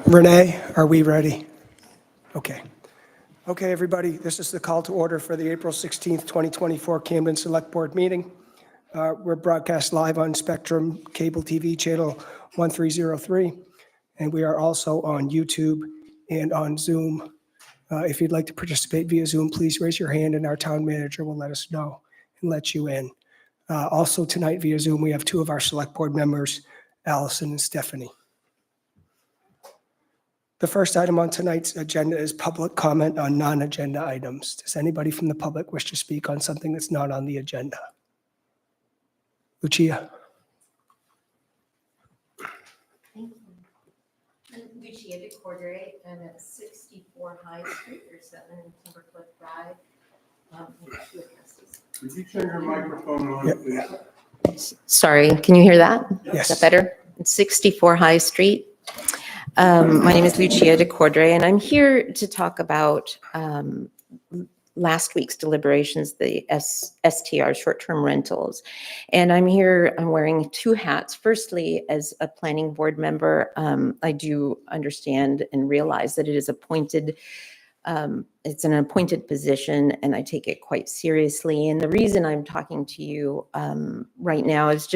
Renee, are we ready? Okay. Okay, everybody, this is the call to order for the April 16th, 2024 Camden Select Board meeting. We're broadcast live on Spectrum Cable TV channel 1303, and we are also on YouTube and on Zoom. If you'd like to participate via Zoom, please raise your hand and our town manager will let us know and let you in. Also tonight via Zoom, we have two of our select board members, Allison and Stephanie. The first item on tonight's agenda is public comment on non-agenda items. Does anybody from the public wish to speak on something that's not on the agenda? Lucia. Thank you. I'm Lucia DeCordere. I'm at 64 High Street or 7 Timbercliff Drive. Two addresses. Could you turn your microphone on, please? Sorry, can you hear that? Yes. Is that better? It's 64 High Street. My name is Lucia DeCordere, and I'm here to talk about last week's deliberations, the STR, short-term rentals. And I'm wearing two hats. Firstly, as a planning board member, I do understand and realize that it is appointed. It's an appointed position, and I take it quite seriously. And the reason I'm talking to you right now is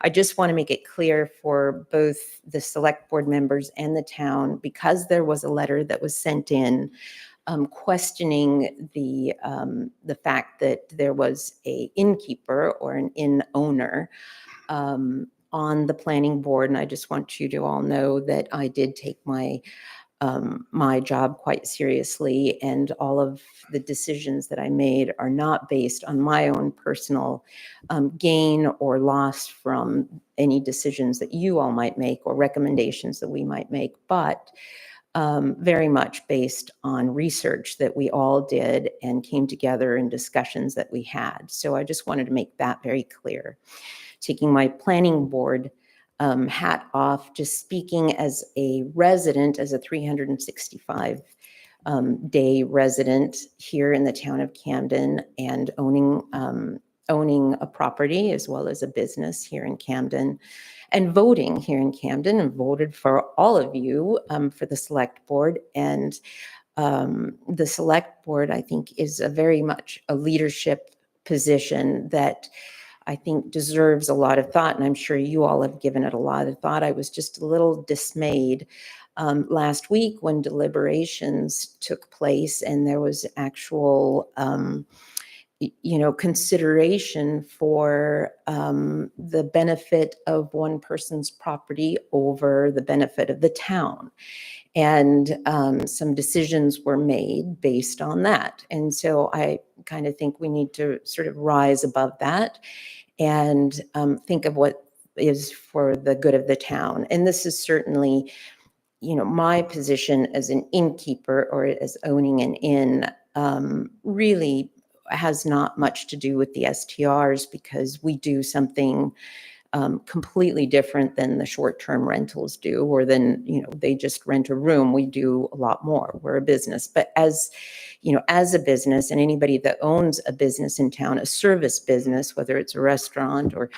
I just want to make it clear for both the select board members and the town, because there was a letter that was sent in questioning the fact that there was a innkeeper or an inn owner on the planning board. And I just want you to all know that I did take my job quite seriously, and all of the decisions that I made are not based on my own personal gain or loss from any decisions that you all might make or recommendations that we might make, but very much based on research that we all did and came together in discussions that we had. So I just wanted to make that very clear. Taking my planning board hat off, just speaking as a resident, as a 365 day resident here in the town of Camden, and owning a property as well as a business here in Camden, and voting here in Camden, and voted for all of you for the select board. And the select board, I think, is very much a leadership position that I think deserves a lot of thought, and I'm sure you all have given it a lot of thought. I was just a little dismayed last week when deliberations took place and there was actual, consideration for the benefit of one person's property over the benefit of the town. And some decisions were made based on that. And so I kind of think we need to sort of rise above that and think of what is for the good of the town. And this is certainly, my position as an innkeeper or as owning an inn really has not much to do with the STRs, because we do something completely different than the short-term rentals do, or than, they just rent a room. We do a lot more. We're a business. But as a business, and anybody that owns a business in town, a service business, whether it's a restaurant or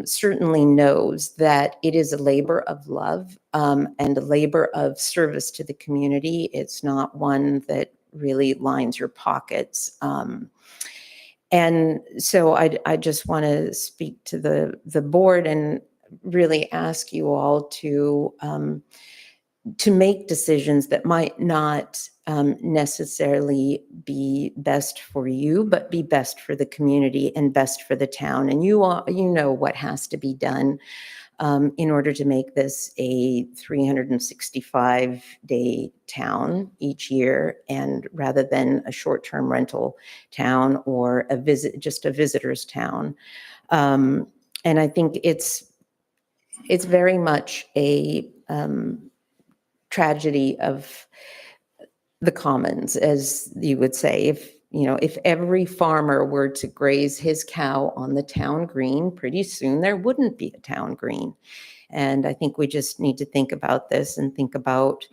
certainly knows that it is a labor of love and a labor of service to the community. It's not one that really lines your pockets. And so I just want to speak to the board and really ask you all to make decisions that might not necessarily be best for you, but be best for the community and best for the town. And you know what has to be done in order to make this a 365-day town each year, and rather than a short-term rental town or just a visitor's town. And I think it's very much a tragedy of the commons, as you would say. If every farmer were to graze his cow on the town green, pretty soon there wouldn't be a town green. And I think we just need to think about this and think about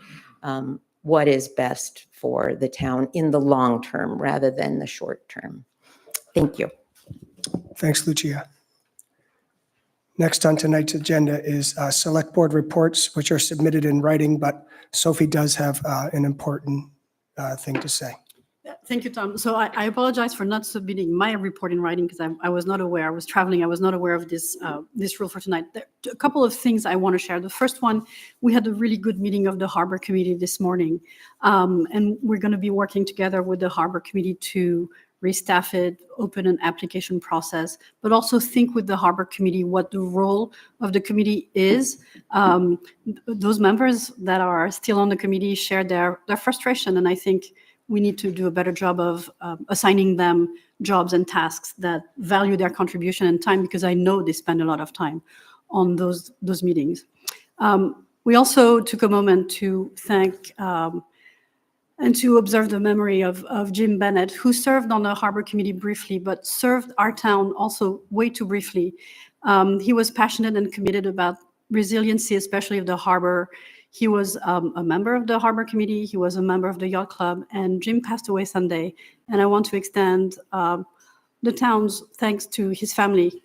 what is best for the town in the long term rather than the short term. Thank you. Thanks, Lucia. Next on tonight's agenda is Select Board reports, which are submitted in writing, but Sophie does have an important thing to say. Yeah, thank you, Tom. So I apologize for not submitting my report in writing because I was not aware. I was traveling. I was not aware of this rule for tonight. There are a couple of things I want to share. The first one, we had a really good meeting of the Harbor Committee this morning, and we're going to be working together with the Harbor Committee to restaff it, open an application process, but also think with the Harbor Committee what the role of the committee is. Those members that are still on the committee share their frustration, and I think we need to do a better job of assigning them jobs and tasks that value their contribution and time, because I know they spend a lot of time on those meetings. We also took a moment to thank and to observe the memory of Jim Bennett, who served on the Harbor Committee briefly, but served our town also way too briefly. He was passionate and committed about resiliency, especially of the harbor. He was a member of the Harbor Committee. He was a member of the Yacht Club, and Jim passed away Sunday. And I want to extend the town's thanks to his family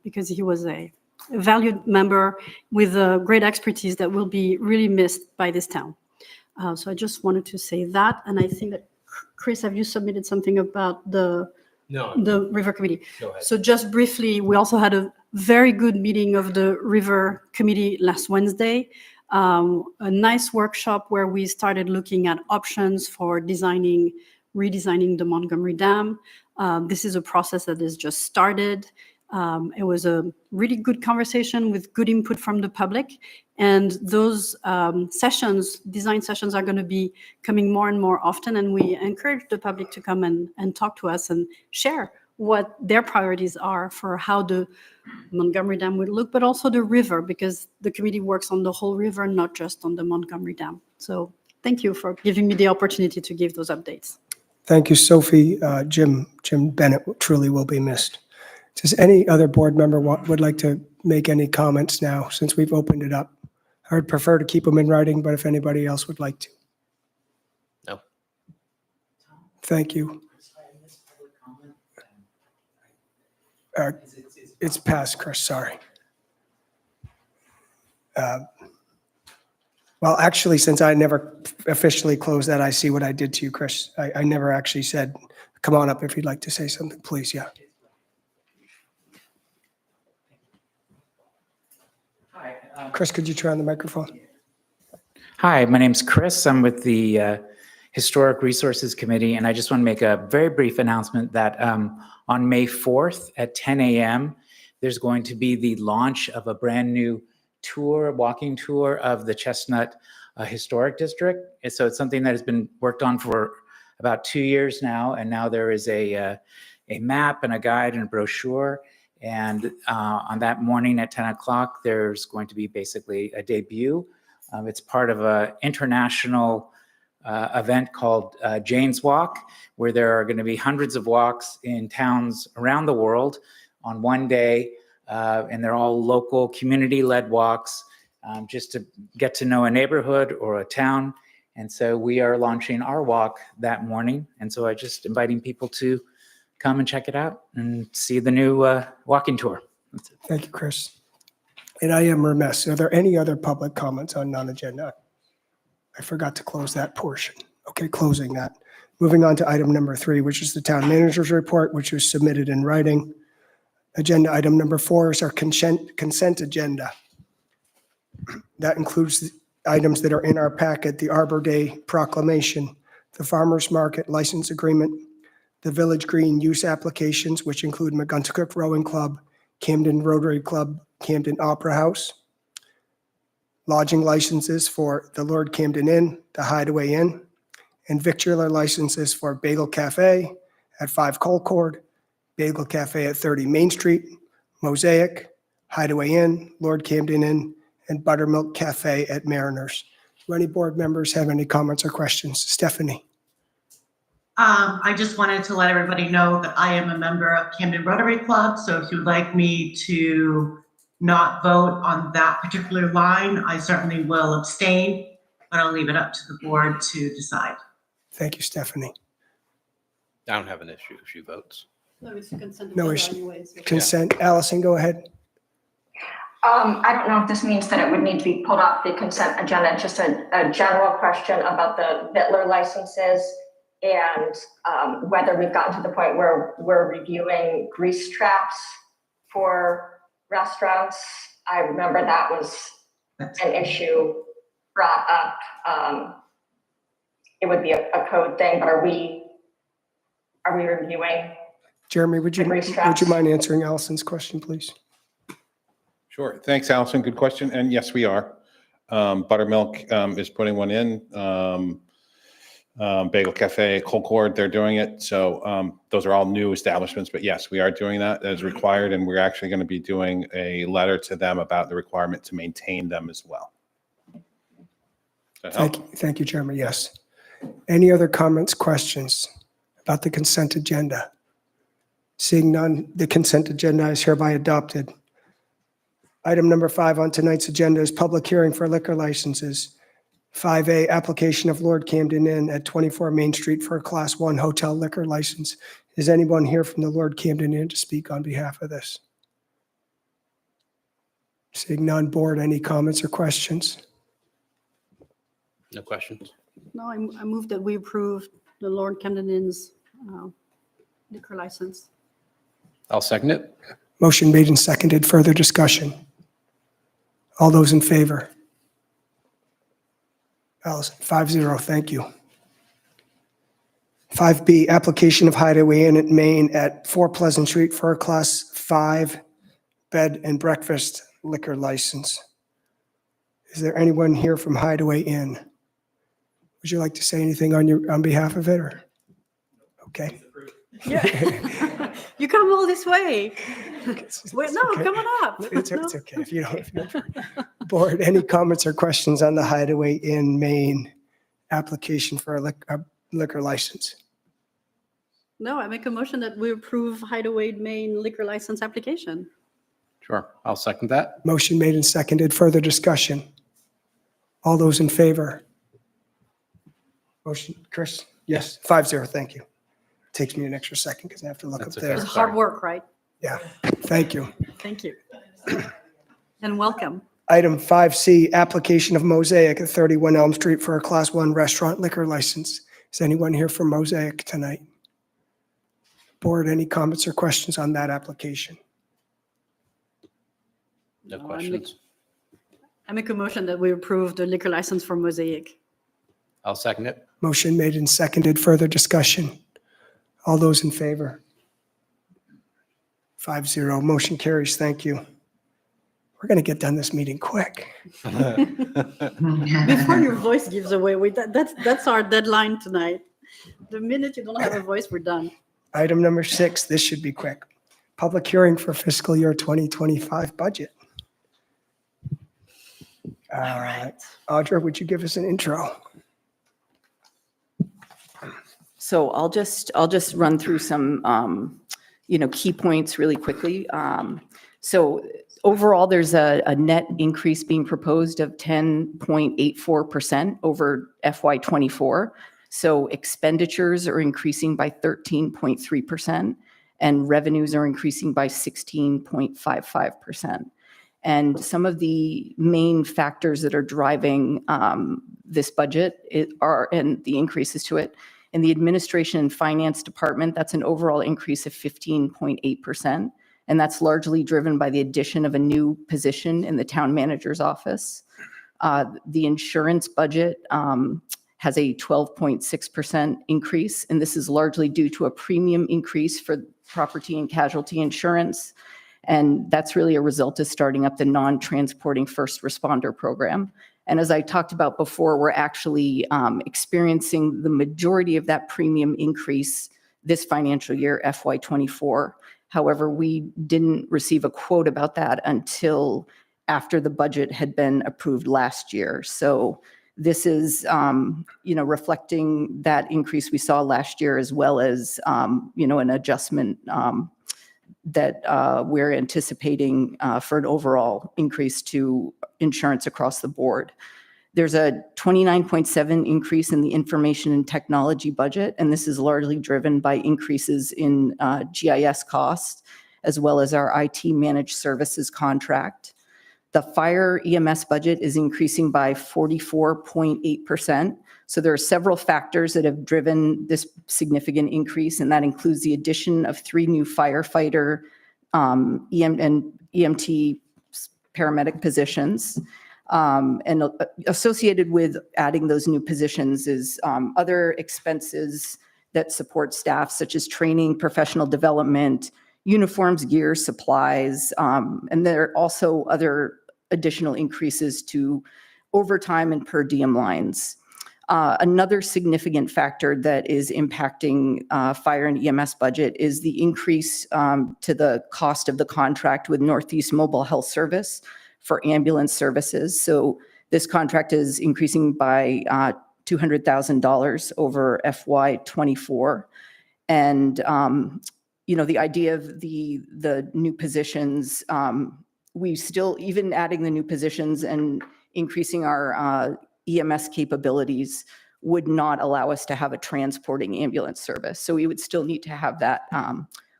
because he was a valued member with great expertise that will be really missed by this town. So I just wanted to say that. And I think that, Chris, have you submitted something about the River Committee? Go ahead. So just briefly, we also had a very good meeting of the River Committee last Wednesday. A nice workshop where we started looking at options for redesigning the Montgomery Dam. This is a process that has just started. It was a really good conversation with good input from the public. And those design sessions are going to be coming more and more often. And we encourage the public to come and talk to us and share what their priorities are for how the Montgomery Dam would look, but also the river, because the committee works on the whole river, not just on the Montgomery Dam. So thank you for giving me the opportunity to give those updates. Thank you, Sophie. Jim Bennett truly will be missed. Does any other board member would like to make any comments now, since we've opened it up? I would prefer to keep them in writing, but if anybody else would like to. No. Thank you. It's past, Chris, sorry. Well, actually, since I never officially closed that, I see what I did to you, Chris. I never actually said, come on up if you'd like to say something, please, yeah. Hi. Chris, could you turn on the microphone? Hi, my name's Chris. I'm with the Historic Resources Committee, and I just want to make a very brief announcement that on May 4th at 10 a.m., there's going to be the launch of a brand new walking tour of the Chestnut Historic District. And so it's something that has been worked on for about 2 years now, and now there is a map and a guide and a brochure. And on that morning at 10 o'clock, there's going to be basically a debut. It's part of an international event called Jane's Walk, where there are going to be hundreds of walks in towns around the world on one day. And they're all local community-led walks just to get to know a neighborhood or a town. And so we are launching our walk that morning. And so I'm just inviting people to come and check it out and see the new walking tour. Thank you, Chris. And I am remiss. Are there any other public comments on non-agenda? I forgot to close that portion. Okay, closing that. Moving on to item number 3, which is the town manager's report, which was submitted in writing. Agenda item number 4 is our consent agenda. That includes the items that are in our packet: the Arbor Day proclamation, the Farmers Market license agreement, the Village Green use applications, which include McGuntacook Rowing Club, Camden Rotary Club, Camden Opera House, lodging licenses for the Lord Camden Inn, the Hideaway Inn, and victualler licenses for Bagel Cafe at 5 Colcord, Bagel Cafe at 30 Main Street, Mosaic, Hideaway Inn, Lord Camden Inn, and Buttermilk Cafe at Mariners. Do any board members have any comments or questions? Stephanie. I just wanted to let everybody know that I am a member of Camden Rotary Club. So if you'd like me to not vote on that particular line, I certainly will abstain, but I'll leave it up to the board to decide. Thank you, Stephanie. I don't have an issue if she votes. No, it's a consent No agenda issue. anyways. Consent. Allison, go ahead. I don't know if this means that it would need to be pulled off the consent agenda. It's just a general question about the Vittler licenses and whether we've gotten to the point where we're reviewing grease traps for restaurants. I remember that was an issue brought up. It would be a code thing, but are we reviewing? Jeremy, would you mind answering Allison's question, please? Sure. Thanks, Allison. Good question. And yes, we are. Buttermilk is putting one in. Bagel Cafe, Concord, they're doing it. So those are all new establishments. But yes, we are doing that as required. And we're actually going to be doing a letter to them about the requirement to maintain them as well. Does that help? Thank you, Jeremy. Yes. Any other comments, questions about the consent agenda? Seeing none, the consent agenda is hereby adopted. Item number 5 on tonight's agenda is public hearing for liquor licenses. 5A, application of Lord Camden Inn at 24 Main Street for a Class 1 hotel liquor license. Is anyone here from the Lord Camden Inn to speak on behalf of this? Seeing none, board, any comments or questions? No questions. No, I move that we approve the Lord Camden Inn's liquor license. I'll second it. Motion made and seconded. Further discussion? All those in favor? Allison, 5-0. Thank you. 5B, application of Hideaway Inn at Maine at 4 Pleasant Street for a Class 5 bed and breakfast liquor license. Is there anyone here from Hideaway Inn? Would you like to say anything on behalf of it, or? Okay. Yeah. You come all this way. Wait, no, okay. come on up. It's okay if you don't. Board, any comments or questions on the Hideaway Inn Maine application for a liquor license? No, I make a motion that we approve Hideaway Maine liquor license application. Sure. I'll second that. Motion made and seconded. Further discussion? All those in favor? Motion, Chris? Yes, 5-0. Thank you. Takes me an extra second because I have to look That's up okay. It there. was hard work, right? Yeah, thank you. Thank you. And welcome. Item 5C, application of Mosaic at 31 Elm Street for a Class 1 restaurant liquor license. Is anyone here from Mosaic tonight? Board, any comments or questions on that application? No No, questions. I make a motion that we approve the liquor license for Mosaic. I'll second it. Motion made and seconded. Further discussion? All those in favor? 5-0. Motion carries. Thank you. We're going to get done this meeting quick. Before your voice gives away, that's our deadline tonight. The minute you don't have a voice, we're done. Item number 6, this should be quick. Public hearing for fiscal year 2025 budget. All right. Audra, would you give us an intro? So I'll just run through some, key points really quickly. So overall, there's a net increase being proposed of 10.84% over FY24. So expenditures are increasing by 13.3% and revenues are increasing by 16.55%. And some of the main factors that are driving this budget and the increases to it. In the Administration and Finance Department, that's an overall increase of 15.8%. And that's largely driven by the addition of a new position in the town manager's office. The insurance budget has a 12.6% increase, and this is largely due to a premium increase for property and casualty insurance. And that's really a result of starting up the non-transporting first responder program. And as I talked about before, we're actually experiencing the majority of that premium increase this financial year, FY24. However, we didn't receive a quote about that until after the budget had been approved last year. So this is, reflecting that increase we saw last year, as well as, an adjustment that we're anticipating for an overall increase to insurance across the board. There's a 29.7 increase in the information and technology budget, and this is largely driven by increases in GIS costs, as well as our IT managed services contract. The fire EMS budget is increasing by 44.8%. So there are several factors that have driven this significant increase, and that includes the addition of 3 new firefighter and EMT paramedic positions. And associated with adding those new positions is other expenses that support staff, such as training, professional development, uniforms, gear, supplies, and there are also other additional increases to overtime and per diem lines. Another significant factor that is impacting fire and EMS budget is the increase to the cost of the contract with Northeast Mobile Health Service for ambulance services. So this contract is increasing by $200,000 over FY24. And, the idea of the new positions, we still, even adding the new positions and increasing our EMS capabilities would not allow us to have a transporting ambulance service. So we would still need to have that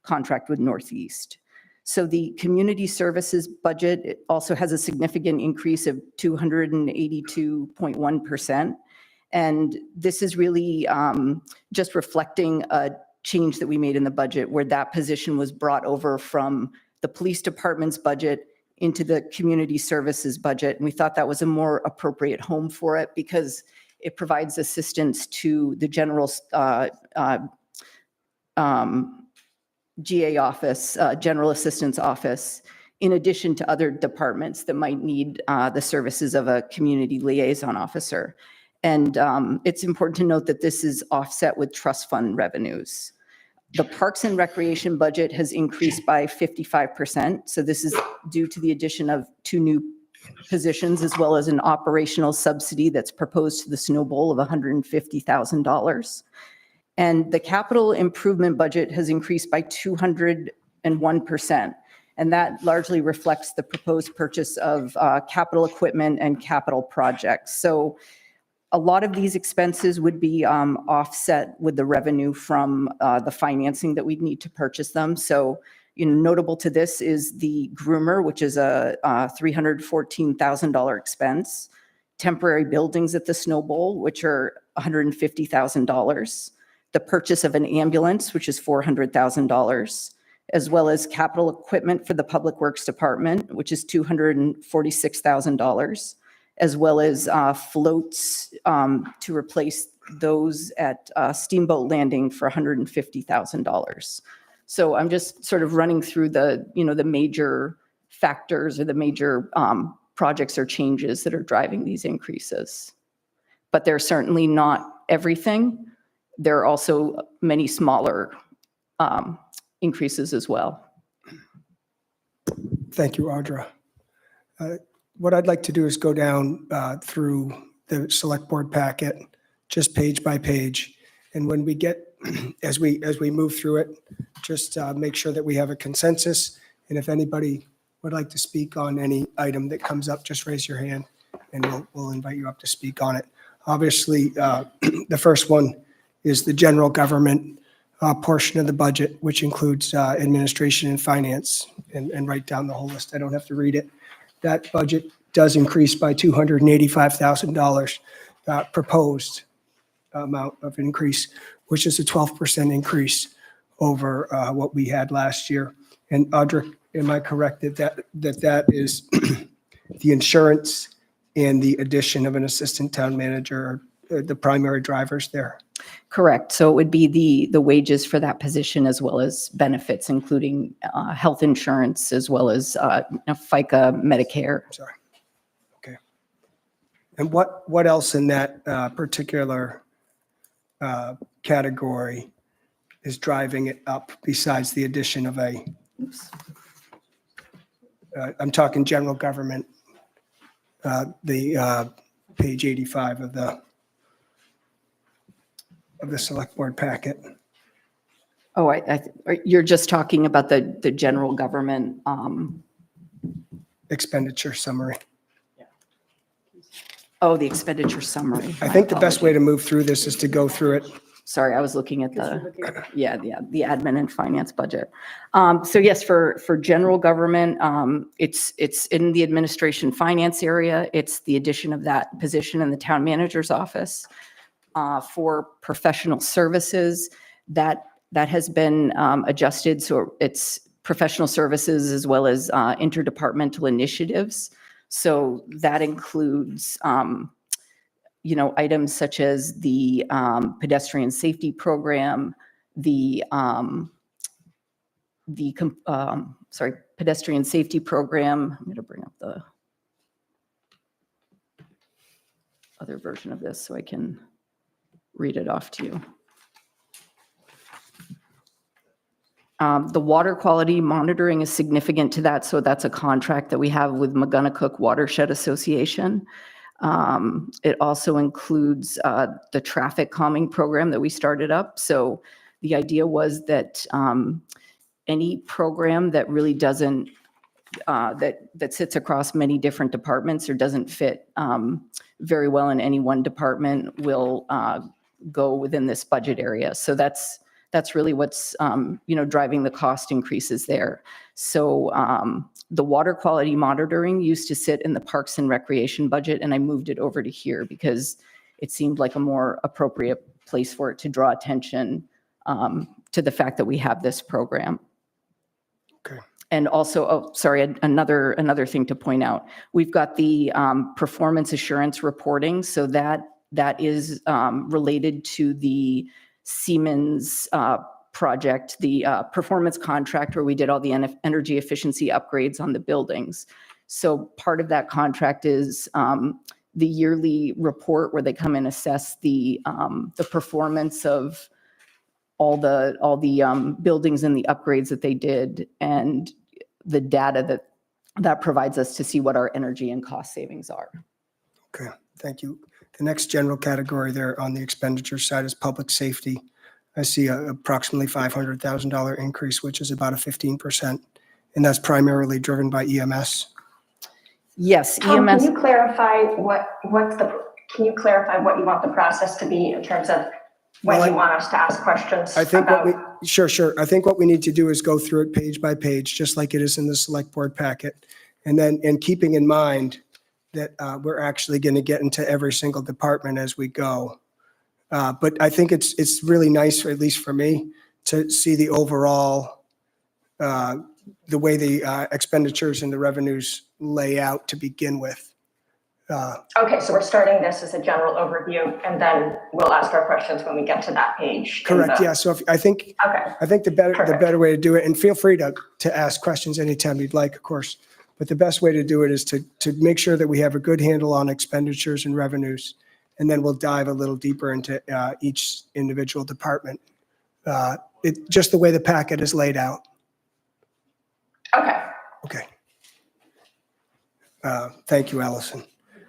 contract with Northeast. So the community services budget also has a significant increase of 282.1%. And this is really just reflecting a change that we made in the budget where that position was brought over from the police department's budget into the community services budget. And we thought that was a more appropriate home for it because it provides assistance to the general GA office, General Assistance Office, in addition to other departments that might need the services of a community liaison officer. And it's important to note that this is offset with trust fund revenues. The Parks and Recreation budget has increased by 55%. So this is due to the addition of 2 new positions as well as an operational subsidy that's proposed to the Snow Bowl of $150,000. And the capital improvement budget has increased by 201%. And that largely reflects the proposed purchase of capital equipment and capital projects. So a lot of these expenses would be offset with the revenue from the financing that we'd need to purchase them. So, notable to this is the groomer, which is a $314,000 expense, temporary buildings at the Snow Bowl, which are $150,000, the purchase of an ambulance, which is $400,000, as well as capital equipment for the Public Works Department, which is $246,000. As well as floats to replace those at Steamboat Landing for $150,000. So I'm just sort of running through the major factors or the major projects or changes that are driving these increases. But they're certainly not everything. There are also many smaller increases as well. Thank you, Audra. What I'd like to do is go down through the select board packet, just page by page. And when we get, as we move through it, just make sure that we have a consensus. And if anybody would like to speak on any item that comes up, just raise your hand and we'll invite you up to speak on it. Obviously, the first one is the general government portion of the budget, which includes administration and finance, and write down the whole list. I don't have to read it. That budget does increase by $285,000, proposed amount of increase, which is a 12% increase over what we had last year. And Audra, am I correct that is the insurance and the addition of an assistant town manager are the primary drivers there? Correct. So it would be the wages for that position as well as benefits, including health insurance as well as FICA, Medicare. Sorry. Okay. And what else in that particular category is driving it up besides the addition of a, I'm talking general government, the page 85 of the select board packet. Oh, you're just talking about the general government. Expenditure summary. Oh, the expenditure summary. I think the best way to move through this is to go through it Sorry, I was looking at the admin and finance budget. So yes, for general government, it's in the administration finance area. It's the addition of that position in the town manager's office. For professional services, that has been adjusted. So it's professional services as well as interdepartmental initiatives. So that includes items such as the pedestrian safety program, pedestrian safety program. I'm going to bring up the other version of this so I can read it off to you. The water quality monitoring is significant to that. So that's a contract that we have with McGonagall Watershed Association. It also includes the traffic calming program that we started up. So the idea was that any program that really doesn't, that sits across many different departments or doesn't fit very well in any one department will go within this budget area. So that's really what's driving the cost increases there. So the water quality monitoring used to sit in the Parks and Recreation budget, and I moved it over to here because it seemed like a more appropriate place for it to draw attention to the fact that we have this program. Okay. And also, another thing to point out, we've got the performance assurance reporting. So that is related to the Siemens project, the performance contract where we did all the energy efficiency upgrades on the buildings. So part of that contract is the yearly report where they come and assess the performance of all the buildings and the upgrades that they did, and the data that provides us to see what our energy and cost savings are. Okay, thank you. The next general category there on the expenditure side is public safety. I see approximately $500,000 increase, which is about a 15%, and that's primarily driven by EMS. Yes, Tom, EMS. can you clarify can you clarify what you want the process to be in terms of when you want us to ask questions I think about? Sure. I think what we need to do is go through it page by page, just like it is in the select board packet. And keeping in mind that we're actually going to get into every single department as we go. But I think it's really nice, at least for me, to see the overall, the way the expenditures and the revenues lay out to begin with. Okay, so we're starting this as a general overview, and then we'll ask our questions when we get to that page. Correct. Yeah. So I think the better way to do it, and feel free to ask questions anytime you'd like, of course. But the best way to do it is to make sure that we have a good handle on expenditures and revenues, and then we'll dive a little deeper into each individual department. Just the way the packet is laid out. Okay. Thank you, Allison.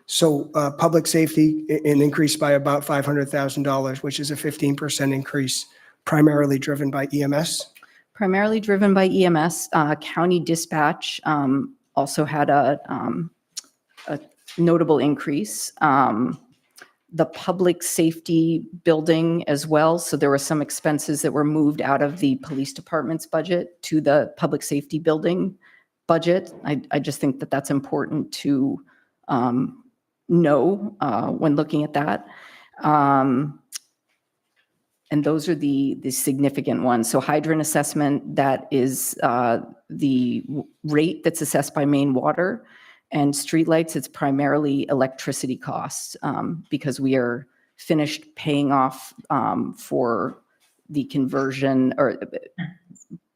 So public safety, an increase by about $500,000, which is a 15% increase, primarily driven by EMS. Primarily driven by EMS. County dispatch also had a notable increase. The public safety building as well. So there were some expenses that were moved out of the police department's budget to the public safety building budget. I just think that that's important to know when looking at that. And those are the significant ones. So hydrant assessment, that is the rate that's assessed by Maine Water. And streetlights, it's primarily electricity costs because we are finished paying off for the conversion, or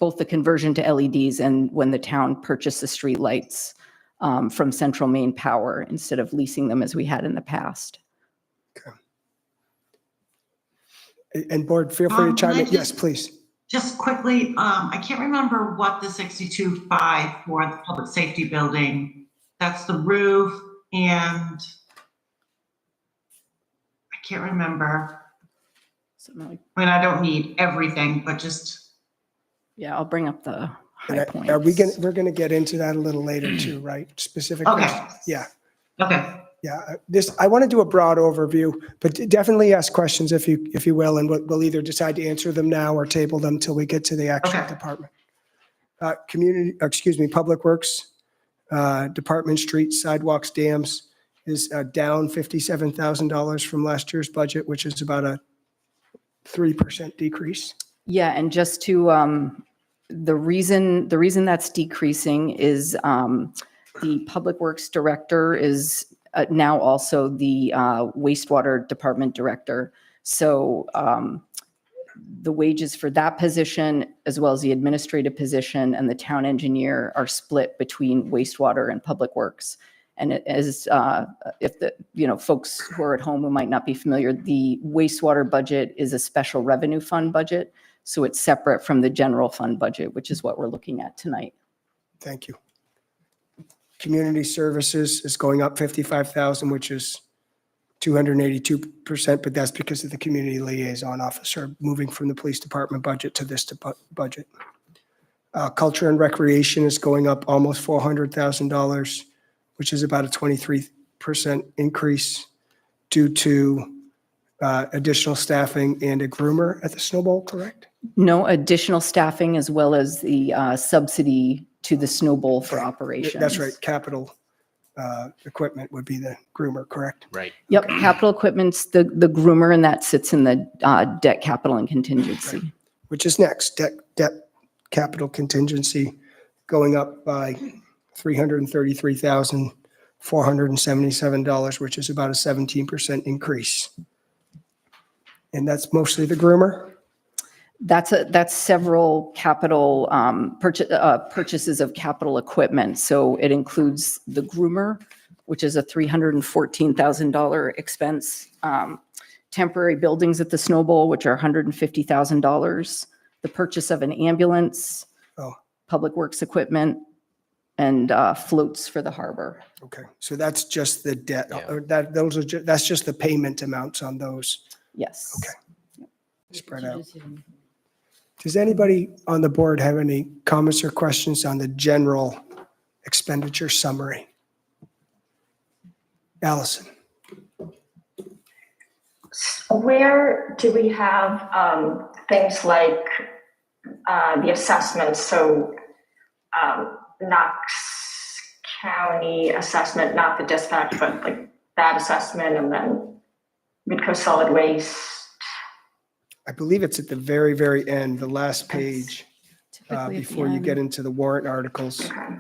both the conversion to LEDs and when the town purchased the streetlights from Central Maine Power instead of leasing them as we had in the past. Okay. And board, feel free to chime in. Yes, please. Just quickly, I can't remember what the 62.5 for the public safety building. That's the roof, and I can't remember. I mean, I don't need everything, but just. Yeah, I'll bring up the high points. We're going to get into that a little later too, right? Specific. Okay. questions. Yeah. Okay. Yeah, I want to do a broad overview, but definitely ask questions if you will, and we'll either decide to answer them now or table them till we get to the actual Okay. department. Public Works, Department Streets, Sidewalks, Dams is down $57,000 from last year's budget, which is about a 3% decrease. Yeah, and just to, the reason that's decreasing is the Public Works Director is now also the wastewater department director. So the wages for that position, as well as the administrative position and the town engineer, are split between wastewater and Public Works. And it is, if the, folks who are at home who might not be familiar, the wastewater budget is a special revenue fund budget. So it's separate from the general fund budget, which is what we're looking at tonight. Thank you. Community Services is going up 55,000, which is 282%, but that's because of the community liaison officer moving from the police department budget to this budget. Culture and Recreation is going up almost $400,000, which is about a 23% increase due to additional staffing and a groomer at the Snow Bowl, correct? No additional staffing, as well as the subsidy to the Snow Bowl for operations. That's right. Capital equipment would be the groomer, correct? Right. Yep, capital equipment's the groomer, and that sits in the debt, capital, and contingency. Which is next, debt capital contingency going up by $333,477, which is about a 17% increase. And that's mostly the groomer? That's several capital purchases of capital equipment. So it includes the groomer, which is a $314,000 expense. Temporary buildings at the Snow Bowl, which are $150,000. The purchase of an ambulance, Public Works equipment, and floats for the harbor. Okay, so that's just the debt, Yeah. or that's just the payment amounts on those Yes. Okay. spread out. Does anybody on the board have any comments or questions on the general expenditure summary? Allison? Where do we have things like the assessments? So Knox County assessment, not the dispatch, but like that assessment, and then Midco Solid Waste. I believe it's at the very, very end, the last page, Typically at the before you end. get into the warrant articles. Okay.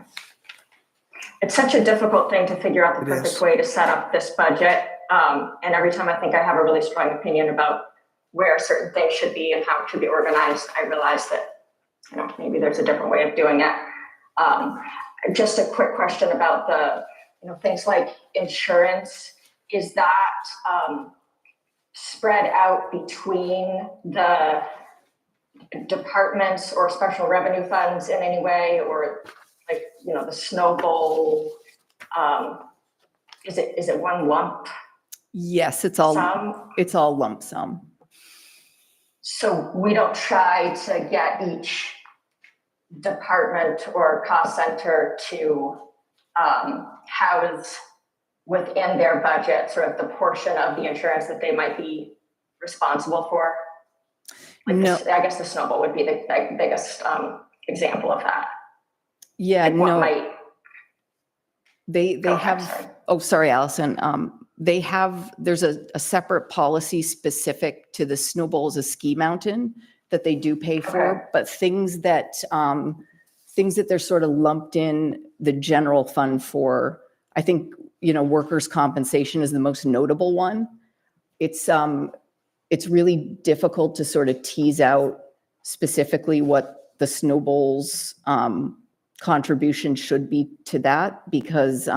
It's such a difficult thing to figure out the It perfect is. way to set up this budget. And every time I think I have a really strong opinion about where certain things should be and how it should be organized, I realize that, maybe there's a different way of doing it. Just a quick question about the, things like insurance. Is that spread out between the departments or special revenue funds in any way, or like, the Snow Bowl? Is it one lump Yes, it's all sum? lump sum. So we don't try to get each department or cost center to house within their budget sort of the portion of the insurance that they might be responsible for? Like No. I guess the Snow Bowl would be the biggest example of that. Yeah, Like what no, might, they go ahead, have, sorry. oh, sorry, Allison. There's a separate policy specific to the Snow Bowl as a ski mountain that they do pay for, Okay. but things that they're sort of lumped in the general fund for, I think, workers' compensation is the most notable one. It's really difficult to sort of tease out specifically what the Snow Bowl's contribution should be to that, because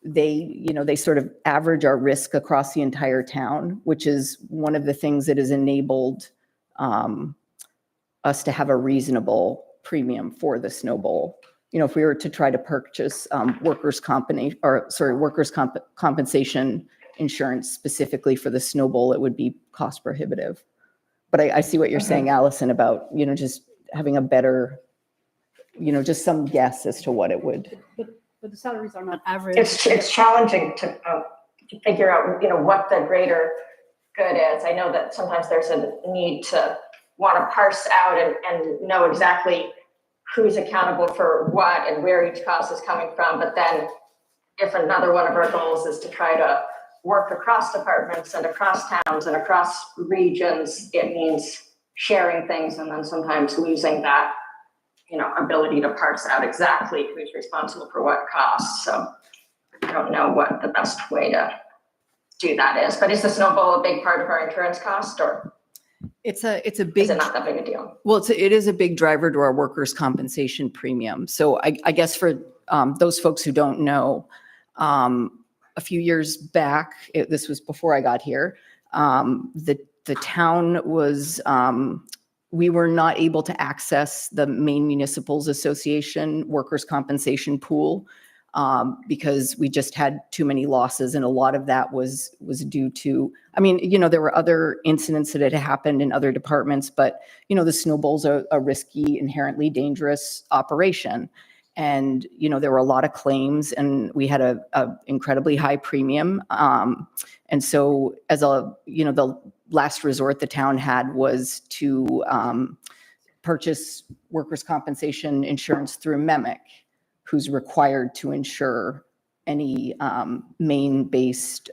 they sort of average our risk across the entire town, which is one of the things that has enabled us to have a reasonable premium for the Snow Bowl. If we were to try to purchase workers' compensation insurance specifically for the Snow Bowl, it would be cost prohibitive. But I see what you're saying, Allison, about, just having a better, just some guess as to what it would. But the salaries are not average. It's challenging to figure out, what the greater good is. I know that sometimes there's a need to want to parse out and know exactly who's accountable for what and where each cost is coming from. But then if another one of our goals is to try to work across departments and across towns and across regions, it means sharing things and then sometimes losing that, ability to parse out exactly who's responsible for what costs. So I don't know what the best way to do that is, but is the snowball a big part of our insurance cost, or It's a is big, it not that big a deal? well, it is a big driver to our workers' compensation premium. So I guess for those folks who don't know, a few years back, this was before I got here, the town was, we were not able to access the Maine Municipals Association Workers' Compensation Pool because we just had too many losses. And a lot of that was due to, there were other incidents that had happened in other departments, but, the snowball's a risky, inherently dangerous operation. And, there were a lot of claims and we had a incredibly high premium. And so as the last resort the town had was to purchase workers' compensation insurance through MEMIC, who's required to insure any Maine-based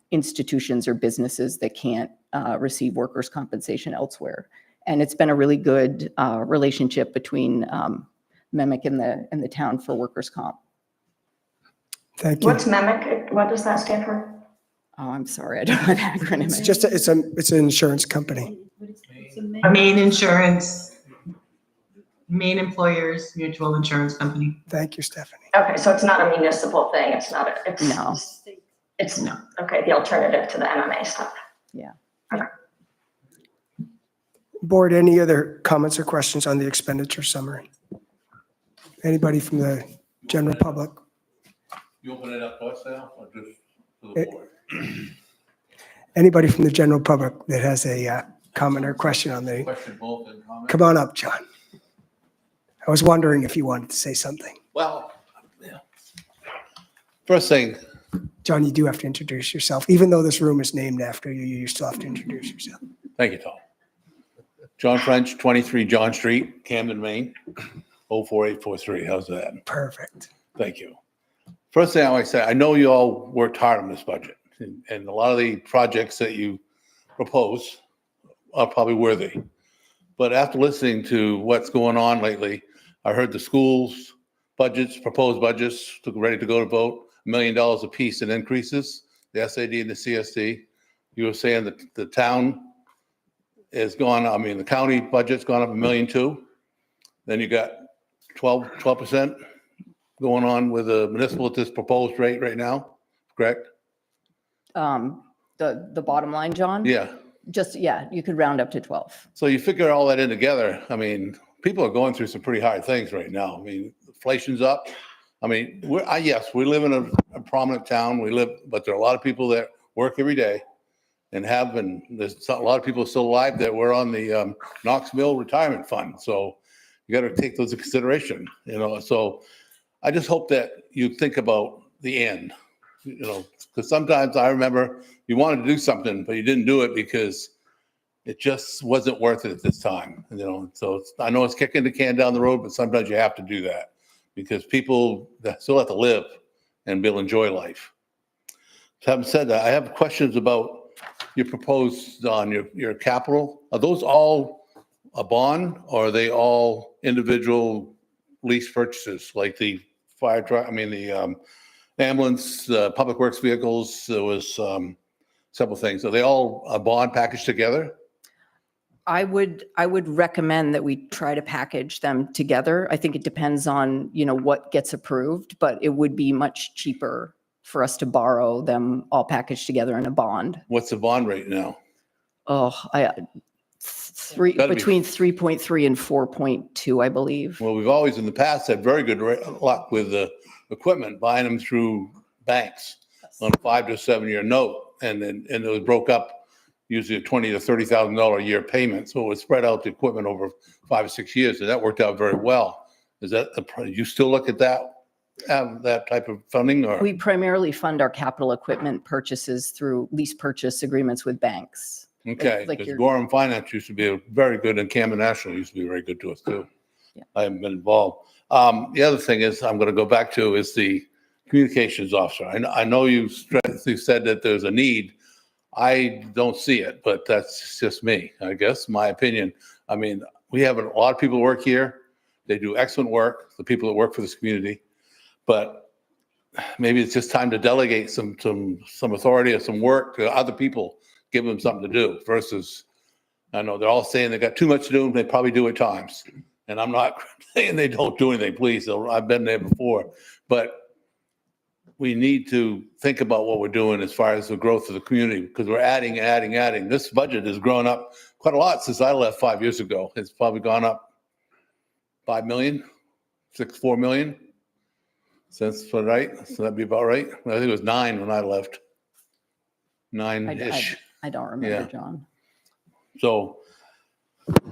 institutions or businesses that can't receive workers' compensation elsewhere. And it's been a really good relationship between MEMIC and the town for workers' comp. Thank you. What's MEMIC? What does that stand for? Oh, I'm sorry, I don't know the acronym. It's just, it's an insurance company. A Maine insurance, Maine Employers Mutual Insurance Company. Thank you, Stephanie. Okay, so it's not a municipal thing. It's not it's No. It's no. Okay, the alternative to the MMA stuff. Yeah. Okay. Board, any other comments or questions on the expenditure summary? Anybody from the general public? You open it up to us now, or just to the board? Anybody from the general public that has a comment or question on the, Question both and comment? come on up, John. I was wondering if you wanted to say something. Well, yeah. First thing, John, you do have to introduce yourself. Even though this room is named after you, you still have to introduce yourself. thank you, Tom. John French, 23 John Street, Camden, Maine, 04843. How's that? Perfect. Thank you. First thing I want to say, I know you all worked hard on this budget, and a lot of the projects that you propose are probably worthy. But after listening to what's going on lately, I heard the schools' budgets, proposed budgets, ready to go to vote, $1 million apiece in increases, the SAD and the CSD. You were saying that the town is gone, the county budget's gone up $1.2 million. Then you got 12% going on with the municipal at this proposed rate right now, correct? The bottom line, John? Yeah. You could round up to 12. So you figure all that in together, people are going through some pretty hard things right now. Inflation's up. Yes, we live in a prominent town. But there are a lot of people that work every day and there's a lot of people still alive that were on the Knox Mill retirement fund. So you got to take those into consideration, so I just hope that you think about the end, because sometimes I remember you wanted to do something, but you didn't do it because it just wasn't worth it at this time, so I know it's kicking the can down the road, but sometimes you have to do that because people still have to live and be able to enjoy life. Having said that, I have questions about your proposed on your capital. Are those all a bond or are they all individual lease purchases like the fire truck, the ambulance, public works vehicles? There was several things. Are they all a bond packaged together? I would recommend that we try to package them together. I think it depends on, what gets approved, but it would be much cheaper for us to borrow them all packaged together in a bond. What's the bond rate now? Between 3.3 and 4.2, I believe. Well, we've always in the past had very good luck with the equipment, buying them through banks on a 5 to 7 year note. And it was broke up usually a $20,000 to $30,000 a year payment. So it was spread out the equipment over 5 or 6 years, and that worked out very well. Is that you still look at that have that type of funding or? We primarily fund our capital equipment purchases through lease purchase agreements with banks. Okay, like because your- Gorham Finance used to be very good, and Camden National used to be very good to us too. Yeah. I haven't been involved. The other thing is, I'm going to go back to is the communications officer. I know you said that there's a need. I don't see it, but that's just me, I guess, my opinion. I mean, we have a lot of people work here. They do excellent work, the people that work for this community. But maybe it's just time to delegate some authority or some work to other people, give them something to do versus, I know they're all saying they got too much to do and they probably do at times. And I'm not saying they don't do anything, please. I've been there before. But we need to think about what we're doing as far as the growth of the community, because we're adding. This budget has grown up quite a lot since I left 5 years ago. It's probably gone up 5 million, 4 million since, right? So that'd be about right. I think it was 9 when I left. 9-ish. I don't remember, Yeah. John. So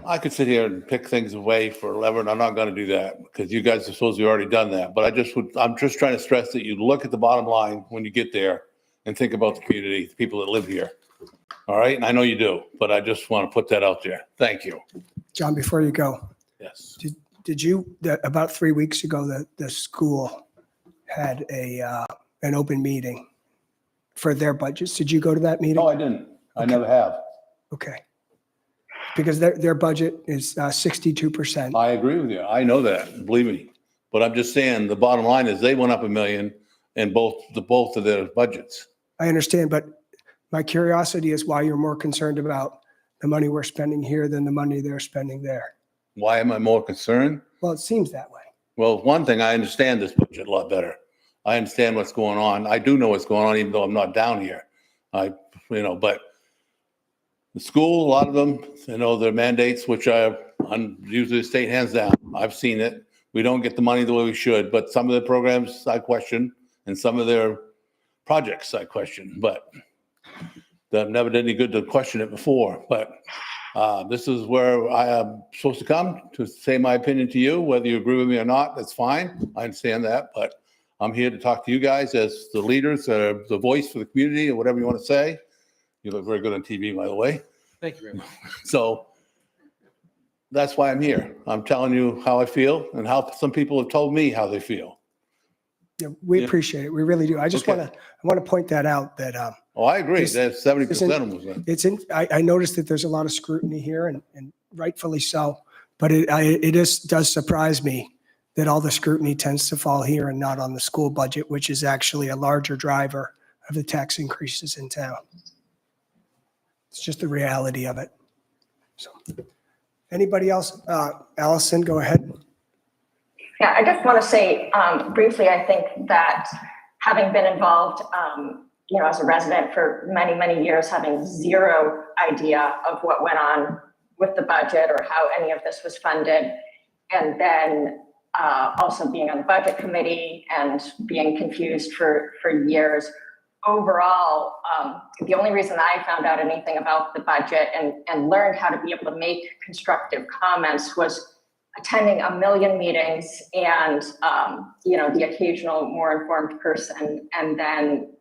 I could sit here and pick things away for 11. I'm not going to do that because you guys are supposed to have already done that. But I'm just trying to stress that you look at the bottom line when you get there and think about the community, the people that live here. All right. And I know you do, but I just want to put that out there. Thank you. John, before you go, Yes. did you, about 3 weeks ago, the school had an open meeting for their budgets. Did you go to that meeting? No, I didn't. I never have. Okay. Because their budget is 62%. I agree with you. I know that, believe me. But I'm just saying the bottom line is they went up $1 million in both of their budgets. I understand, but my curiosity is why you're more concerned about the money we're spending here than the money they're spending there. Why am I more concerned? Well, it seems that way. Well, one thing, I understand this budget a lot better. I understand what's going on. I do know what's going on, even though I'm not down here. But the school, a lot of them, their mandates, which usually the state hands down. I've seen it. We don't get the money the way we should, but some of the programs I question and some of their projects I question, but I've never did any good to question it before. But this is where I am supposed to come to say my opinion to you, whether you agree with me or not, that's fine. I understand that, but I'm here to talk to you guys as the leaders, the voice for the community or whatever you want to say. You look very good on TV, by the way. Thank you very much. So that's why I'm here. I'm telling you how I feel and how some people have told me how they feel. Yeah, we Yeah. appreciate it. We really do. I just Okay. want to point that out that Oh, I agree. This- That's 70% of them was. I noticed that there's a lot of scrutiny here and rightfully so, but it does surprise me that all the scrutiny tends to fall here and not on the school budget, which is actually a larger driver of the tax increases in town. It's just the reality of it. So, anybody else? Allison, go ahead. Yeah, I just want to say briefly, I think that having been involved, as a resident for many, many years, having zero idea of what went on with the budget or how any of this was funded, and then also being on the budget committee and being confused for years. Overall, the only reason I found out anything about the budget and learned how to be able to make constructive comments was attending a million meetings and, the occasional more informed person and then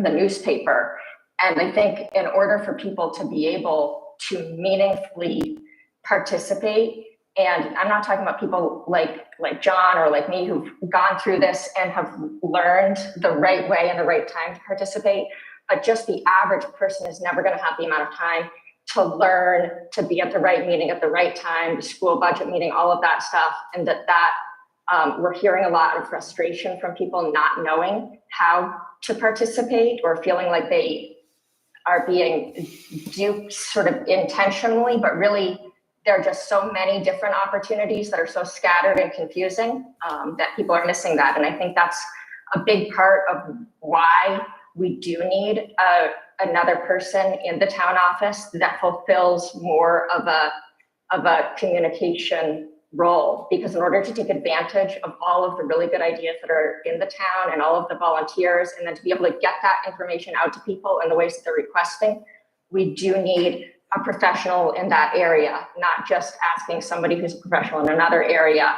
the newspaper. And I think in order for people to be able to meaningfully participate, and I'm not talking about people like John or like me who've gone through this and have learned the right way and the right time to participate, but just the average person is never going to have the amount of time to learn, to be at the right meeting at the right time, the school budget meeting, all of that stuff. And that we're hearing a lot of frustration from people not knowing how to participate or feeling like they are being duped sort of intentionally, but really there are just so many different opportunities that are so scattered and confusing that people are missing that. And I think that's a big part of why we do need another person in the town office that fulfills more of a communication role. Because in order to take advantage of all of the really good ideas that are in the town and all of the volunteers, and then to be able to get that information out to people in the ways that they're requesting, we do need a professional in that area, not just asking somebody who's a professional in another area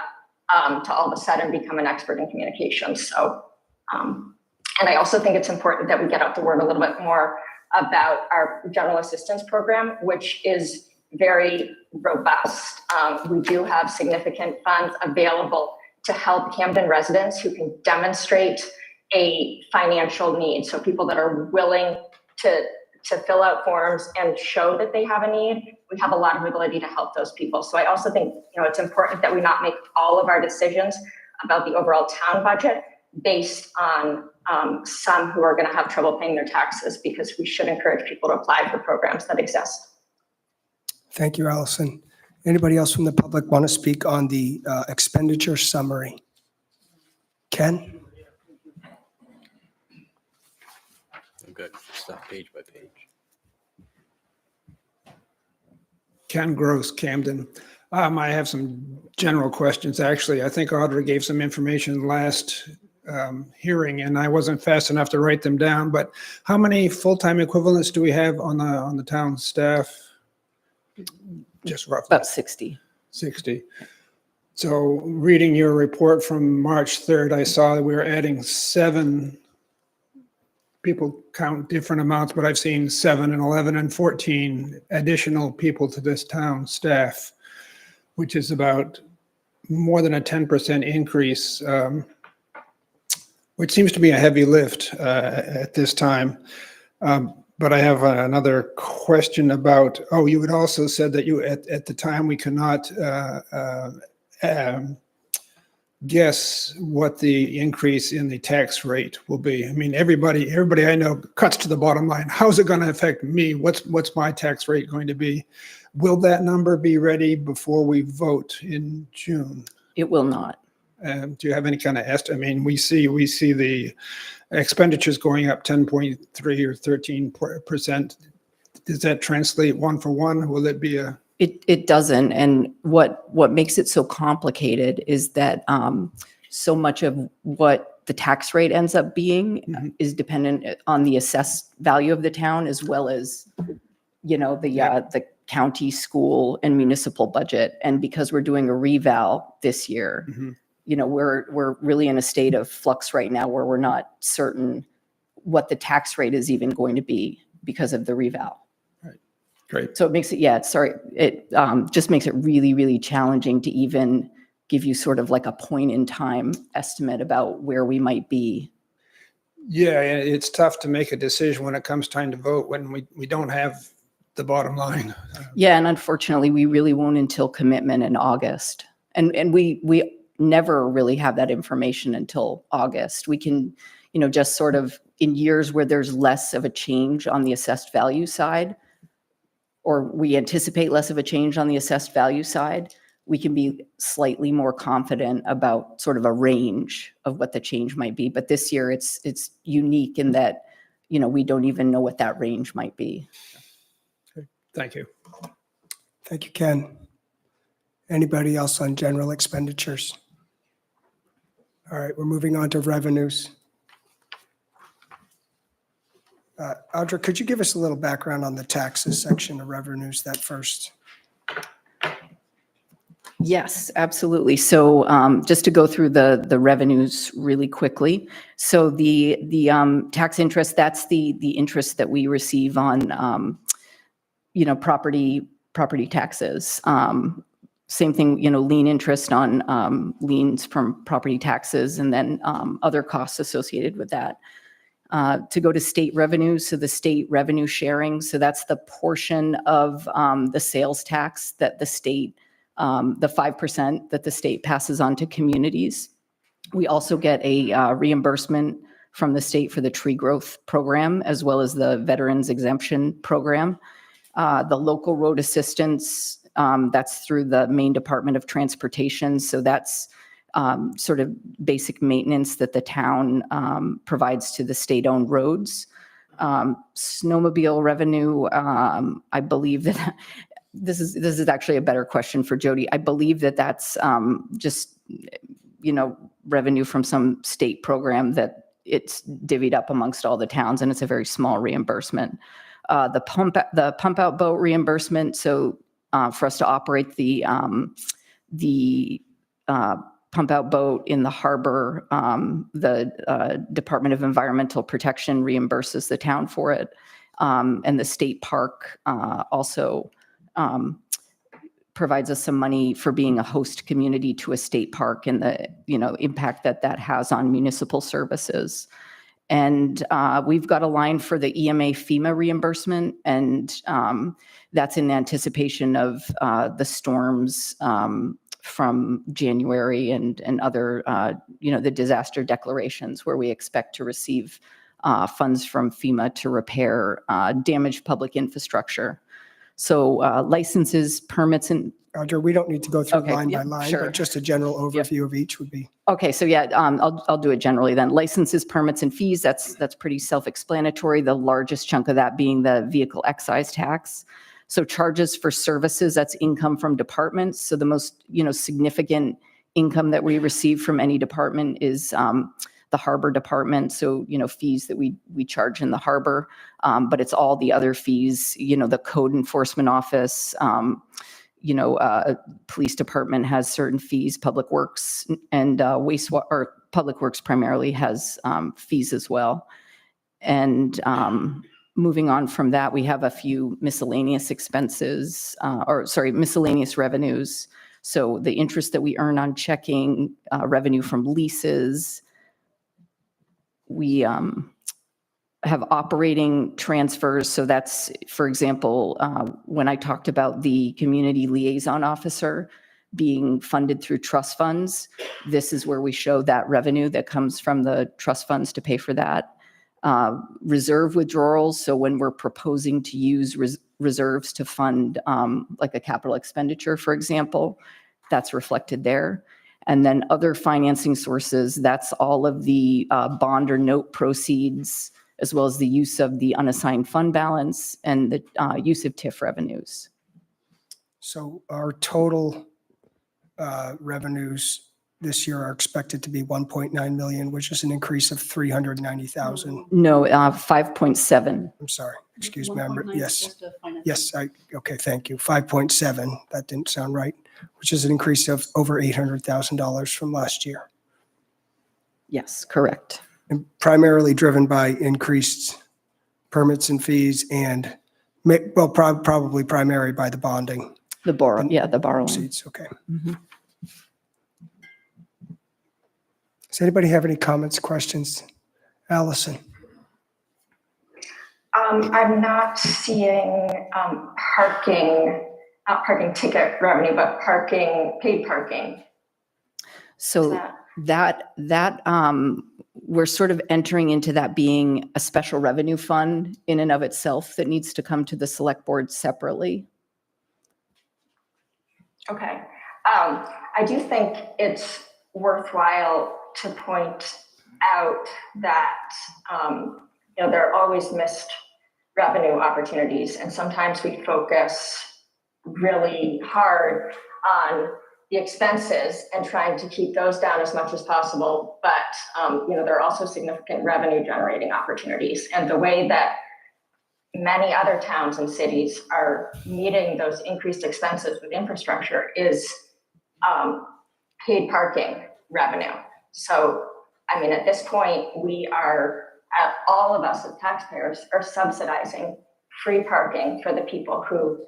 to all of a sudden become an expert in communications. So, and I also think it's important that we get out the word a little bit more about our general assistance program, which is very robust. We do have significant funds available to help Camden residents who can demonstrate a financial need. So people that are willing to fill out forms and show that they have a need, we have a lot of ability to help those people. So I also think, it's important that we not make all of our decisions about the overall town budget based on some who are going to have trouble paying their taxes, because we should encourage people to apply for programs that exist. Thank you, Allison. Anybody else from the public want to speak on the expenditure summary? Ken? I'm good. Stop page by page. Ken Gross, Camden. I have some general questions, actually. I think Audrey gave some information last hearing, and I wasn't fast enough to write them down, but how many full-time equivalents do we have on the town staff? Just roughly. About 60. 60. So reading your report from March 3rd, I saw that we were adding 7. People count different amounts, but I've seen 7 and 11 and 14 additional people to this town staff, which is about more than a 10% increase, which seems to be a heavy lift at this time. But I have another question about, you had also said that you, at the time, we cannot guess what the increase in the tax rate will be. I mean, everybody I know cuts to the bottom line. How's it going to affect me? What's my tax rate going to be? Will that number be ready before we vote in June? It will not. Do you have any kind of estimate? I mean, we see the expenditures going up 10.3 or 13%. Does that translate one for one? Will it be a? It doesn't. And what makes it so complicated is that so much of what the tax rate ends up being is dependent on the assessed value of the town, as well as, the county, school, and municipal budget. And because we're doing a reval this year, we're really in a state of flux right now where we're not certain what the tax rate is even going to be because of the reval. Great. So it makes it, it just makes it really, really challenging to even give you sort of like a point in time estimate about where we might be. Yeah, it's tough to make a decision when it comes time to vote when we don't have the bottom line. Yeah, and unfortunately, we really won't until commitment in August. And we never really have that information until August. We can, just sort of in years where there's less of a change on the assessed value side, or we anticipate less of a change on the assessed value side, we can be slightly more confident about sort of a range of what the change might be. But this year it's unique in that, we don't even know what that range might be. Okay. Thank you. Thank you, Ken. Anybody else on general expenditures? All right, we're moving on to revenues. Audra, could you give us a little background on the taxes section of revenues, that first? Yes, absolutely. So just to go through the revenues really quickly. So the tax interest, that's the interest that we receive on, property taxes. Same thing, lien interest on liens from property taxes, and then other costs associated with that. To go to state revenues, so the state revenue sharing, so that's the portion of the sales tax that the state, the 5% that the state passes on to communities. We also get a reimbursement from the state for the tree growth program, as well as the veterans exemption program. The local road assistance, that's through the Maine Department of Transportation, so that's sort of basic maintenance that the town provides to the state-owned roads. Snowmobile revenue, I believe that this is actually a better question for Jody. I believe that that's just revenue from some state program that it's divvied up amongst all the towns, and it's a very small reimbursement. The pump out boat reimbursement. So for us to operate the pump out boat in the harbor. The Department of Environmental Protection reimburses the town for it. And the state park also provides us some money for being a host community to a state park and the, impact that that has on municipal services. And we've got a line for the EMA FEMA reimbursement, and that's in anticipation of the storms from January and other, the disaster declarations where we expect to receive funds from FEMA to repair damaged public infrastructure. So licenses, permits, and Roger, we don't need to go through Okay, line by yep, line, sure. but just a general overview of each would be. okay, so yeah, I'll do it generally then. Licenses, permits, and fees. That's pretty self-explanatory. The largest chunk of that being the vehicle excise tax. So charges for services, that's income from departments. So the most significant income that we receive from any department is the harbor department. So fees that we charge in the harbor, but it's all the other fees. The code enforcement office. Police department has certain fees, public works and wastewater, or public works primarily has fees as well. And moving on from that, we have a few miscellaneous expenses, miscellaneous revenues. So the interest that we earn on checking, revenue from leases. We have operating transfers. So that's, for example, when I talked about the community liaison officer being funded through trust funds, this is where we show that revenue that comes from the trust funds to pay for that. Reserve withdrawals. So when we're proposing to use reserves to fund like a capital expenditure, for example, that's reflected there. And then other financing sources, that's all of the bond or note proceeds, as well as the use of the unassigned fund balance and the use of TIF revenues. So our total revenues this year are expected to be 1.9 million, which is an increase of 390,000. No, 5.7. I'm sorry, excuse me. 1.9 is Yes, just the finance. yes, okay, thank you. 5.7, that didn't sound right, which is an increase of over $800,000 from last year. Yes, correct. And primarily driven by increased permits and fees and, probably primary by the bonding The borrowing. proceeds, okay. Mhm. Does anybody have any comments, questions? Allison? I'm not seeing not parking ticket revenue, but paid parking. So that we're sort of entering into that being a special revenue fund in and of itself that needs to come to the select board separately. Okay. I do think it's worthwhile to point out that, there are always missed revenue opportunities. And sometimes we focus really hard on the expenses and trying to keep those down as much as possible. But, there are also significant revenue generating opportunities. And the way that many other towns and cities are meeting those increased expenses with infrastructure is paid parking revenue. So, at this point, all of us as taxpayers are subsidizing free parking for the people who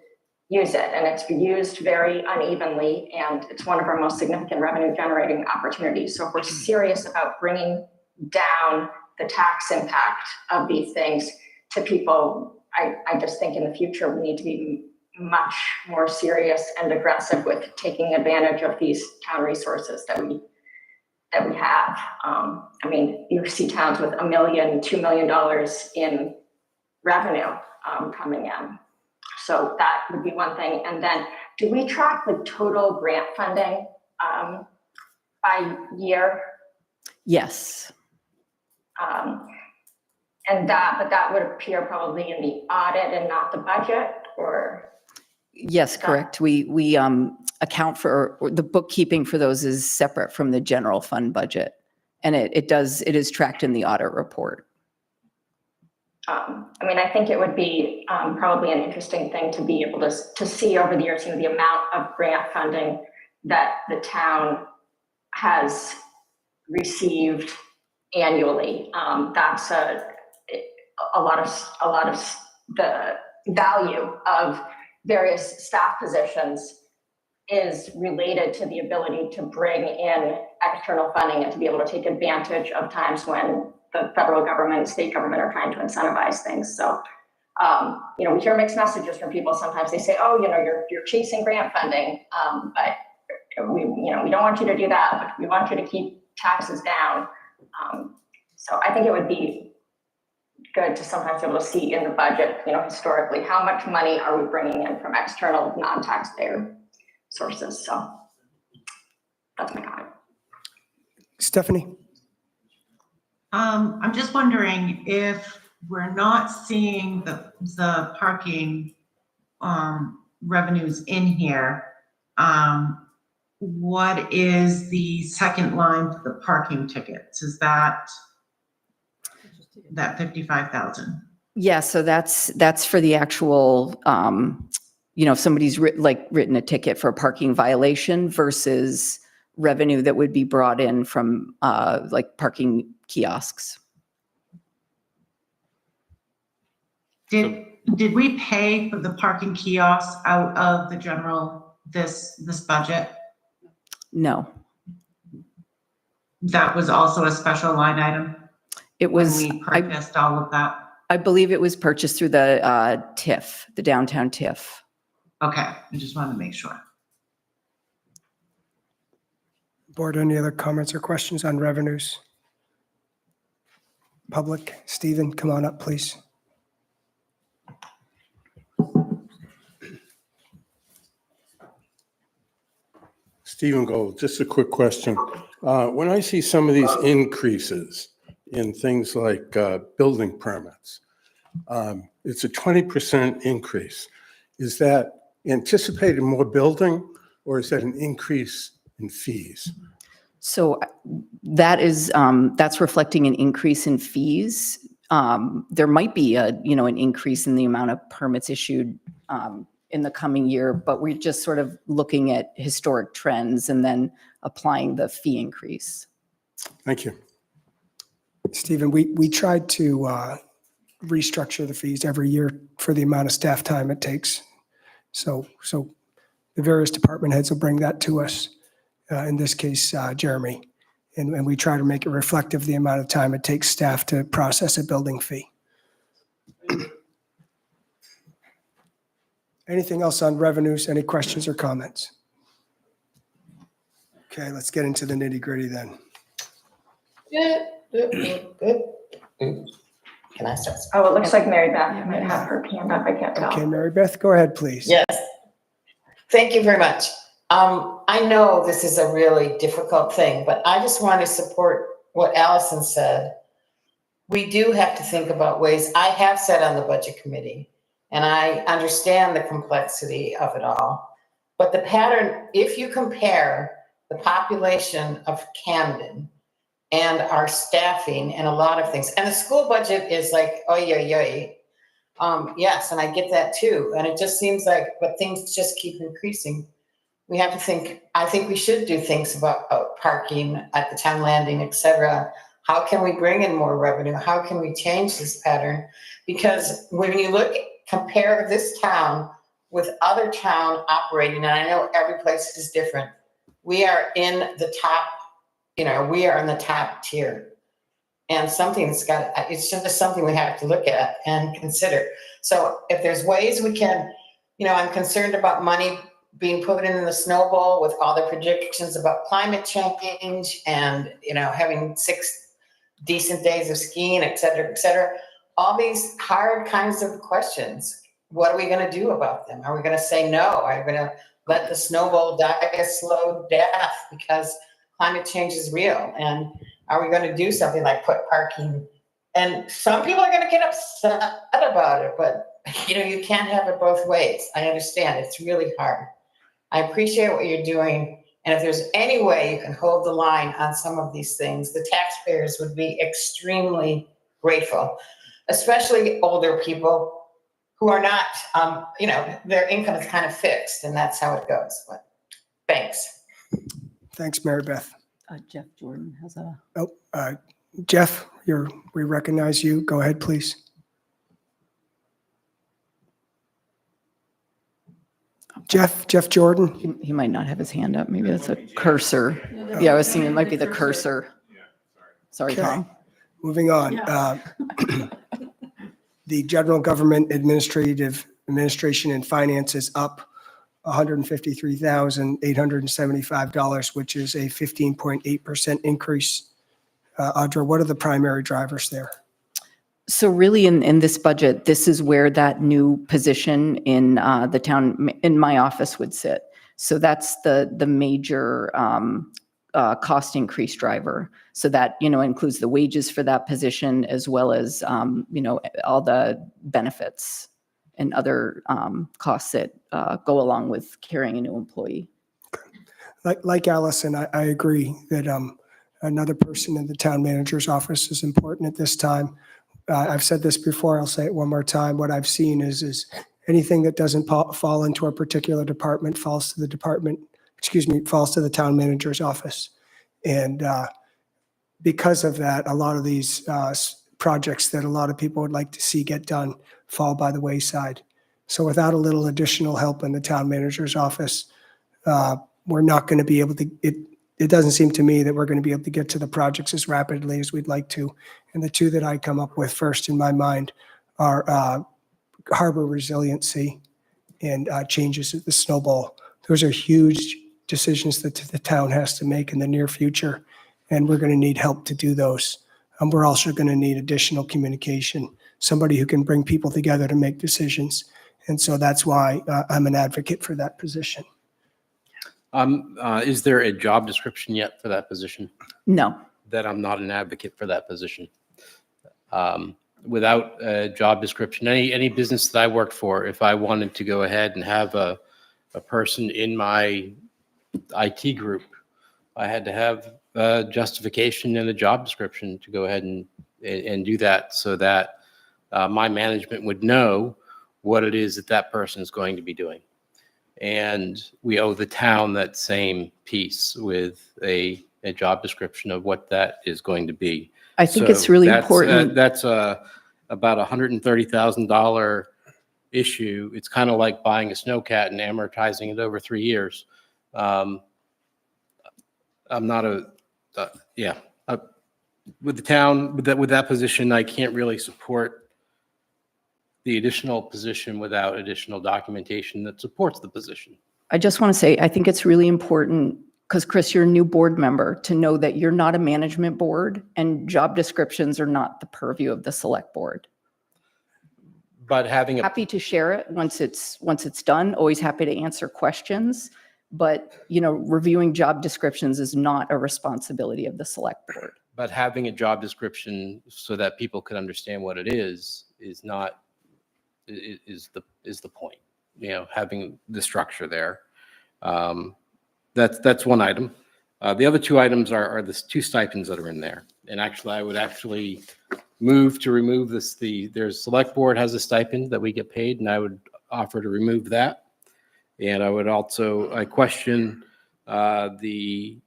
use it. And it's used very unevenly, and it's one of our most significant revenue generating opportunities. So if we're serious about bringing down the tax impact of these things to people, I just think in the future, we need to be much more serious and aggressive with taking advantage of these town resources that we have. You see towns with $1 million, $2 million in revenue coming in. So that would be one thing. And then, do we track the total grant funding by year? Yes. But that would appear probably in the audit and not the budget, or? Yes, correct. We account for, the bookkeeping for those is separate from the general fund budget. And it is tracked in the audit report. I think it would be probably an interesting thing to be able to see over the years, the amount of grant funding that the town has received annually. That's a lot of the value of various staff positions is related to the ability to bring in external funding and to be able to take advantage of times when the federal government and state government are trying to incentivize things. So, we hear mixed messages from people. Sometimes they say, oh, you're chasing grant funding, but we don't want you to do that, but we want you to keep taxes down. So I think it would be good to sometimes be able to see in the budget, historically, how much money are we bringing in from external non-taxpayer sources. So that's my comment. Stephanie? I'm just wondering if we're not seeing the parking revenues in here. What is the second line for the parking tickets? Is that 55,000? Yeah, so that's for the actual, if somebody's written a ticket for a parking violation versus revenue that would be brought in from parking kiosks. Did we pay for the parking kiosks out of the general this budget? No, That was also a special line item? it was, When we purchased all of that? I believe it was purchased through the TIF, the downtown TIF. Okay, I just wanted to make sure. Board, any other comments or questions on revenues? Public, Stephen, come on up, please. Stephen Gold, just a quick question. When I see some of these increases in things like building permits, it's a 20% increase. Is that anticipated more building, or is that an increase in fees? So that's reflecting an increase in fees. There might be an increase in the amount of permits issued in the coming year, but we're just sort of looking at historic trends and then applying the fee increase. Thank you. Stephen, we tried to restructure the fees every year for the amount of staff time it takes. So the various department heads will bring that to us. In this case, Jeremy, and we try to make it reflective of the amount of time it takes staff to process a building fee. Anything else on revenues? Any questions or comments? Okay, let's get into the nitty gritty then. Can I start? Oh, it looks like Mary Beth might have her hand up. I can't tell. Okay, Mary Beth, go ahead, please. Yes. Thank you very much. I know this is a really difficult thing, but I just want to support what Allison said. We do have to think about ways. I have sat on the budget committee, and I understand the complexity of it all. But the pattern, if you compare the population of Camden and our staffing and a lot of things, and the school budget is like, oh, yeah. Yes, and I get that too. And it just seems like, but things just keep increasing. We have to think, I think we should do things about parking at the town landing, et cetera. How can we bring in more revenue? How can we change this pattern? Because when you compare this town with other town operating, and I know every place is different, we are in the top, we are in the top tier. And it's just something we have to look at and consider. So if there's ways we can, I'm concerned about money being put in the snowball with all the predictions about climate change and, having 6 decent days of skiing, et cetera, all these hard kinds of questions. What are we going to do about them? Are we going to say no? Are we going to let the snowball die a slow death because climate change is real? And are we going to do something like put parking? And some people are going to get upset about it, but you can't have it both ways. I understand it's really hard. I appreciate what you're doing. And if there's any way you can hold the line on some of these things, the taxpayers would be extremely grateful, especially older people who are not, their income is kind of fixed and that's how it goes. But thanks. Thanks, Mary Beth. Jeff Jordan has a. Oh, Jeff, we recognize you. Go ahead, please. Jeff Jordan. He might not have his hand up. Maybe that's a cursor. Yeah, I was thinking it might be the cursor. Sorry, Okay. Tom. Moving on. The general government administration and finance is up $153,875, which is a 15.8% increase. Audra, what are the primary drivers there? So really in this budget, this is where that new position in the town, in my office would sit. So that's the major cost increase driver. So that, includes the wages for that position as well as, all the benefits and other costs that go along with carrying a new employee. Like Allison, I agree that another person in the town manager's office is important at this time. I've said this before, I'll say it one more time. What I've seen is anything that doesn't fall into a particular department falls to the town manager's office. And because of that, a lot of these projects that a lot of people would like to see get done fall by the wayside. So without a little additional help in the town manager's office, we're not going to be able to, it doesn't seem to me that we're going to be able to get to the projects as rapidly as we'd like to. And the two that I come up with first in my mind are harbor resiliency and changes at the snowball. Those are huge decisions that the town has to make in the near future, and we're going to need help to do those. We're also going to need additional communication, somebody who can bring people together to make decisions. And so that's why I'm an advocate for that position. Is there a job description yet for that position? No. That I'm not an advocate for that position. Without a job description, any business that I worked for, if I wanted to go ahead and have a person in my IT group, I had to have a justification and a job description to go ahead and do that so that my management would know what it is that person is going to be doing. And we owe the town that same piece with a job description of what that is going to be. I think it's really important. That's about $130,000 issue. It's kind of like buying a snowcat and amortizing it over 3 years. I'm not with the town, with that position, I can't really support the additional position without additional documentation that supports the position. I just want to say, I think it's really important, because Chris, you're a new board member, to know that you're not a management board and job descriptions are not the purview of the select board. But having Happy to share it once it's done, always happy to answer questions. But, reviewing job descriptions is not a responsibility of the select board. But having a job description so that people can understand what it is the point. Having the structure there. That's one item. The other two items are the two stipends that are in there. And actually, I would move to remove this. There's select board has a stipend that we get paid, and I would offer to remove that. And I would I question the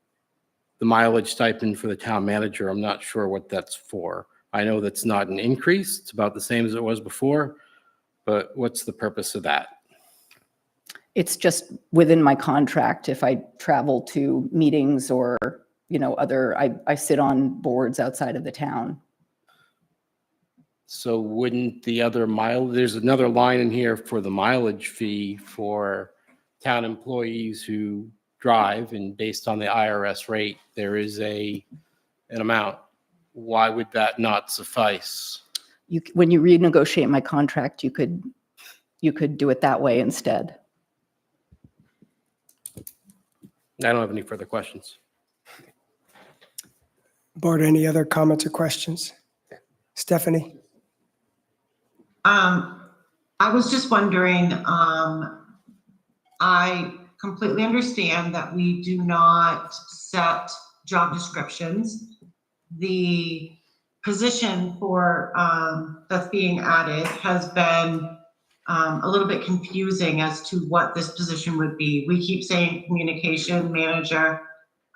mileage stipend for the town manager. I'm not sure what that's for. I know that's not an increase. It's about the same as it was before. But what's the purpose of that? It's just within my contract. If I travel to meetings or, I sit on boards outside of the town. So wouldn't there's another line in here for the mileage fee for town employees who drive, and based on the IRS rate, there is an amount. Why would that not suffice? When you renegotiate my contract, you could do it that way instead. I don't have any further questions. Board, any other comments or questions? Stephanie? I was just wondering, I completely understand that we do not set job descriptions. The position for that's being added has been a little bit confusing as to what this position would be. We keep saying communication manager,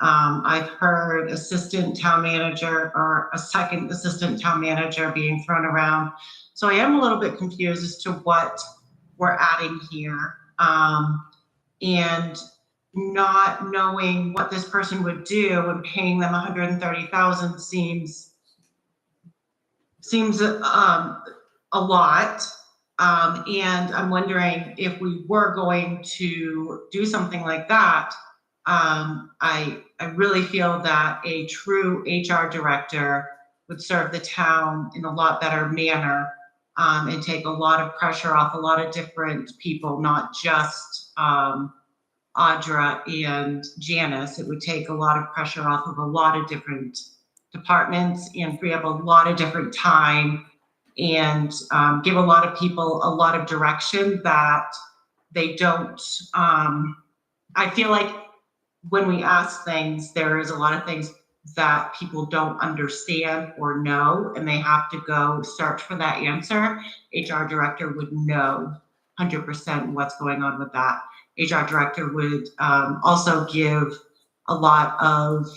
I've heard assistant town manager or a second assistant town manager being thrown around. So I am a little bit confused as to what we're adding here. And not knowing what this person would do and paying them 130,000 seems a lot. And I'm wondering if we were going to do something like that, I really feel that a true HR director would serve the town in a lot better manner, and take a lot of pressure off a lot of different people, not just Audra and Janice. It would take a lot of pressure off of a lot of different departments and free up a lot of different time, and give a lot of people a lot of direction that they don't. I feel like when we ask things, there is a lot of things that people don't understand or know, and they have to go search for that answer. HR director would know 100% what's going on with that. HR director would also give a lot of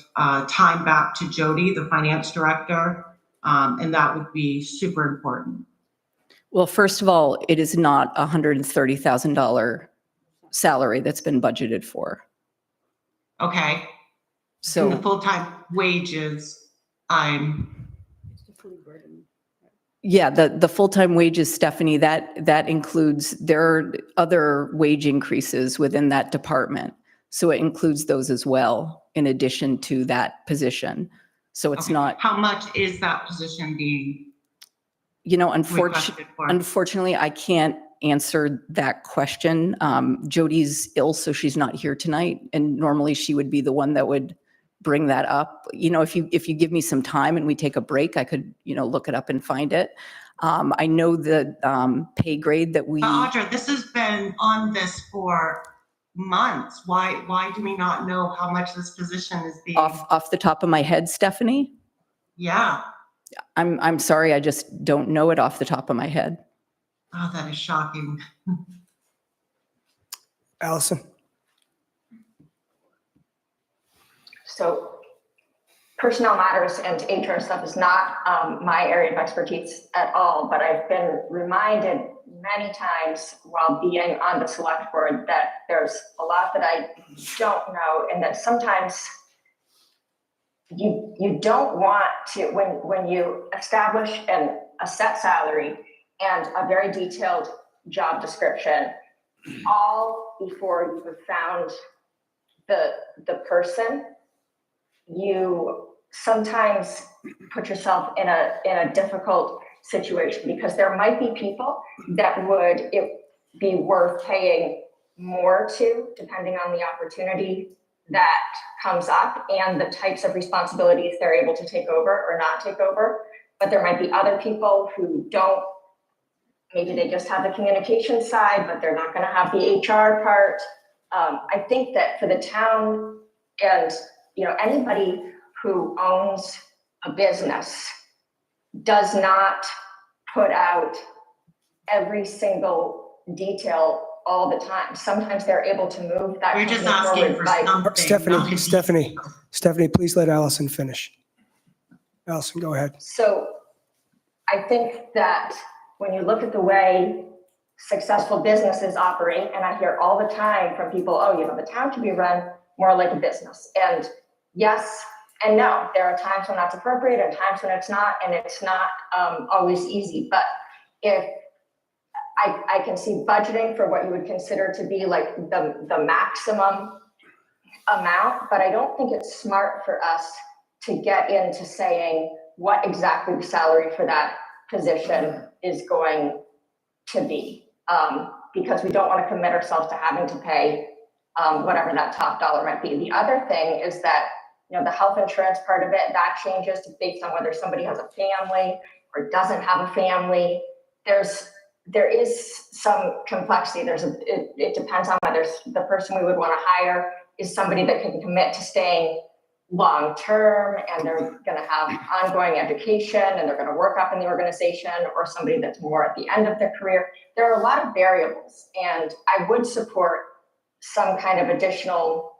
time back to Jody, the finance director, and that would be super important. Well, first of all, it is not a $130,000 salary that's been budgeted for. Okay. And So the full-time wages, yeah, the full-time wages, Stephanie, that includes, there are other wage increases within that department. So it includes those as well, in addition to that position. So it's okay. not, How much is that position being unfortunately, requested for? unfortunately, I can't answer that question. Jody's ill, so she's not here tonight. And normally she would be the one that would bring that up. If you give me some time and we take a break, I could, look it up and find it. I know the pay grade that we. Audra, this has been on this for months. Why do we not know how much this position is being? Off the top of my head, Stephanie? Yeah. I'm sorry, I just don't know it off the top of my head. Oh, that is shocking. Allison? So personnel matters and HR stuff is not my area of expertise at all, but I've been reminded many times while being on the select board that there's a lot that I don't know, and that sometimes you don't want to, when you establish a set salary and a very detailed job description, all before you have found the person, you sometimes put yourself in a difficult situation, because there might be people that would it be worth paying more to, depending on the opportunity that comes up and the types of responsibilities they're able to take over or not take over. But there might be other people who don't, maybe they just have the communication side, but they're not going to have the HR part. I think that for the town and anybody who owns a business does not put out every single detail all the time. Sometimes they're able to move that. We're just asking for something. Stephanie, please let Allison finish. Allison, go ahead. So I think that when you look at the way successful businesses operate, and I hear all the time from people, the town should be run more like a business. And yes and no, there are times when that's appropriate and times when it's not, and it's not always easy. But if I can see budgeting for what you would consider to be like the maximum amount, but I don't think it's smart for us to get into saying what exactly the salary for that position is going to be, because we don't want to commit ourselves to having to pay whatever that top dollar might be. The other thing is that the health insurance part of it, that changes based on whether somebody has a family or doesn't have a family. There is some complexity. It depends on whether the person we would want to hire is somebody that can commit to staying long-term, and they're going to have ongoing education, and they're going to work up in the organization, or somebody that's more at the end of their career. There are a lot of variables, and I would support some kind of additional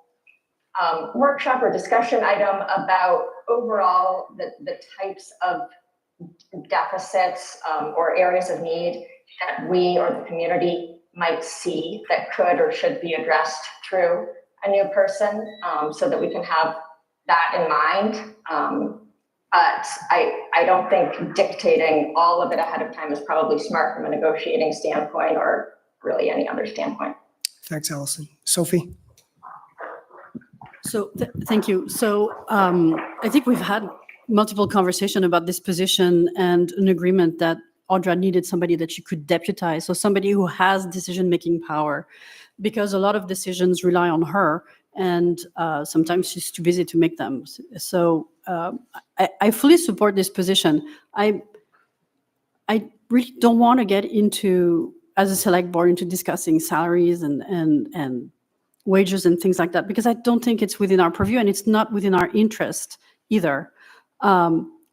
workshop or discussion item about overall the types of deficits or areas of need that we or the community might see that could or should be addressed through a new person, so that we can have that in mind. But I don't think dictating all of it ahead of time is probably smart from a negotiating standpoint or really any other standpoint. Thanks, Allison. Sophie? So thank you. So I think we've had multiple conversations about this position and an agreement that Audra needed somebody that she could deputize, so somebody who has decision-making power, because a lot of decisions rely on her, and sometimes she's too busy to make them. So I fully support this position. I really don't want to get into, as a select board, into discussing salaries and wages and things like that, because I don't think it's within our purview, and it's not within our interest either.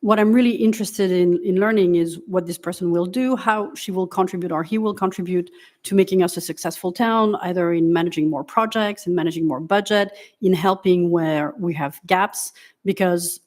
What I'm really interested in learning is what this person will do, how she will contribute or he will contribute to making us a successful town, either in managing more projects, in managing more budget, in helping where we have gaps, because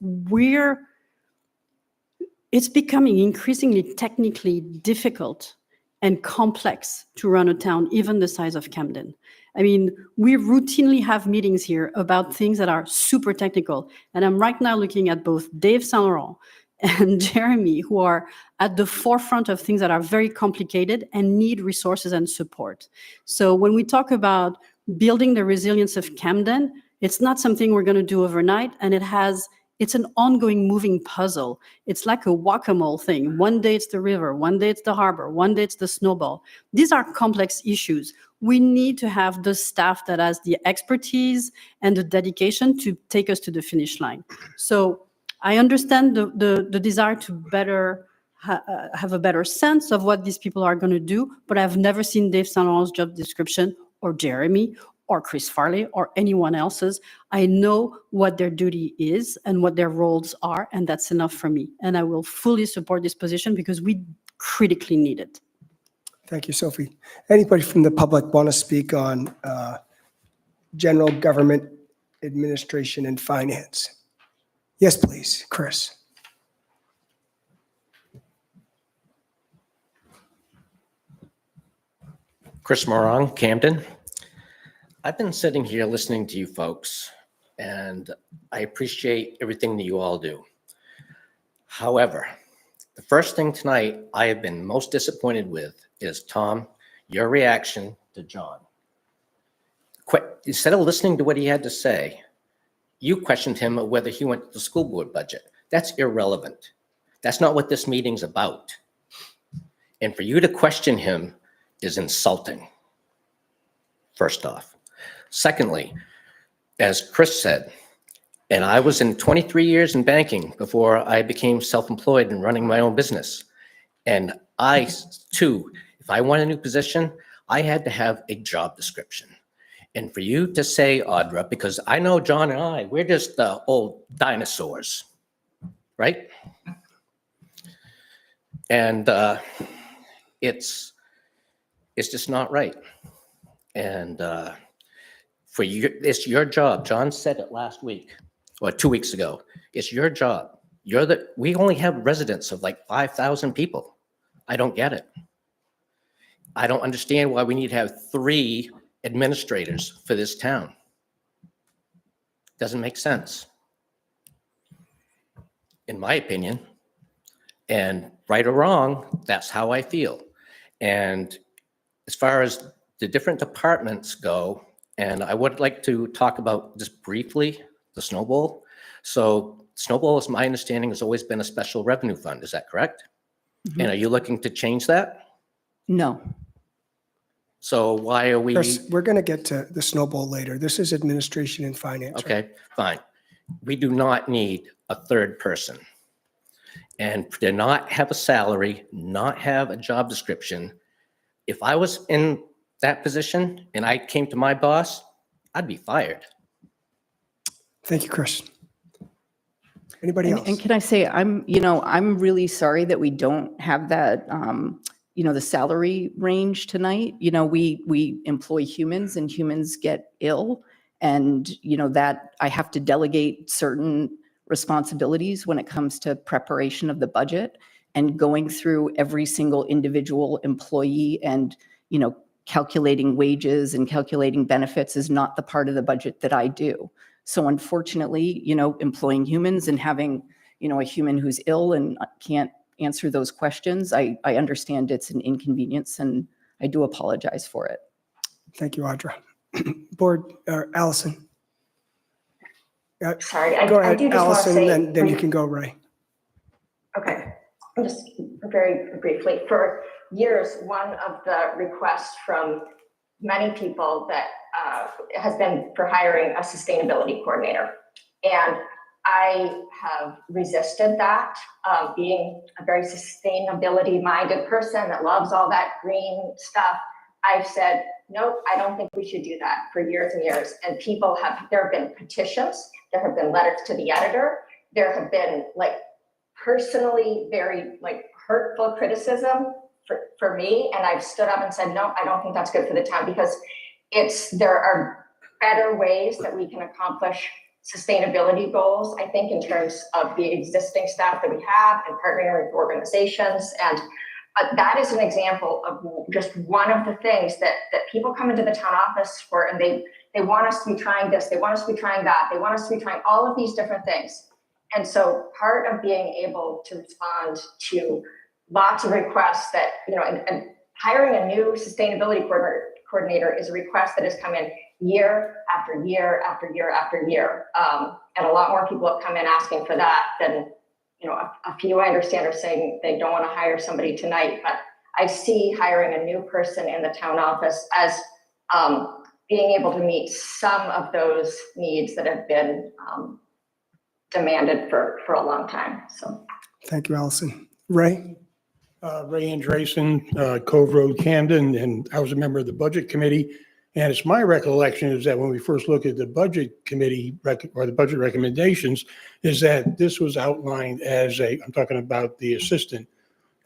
it's becoming increasingly technically difficult and complex to run a town, even the size of Camden. I mean, we routinely have meetings here about things that are super technical. And I'm right now looking at both Dave Saint Laurent and Jeremy, who are at the forefront of things that are very complicated and need resources and support. So when we talk about building the resilience of Camden, it's not something we're going to do overnight. And it's an ongoing moving puzzle. It's like a whack-a-mole thing. One day it's the river, one day it's the harbor, one day it's the snowball. These are complex issues. We need to have the staff that has the expertise and the dedication to take us to the finish line. So I understand the desire to better have a better sense of what these people are going to do, but I've never seen Dave Saint Laurent's job description, or Jeremy, or Chris Farley, or anyone else's. I know what their duty is and what their roles are, and that's enough for me. And I will fully support this position because we critically need it. Thank you, Sophie. Anybody from the public want to speak on general government administration and finance? Yes, please, Chris. Chris Morong, Camden. I've been sitting here listening to you folks, and I appreciate everything that you all do. However, the first thing tonight I have been most disappointed with is, Tom, your reaction to John. Instead of listening to what he had to say, you questioned him of whether he went to the school board budget. That's irrelevant. That's not what this meeting's about. And for you to question him is insulting, first off. Secondly, as Chris said, and I was in 23 years in banking before I became self-employed and running my own business. And I, too, if I want a new position, I had to have a job description. And for you to say, Audra, because I know John and I, we're just old dinosaurs, right? And it's just not right. And for you, it's your job. John said it last week or 2 weeks ago. It's your job. We only have residents of like 5,000 people. I don't get it. I don't understand why we need to have 3 administrators for this town. Doesn't make sense, in my opinion. And right or wrong, that's how I feel. And as far as the different departments go, and I would like to talk about just briefly the Snowball. So Snowball, as my understanding, has always been a special revenue fund. Is that correct? Mm-hmm. And are you looking to change that? No. So why are we? Chris, we're going to get to the Snowball later. This is administration and finance. Okay, right? Fine. We do not need a third person. And to not have a salary, not have a job description. If I was in that position and I came to my boss, I'd be fired. Thank you, Chris. Anybody else? And can I say, I'm really sorry that we don't have that, the salary range tonight. We employ humans and humans get ill. And, that I have to delegate certain responsibilities when it comes to preparation of the budget and going through every single individual employee and, calculating wages and calculating benefits is not the part of the budget that I do. So unfortunately, employing humans and having, a human who's ill and can't answer those questions, I understand it's an inconvenience and I do apologize for it. Thank you, Audra. Board, Allison. Sorry, Go I ahead, do just want to Allison, say. then you can go, Ray. Okay, just very briefly, for years, one of the requests from many people that has been for hiring a sustainability coordinator. And I have resisted that, being a very sustainability-minded person that loves all that green stuff. I've said, nope, I don't think we should do that for years and years. And there have been petitions, there have been letters to the editor, there have been personally very hurtful criticism for me. And I've stood up and said, no, I don't think that's good for the town, because there are better ways that we can accomplish sustainability goals, I think, in terms of the existing staff that we have and partnering with organizations. And that is an example of just one of the things that people come into the town office for, and they want us to be trying this, they want us to be trying that, they want us to be trying all of these different things. And so part of being able to respond to lots of requests that, and hiring a new sustainability coordinator is a request that has come in year after year after year after year. And a lot more people have come in asking for that than, a few I understand are saying they don't want to hire somebody tonight. But I see hiring a new person in the town office as being able to meet some of those needs that have been demanded for a long time. So Thank you, Allison. Ray? Ray Andresen, Cove Road, Camden, and I was a member of the Budget Committee. And it's my recollection is that when we first looked at the Budget Committee or the budget recommendations, is that this was outlined as I'm talking about the assistant,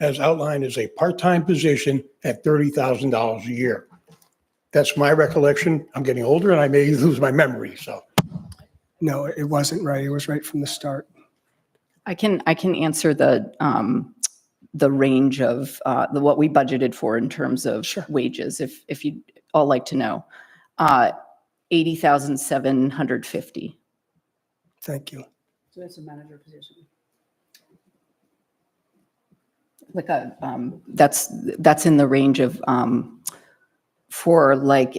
as outlined as a part-time position at $30,000 a year. That's my recollection. I'm getting older and I may lose my memory, so. No, it wasn't right. It was right from the start. I can answer the range of what we budgeted for in terms of wages, if you all like to know. 80,750. Thank you. So that's a manager position. That's in the range of for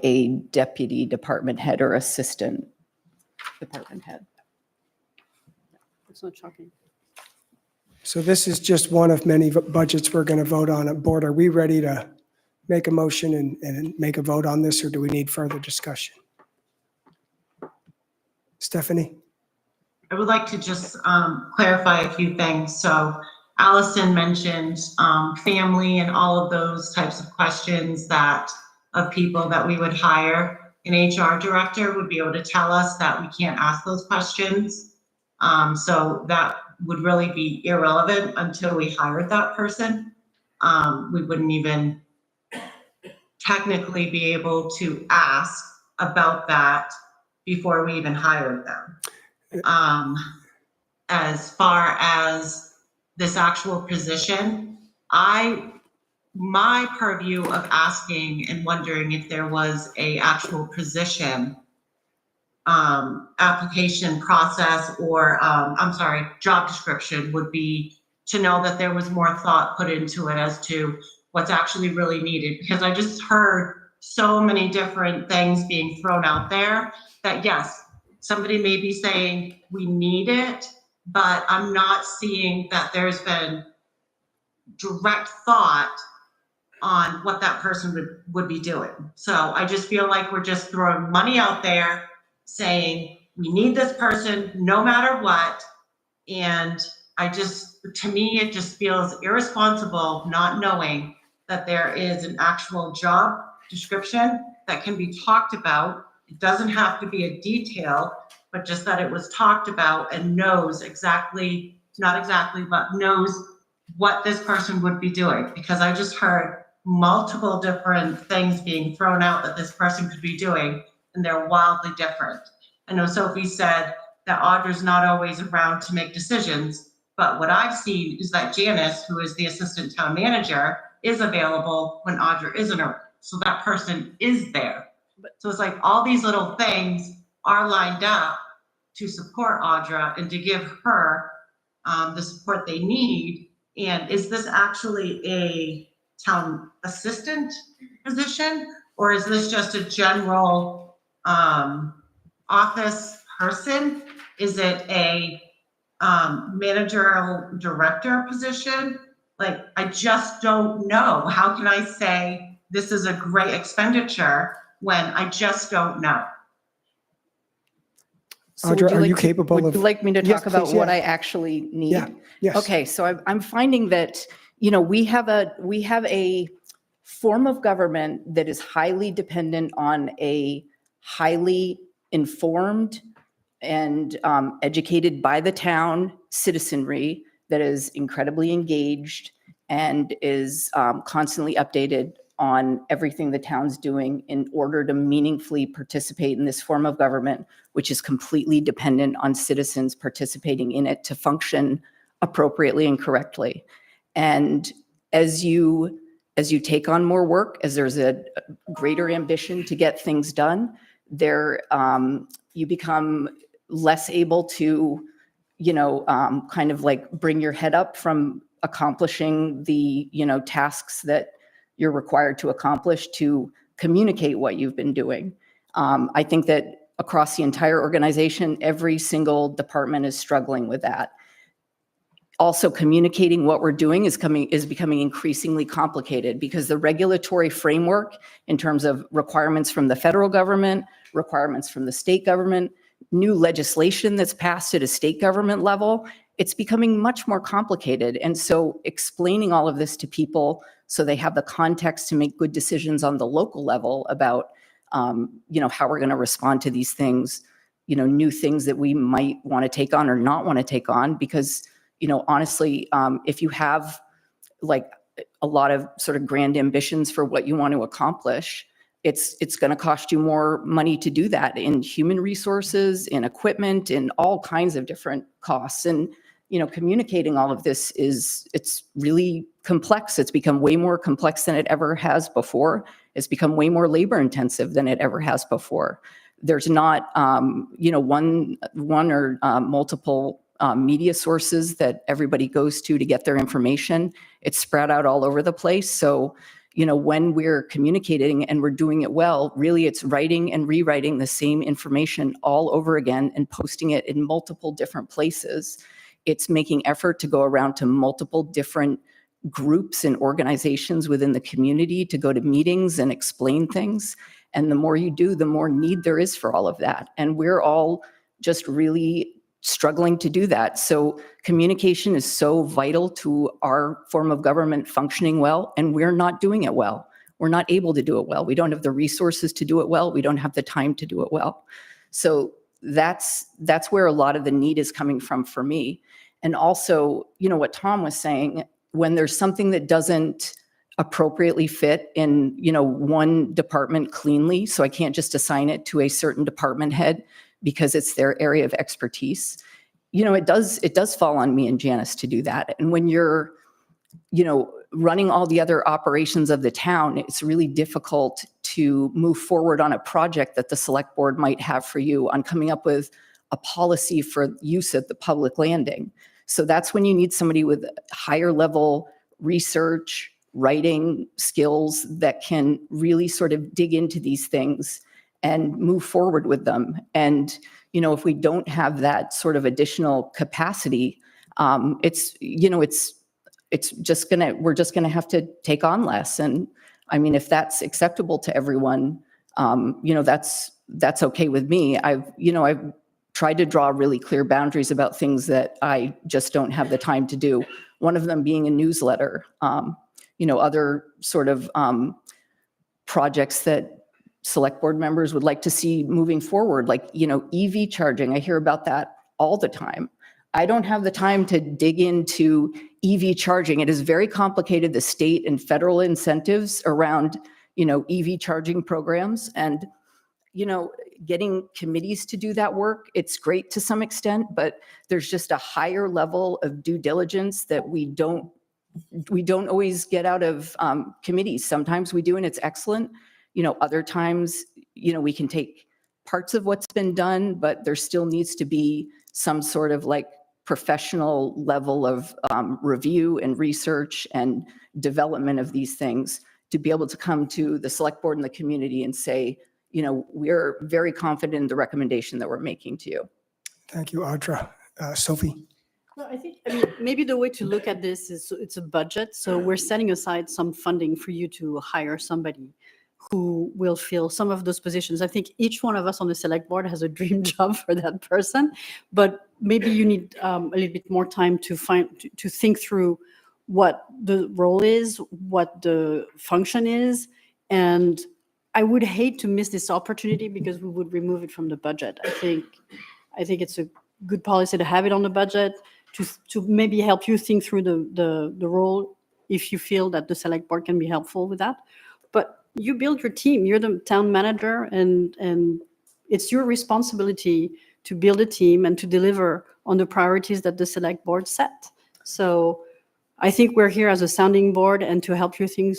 a deputy department head or assistant department head. It's not shocking. So this is just one of many budgets we're going to vote on at board. Are we ready to make a motion and make a vote on this, or do we need further discussion? Stephanie? I would like to just clarify a few things. So Allison mentioned family and all of those types of questions of people that we would hire. An HR director would be able to tell us that we can't ask those questions. So that would really be irrelevant until we hired that person. We wouldn't even technically be able to ask about that before we even hired them. As far as this actual position, my purview of asking and wondering if there was a actual position application process or job description would be to know that there was more thought put into it as to what's actually really needed. Because I just heard so many different things being thrown out there that yes, somebody may be saying we need it, but I'm not seeing that there's been direct thought on what that person would be doing. So I just feel like we're just throwing money out there saying we need this person no matter what. And to me, it just feels irresponsible not knowing that there is an actual job description that can be talked about. It doesn't have to be a detail, but just that it was talked about and knows exactly, not exactly, but knows what this person would be doing. Because I just heard multiple different things being thrown out that this person could be doing. and they're wildly different. I know Sophie said that Audra's not always around to make decisions, but what I've seen is that Janice, who is the assistant town manager, is available when Audra isn't around. So that person is there. So it's like all these little things are lined up to support Audra and to give her the support they need. And is this actually a town assistant position, or is this just a general office person? Is it a managerial director position? Like, I just don't know. How can I say this is a great expenditure when I just don't know? So would Audra, are like you to- capable Would of? you like me to Yes, talk about please, what yeah. I actually need? Yeah, yes. Okay, so I'm finding that, we have a form of government that is highly dependent on a highly informed and educated by the town citizenry that is incredibly engaged and is constantly updated on everything the town's doing in order to meaningfully participate in this form of government, which is completely dependent on citizens participating in it to function appropriately and correctly. And as you take on more work, as there's a greater ambition to get things done, you become less able to, kind of like bring your head up from accomplishing the, tasks that you're required to accomplish to communicate what you've been doing. I think that across the entire organization, every single department is struggling with that. Also, communicating what we're doing is becoming increasingly complicated because the regulatory framework in terms of requirements from the federal government, requirements from the state government, new legislation that's passed at a state government level, it's becoming much more complicated. And so explaining all of this to people so they have the context to make good decisions on the local level about, how we're going to respond to these things, new things that we might want to take on or not want to take on. Because, honestly, if you have like a lot of sort of grand ambitions for what you want to accomplish, it's going to cost you more money to do that in human resources, in equipment, in all kinds of different costs. And, communicating all of this it's really complex. It's become way more complex than it ever has before. It's become way more labor intensive than it ever has before. There's not, one or multiple media sources that everybody goes to get their information. It's spread out all over the place. So, when we're communicating and we're doing it well, really it's writing and rewriting the same information all over again and posting it in multiple different places. It's making effort to go around to multiple different groups and organizations within the community to go to meetings and explain things. And the more you do, the more need there is for all of that. And we're all just really struggling to do that. So communication is so vital to our form of government functioning well, and we're not doing it well. We're not able to do it well. We don't have the resources to do it well. We don't have the time to do it well. So that's where a lot of the need is coming from for me. And also, what Tom was saying, when there's something that doesn't appropriately fit in, one department cleanly, so I can't just assign it to a certain department head because it's their area of expertise. It does fall on me and Janice to do that. And when you're, running all the other operations of the town, it's really difficult to move forward on a project that the select board might have for you on coming up with a policy for use at the public landing. So that's when you need somebody with higher level research, writing skills that can really sort of dig into these things and move forward with them. And, if we don't have that sort of additional capacity, we're just gonna have to take on less. And I mean, if that's acceptable to everyone, that's okay with me. I've tried to draw really clear boundaries about things that I just don't have the time to do. One of them being a newsletter, other sort of projects that select board members would like to see moving forward, like, EV charging. I hear about that all the time. I don't have the time to dig into EV charging. It is very complicated, the state and federal incentives around, EV charging programs. And, getting committees to do that work, it's great to some extent, but there's just a higher level of due diligence that we don't always get out of committees. Sometimes we do, and it's excellent. Other times, we can take parts of what's been done, but there still needs to be some sort of like professional level of review and research and development of these things to be able to come to the select board and the community and say, we're very confident in the recommendation that we're making to you. Thank you, Audra. Sophie? No, I mean, maybe the way to look at this is it's a budget. So we're setting aside some funding for you to hire somebody who will fill some of those positions. I think each one of us on the select board has a dream job for that person, but maybe you need a little bit more time to think through what the role is, what the function is, and I would hate to miss this opportunity because we would remove it from the budget. I think it's a good policy to have it on the budget to maybe help you think through the role if you feel that the select board can be helpful with that. But you build your team. You're the town manager, and it's your responsibility to build a team and to deliver on the priorities that the select board set. So I think we're here as a sounding board and to help you think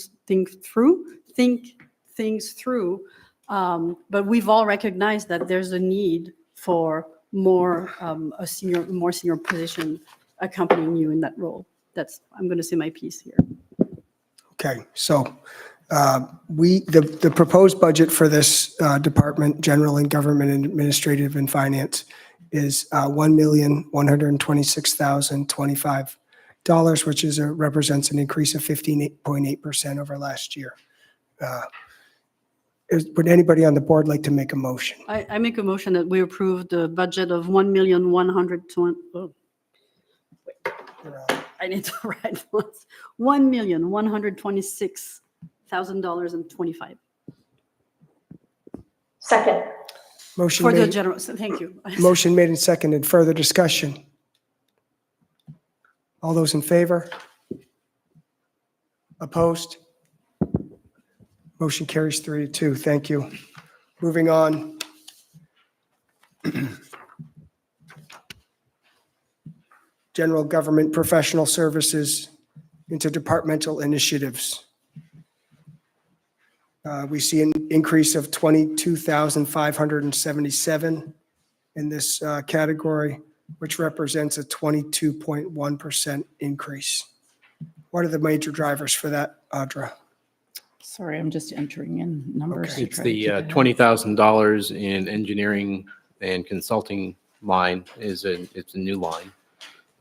things through. But we've all recognized that there's a need for more senior position accompanying you in that role. I'm going to say my piece here. Okay, so the proposed budget for this department, General and Government and Administrative and Finance, is $1,126,025, which represents an increase of 15.8% over last year. Would anybody on the board like to make a motion? I make a motion that we approve the budget of $1,120,000. Oh. I need to write once. $1,126,000.25. Second. Motion For the made, general, so thank you. motion made and seconded. Further discussion? All those in favor? Opposed? Motion carries 3-2. Thank you. Moving on. General Government Professional Services, interdepartmental initiatives. We see an increase of 22,577 in this category, which represents a 22.1% increase. What are the major drivers for that, Audra? Sorry, I'm just entering in numbers. It's the $20,000 in engineering and consulting line it's a new line.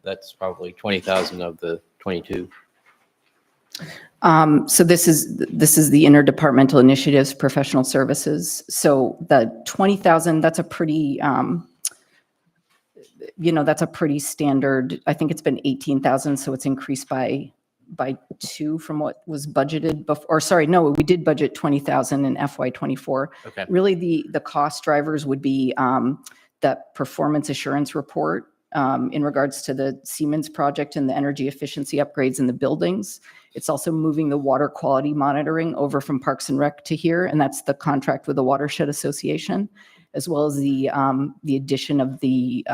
That's probably 20,000 of the 22. So this is the interdepartmental initiatives, professional services. So the 20,000, that's a pretty, that's a pretty standard. I think it's been 18,000, so it's increased by 2 from what was budgeted before. Or sorry, no, we did budget 20,000 in FY24. Okay. Really, the cost drivers would be that performance assurance report in regards to the Siemens project and the energy efficiency upgrades in the buildings. It's also moving the water quality monitoring over from Parks and Rec to here, and that's the contract with the Watershed Association, as well as the addition of the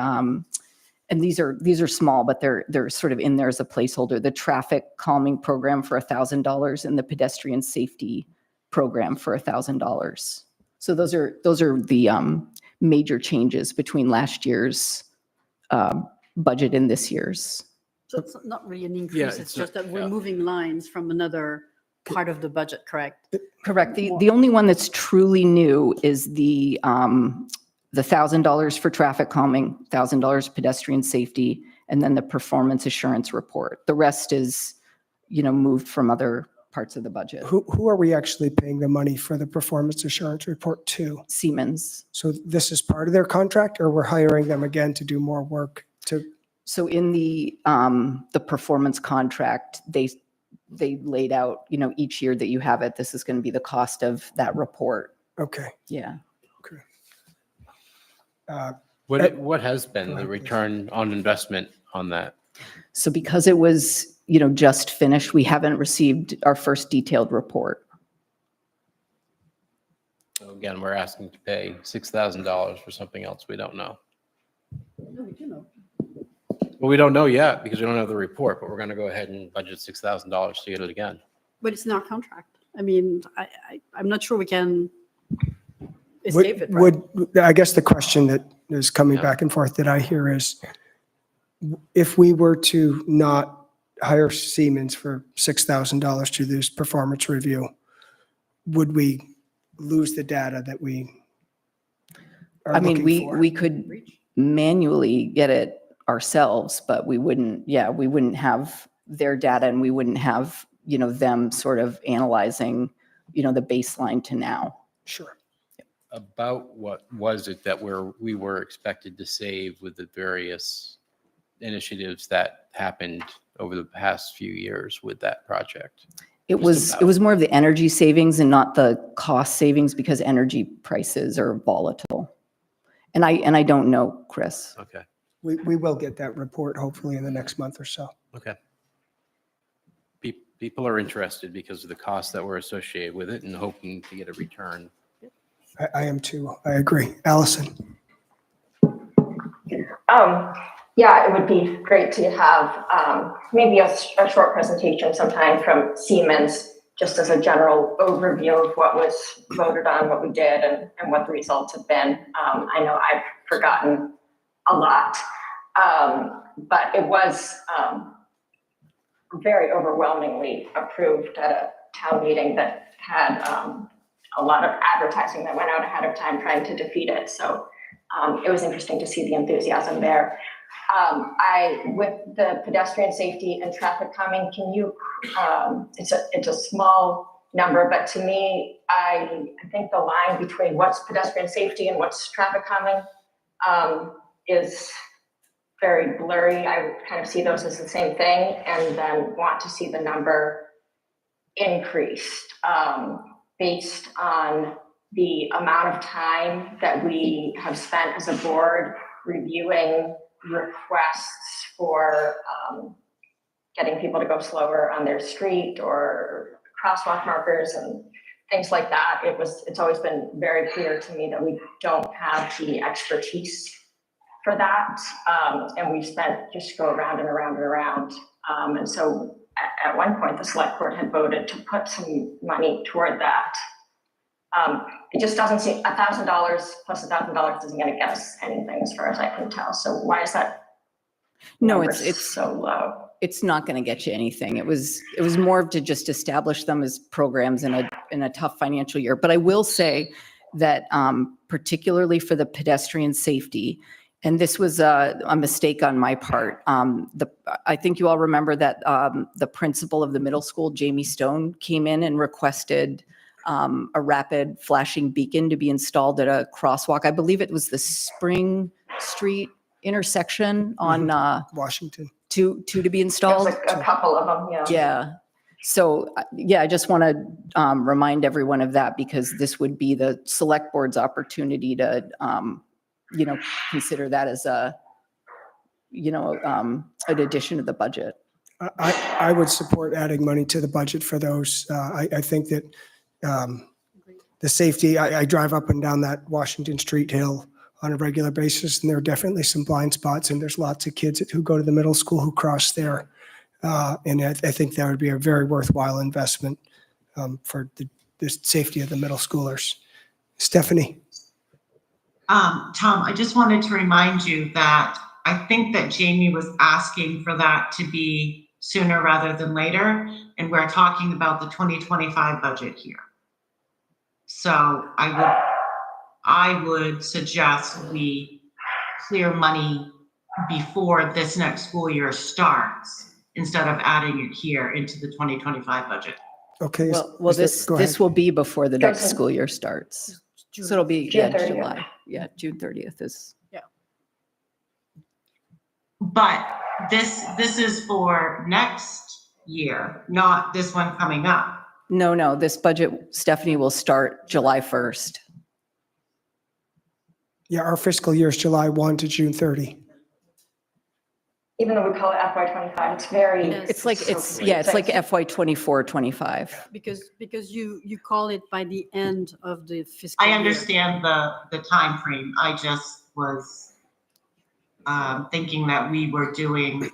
and these are small, but they're sort of in there as a placeholder. The traffic calming program for $1,000 and the pedestrian safety program for $1,000. So those are the major changes between last year's budget and this year's. So it's not really an increase. Yeah, it's just that we're moving lines from another part of the budget, correct? Correct. The only one that's truly new is the $1,000 for traffic calming, $1,000 pedestrian safety, and then the performance assurance report. The rest is, moved from other parts of the budget. Who are we actually paying the money for the performance assurance report to? Siemens. So this is part of their contract, or we're hiring them again to do more work to? So in the performance contract, they laid out, each year that you have it, this is going to be the cost of that report. Okay. Yeah. What has been the return on investment on that? So because it was, just finished, we haven't received our first detailed report. So again, we're asking to pay $6,000 for something else we don't know. No, we do know. Well, we don't know yet because we don't have the report, but we're going to go ahead and budget $6,000 to get it again. But it's in our contract. I mean, I'm not sure we can escape it, right? I guess the question that is coming Yeah. back and forth that I hear is, if we were to not hire Siemens for $6,000 to do this performance review, would we lose the data that we are I mean, looking for? we could manually get it ourselves, but we wouldn't have their data, and we wouldn't have, them sort of analyzing, the baseline to now. Sure. About what was it that we were expected to save with the various initiatives that happened over the past few years with that project? It was more of the energy savings and not the cost savings, because energy prices are volatile. And I don't know, Chris. Okay. We will get that report hopefully in the next month or so. Okay. People are interested because of the costs that were associated with it and hoping to get a return. I am too. I agree. Allison? Yeah, it would be great to have maybe a short presentation sometime from Siemens, just as a general overview of what was voted on, what we did, and what the results have been. I know I've forgotten a lot, but it was very overwhelmingly approved at a town meeting that had a lot of advertising that went out ahead of time trying to defeat it. So it was interesting to see the enthusiasm there. With the pedestrian safety and traffic calming, can you, it's a small number, but to me, I think the line between what's pedestrian safety and what's traffic calming is very blurry. I kind of see those as the same thing, and then want to see the number increased based on the amount of time that we have spent as a board reviewing requests for getting people to go slower on their street or crosswalk markers and things like that. It's always been very clear to me that we don't have the expertise for that. And we just go around and around and around. And so at one point, the select board had voted to put some money toward that. It just doesn't seem, $1,000 plus $1,000 isn't going to get us anything as far as I can tell. So why is that? No, number it's so low. It's not going to get you anything. It was more to just establish them as programs in a tough financial year. But I will say that particularly for the pedestrian safety, and this was a mistake on my part. I think you all remember that the principal of the middle school, Jamie Stone, came in and requested a rapid flashing beacon to be installed at a crosswalk. I believe it was the Spring Street intersection on Washington. to be installed. There's a couple of them, yeah. Yeah. So, I just want to remind everyone of that, because this would be the select board's opportunity to, consider that as an addition to the budget. I would support adding money to the budget for those. I think that the safety, I drive up and down that Washington Street hill on a regular basis, and there are definitely some blind spots, and there's lots of kids who go to the middle school who cross there. And I think that would be a very worthwhile investment for the safety of the middle schoolers. Stephanie? Tom, I just wanted to remind you that I think that Jamie was asking for that to be sooner rather than later, and we're talking about the 2025 budget here. So I would suggest we clear money before this next school year starts, instead of adding it here into the 2025 budget. Okay. Well, this will be before the next school year starts. So it'll be June 30th. July. Yeah, June 30th is. But this is for next year, not this one coming up. No, this budget, Stephanie, will start July 1st. Yeah, our fiscal year is July 1 to June 30. even though we call it FY25, it's very. Yes. It's like, so it's like confusing. FY 24, 25. Because you call it by the end of the fiscal I year. understand the time frame. I just was thinking that we were doing,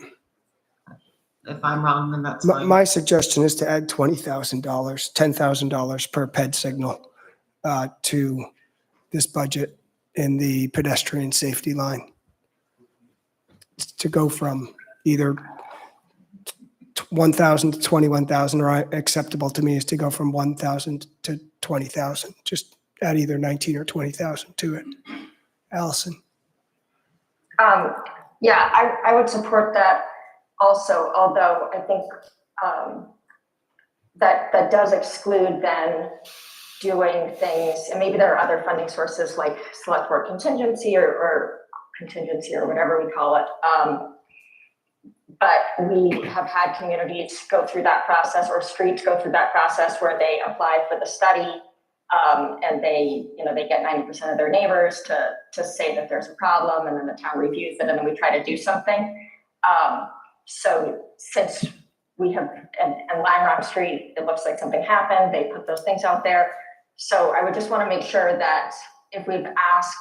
if I'm wrong, then that's fine. My suggestion is to add $20,000, $10,000 per ped signal to this budget in the pedestrian safety line. To go from either 1,000 to 21,000, or acceptable to me is to go from 1,000 to 20,000. Just add either 19 or 20,000 to it. Allison? Yeah, I would support that also, although I think that does exclude then doing things, and maybe there are other funding sources like select board contingency or contingency or whatever we call it. But we have had communities go through that process, or streets go through that process where they apply for the study, and they get 90% of their neighbors to say that there's a problem, and then the town reviews it, and then we try to do something. So since we have, and Lime Rock Street, it looks like something happened, they put those things out there. So I would just want to make sure that if we've asked,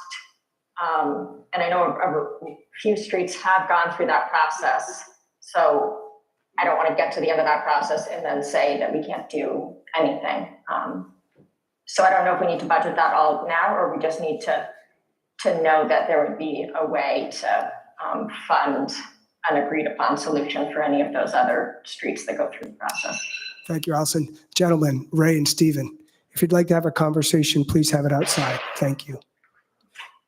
and I know a few streets have gone through that process, so I don't want to get to the end of that process and then say that we can't do anything. So I don't know if we need to budget that all now, or we just need to know that there would be a way to fund an agreed upon solution for any of those other streets that go through the process. Thank you, Allison. Gentlemen, Ray and Stephen, if you'd like to have a conversation, please have it outside. Thank you.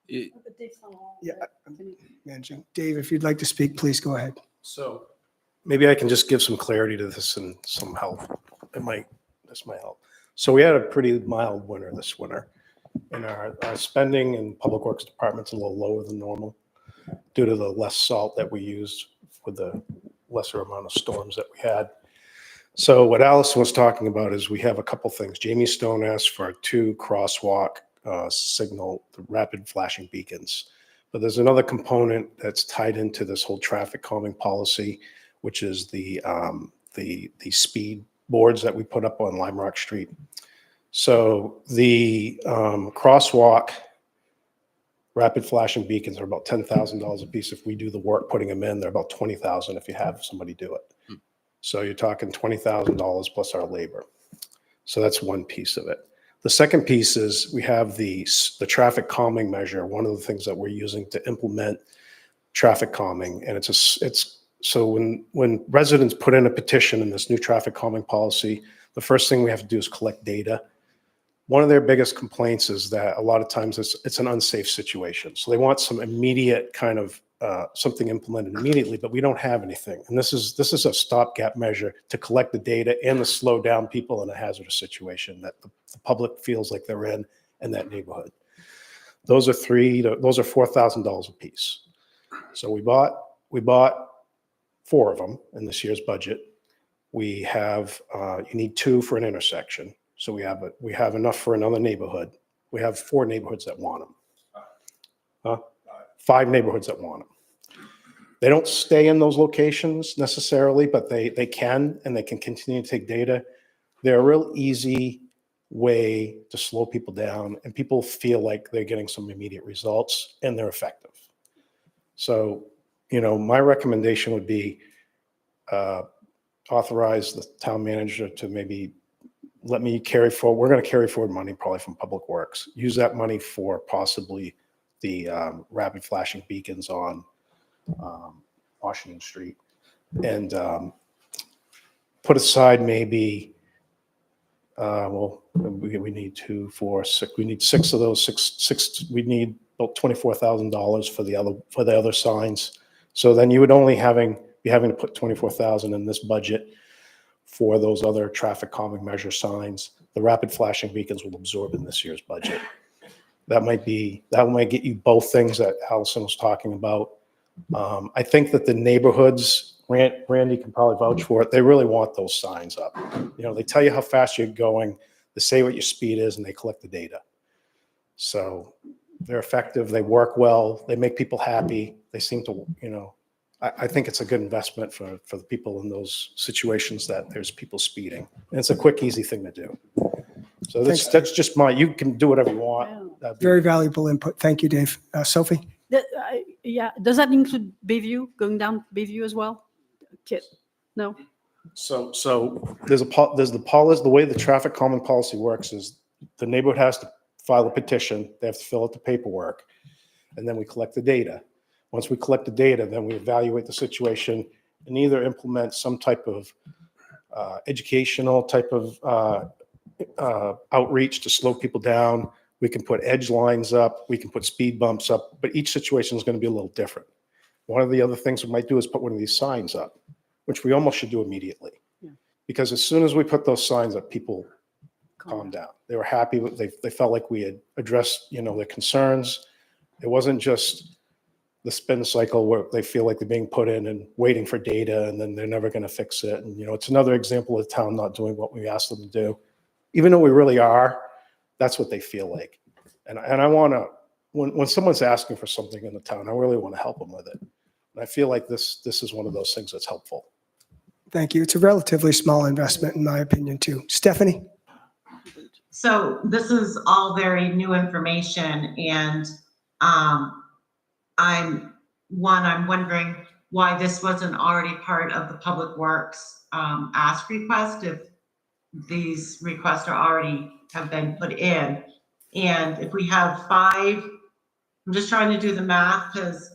Yeah, I'm managing. Dave, if you'd like to speak, please go ahead. So maybe I can just give some clarity to this and some help. This might help. So we had a pretty mild winter this winter, and our spending in Public Works Department's a little lower than normal due to the less salt that we used with the lesser amount of storms that we had. So what Allison was talking about is we have a couple things. Jamie Stone asked for 2 crosswalk signal, the rapid flashing beacons. But there's another component that's tied into this whole traffic calming policy, which is the speed boards that we put up on Lime Rock Street. So the crosswalk rapid flashing beacons are about $10,000 a piece. If we do the work putting them in, they're about $20,000 if you have somebody do it. So you're talking $20,000 plus our labor. So that's one piece of it. The second piece is we have the traffic calming measure. One of the things that we're using to implement traffic calming, and so when residents put in a petition in this new traffic calming policy, the first thing we have to do is collect data. One of their biggest complaints is that a lot of times it's an unsafe situation. So they want some immediate kind of something implemented immediately, but we don't have anything. And this is a stopgap measure to collect the data and to slow down people in a hazardous situation that the public feels like they're in that neighborhood. Those are $4,000 a piece. So we bought 4 of them in this year's budget. We have you need 2 for an intersection. So we have enough for another neighborhood. We have 4 neighborhoods that want them. 5 neighborhoods that want them. They don't stay in those locations necessarily, but they can, and they can continue to take data. They're a real easy way to slow people down, and people feel like they're getting some immediate results, and they're effective. So, my recommendation would be authorize the town manager to maybe let me carry forward. We're going to carry forward money probably from Public Works. Use that money for possibly the rapid flashing beacons on Washington Street, and put aside maybe, we need 2, 4, 6. We need 6 of those. Six. We need about $24,000 for the other signs. So then you would only be having to put $24,000 in this budget for those other traffic calming measure signs. The rapid flashing beacons will absorb in this year's budget. That might get you both things that Allison was talking about. I think that the neighborhoods, Randy can probably vouch for it, they really want those signs up. They tell you how fast you're going, they say what your speed is, and they collect the data. So they're effective, they work well, they make people happy. They seem to, I think it's a good investment for the people in those situations that there's people speeding. And it's a quick, easy thing to do. So that's just you can do whatever you want. That'd be- Very valuable input. Thank you, Dave. Sophie? Yeah, does that include Bayview, going down Bayview as well? No? So there's the way the traffic calming policy works is the neighborhood has to file a petition, they have to fill out the paperwork, and then we collect the data. Once we collect the data, then we evaluate the situation and either implement some type of educational type of outreach to slow people down. We can put edge lines up, we can put speed bumps up, but each situation is going to be a little different. One of the other things we might do is put one of these signs up, which we almost should do immediately. Yeah. Because as soon as we put those signs up, people calmed down. They were happy. They felt like we had addressed, their concerns. It wasn't just the spin cycle where they feel like they're being put in and waiting for data and then they're never going to fix it. And, it's another example of the town not doing what we asked them to do. Even though we really are, that's what they feel like. And I want to, when someone's asking for something in the town, I really want to help them with it. And I feel like this is one of those things that's helpful. Thank you. It's a relatively small investment, in my opinion, too. Stephanie? So this is all very new information, and I'm wondering why this wasn't already part of the Public Works ask request if these requests have been put in. And if we have 5, I'm just trying to do the math, because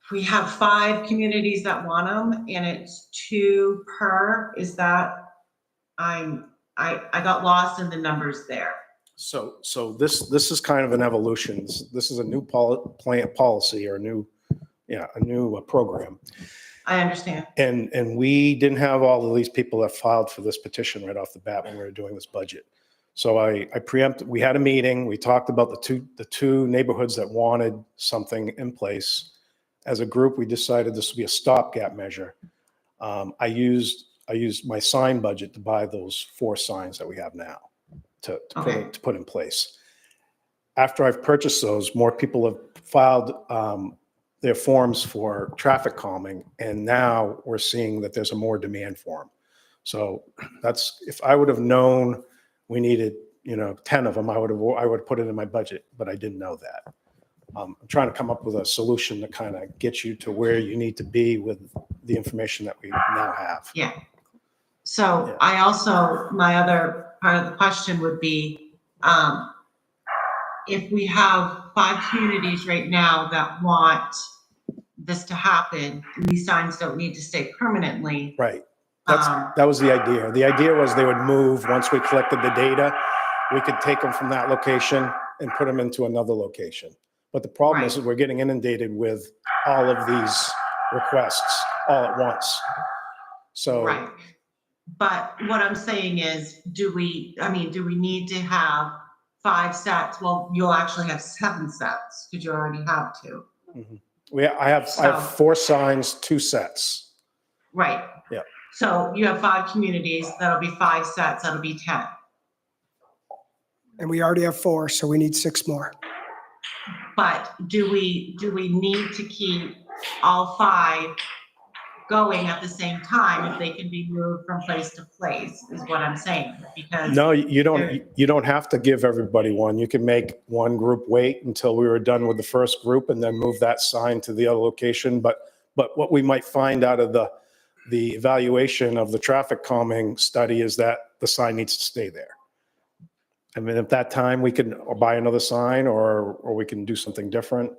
if we have 5 communities that want them and it's 2 per, is that, I got lost in the numbers there. So this is kind of an evolution. This is a new policy or a new program. I understand. And we didn't have all of these people that filed for this petition right off the bat when we were doing this budget. So I preempted, we had a meeting, we talked about the two neighborhoods that wanted something in place. As a group, we decided this would be a stopgap measure. I used my sign budget to buy those 4 signs that we have now to put in place. After I've purchased those, more people have filed their forms for traffic calming, and now we're seeing that there's a more demand for them. So if I would have known we needed 10 of them, I would put it in my budget, but I didn't know that. I'm trying to come up with a solution to kind of get you to where you need to be with the information that we now have. Yeah. So I also, my other part of the question would be, if we have 5 communities right now that want this to happen, and these signs don't need to stay permanently. Right. That was the idea. The idea was they would move once we collected the data. We could take them from that location and put them into another location. But the problem is that we're getting inundated with all of these requests all at once. So. Right. But what I'm saying is, do we need to have 5 sets? Well, you'll actually have 7 sets because you already have 2. Mm-hmm. I have 4 signs, 2 sets. Right. Yeah. So you have 5 communities, that'll be 5 sets, that'll be 10. And we already have 4, so we need 6 more. But do we need to keep all 5 going at the same time if they can be moved from place to place, is what I'm saying? Because no, you don't have to give everybody one. You can make one group wait until we were done with the first group and then move that sign to the other location. But what we might find out of the evaluation of the traffic calming study is that the sign needs to stay there. I mean, at that time we can buy another sign or we can do something different.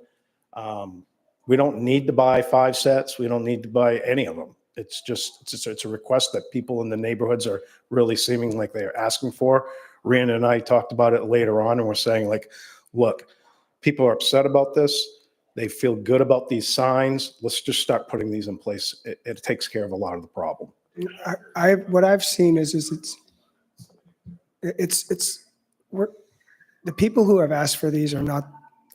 We don't need to buy 5 sets. We don't need to buy any of them. It's a request that people in the neighborhoods are really seeming like they're asking for. Rhiannon and I talked about it later on, and we're saying, like, look, people are upset about this. They feel good about these signs. Let's just start putting these in place. It takes care of a lot of the problem. What I've seen is the people who have asked for these are not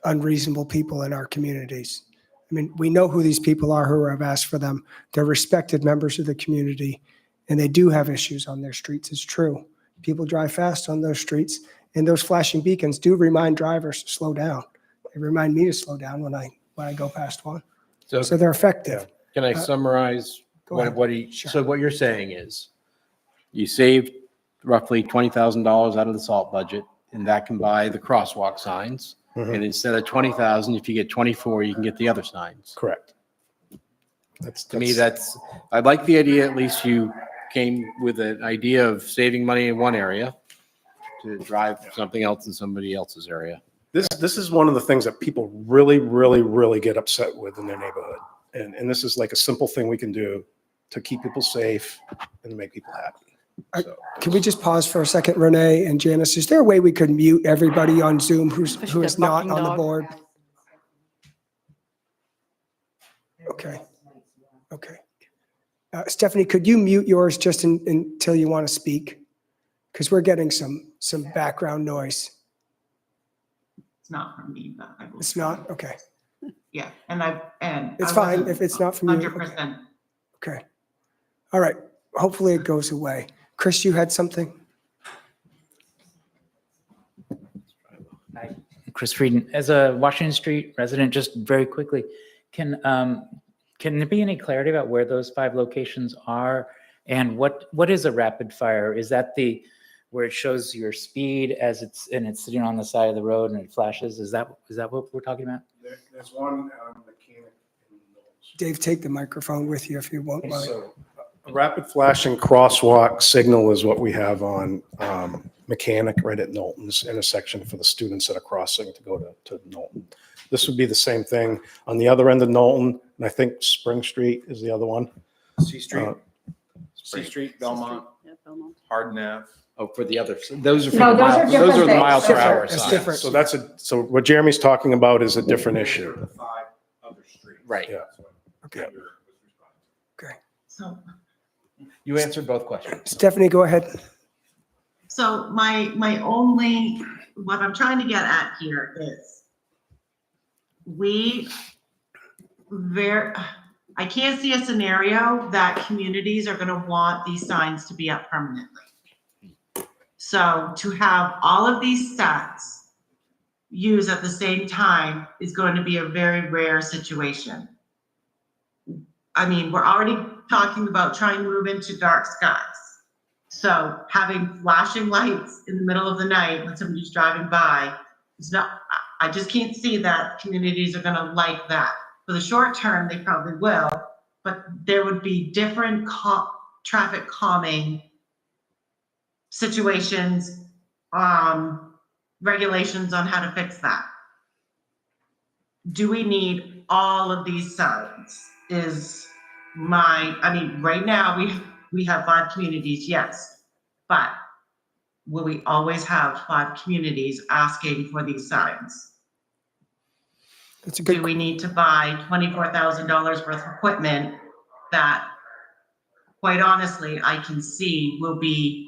unreasonable people in our communities. I mean, we know who these people are who have asked for them. They're respected members of the community, and they do have issues on their streets. It's true. People drive fast on those streets, and those flashing beacons do remind drivers to slow down. They remind me to slow down when I go past one. So they're effective. Can I summarize go ahead. what he, Sure. so what you're saying is you saved roughly $20,000 out of the salt budget, and that can buy the crosswalk signs. Mhm. And instead of 20,000, if you get 24, you can get the other signs. Correct. To me, I like the idea, at least you came with an idea of saving money in one area to drive something else in somebody else's area. This is one of the things that people really, really, really get upset with in their neighborhood. And this is like a simple thing we can do to keep people safe and make people happy. So, Can we just pause for a second, Renee and Janice? Is there a way we could mute everybody on Zoom who Especially is that not barking on the dog. board? Okay. Okay. Stephanie, could you mute yours just until you want to speak? Because we're getting some background noise. It's not from me, but I will. It's not? Okay. Yeah, It's fine if it's not from you. 100%. Okay. All right. Hopefully it goes away. Chris, you had something? Hi, Chris Frieden. As a Washington Street resident, just very quickly, can there be any clarity about where those 5 locations are? And what is a rapid fire? Is that where it shows your speed as it's sitting on the side of the road and it flashes? Is that what we're talking about? there's one mechanic. Dave, take the microphone with you if you won't mind. So a rapid flashing crosswalk signal is what we have on Mechanic right at Knowlton's intersection for the students that are crossing to go to Knowlton. This would be the same thing on the other end of Knowlton, and I think Spring Street is the other one. C Street, C Street, Belmont, Yeah, Belmont. Hardin Ave. Oh, for the others. Those are for No, the those are mile, different those are the things. mile per hour It's signs. different. So what Jeremy's talking about is a different issue. The 5 other streets. Right. Yeah. Okay. Okay. So, You answered both questions. Stephanie, go ahead. so my what I'm trying to get at here is I can't see a scenario that communities are gonna want these signs to be up permanently. So to have all of these sets used at the same time is going to be a very rare situation. I mean, we're already talking about trying to move into dark skies. So having flashing lights in the middle of the night when somebody's driving by, I just can't see that communities are gonna like that. For the short term, they probably will, but there would be different traffic calming situations, regulations on how to fix that. Do we need all of these signs? Right now we have 5 communities, yes, but will we always have 5 communities asking for these signs? That's a good. Do we need to buy $24,000 worth of equipment that, quite honestly, I can see will be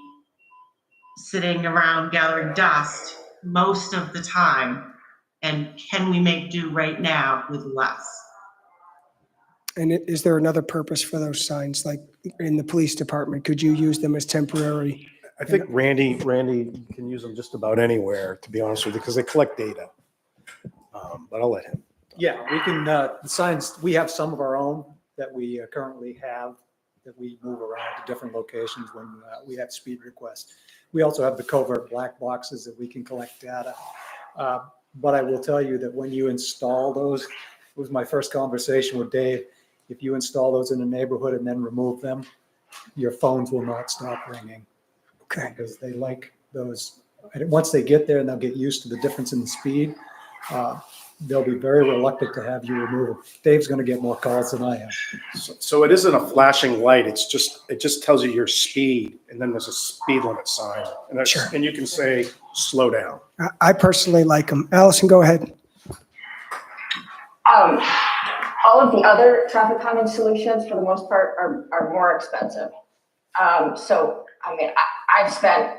sitting around gathering dust most of the time? And can we make do right now with less? And is there another purpose for those signs, like in the police department? Could you use them as temporary? I think Randy can use them just about anywhere, to be honest with you, because they collect data. But I'll let him. Yeah, we can, the signs, we have some of our own that we currently have that we move around to different locations when we have speed requests. We also have the covert black boxes that we can collect data. But I will tell you that when you install those, it was my first conversation with Dave. If you install those in a neighborhood and then remove them, your phones will not stop ringing. Okay. Because they like those. And once they get there and they'll get used to the difference in the speed, they'll be very reluctant to have you remove them. Dave's going to get more calls than I am. So it isn't a flashing light. It just tells you your speed, and then there's a speed limit sign. Sure. And you can say, slow down. I personally like them. Allison, go ahead. All of the other traffic calming solutions, for the most part, are more expensive. So, I mean, I've spent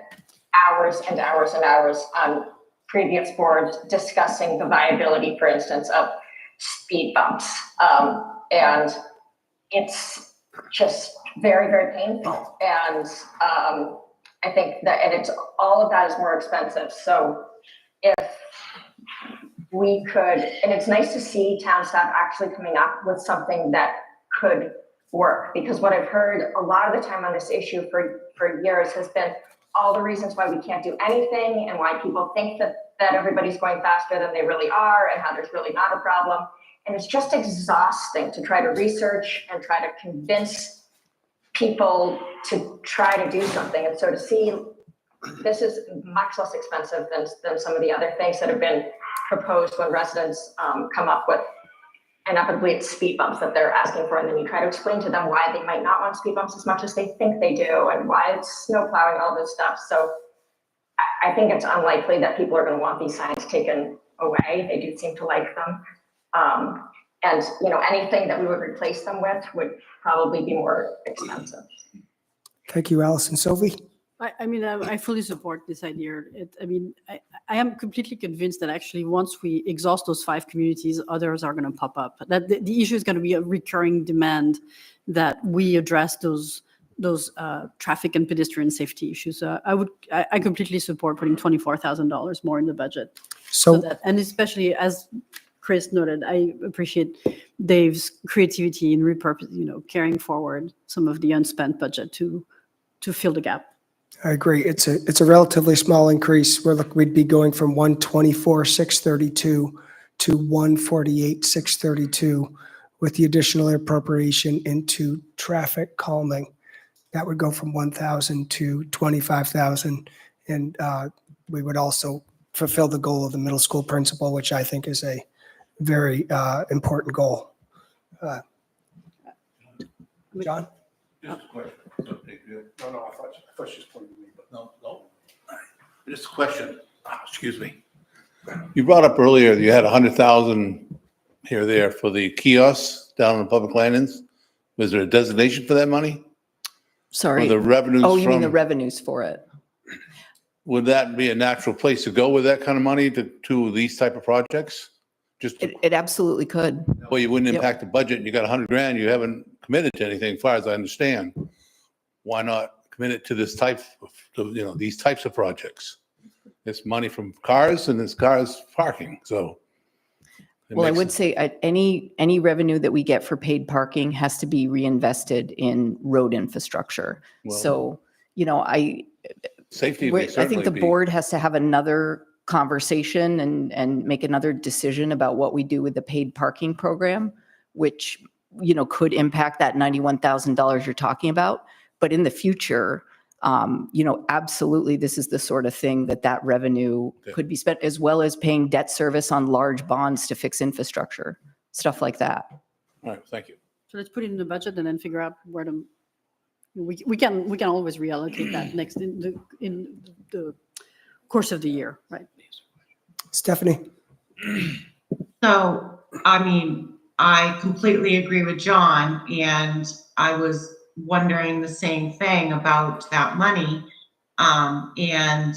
hours and hours and hours on previous boards discussing the viability, for instance, of speed bumps. And it's just very, very painful. And I think that, and all of that is more expensive. So if we could, and it's nice to see town staff actually coming up with something that could work. Because what I've heard a lot of the time on this issue for years has been all the reasons why we can't do anything and why people think that everybody's going faster than they really are and how there's really not a problem. And it's just exhausting to try to research and try to convince people to try to do something. And so to see this is much less expensive than some of the other things that have been proposed when residents come up with, inevitably it's speed bumps that they're asking for. And then you try to explain to them why they might not want speed bumps as much as they think they do and why it's snow plowing, all this stuff. So I think it's unlikely that people are going to want these signs taken away. They do seem to like them. And anything that we would replace them with would probably be more expensive. Thank you, Allison. Sophie? I fully support this idea. I am completely convinced that actually once we exhaust those 5 communities, others are going to pop up. That the issue is going to be a recurring demand that we address those traffic and pedestrian safety issues. I completely support putting $24,000 more in the budget. And especially as Chris noted, I appreciate Dave's creativity in carrying forward some of the unspent budget to fill the gap. I agree. It's a relatively small increase. We'd be going from 124,632 to 148,632 with the additional appropriation into traffic calming. That would go from 1,000 to 25,000. And we would also fulfill the goal of the middle school principal, which I think is a very important goal. John? Just a question. No big deal. No, I thought she was pointing to me, but No. Just a question. Excuse me. You brought up earlier, you had 100,000 here or there for the kiosks down on the public landings. Was there a designation for that money? Sorry. Or the revenues Oh, you mean the from- revenues for it? Would that be a natural place to go with that kind of money to these type of projects? Just It absolutely could. well, you wouldn't Yep. impact the budget. You got 100 grand. You haven't committed to anything, as far as I understand. Why not commit it to this type of, these types of projects? It's money from cars and it's cars parking. So. Well, I would say any revenue that we get for paid parking has to be reinvested in road infrastructure. Well, So, safety. I think the board has to have another conversation and make another decision about what we do with the paid parking program, which, could impact that $91,000 you're talking about. But in the future, absolutely, this is the sort of thing that revenue could be spent, as well as paying debt service on large bonds to fix infrastructure, stuff like that. All right, thank you. So let's put it in the budget and then figure out where we can always reallocate that next in the course of the year, right? Stephanie? So, I completely agree with John, and I was wondering the same thing about that money. And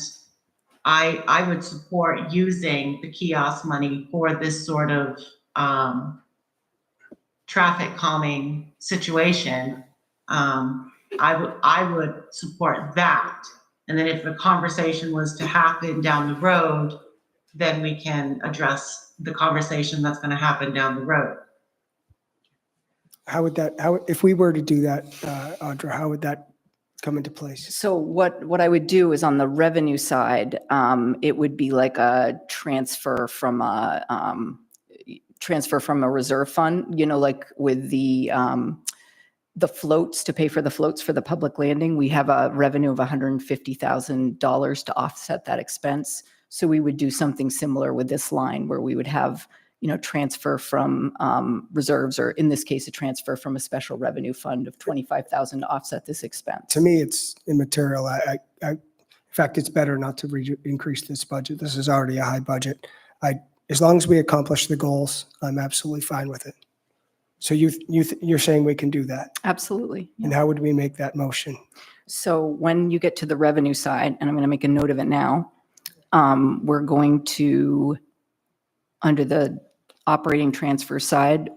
I would support using the kiosk money for this sort of traffic calming situation. I would support that. And then if the conversation was to happen down the road, then we can address the conversation that's going to happen down the road. If we were to do that, Audra, how would that come into place? So what I would do is on the revenue side, it would be like a transfer from a reserve fund, like with the floats, to pay for the floats for the public landing. We have a revenue of $150,000 to offset that expense. So we would do something similar with this line where we would have, transfer from reserves, or in this case, a transfer from a special revenue fund of $25,000 to offset this expense. To me, it's immaterial. In fact, it's better not to increase this budget. This is already a high budget. As long as we accomplish the goals, I'm absolutely fine with it. So you're saying we can do that? Absolutely. And how would we make that motion? So when you get to the revenue side, and I'm going to make a note of it now, we're going to, under the operating transfer side,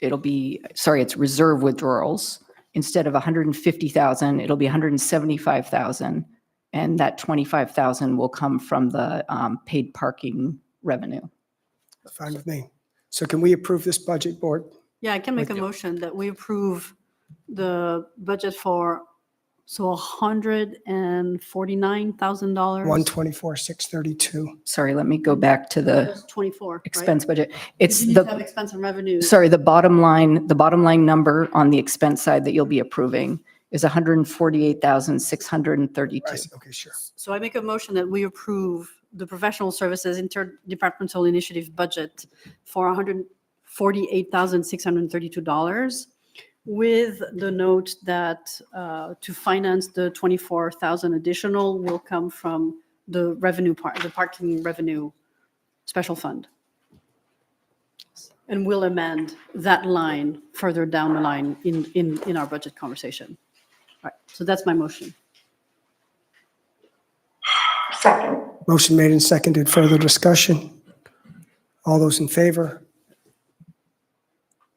it's reserve withdrawals. Instead of 150,000, it'll be 175,000. And that 25,000 will come from the paid parking revenue. Fine with me. So can we approve this budget, board? Yeah, I can make a With- motion that we approve the budget for, so $149,000. 124,632. Sorry, let me go back to the 24, right? expense budget. It's You need to have the, expense and revenues. sorry, the bottom line number on the expense side that you'll be approving is 148,632. I see. Okay, sure. So I make a motion that we approve the professional services interdepartmental initiative budget for $148,632 with the note that to finance the 24,000 additional will come from the revenue part, the parking revenue special fund. And we'll amend that line further down the line in our budget conversation. All right, so that's my motion. Second. Motion made and seconded. Further discussion? All those in favor?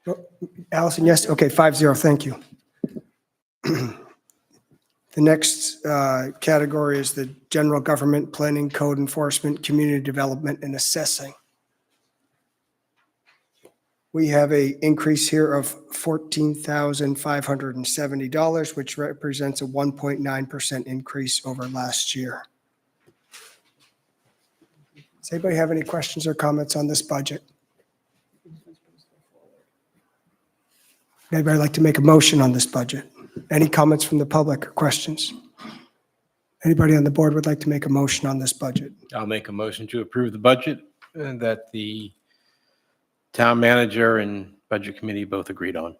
Oh, Allison, yes? Okay, 5-0. Thank you. The next category is the general government, planning, code enforcement, community development, and assessing. We have a increase here of $14,570, which represents a 1.9% increase over last year. Does anybody have any questions or comments on this budget? Anybody like to make a motion on this budget? Any comments from the public or questions? Anybody on the board would like to make a motion on this budget? I'll make a motion to approve the budget that the town manager and budget committee both agreed on.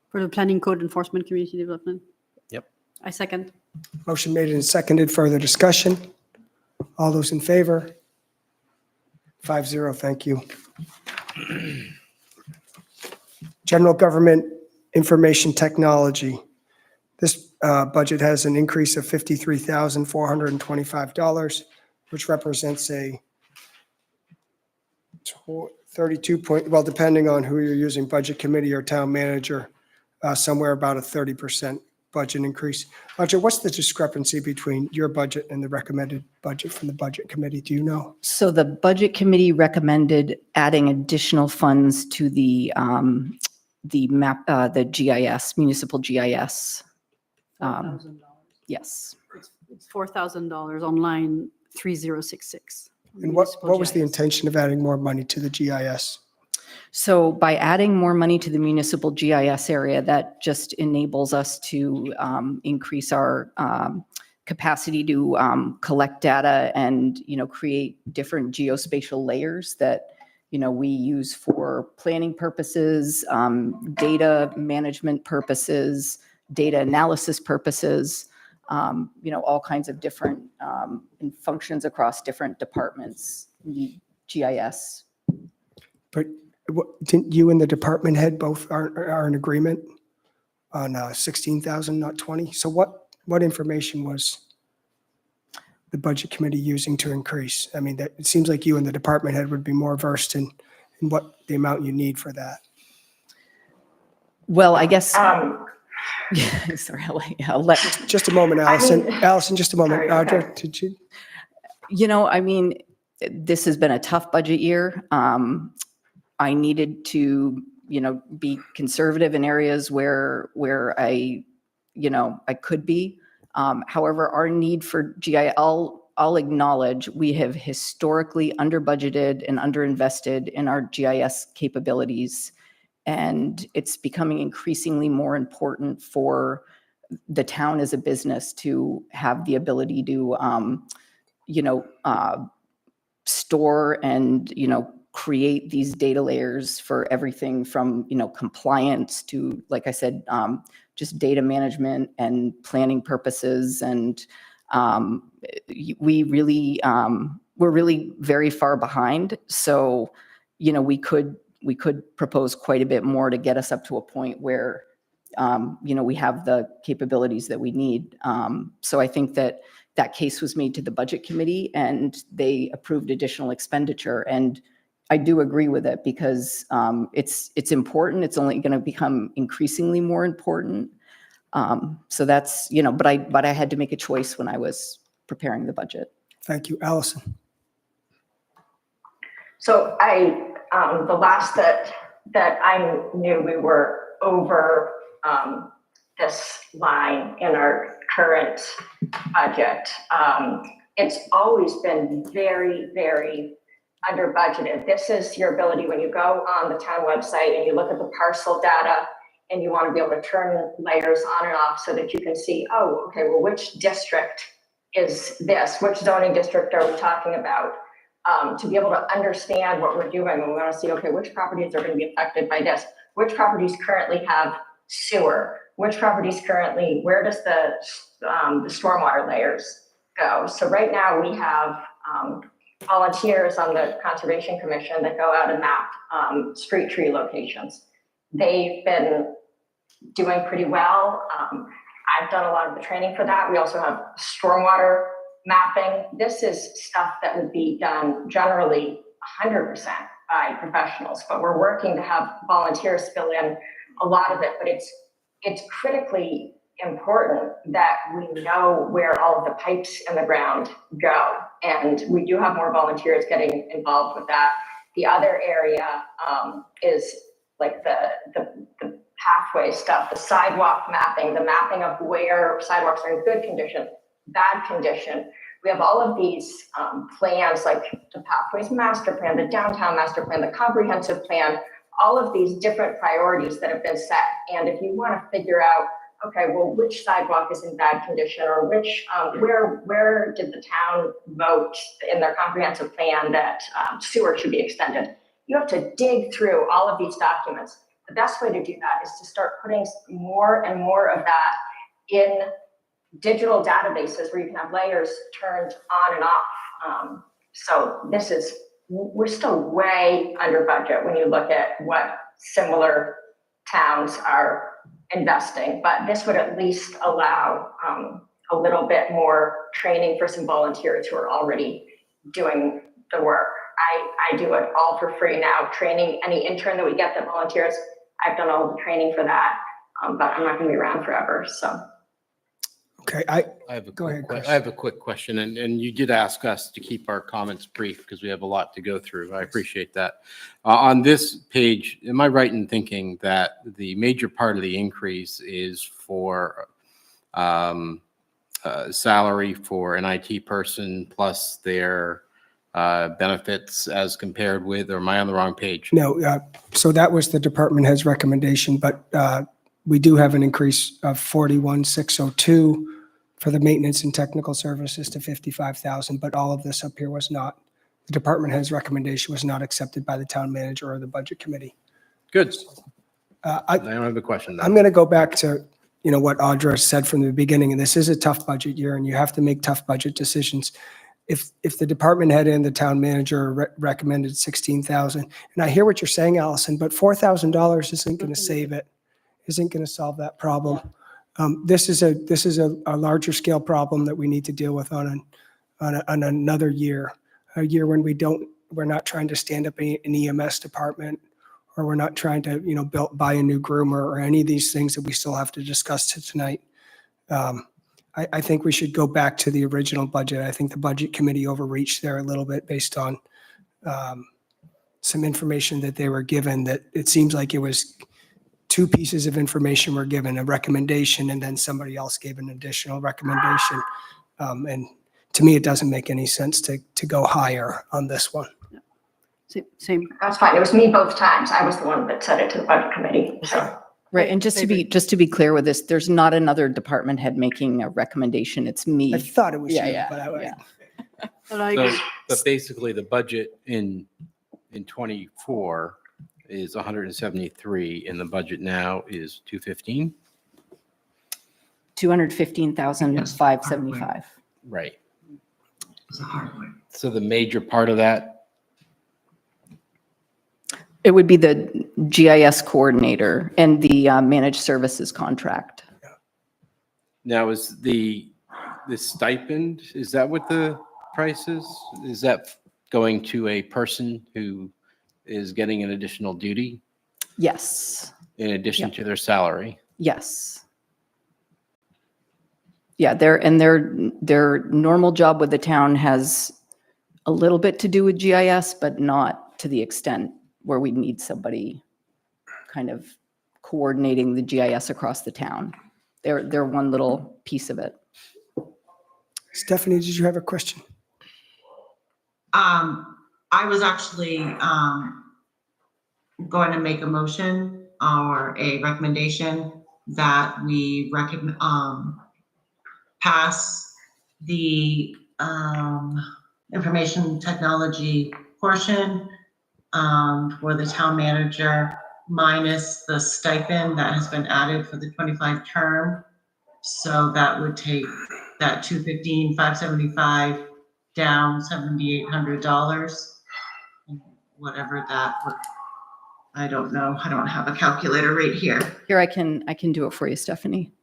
For the planning, code enforcement, community development. Yep. I second. Motion made and seconded. Further discussion? All those in favor? 5-0. Thank you. General government information technology. This budget has an increase of $53,425, which represents a 32 point, well, depending on who you're using, budget committee or town manager, somewhere about a 30% budget increase. Roger, what's the discrepancy between your budget and the recommended budget from the budget committee? Do you know? So the budget committee recommended adding additional funds to the GIS, municipal GIS. $4,000. Yes. It's $4,000 on line 3066. And what Municipal was the GIS. intention of adding more money to the GIS? So by adding more money to the municipal GIS area, that just enables us to increase our capacity to collect data and, create different geospatial layers that, we use for planning purposes, data management purposes, data analysis purposes, all kinds of different functions across different departments, GIS. But didn't you and the department head both are in agreement on 16,000, not 20? So what information was the budget committee using to increase? I mean, it seems like you and the department head would be more versed in what the amount you need for that. Well, I guess. Sorry, I'll let. Just a moment, Allison. I mean- Allison, just a moment. Sorry, okay. Audra, did you? This has been a tough budget year. I needed to, be conservative in areas where I could be. However, our need for GIS, I'll acknowledge we have historically under budgeted and underinvested in our GIS capabilities. And it's becoming increasingly more important for the town as a business to have the ability to, store and, create these data layers for everything from, compliance to, like I said, just data management and planning purposes. And we're really very far behind. So, we could propose quite a bit more to get us up to a point where, we have the capabilities that we need. So I think that case was made to the budget committee and they approved additional expenditure. And I do agree with it because it's important. It's only going to become increasingly more important. So that's, but I had to make a choice when I was preparing the budget. Thank you. Allison. So the last that that I knew we were over this line in our current budget. It's always been very, very under budgeted. This is your ability when you go on the town website and you look at the parcel data and you want to be able to turn layers on and off so that you can see, oh, okay, well, which district is this? Which zoning district are we talking about? To be able to understand what we're doing, and we want to see, okay, which properties are going to be affected by this? Which properties currently have sewer? Which properties currently, where does the stormwater layers go? So right now we have volunteers on the Conservation Commission that go out and map street tree locations. They've been doing pretty well. I've done a lot of the training for that. We also have stormwater mapping. This is stuff that would be done generally 100% by professionals, but we're working to have volunteers fill in a lot of it. But it's critically important that we know where all of the pipes in the ground go. And we do have more volunteers getting involved with that. The other area is like the pathway stuff, the sidewalk mapping, the mapping of where sidewalks are in good condition, bad condition. We have all of these plans like the Pathways Master Plan, the Downtown Master Plan, the Comprehensive Plan, all of these different priorities that have been set. And if you want to figure out, okay, well, which sidewalk is in bad condition, or which, where did the town vote in their comprehensive plan that sewer should be extended? You have to dig through all of these documents. The best way to do that is to start putting more and more of that in digital databases where you can have layers turned on and off. So we're still way under budget when you look at what similar towns are investing, but this would at least allow a little bit more training for some volunteers who are already doing the work. I do it all for free now, training any intern that we get that volunteers. I've done all the training for that, but I'm not going to be around forever, so. Okay, go ahead, Chris. I have a quick question, and you did ask us to keep our comments brief because we have a lot to go through. I appreciate that. On this page, am I right in thinking that the major part of the increase is for salary for an IT person plus their benefits as compared with, or am I on the wrong page? No, so that was the department head's recommendation, but we do have an increase of 41,602 for the maintenance and technical services to 55,000, but all of this up here was not, the department head's recommendation was not accepted by the town manager or the budget committee. Good. I don't have a question. I'm going to go back to, what Audra said from the beginning, and this is a tough budget year and you have to make tough budget decisions. If the department head and the town manager recommended 16,000, and I hear what you're saying, Allison, but $4,000 isn't going to save it, isn't going to solve that problem. This is a larger scale problem that we need to deal with on another year, a year when we're not trying to stand up an EMS department, or we're not trying to buy a new groomer or any of these things that we still have to discuss tonight. I think we should go back to the original budget. I think the budget committee overreached there a little bit based on some information that they were given, that it seems like it was two pieces of information were given, a recommendation, and then somebody else gave an additional recommendation. And to me, it doesn't make any sense to go higher on this one. Same. That's fine. It was me both times. I was the one that sent it to the budget committee. So. Right, and just to be clear with this, there's not another department head making a recommendation. It's me. I thought it was you, yeah. But basically, the budget in 24 is 173, and the budget now is 215. 215,575. Right. So the major part of that. It would be the GIS coordinator and the managed services contract. Now, is the stipend, is that what the price is? Is that going to a person who is getting an additional duty Yes, in addition to their salary? yes. Yeah, their normal job with the town has a little bit to do with GIS, but not to the extent where we need somebody kind of coordinating the GIS across the town. They're one little piece of it. Stephanie, did you have a question? I was actually going to make a motion or a recommendation that we pass the information technology portion for the town manager minus the stipend that has been added for the 25 term. So that would take that 215, 575 down $7,800. Whatever that would, I don't know. I don't have a calculator right here. Here, I can do it for you, Stephanie.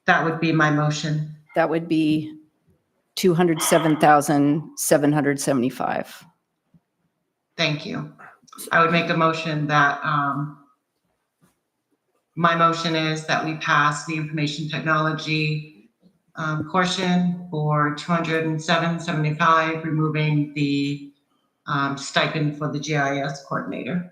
That would be my motion. That would be 207,775. Thank you. I would make a motion that, my motion is that we pass the information technology portion for 207,775, removing the stipend for the GIS coordinator.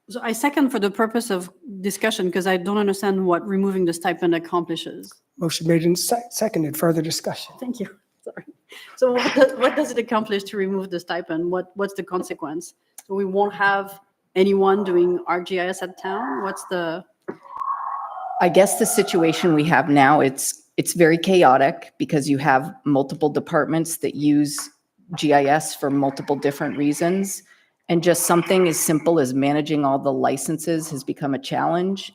So I second for the purpose of discussion, because I don't understand what removing the stipend accomplishes. Motion made and seconded. Further discussion. Thank you. Sorry. So what does it accomplish to remove the stipend? What's the consequence? So we won't have anyone doing ArcGIS at town? What's the? I guess the situation we have now, it's very chaotic because you have multiple departments that use GIS for multiple different reasons. And just something as simple as managing all the licenses has become a challenge.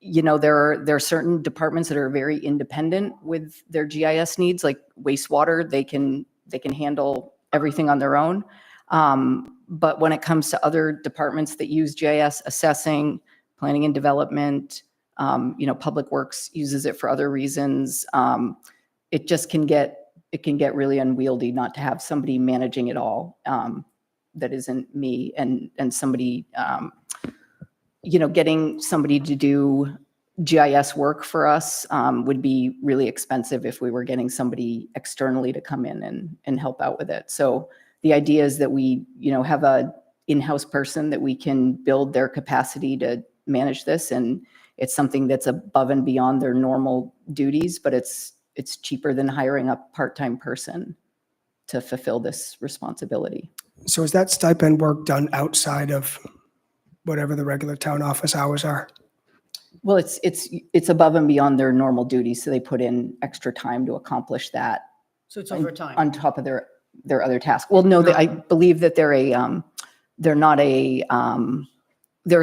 You know, there are certain departments that are very independent with their GIS needs, like wastewater. They can handle everything on their own. But when it comes to other departments that use GIS, assessing, planning and development, you know, Public Works uses it for other reasons. It just can get really unwieldy not to have somebody managing it all. That isn't me, and somebody, you know, getting somebody to do GIS work for us would be really expensive if we were getting somebody externally to come in and help out with it. So the idea is that we, you know, have a in-house person that we can build their capacity to manage this, and it's something that's above and beyond their normal duties, but it's cheaper than hiring a part-time person to fulfill this responsibility. So is that stipend work done outside of whatever the regular town office hours are? Well, it's above and beyond their normal duties, so they put in extra time to accomplish that. So it's overtime. On top of their other tasks. Well, no, I believe that they're a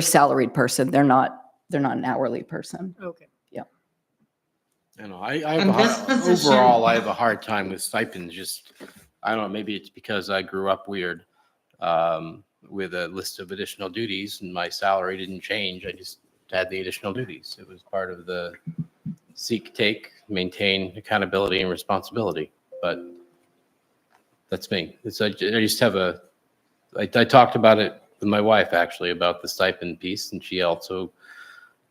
salaried person. They're not an hourly person. Okay. Yeah. You know, overall, I have a hard time with stipends. Just, I don't know, maybe it's because I grew up weird with a list of additional duties and my salary didn't change. I just had the additional duties. It was part of the seek, take, maintain accountability and responsibility. But that's me. I just have I talked about it with my wife actually about the stipend piece, and she also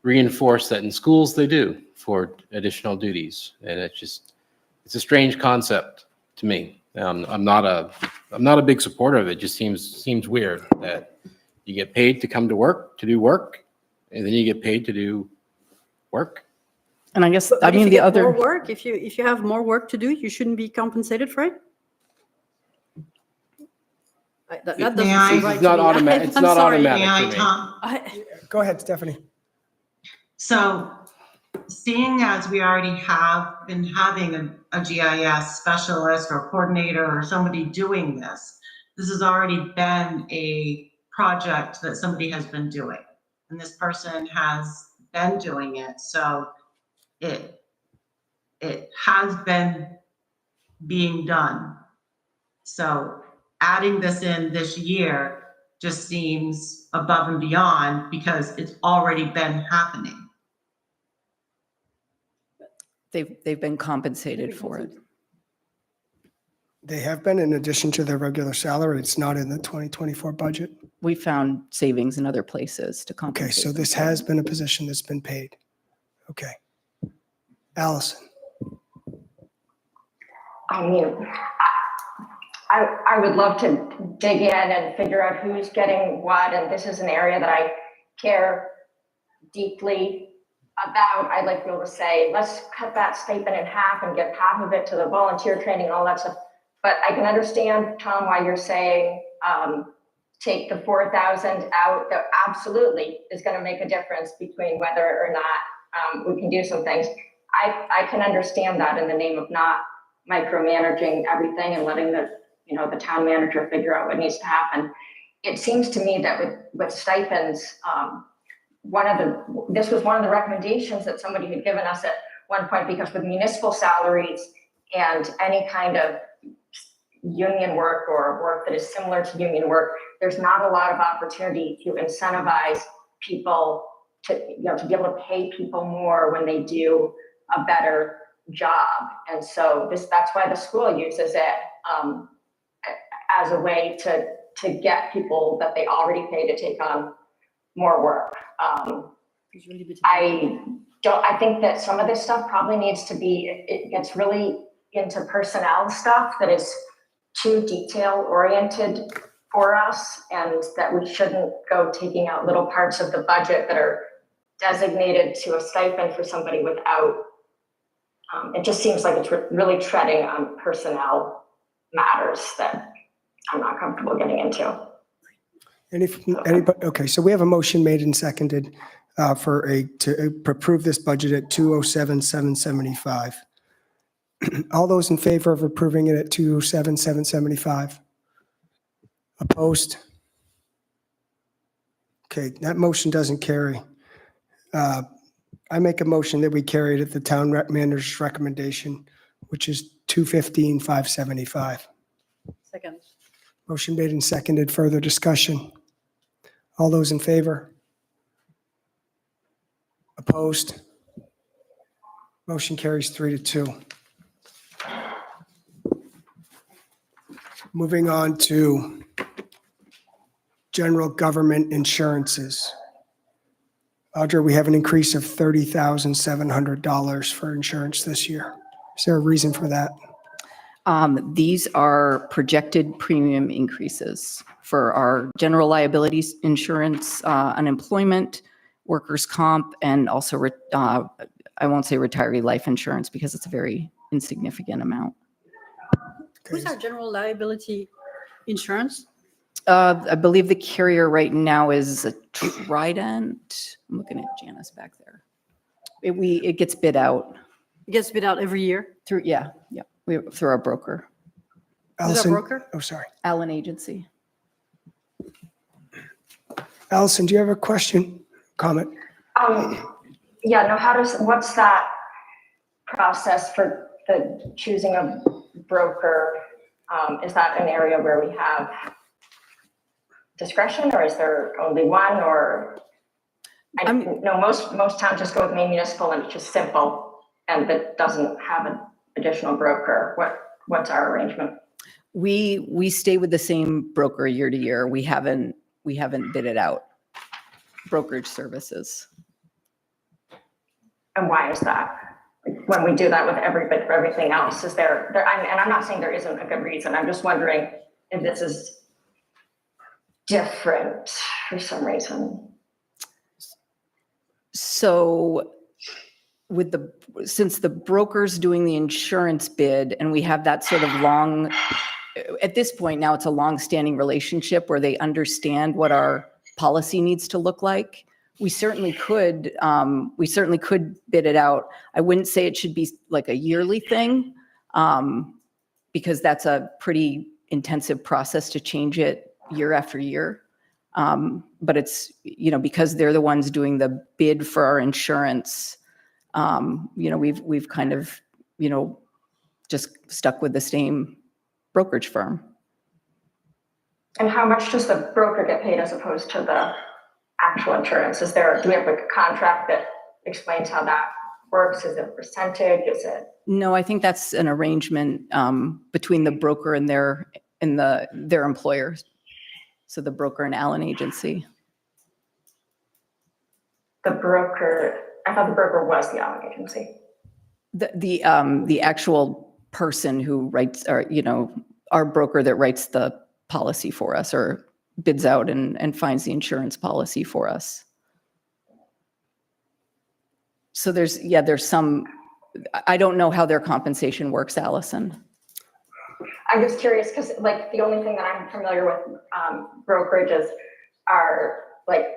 reinforced that in schools they do for additional duties. And it's a strange concept to me. I'm not a big supporter of it. It just seems weird that you get paid to come to work, to do work, and then you get paid to do work. And I guess, But if you get more work, if you have more work to do, you shouldn't be compensated for it? That doesn't seem right It's not to me. automatic. It's I'm not sorry. automatic for me. Go ahead, Stephanie. So seeing as we already have been having a GIS specialist or coordinator or somebody doing this has already been a project that somebody has been doing. And this person has been doing it. So it has been being done. So adding this in this year just seems above and beyond because it's already been happening. they've been compensated for it. They have been in addition to their regular salary. It's not in the 2024 budget. We found savings in other places to Okay, compensate. so this has been a position that's been paid. Okay. Allison. I mean, I would love to dig in and figure out who's getting what, and this is an area that I care deeply about. I'd like to be able to say, let's cut that stipend in half and give half of it to the volunteer training and all that stuff. But I can understand, Tom, why you're saying take the 4,000 out. That absolutely is going to make a difference between whether or not we can do some things. I can understand that in the name of not micromanaging everything and letting the town manager figure out what needs to happen. It seems to me that with stipends, this was one of the recommendations that somebody had given us at one point, because with municipal salaries and any kind of union work or work that is similar to union work, there's not a lot of opportunity to incentivize people to be able to pay people more when they do a better job. And so that's why the school uses it as a way to get people that they already pay to take on more work. I think that some of this stuff probably needs to be, it gets really into personnel stuff that is too detail oriented for us, and that we shouldn't go taking out little parts of the budget that are designated to a stipend for somebody without, it just seems like it's really treading on personnel matters that I'm not comfortable getting into. Anybody, okay, so we have a motion made and seconded to approve this budget at 207,775. All those in favor of approving it at 207,775? Opposed? Okay, that motion doesn't carry. I make a motion that we carry it at the town manager's recommendation, which is 215,575. Second. Motion made and seconded. Further discussion? All those in favor? Opposed? Motion carries 3-2. Moving on to general government insurances. Audra, we have an increase of $30,700 for insurance this year. Is there a reason for that? These are projected premium increases for our general liability insurance, unemployment, workers' comp, and also, I won't say retiree life insurance because it's a very insignificant amount. Who's our general liability insurance? I believe the carrier right now is a Trident. I'm looking at Janice back there. It gets bid out. It gets bid out every year? Through our broker. Who's our broker? Oh, sorry. Allen Agency. Allison, do you have a question, comment? Yeah, no, what's that process for the choosing a broker? Is that an area where we have discretion, or is there only one? Or I know most towns just go with Maine Municipal and it's just simple, and it doesn't have an additional broker. What's our arrangement? We stay with the same broker year to year. We haven't bid it out. Brokerage services. And why is that? When we do that with everything else, is there, and I'm not saying there isn't a good reason. I'm just wondering if this is different for some reason. So since the broker's doing the insurance bid, and we have that sort of long, at this point now, it's a long-standing relationship where they understand what our policy needs to look like. We certainly could bid it out. I wouldn't say it should be like a yearly thing, because that's a pretty intensive process to change it year after year. But it's, because they're the ones doing the bid for our insurance, we've kind of, just stuck with the same brokerage firm. And how much does the broker get paid as opposed to the actual insurance? Do we have like a contract that explains how that works? Is it a percentage? Is it? No, I think that's an arrangement between the broker and their employer. So the broker and Allen Agency. I thought the broker was the Allen Agency. The actual person who writes or our broker that writes the policy for us or bids out and finds the insurance policy for us. So there's some, I don't know how their compensation works, Allison. I'm just curious because like the only thing that I'm familiar with brokerages are like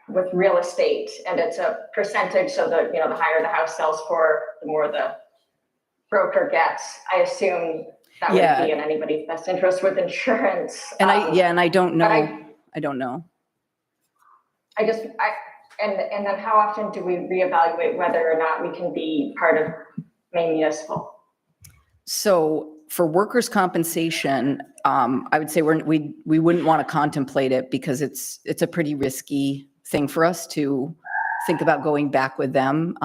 with real estate, and it's a percentage. So the the higher the house sells for, the more the broker gets. I assume that would be in anybody's best interest with insurance. And I don't know. I don't know. And then how often do we reevaluate whether or not we can be part of Maine Municipal? So for workers' compensation, I would say we wouldn't want to contemplate it because it's a pretty risky thing for us to think about going back with them,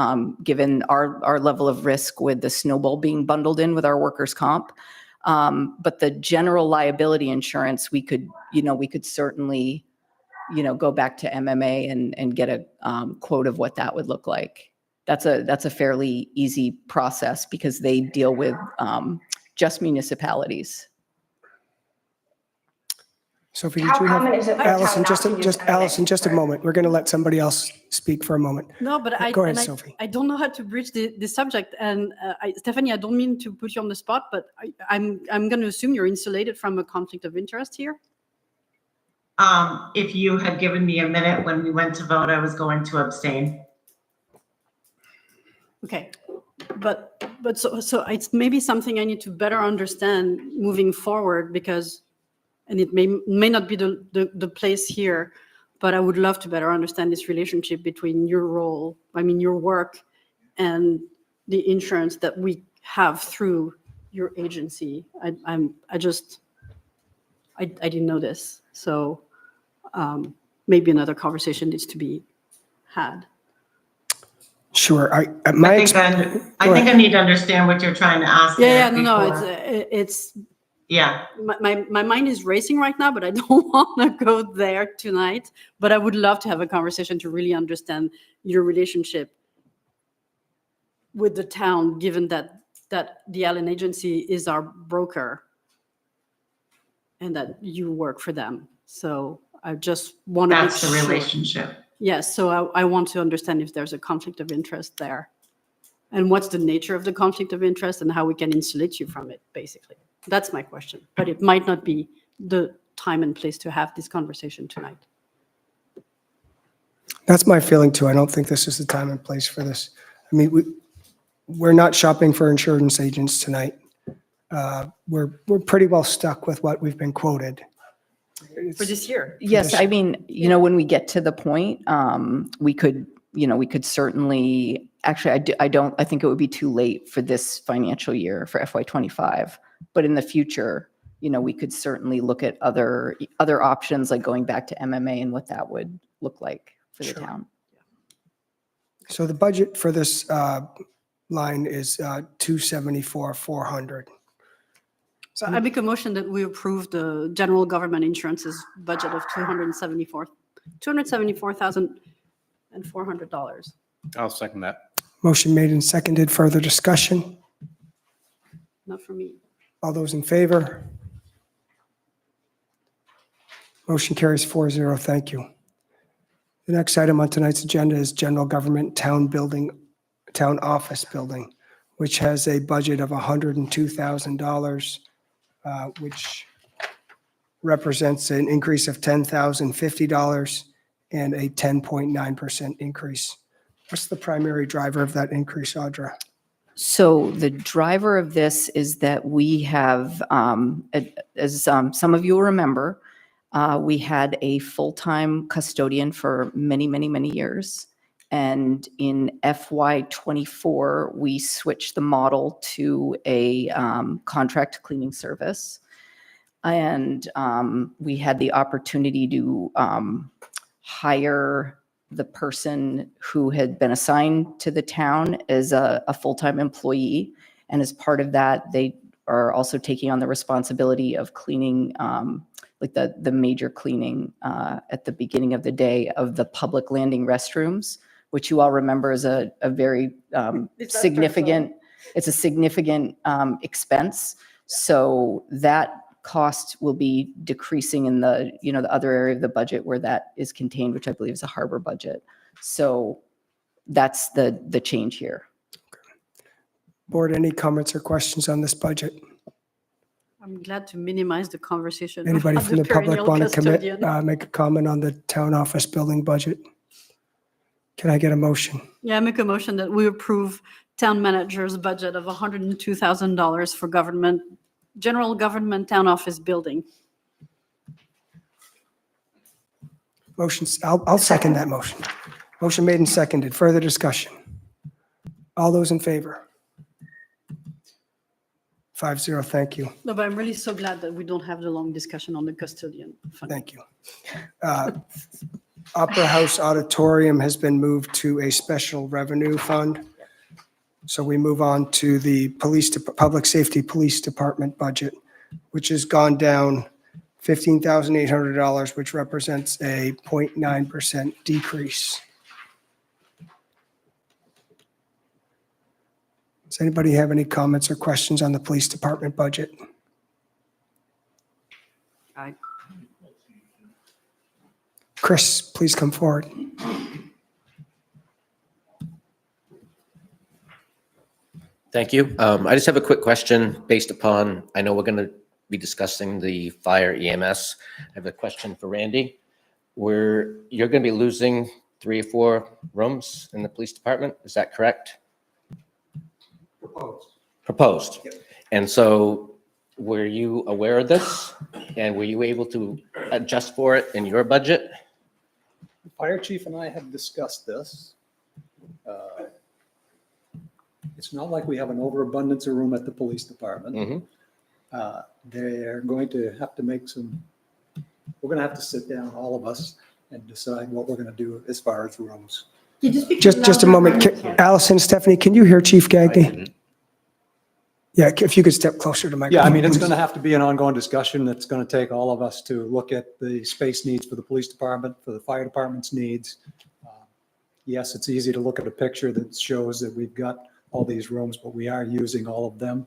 given our level of risk with the snowball being bundled in with our workers' comp. But the general liability insurance, we could certainly, go back to MMA and get a quote of what that would look like. That's a fairly easy process because they deal with just municipalities. Sophie, How did you have, common is it for Allison, town not to use MMA? Allison, just a moment. We're going to let somebody else speak for a moment. No, but Go ahead, Sophie. I don't know how to bridge the subject. And Stephanie, I don't mean to put you on the spot, but I'm going to assume you're insulated from a conflict of interest here. If you had given me a minute when we went to vote, I was going to abstain. Okay, but so it's maybe something I need to better understand moving forward, because, and it may not be the place here, but I would love to better understand this relationship between your role, your work, and the insurance that we have through your agency. I didn't know this, so maybe another conversation needs to be had. Sure. I think I need to understand what you're trying to ask. It's yeah. My mind is racing right now, but I don't want to go there tonight. But I would love to have a conversation to really understand your relationship with the town, given that the Allen Agency is our broker and that you work for them. So I just want to That's the relationship. Yes, so I want to understand if there's a conflict of interest there, and what's the nature of the conflict of interest and how we can insulate you from it, basically. That's my question, but it might not be the time and place to have this conversation tonight. That's my feeling too. I don't think this is the time and place for this. We're not shopping for insurance agents tonight. We're pretty well stuck with what we've been quoted. For this year. Yes, when we get to the point, we could certainly, actually, I think it would be too late for this financial year for FY25. But in the future, we could certainly look at other options, like going back to MMA and what that would look like for the town. So the budget for this line is $274,400. So I make a motion that we approve the general government insurances budget of $274,400. I'll second that. Motion made and seconded. Further discussion? Not for me. All those in favor? Motion carries 4-0. Thank you. The next item on tonight's agenda is general government town office building, which has a budget of $102,000. Which represents an increase of $10,050 and a 10.9% increase. What's the primary driver of that increase, Audra? So the driver of this is that we have, as some of you will remember, we had a full-time custodian for many, many, many years. And in FY24, we switched the model to a contract cleaning service. And we had the opportunity to hire the person who had been assigned to the town as a full-time employee. And as part of that, they are also taking on the responsibility of cleaning, like the major cleaning at the beginning of the day of the public landing restrooms, which you all remember is a very significant, it's a significant expense. So that cost will be decreasing in the, the other area of the budget where that is contained, which I believe is a harbor budget. So that's the change here. Board, any comments or questions on this budget? I'm glad to minimize the conversation. Anybody about from the public perennial want to custodian. make a comment on the town office building budget? Can I get a motion? Yeah, I make a motion that we approve town manager's budget of $102,000 for general government town office building. Motions, I'll second that motion. Motion made and seconded. Further discussion? All those in favor? 5-0, thank you. No, but I'm really so glad that we don't have the long discussion on the custodian fund. Thank you. Opera House Auditorium has been moved to a special revenue fund. So we move on to the Public Safety Police Department budget, which has gone down $15,800, which represents a 0.9% decrease. Does anybody have any comments or questions on the police department budget? Aye. Chris, please come forward. Thank you. I just have a quick question based upon, I know we're going to be discussing the fire EMS. I have a question for Randy. You're going to be losing 3 or 4 rooms in the police department, is that correct? Proposed. Yep. And so were you aware of this? And were you able to adjust for it in your budget? The fire chief and I have discussed this. It's not like we have an overabundance of room at the police department. They're going to have to we're going to have to sit down, all of us, and decide what we're going to do as far as rooms. Just a moment. Allison, Stephanie, can you hear Chief Gagné? Yeah, if you could step closer to my. Yeah, I mean, it's going to have to be an ongoing discussion. It's going to take all of us to look at the space needs for the police department, for the fire department's needs. Yes, it's easy to look at a picture that shows that we've got all these rooms, but we are using all of them.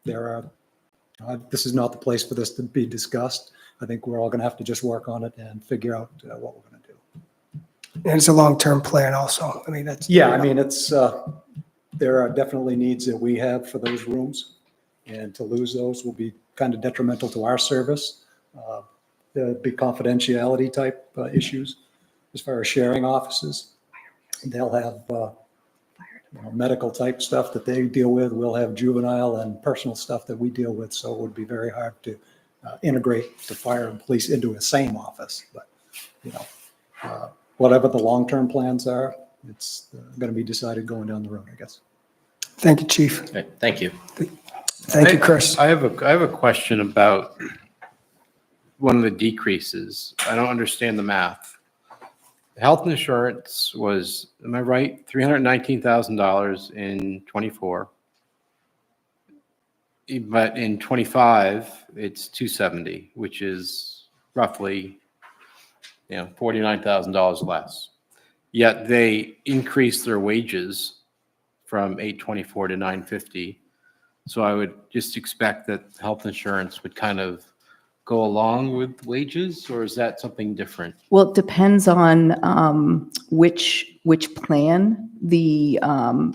This is not the place for this to be discussed. I think we're all going to have to just work on it and figure out what we're going to do. And it's a long-term plan also. I mean, that's. Yeah, I mean, there are definitely needs that we have for those rooms, and to lose those will be kind of detrimental to our service. There'll be confidentiality type issues as far as sharing offices. They'll have medical type stuff that they deal with. We'll have juvenile and personal stuff that we deal with. So it would be very hard to integrate the fire and police into a same office. But, whatever the long-term plans are, it's going to be decided going down the road, I guess. Thank you, Chief. Okay, thank you. Thank you, Chris. I have a question about one of the decreases. I don't understand the math. Health insurance was, am I right, $319,000 in 24. But in 25, it's 270, which is roughly, $49,000 less. Yet they increased their wages from 824 to 950. So I would just expect that health insurance would kind of go along with wages, or is that something different? Well, it depends on which plan the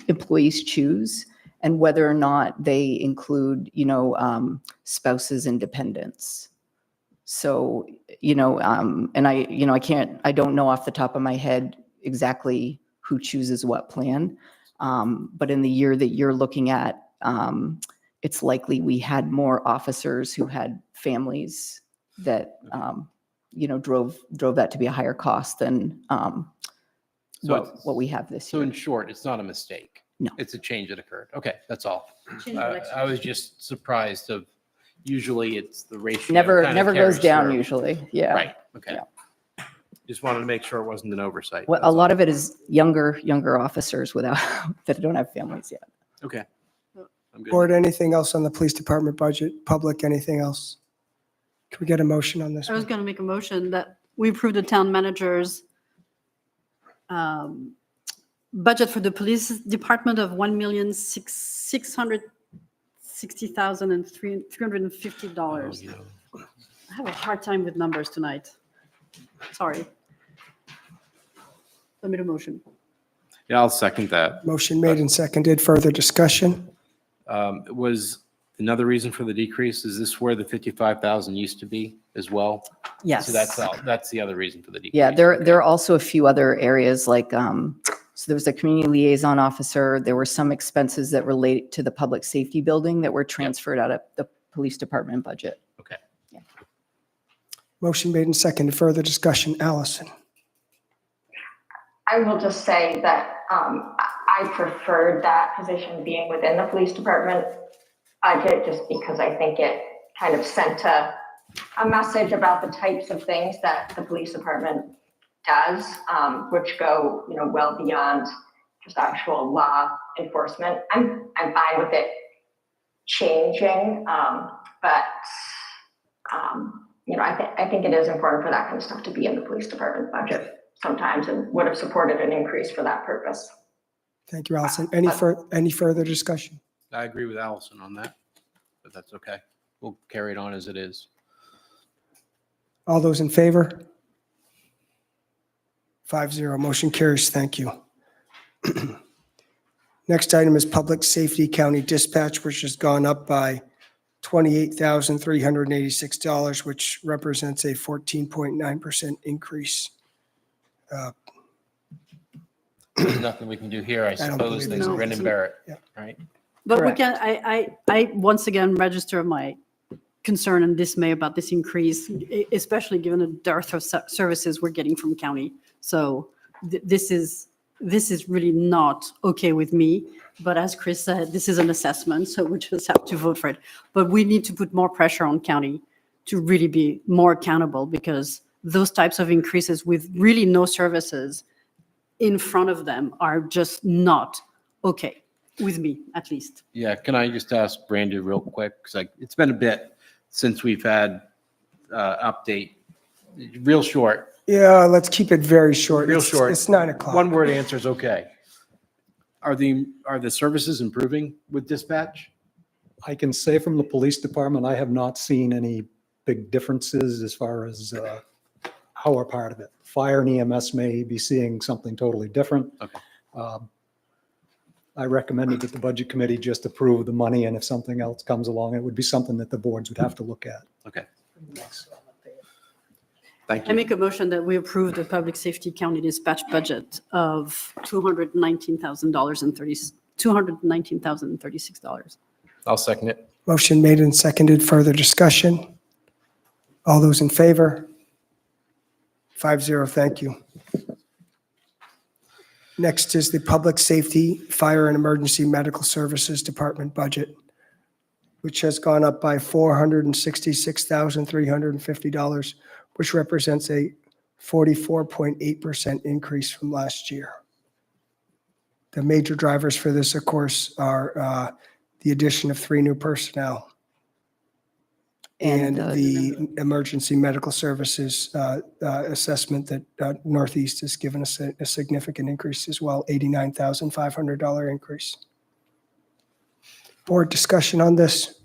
employees choose and whether or not they include, spouses and dependents. So, and I don't know off the top of my head exactly who chooses what plan. But in the year that you're looking at, it's likely we had more officers who had families that, drove that to be a higher cost than what we have this So year. in short, it's not a mistake. No. It's a change that occurred. Okay, that's all. Change of election. I was just surprised of, usually it's the ratio. Never kinda goes carries down through. usually. Yeah. Right, okay. Yeah. Just wanted to make sure it wasn't an oversight. Well, that's a all. lot of it is younger officers without that don't have families yet. Okay. I'm good. Board, anything else on the police department budget? Public, anything else? Can we get a motion on this I was one? going to make a motion that we approve the town manager's budget for the police department of $60,350. I have a hard time with numbers tonight. Sorry. Let me do motion. Yeah, I'll second that. Motion made and seconded. Further discussion? Was another reason for the decrease, is this where the 55,000 used to be as well? Yes. So that's the other reason for the decrease. Yeah, there are also a few other areas like, so there was a community liaison officer. There were some expenses that relate to the public safety building that were transferred out of the police department budget. Okay. Motion made and seconded. Further discussion? Allison? I will just say that I preferred that position being within the police department budget, just because I think it kind of sent a message about the types of things that the police department does, which go, well beyond just actual law enforcement. I'm fine with it changing, but I think it is important for that kind of stuff to be in the police department budget sometimes, and would have supported an increase for that purpose. Thank you, Allison. Any further discussion? I agree with Allison on that, but that's okay. We'll carry it on as it is. All those in favor? 5-0. Motion carries. Thank you. Next item is Public Safety County Dispatch, which has gone up by $28,386, which represents a 14.9% increase. There's nothing we can do here, I don't suppose, believe than so. grin and bear it, Yeah. right? But Correct. we can, I once again register my concern and dismay about this increase, especially given the dearth of services we're getting from county. So this is really not okay with me. But as Chris said, this is an assessment, so we just have to vote for it. But we need to put more pressure on county to really be more accountable, because those types of increases with really no services in front of them are just not okay with me, at least. Yeah, can I just ask Brandy real quick? Because it's been a bit since we've had update, real short. Yeah, let's keep it very short. Real It's- short. It's 9 o'clock. One word answer is okay. Are the services improving with dispatch? I can say from the police department, I have not seen any big differences as far as how we're part of it. Fire and EMS may be seeing something totally different. Okay. I recommended that the budget committee just approve the money, and if something else comes along, it would be something that the boards would have to look at. Okay. Thank I you. make a motion that we approve the public safety county dispatch budget of $219,036. I'll second it. Motion made and seconded. Further discussion? All those in favor? 5-0. Thank you. Next is the Public Safety, Fire and Emergency Medical Services Department budget, which has gone up by $466,350, which represents a 44.8% increase from last year. The major drivers for this, of course, are the addition of 3 new personnel and the emergency medical services assessment that Northeast has given us a significant increase as well, $89,500 increase. Board discussion on this?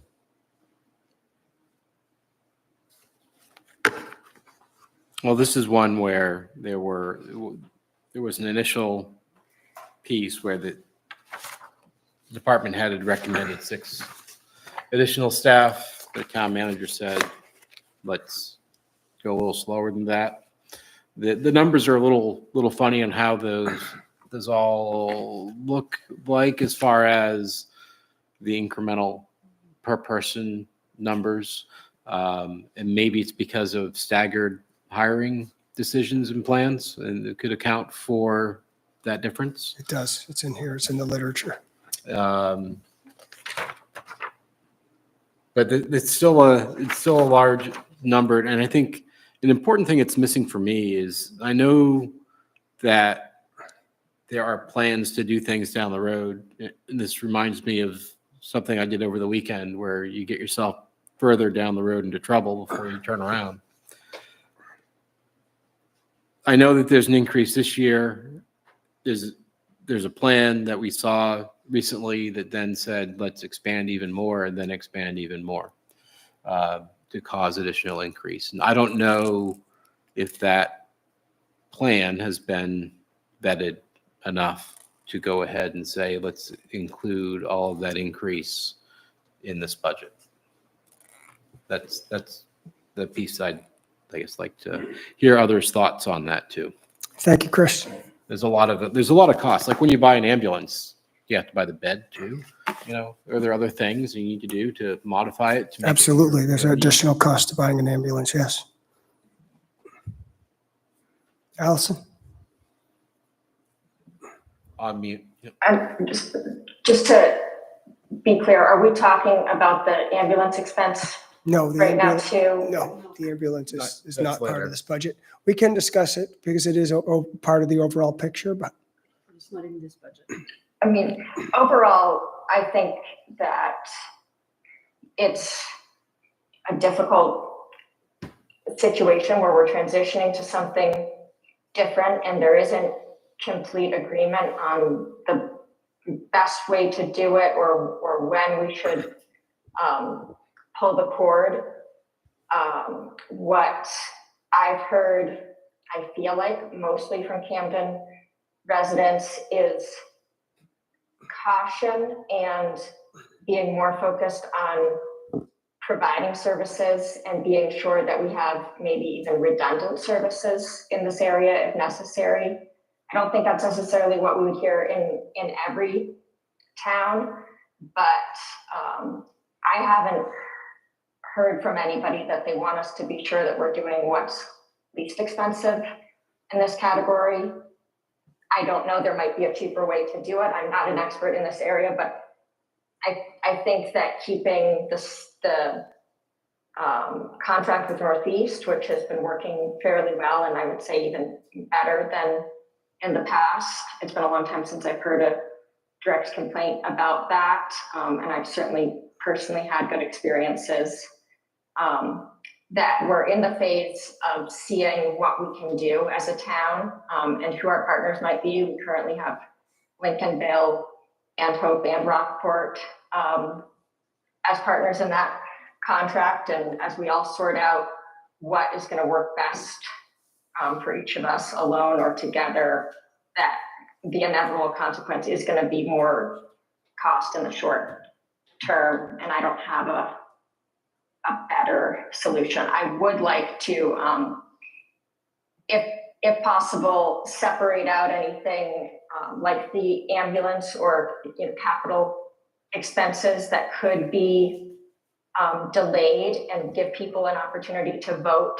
Well, this is one where there was an initial piece where the department head had recommended 6 additional staff. The town manager said, let's go a little slower than that. The numbers are a little funny on how those all look like as far as the incremental per person numbers. And maybe it's because of staggered hiring decisions and plans, and it could account for that difference. It does. It's in here. It's in the literature. But it's still a large number, and I think an important thing it's missing for me is I know that there are plans to do things down the road, and this reminds me of something I did over the weekend where you get yourself further down the road into trouble before you turn around. I know that there's an increase this year. There's a plan that we saw recently that then said, let's expand even more and then expand even more to cause additional increase. And I don't know if that plan has been vetted enough to go ahead and say, let's include all of that increase in this budget. That's the piece I guess like to hear others' thoughts on that too. Thank you, Chris. There's a lot of costs. Like when you buy an ambulance, you have to buy the bed too. You know, are there other things you need to do to modify it? To make Absolutely. There's an additional cost to buying an ambulance, yes. Allison? On mute. Just to be clear, are we talking about the ambulance expense No, the right now ambulance, too? no, the ambulance is That's not part later. of this budget. We can discuss it because it is part of the overall picture, but It's not in this budget. I mean, overall, I think that it's a difficult situation where we're transitioning to something different and there isn't complete agreement on the best way to do it or when we should pull the cord. What I've heard, I feel like mostly from Camden residents is caution and being more focused on providing services and being sure that we have maybe even redundant services in this area if necessary. I don't think that's necessarily what we would hear in every town, but I haven't heard from anybody that they want us to be sure that we're doing what's least expensive in this category. I don't know, there might be a cheaper way to do it. I'm not an expert in this area, but I think that keeping the contract with Northeast, which has been working fairly well, and I would say even better than in the past. It's been a long time since I've heard a direct complaint about that, and I've certainly personally had good experiences. That we're in the phase of seeing what we can do as a town and who our partners might be. We currently have Lincolnville, and Hope and Rockport as partners in that contract. And as we all sort out what is going to work best for each of us alone or together, that the inevitable consequence is going to be more cost in the short term. And I don't have a better solution. I would like to, if possible, separate out anything like the ambulance or capital expenses that could be delayed and give people an opportunity to vote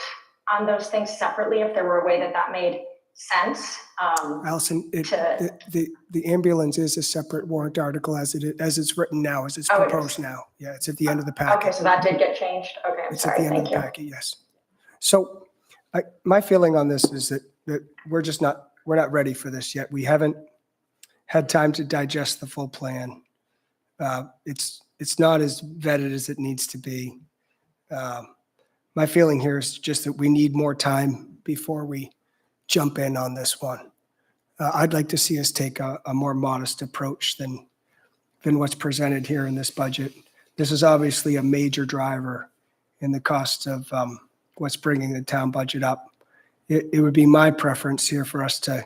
on those things separately if there were a way that made sense. Allison, the ambulance is a separate warrant article as it's written now, as it's proposed now. Yeah, it's at the end of the packet. Okay, so that did get changed. Okay, I'm It's sorry. at the end of Thank the you. packet, yes. So my feeling on this is that we're not ready for this yet. We haven't had time to digest the full plan. It's not as vetted as it needs to be. My feeling here is just that we need more time before we jump in on this one. I'd like to see us take a more modest approach than what's presented here in this budget. This is obviously a major driver in the cost of what's bringing the town budget up. It would be my preference here for us to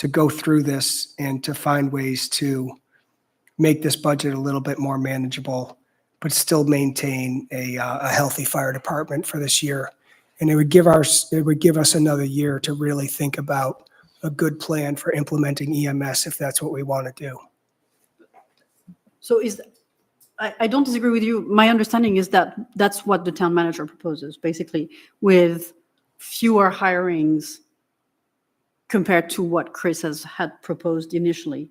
go through this and to find ways to make this budget a little bit more manageable, but still maintain a healthy fire department for this year. And it would give us another year to really think about a good plan for implementing EMS if that's what we want to do. So I don't disagree with you. My understanding is that that's what the town manager proposes, basically, with fewer hirings compared to what Chris had proposed initially.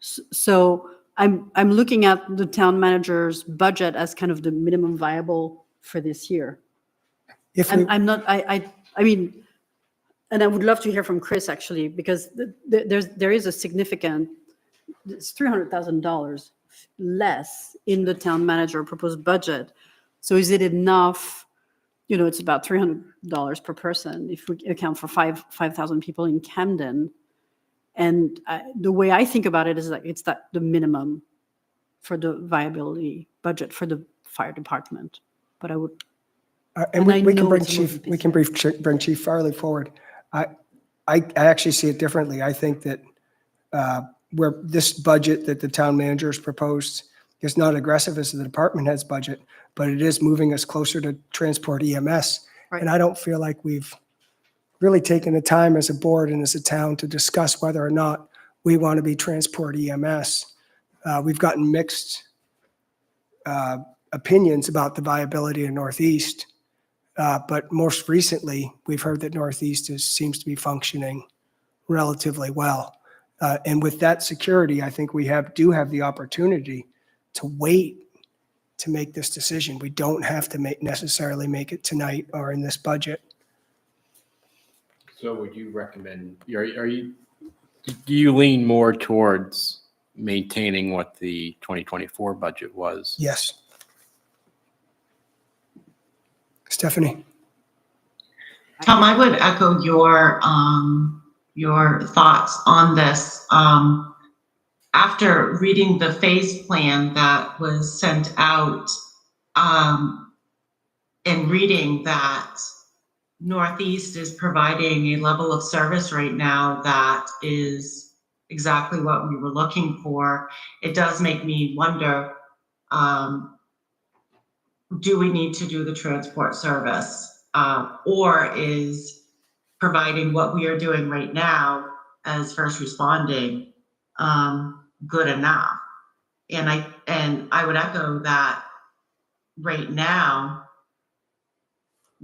So I'm looking at the town manager's budget as kind of the minimum viable for this year. I mean, and I would love to hear from Chris actually, because there is a significant, it's $300,000 less in the town manager proposed budget. So is it enough? It's about $300 per person if we account for 5,000 people in Camden. And the way I think about it is that it's the minimum for the viability budget for the fire department. But I would, And I we can know bring it's a moving Chief, we can bring Chief Farley forward. I actually see it differently. I think that where this budget that the town manager has proposed is not aggressive as the department head's budget, but it is moving us closer to transport EMS. Right. And I don't feel like we've really taken the time as a board and as a town to discuss whether or not we want to be transport EMS. We've gotten mixed opinions about the viability of Northeast. But most recently, we've heard that Northeast seems to be functioning relatively well. And with that security, I think we do have the opportunity to wait to make this decision. We don't have to necessarily make it tonight or in this budget. So would you recommend, do you lean more towards maintaining what the 2024 budget was? Yes. Stephanie? Tom, I would echo your thoughts on this. After reading the phase plan that was sent out, and reading that Northeast is providing a level of service right now that is exactly what we were looking for, it does make me wonder, do we need to do the transport service? Or is providing what we are doing right now as first responding good enough? And I would echo that right now,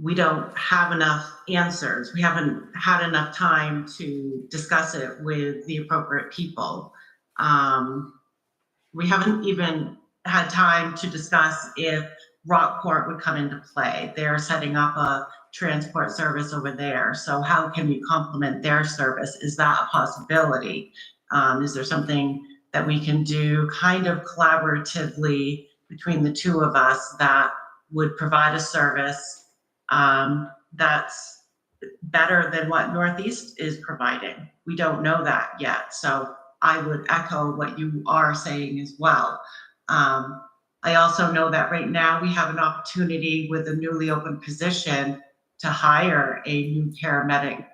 we don't have enough answers. We haven't had enough time to discuss it with the appropriate people. We haven't even had time to discuss if Rockport would come into play. They're setting up a transport service over there. So how can we complement their service? Is that a possibility? Is there something that we can do kind of collaboratively between the two of us that would provide a service that's better than what Northeast is providing? We don't know that yet. So I would echo what you are saying as well. I also know that right now we have an opportunity with a newly open position to hire a new paramedic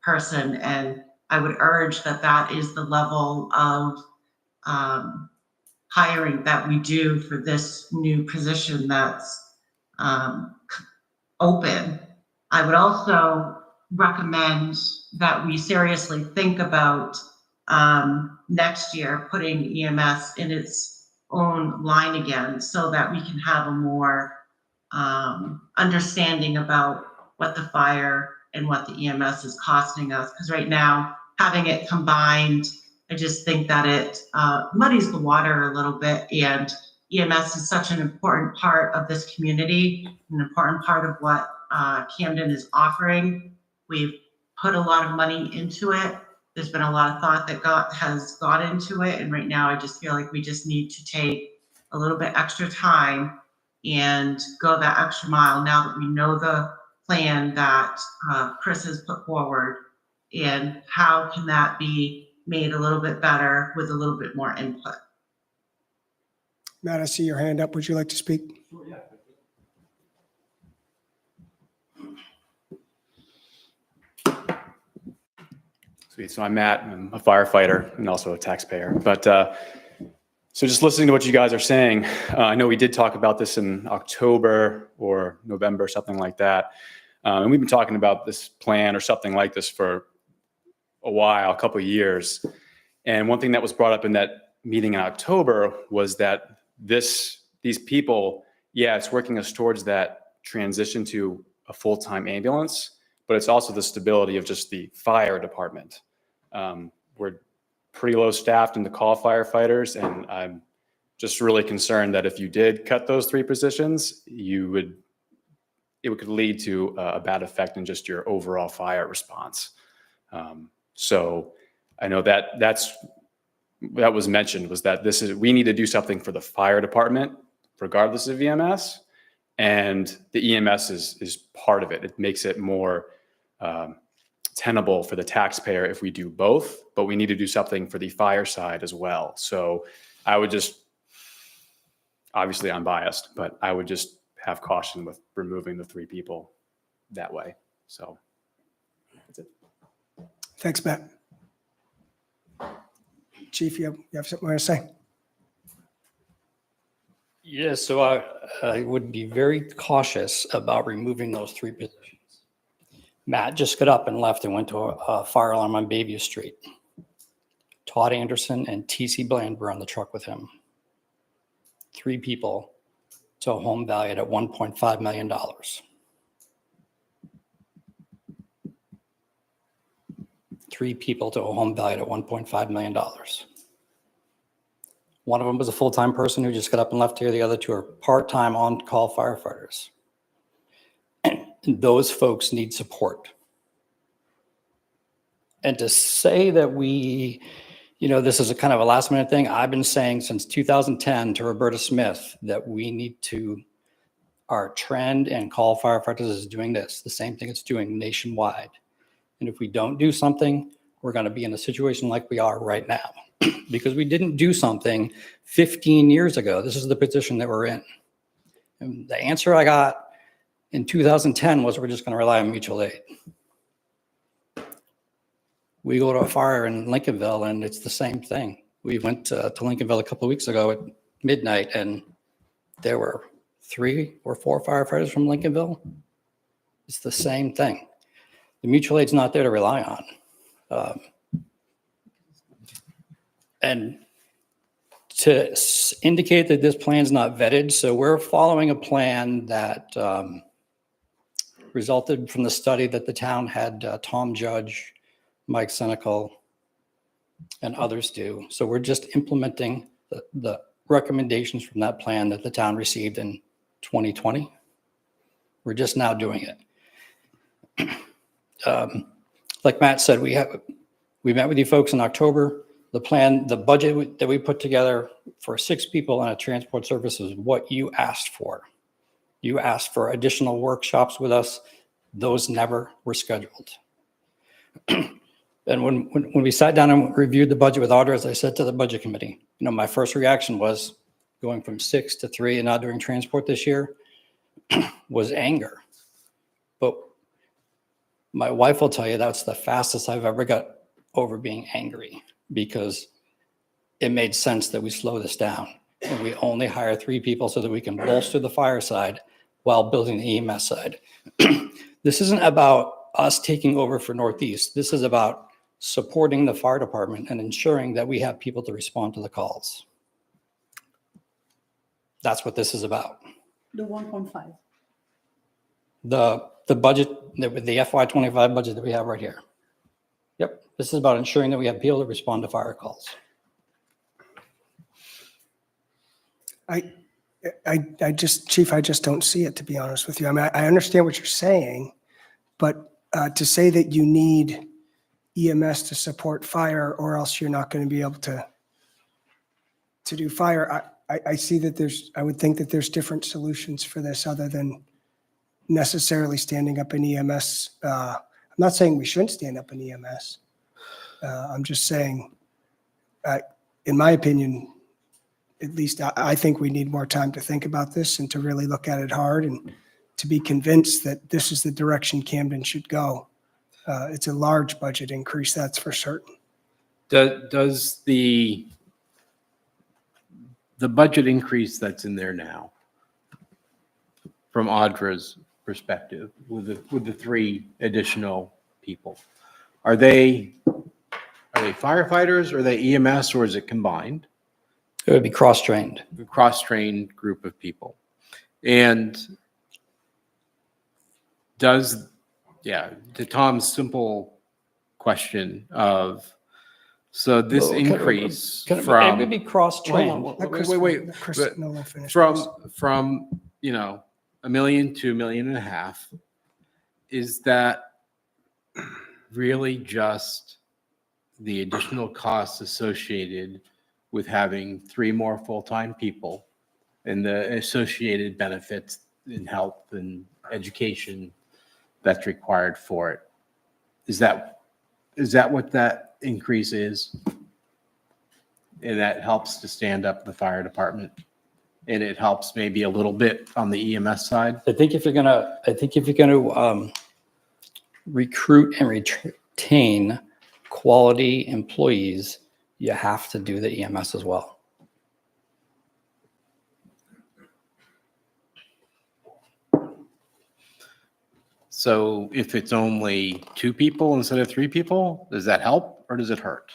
person. And I would urge that that is the level of hiring that we do for this new position that's open. I would also recommend that we seriously think about next year putting EMS in its own line again so that we can have a more understanding about what the fire and what the EMS is costing us. Because right now, having it combined, I just think that it muddies the water a little bit. And EMS is such an important part of this community, an important part of what Camden is offering. We've put a lot of money into it. There's been a lot of thought that has gone into it. And right now, I just feel like we just need to take a little bit extra time and go that extra mile now that we know the plan that Chris has put forward, and how can that be made a little bit better with a little bit more input. Matt, I see your hand up. Would you like to speak? Sweet. So I'm Matt. I'm a firefighter and also a taxpayer. But so just listening to what you guys are saying, I know we did talk about this in October or November, something like that. And we've been talking about this plan or something like this for a while, a couple of years. And one thing that was brought up in that meeting in October was that these people, yeah, it's working us towards that transition to a full-time ambulance, but it's also the stability of just the fire department. We're pretty low staffed in the call firefighters, and I'm just really concerned that if you did cut those 3 positions, it could lead to a bad effect in just your overall fire response. So I know that was mentioned, was that we need to do something for the fire department, regardless of EMS, and the EMS is part of it. It makes it more, it's tenable for the taxpayer if we do both, but we need to do something for the fire side as well. So I would just, obviously I'm biased, but I would just have caution with removing the 3 people that way. So that's it. Thanks, Matt. Chief, you have something more to say? Yes, so I would be very cautious about removing those 3 positions. Matt just got up and left and went to a fire alarm on Bayview Street. Todd Anderson and TC Bland were on the truck with him. 3 people to a home valued at $1.5 million. 3 people to a home valued at $1.5 million. One of them was a full-time person who just got up and left here. The other 2 are part-time on-call firefighters. And those folks need support. And to say that this is a kind of a last minute thing, I've been saying since 2010 to Roberta Smith that we need our trend and call firefighters is doing this, the same thing it's doing nationwide. And if we don't do something, we're going to be in a situation like we are right now because we didn't do something 15 years ago. This is the position that we're in. And the answer I got in 2010 was we're just going to rely on mutual aid. We go to a fire in Lincolnville and it's the same thing. We went to Lincolnville a couple of weeks ago at midnight and there were 3 or 4 firefighters from Lincolnville. It's the same thing. The mutual aid's not there to rely on. And to indicate that this plan's not vetted, so we're following a plan that resulted from the study that the town had Tom Judge, Mike Senecal, and others do. So we're just implementing the recommendations from that plan that the town received in 2020. We're just now doing it. Like Matt said, we met with you folks in October. The plan, the budget that we put together for 6 people on a transport service is what you asked for. You asked for additional workshops with us. Those never were scheduled. And when we sat down and reviewed the budget with Audra, as I said to the budget committee, my first reaction was going from 6 to 3 and not doing transport this year was anger. But my wife will tell you that's the fastest I've ever got over being angry because it made sense that we slow this down and we only hire 3 people so that we can bolster the fire side while building the EMS side. This isn't about us taking over for Northeast. This is about supporting the fire department and ensuring that we have people to respond to the calls. That's what this is about. The 1.5. The budget, the FY25 budget that we have right here. Yep, this is about ensuring that we have people to respond to fire calls. Chief, I just don't see it, to be honest with you. I mean, I understand what you're saying, but to say that you need EMS to support fire or else you're not going to be able to do fire, I see that I would think that there's different solutions for this other than necessarily standing up an EMS. I'm not saying we shouldn't stand up an EMS. I'm just saying, in my opinion, at least I think we need more time to think about this and to really look at it hard and to be convinced that this is the direction Camden should go. It's a large budget increase, that's for certain. Does the budget increase that's in there now, from Audra's perspective, with the 3 additional people, are they firefighters, or are they EMS, or is it combined? It would be cross-trained. A cross-trained group of people. And to Tom's simple question of, so this increase it from. would be cross-trained. Wait. From $1 million to $1.5 million, is that really just the additional costs associated with having 3 more full-time people and the associated benefits in health and education that's required for it? Is that what that increase is? And that helps to stand up the fire department? And it helps maybe a little bit on the EMS side? I think if you're gonna recruit and retain quality employees, you have to do the EMS as well. So if it's only 2 people instead of 3 people, does that help or does it hurt?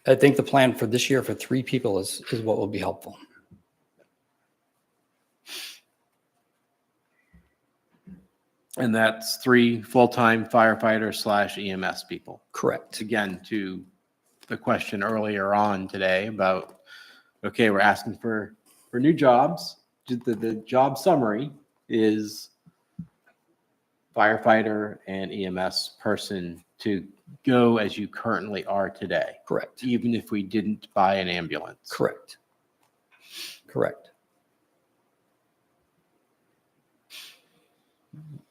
I think the plan for this year for 3 people is what will be helpful. And that's 3 full-time firefighters / EMS people. Correct. Again, to the question earlier on today about, okay, we're asking for new jobs. The job summary is firefighter and EMS person to go as you currently are today. Correct. Even if we didn't buy an ambulance. Correct. Correct.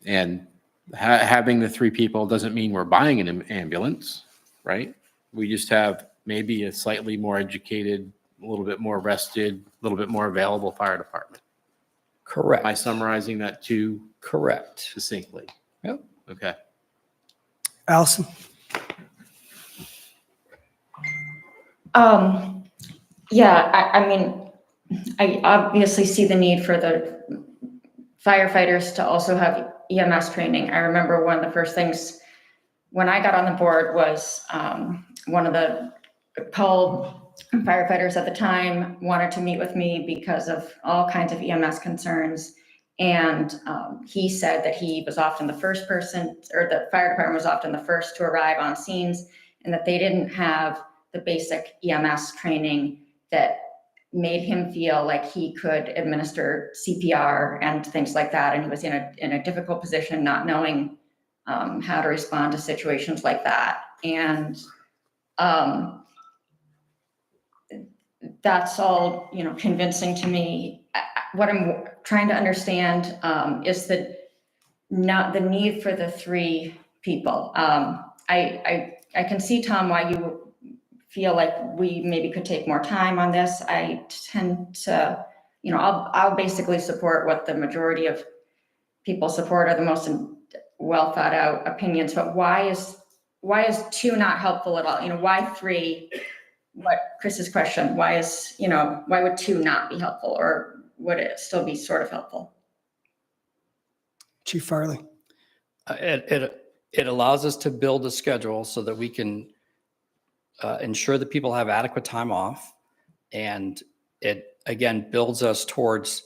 And having the 3 people doesn't mean we're buying an ambulance, right? We just have maybe a slightly more educated, a little bit more rested, a little bit more available fire department. Correct. Am I summarizing that too? Correct. Succinctly? Yep. Okay. Allison? Yeah, I mean, I obviously see the need for the firefighters to also have EMS training. I remember one of the first things when I got on the board was one of the firefighters at the time wanted to meet with me because of all kinds of EMS concerns. And he said that he was often the first person, or the fire department was often the first to arrive on scenes, and that they didn't have the basic EMS training that made him feel like he could administer CPR and things like that. And he was in a difficult position, not knowing how to respond to situations like that. And that's all, convincing to me. What I'm trying to understand is not the need for the 3 people. I can see, Tom, why you feel like we maybe could take more time on this. I tend to, I'll basically support what the majority of people support, are the most well thought out opinions. But why is 2 not helpful at all? Why 3? What Chris's question? Why would 2 not be helpful, or would it still be sort of helpful? Chief Farley? It allows us to build a schedule so that we can ensure that people have adequate time off. And it, again, builds us towards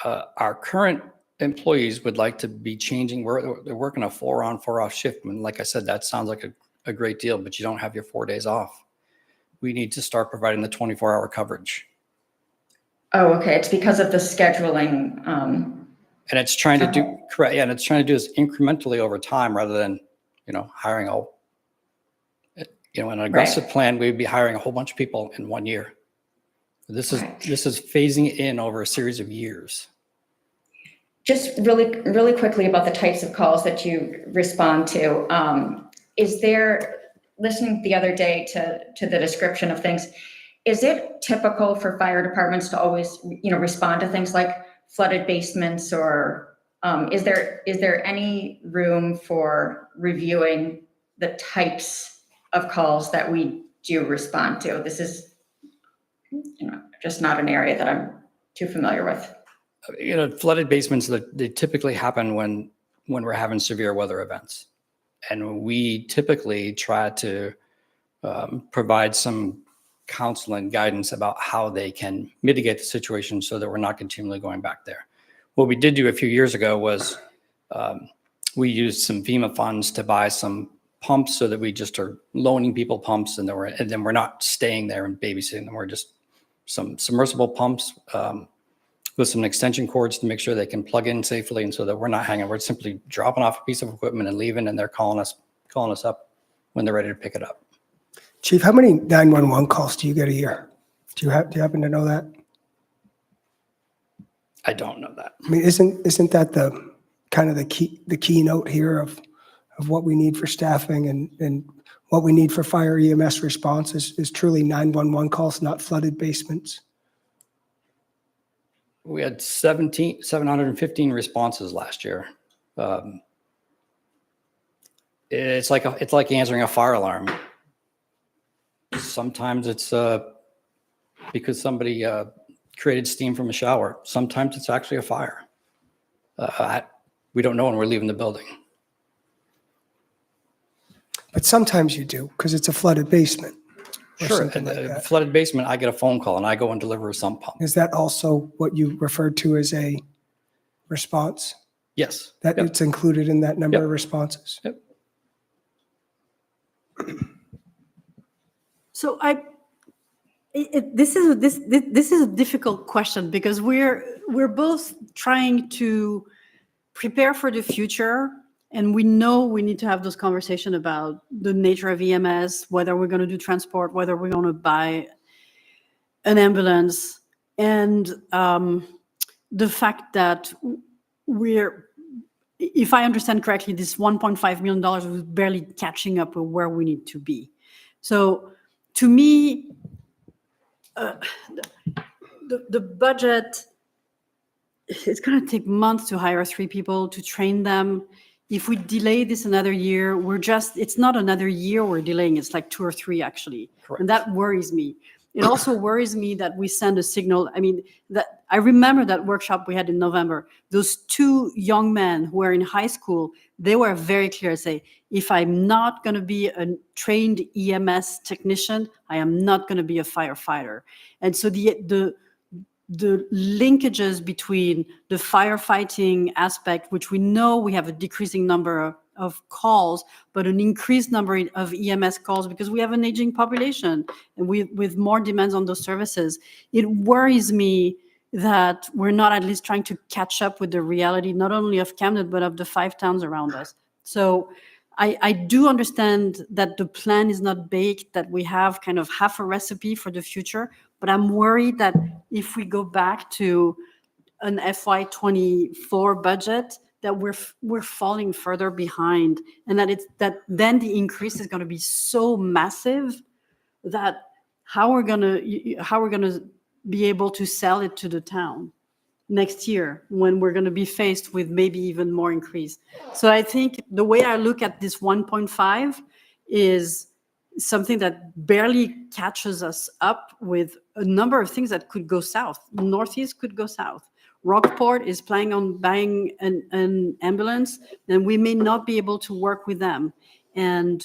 our current employees would like to be changing. They're working a 4-on, 4-off shift. And like I said, that sounds like a great deal, but you don't have your 4 days off. We need to start providing the 24-hour coverage. Oh, okay. It's because of the scheduling. And it's trying to do, correct. Yeah, and it's trying to do this incrementally over time rather than, hiring an aggressive plan, we'd be hiring a whole bunch of people in 1 year. This is phasing in over a series of years. Just really, really quickly about the types of calls that you respond to. Is there, listening the other day to the description of things, is it typical for fire departments to always, respond to things like flooded basements, or is there any room for reviewing the types of calls that we do respond to? This is, just not an area that I'm too familiar with. Flooded basements, they typically happen when we're having severe weather events. And we typically try to provide some counsel and guidance about how they can mitigate the situation so that we're not continually going back there. What we did do a few years ago was we used some FEMA funds to buy some pumps so that we just are loaning people pumps, and then we're not staying there and babysitting them. We're just some submersible pumps with some extension cords to make sure they can plug in safely, and so that we're not hanging. We're simply dropping off a piece of equipment and leaving, and they're calling us up when they're ready to pick it up. Chief, how many 911 calls do you get a year? Do you happen to know that? I don't know that. I mean, isn't that the kind of the keynote here of what we need for staffing and what we need for fire EMS response is truly 911 calls, not flooded basements. We had 715 responses last year. It's like answering a fire alarm. Sometimes it's because somebody created steam from a shower. Sometimes it's actually a fire. We don't know when we're leaving the building. But sometimes you do, because it's a flooded basement. or Sure, something in like the that. flooded basement, I get a phone call and I go and deliver a sump pump. Is that also what you referred to as a response? Yes. That Yep. it's included in that number Yep. of responses? Yep. So this is a difficult question because we're both trying to prepare for the future, and we know we need to have those conversations about the nature of EMS, whether we're going to do transport, whether we're going to buy an ambulance, and the fact that if I understand correctly, this $1.5 million was barely catching up with where we need to be. So to me, the budget, it's going to take months to hire 3 people, to train them. If we delay this another year, it's not another year we're delaying, it's like 2 or 3 actually. Correct. And that worries me. It also worries me that we send a signal. I mean, that I remember that workshop we had in November. Those 2 young men who were in high school, they were very clear to say, if I'm not going to be a trained EMS technician, I am not going to be a firefighter. And so the linkages between the firefighting aspect, which we know we have a decreasing number of calls, but an increased number of EMS calls because we have an aging population and with more demands on those services. It worries me that we're not at least trying to catch up with the reality, not only of Camden, but of the 5 towns around us. So I do understand that the plan is not baked, that we have kind of half a recipe for the future, but I'm worried that if we go back to an FY24 budget, that we're falling further behind, and that then the increase is going to be so massive that how we're going to be able to sell it to the town next year when we're going to be faced with maybe even more increase. So I think the way I look at this 1.5 is something that barely catches us up with a number of things that could go south. Northeast could go south. Rockport is planning on buying an ambulance, and we may not be able to work with them. And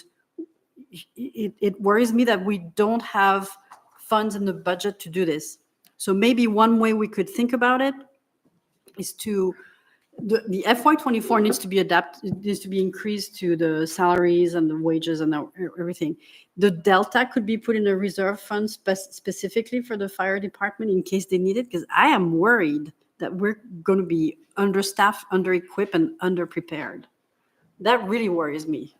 it worries me that we don't have funds in the budget to do this. So maybe one way we could think about it is to the FY24 needs to be adapted, needs to be increased to the salaries and the wages and everything. The delta could be put in a reserve fund specifically for the fire department in case they need it, because I am worried that we're going to be understaffed, under-equipped, and underprepared. That really worries me.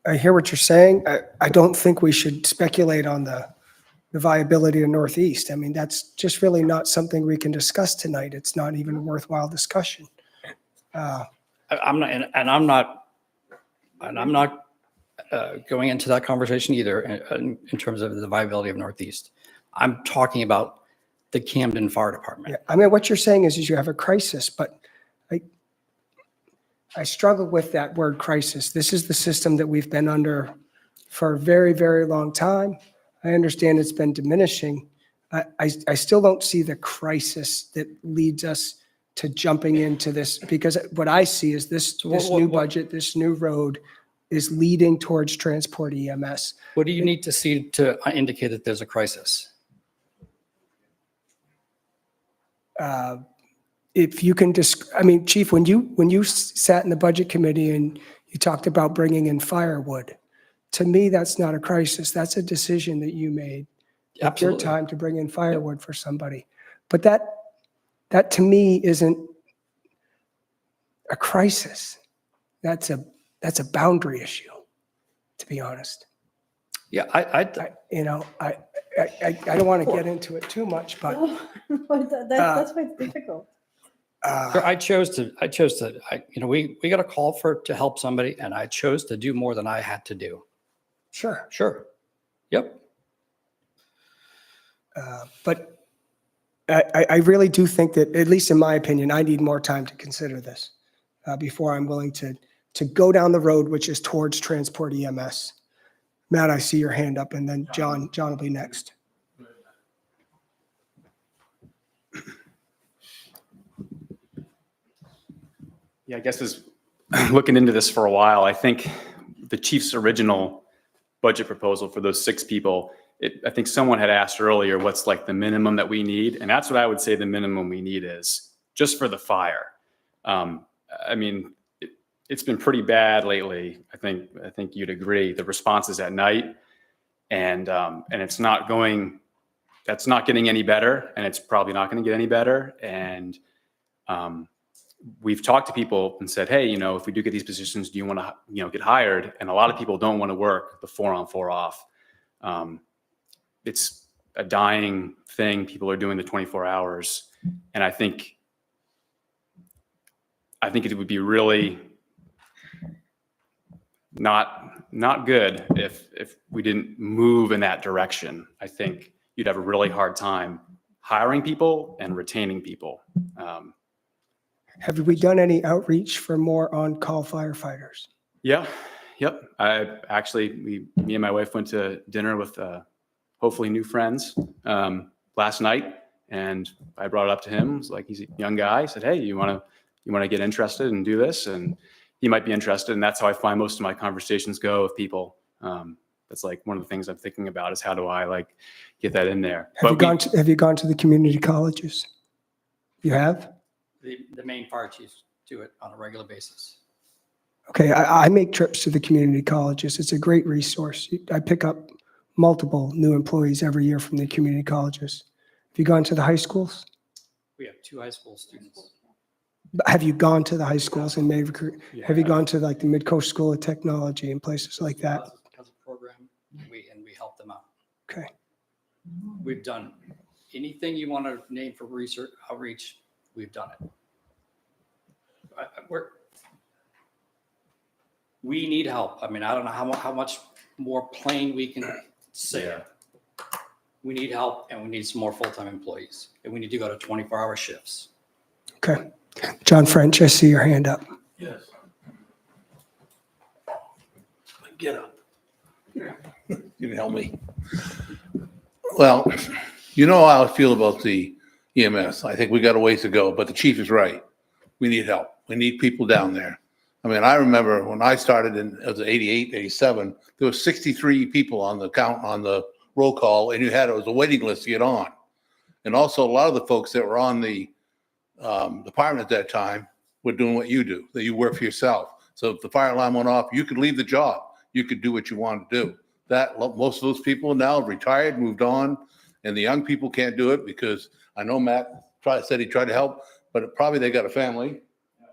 I hear what you're saying. I don't think we should speculate on the viability of Northeast. I mean, that's just really not something we can discuss tonight. It's not even a worthwhile discussion. I'm not going into that conversation either in terms of the viability of Northeast. I'm talking about the Camden Fire Department. Yeah, I mean, what you're saying is you have a crisis, but I struggle with that word crisis. This is the system that we've been under for a very, very long time. I understand it's been diminishing. I still don't see the crisis that leads us to jumping into this, because what I see is this new budget, this new road is leading towards transport EMS. What do you need to see to indicate that there's a crisis? If you can I mean, Chief, when you sat in the budget committee and you talked about bringing in firewood, to me, that's not a crisis. That's a decision that you made. Absolutely. Your time to bring in firewood for somebody. But that to me isn't a crisis. That's a boundary issue, to be honest. Yeah, I don't want to get into it too much, but That's why it's difficult. Sure, I chose to, we got a call to help somebody and I chose to do more than I had to do. Sure. Sure. Yep. But I really do think that, at least in my opinion, I need more time to consider this before I'm willing to go down the road, which is towards transport EMS. Matt, I see your hand up, and then John will be next. Yeah, I guess as looking into this for a while, I think the chief's original budget proposal for those 6 people, I think someone had asked earlier, what's like the minimum that we need? And that's what I would say the minimum we need is just for the fire. I mean, it's been pretty bad lately. I think you'd agree. The responses at night, and it's not going. That's not getting any better, and it's probably not going to get any better. And we've talked to people and said, hey, if we do get these positions, do you want to, get hired? And a lot of people don't want to work the 4-on 4-off. It's a dying thing. People are doing the 24 hours. And I think it would be really not good if we didn't move in that direction. I think you'd have a really hard time hiring people and retaining people. Have we done any outreach for more on-call firefighters? Yeah. Yep. Me and my wife went to dinner with hopefully new friends last night, and I brought it up to him. It's like, he's a young guy. I said, hey, you want to get interested and do this? And he might be interested. And that's how I find most of my conversations go with people. That's like one of the things I'm thinking about is how do I get that in there? Have you gone to the community colleges? You have? The main fire chiefs do it on a regular basis. Okay, I make trips to the community colleges. It's a great resource. I pick up multiple new employees every year from the community colleges. Have you gone to the high schools? We have 2 high school students. Have you gone to the high schools and maybe have you Yeah. gone to the Mid-Coast School of Technology and places like that? As a program, we help them out. Okay. We've done anything you want to name for research outreach. We've done it. We need help. I mean, I don't know how much more plain we can say it. We need help, and we need some more full-time employees, and we need to go to 24-hour shifts. Okay. John French, I see your hand up. Yes. Get up. You can help me. Well, how I feel about the EMS. I think we got a ways to go, but the chief is right. We need help. We need people down there. I mean, I remember when I started it was 88, 87, there was 63 people on the roll call, and it was a waiting list to get on. And also a lot of the folks that were on the department at that time were doing what you do, that you work for yourself. So if the fire alarm went off, you could leave the job. You could do what you wanted to do. Most of those people now have retired, moved on, and the young people can't do it because I know Matt said he tried to help, but probably they got a family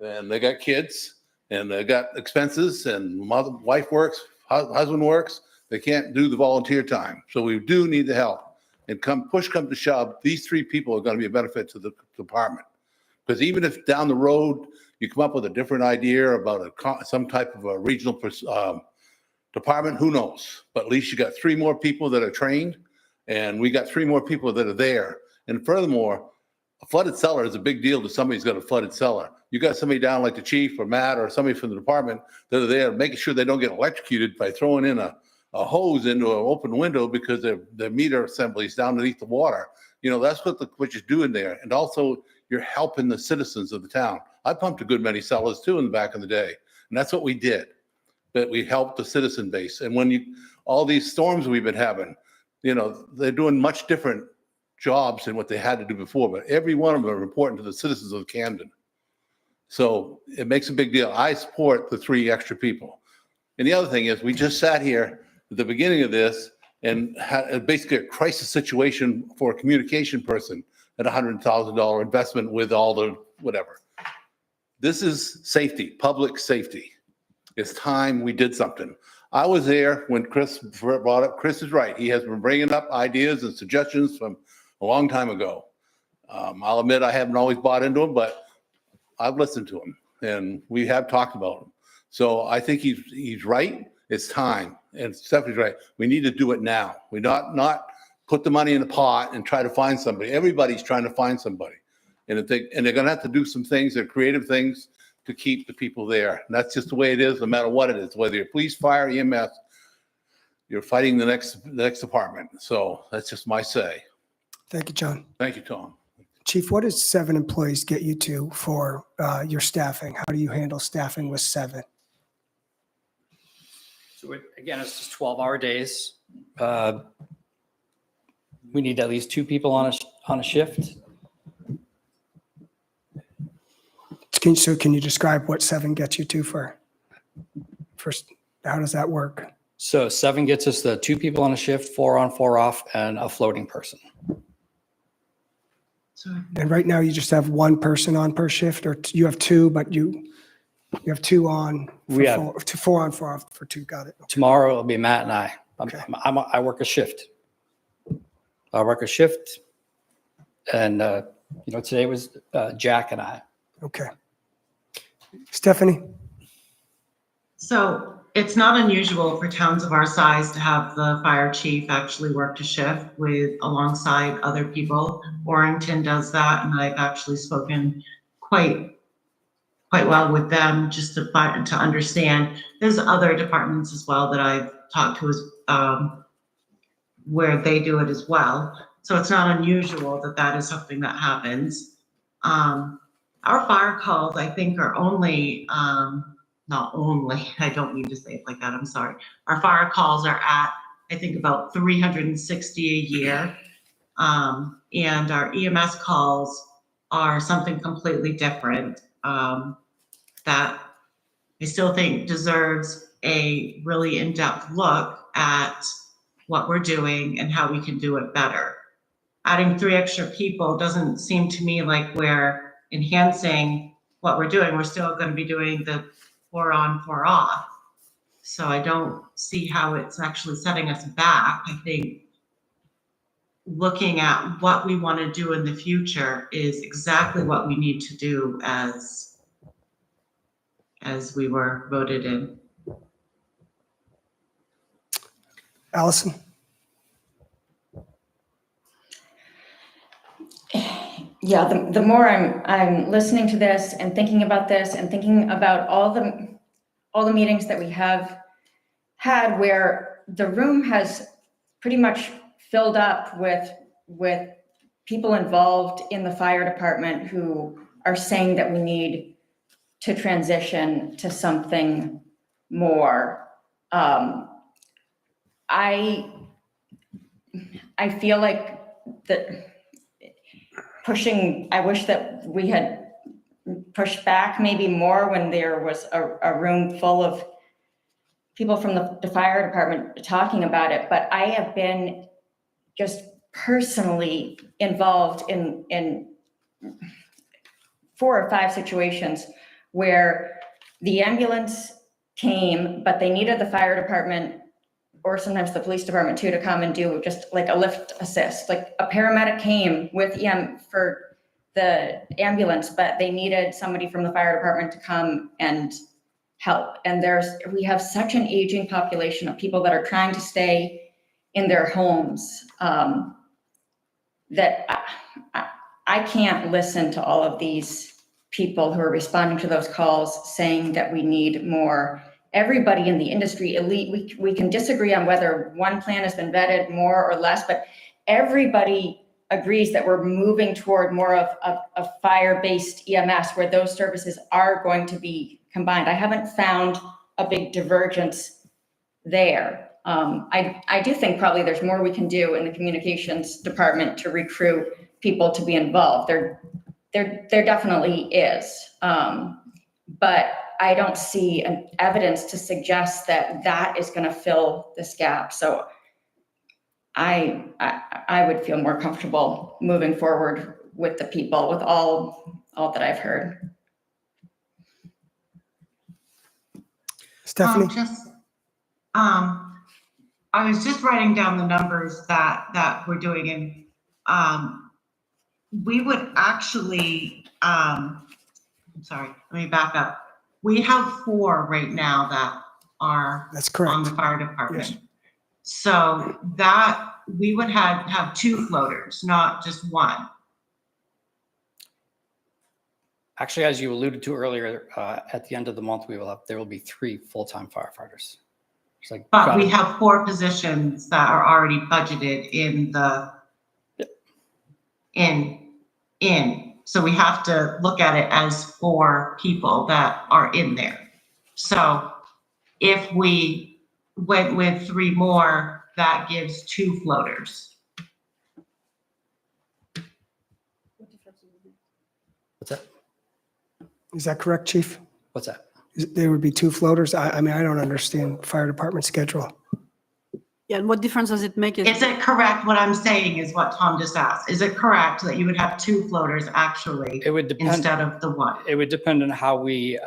and they got kids and they got expenses and wife works, husband works. They can't do the volunteer time. So we do need the help. And push come to shove, these 3 people are going to be a benefit to the department. Because even if down the road you come up with a different idea about some type of a regional department, who knows? But at least you got 3 more people that are trained, and we got 3 more people that are there. And furthermore, a flooded cellar is a big deal to somebody who's got a flooded cellar. You got somebody down like the chief or Matt or somebody from the department that are there making sure they don't get electrocuted by throwing in a hose into an open window because their meter assembly is down underneath the water. That's what you're doing there. And also you're helping the citizens of the town. I pumped a good many cellars too in the back of the day. And that's what we did. But we helped the citizen base. And when all these storms we've been having, they're doing much different jobs than what they had to do before, but every one of them are important to the citizens of Camden. So it makes a big deal. I support the 3 extra people. And the other thing is we just sat here at the beginning of this and had basically a crisis situation for a communication person at $100,000 investment with all the whatever. This is safety, public safety. It's time we did something. I was there when Chris brought up. Chris is right. He has been bringing up ideas and suggestions from a long time ago. I'll admit I haven't always bought into them, but I've listened to him and we have talked about him. So I think he's right. It's time. And Stephanie's right. We need to do it now. We not put the money in the pot and try to find somebody. Everybody's trying to find somebody. And they're gonna have to do some things, they're creative things to keep the people there. And that's just the way it is, no matter what it is, whether you're police, fire, EMS, you're fighting the next department. So that's just my say. Thank you, John. Thank you, Tom. Chief, what does 7 employees get you to for your staffing? How do you handle staffing with 7? So again, it's just 12-hour days. We need at least 2 people on a shift. Can you describe what 7 gets you to for how does that work? So 7 gets us the 2 people on a shift, 4 on, 4 off, and a floating person. And right now you just have 1 person on per shift, or you have 2, but you have 2 on, We have 4 on, 4 off for 2. Got it. Tomorrow it'll be Matt and I. Okay. I work a shift. I work a shift, and today was Jack and I. Okay. Stephanie? So it's not unusual for towns of our size to have the fire chief actually work a shift alongside other people. Warrington does that, and I've actually spoken quite well with them just to understand. There's other departments as well that I've talked to where they do it as well. So it's not unusual that is something that happens. Our fire calls, I think, are only, not only, I don't mean to say it like that, I'm sorry. Our fire calls are at, I think, about 360 a year. And our EMS calls are something completely different that I still think deserves a really in-depth look at what we're doing and how we can do it better. Adding 3 extra people doesn't seem to me like we're enhancing what we're doing. We're still going to be doing the 4 on, 4 off. So I don't see how it's actually setting us back. I think looking at what we want to do in the future is exactly what we need to do as we were voted in. Allison? Yeah, the more I'm listening to this and thinking about this and thinking about all the meetings that we have had where the room has pretty much filled up with people involved in the fire department who are saying that we need to transition to something more. I feel like that I wish that we had pushed back maybe more when there was a room full of people from the fire department talking about it. But I have been just personally involved in 4 or 5 situations where the ambulance came, but they needed the fire department or sometimes the police department too, to come and do just like a lift assist. Like a paramedic came with for the ambulance, but they needed somebody from the fire department to come and help. And we have such an aging population of people that are trying to stay in their homes that I can't listen to all of these people who are responding to those calls saying that we need more. Everybody in the industry, elite, we can disagree on whether one plan has been vetted more or less, but everybody agrees that we're moving toward more of a fire-based EMS where those services are going to be combined. I haven't found a big divergence there. I do think probably there's more we can do in the communications department to recruit people to be involved. There definitely is. But I don't see an evidence to suggest that is going to fill this gap. So I would feel more comfortable moving forward with the people, with all that I've heard. Stephanie? I was just writing down the numbers that we're doing, and we would actually I'm sorry, let me back up. We have 4 right now that are That's correct. on the fire department. Yes. So that we would have 2 floaters, not just 1. Actually, as you alluded to earlier, at the end of the month, there will be 3 full-time firefighters. It's like, But we have 4 positions that are already budgeted in the, so we have to look at it as 4 people that are in there. So if we went with 3 more, that gives 2 floaters. what's that? Is that correct, Chief? What's that? There would be 2 floaters? I mean, I don't understand fire department schedule. Yeah, and what difference does it make? Is it correct what I'm saying is what Tom just asked? Is it correct that you would have 2 floaters actually It would depend. instead of the 1? It would depend on how we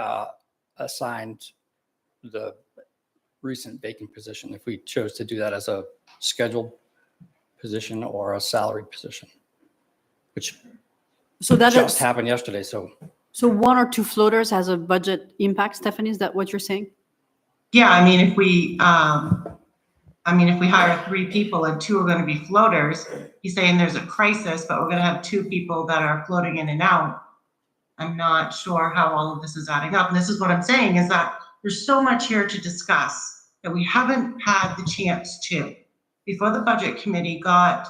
assigned the recent vacant position, if we chose to do that as a scheduled position or a salaried position, which So that just is, happened yesterday. So so 1 or 2 floaters has a budget impact, Stephanie? Is that what you're saying? Yeah, I mean, if we hire 3 people and 2 are going to be floaters, he's saying there's a crisis, but we're going to have 2 people that are floating in and out. I'm not sure how all of this is adding up. And this is what I'm saying is that there's so much here to discuss that we haven't had the chance to. Before the budget committee got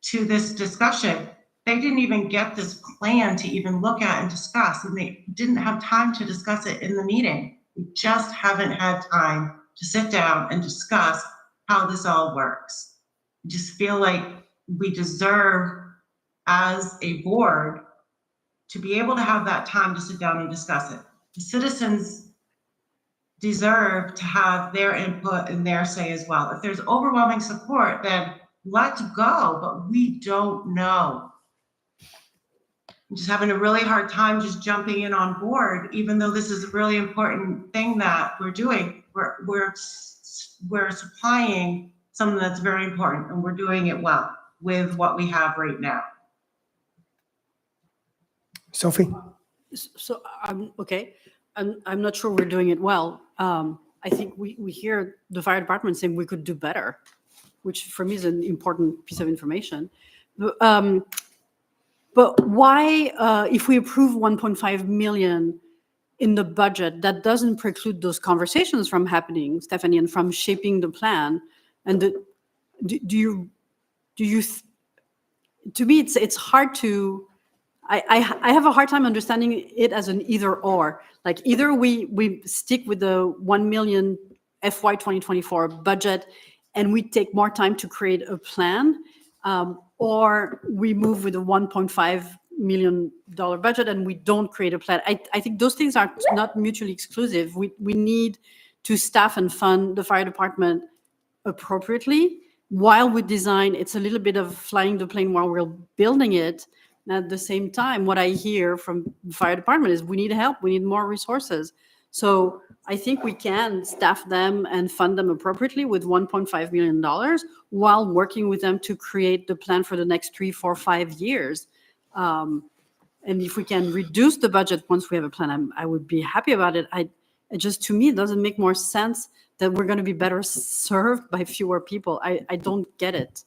to this discussion, they didn't even get this plan to even look at and discuss, and they didn't have time to discuss it in the meeting. We just haven't had time to sit down and discuss how this all works. I just feel like we deserve, as a board, to be able to have that time to sit down and discuss it. The citizens deserve to have their input and their say as well. If there's overwhelming support, then let's go, but we don't know. I'm just having a really hard time just jumping in on board, even though this is a really important thing that we're doing. We're supplying something that's very important, and we're doing it well with what we have right now. Sophie? So, okay, I'm not sure we're doing it well. I think we hear the fire department saying we could do better, which for me is an important piece of information. But why, if we approve 1.5 million in the budget, that doesn't preclude those conversations from happening, Stephanie, and from shaping the plan? And to me, it's hard to, I have a hard time understanding it as an either or. Like either we stick with the 1 million FY 2024 budget and we take more time to create a plan, or we move with a $1.5 million budget and we don't create a plan. I think those things are not mutually exclusive. We need to staff and fund the fire department appropriately while we design. It's a little bit of flying the plane while we're building it. And at the same time, what I hear from the fire department is we need help, we need more resources. So I think we can staff them and fund them appropriately with $1.5 million while working with them to create the plan for the next 3, 4, 5 years. And if we can reduce the budget once we have a plan, I would be happy about it. It just, to me, it doesn't make more sense that we're going to be better served by fewer people. I don't get it.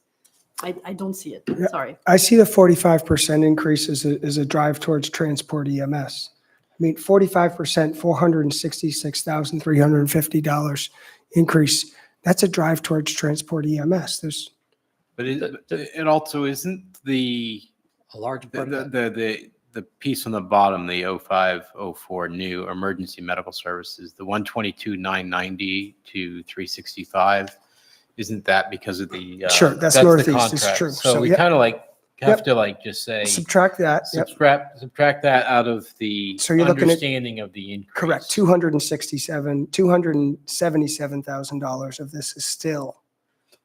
I don't see it. Yeah, Sorry. I see the 45% increase as a drive towards transport EMS. I mean, 45%, $466,350 increase. That's a drive towards transport EMS. But it also isn't a large part of the piece on the bottom, the 0504 new emergency medical services, the 122,990 to 365. Isn't that because of the sure, that's the Northeast. It's contract. true. So we yep. kind of have Yep. to just say subtract that. Yep. Subtract that out of the So you're looking at- understanding of the increase. Correct. $277,000 of this is still.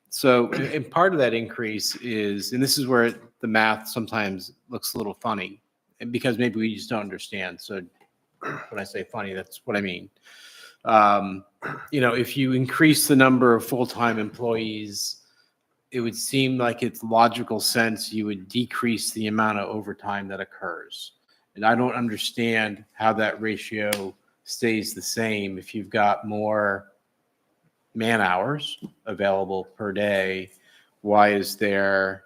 So, and part of that increase is, and this is where the math sometimes looks a little funny, and because maybe we just don't understand. So when I say funny, that's what I mean. If you increase the number of full-time employees, it would seem like it's logical sense you would decrease the amount of overtime that occurs. And I don't understand how that ratio stays the same if you've got more man hours available per day. Why is there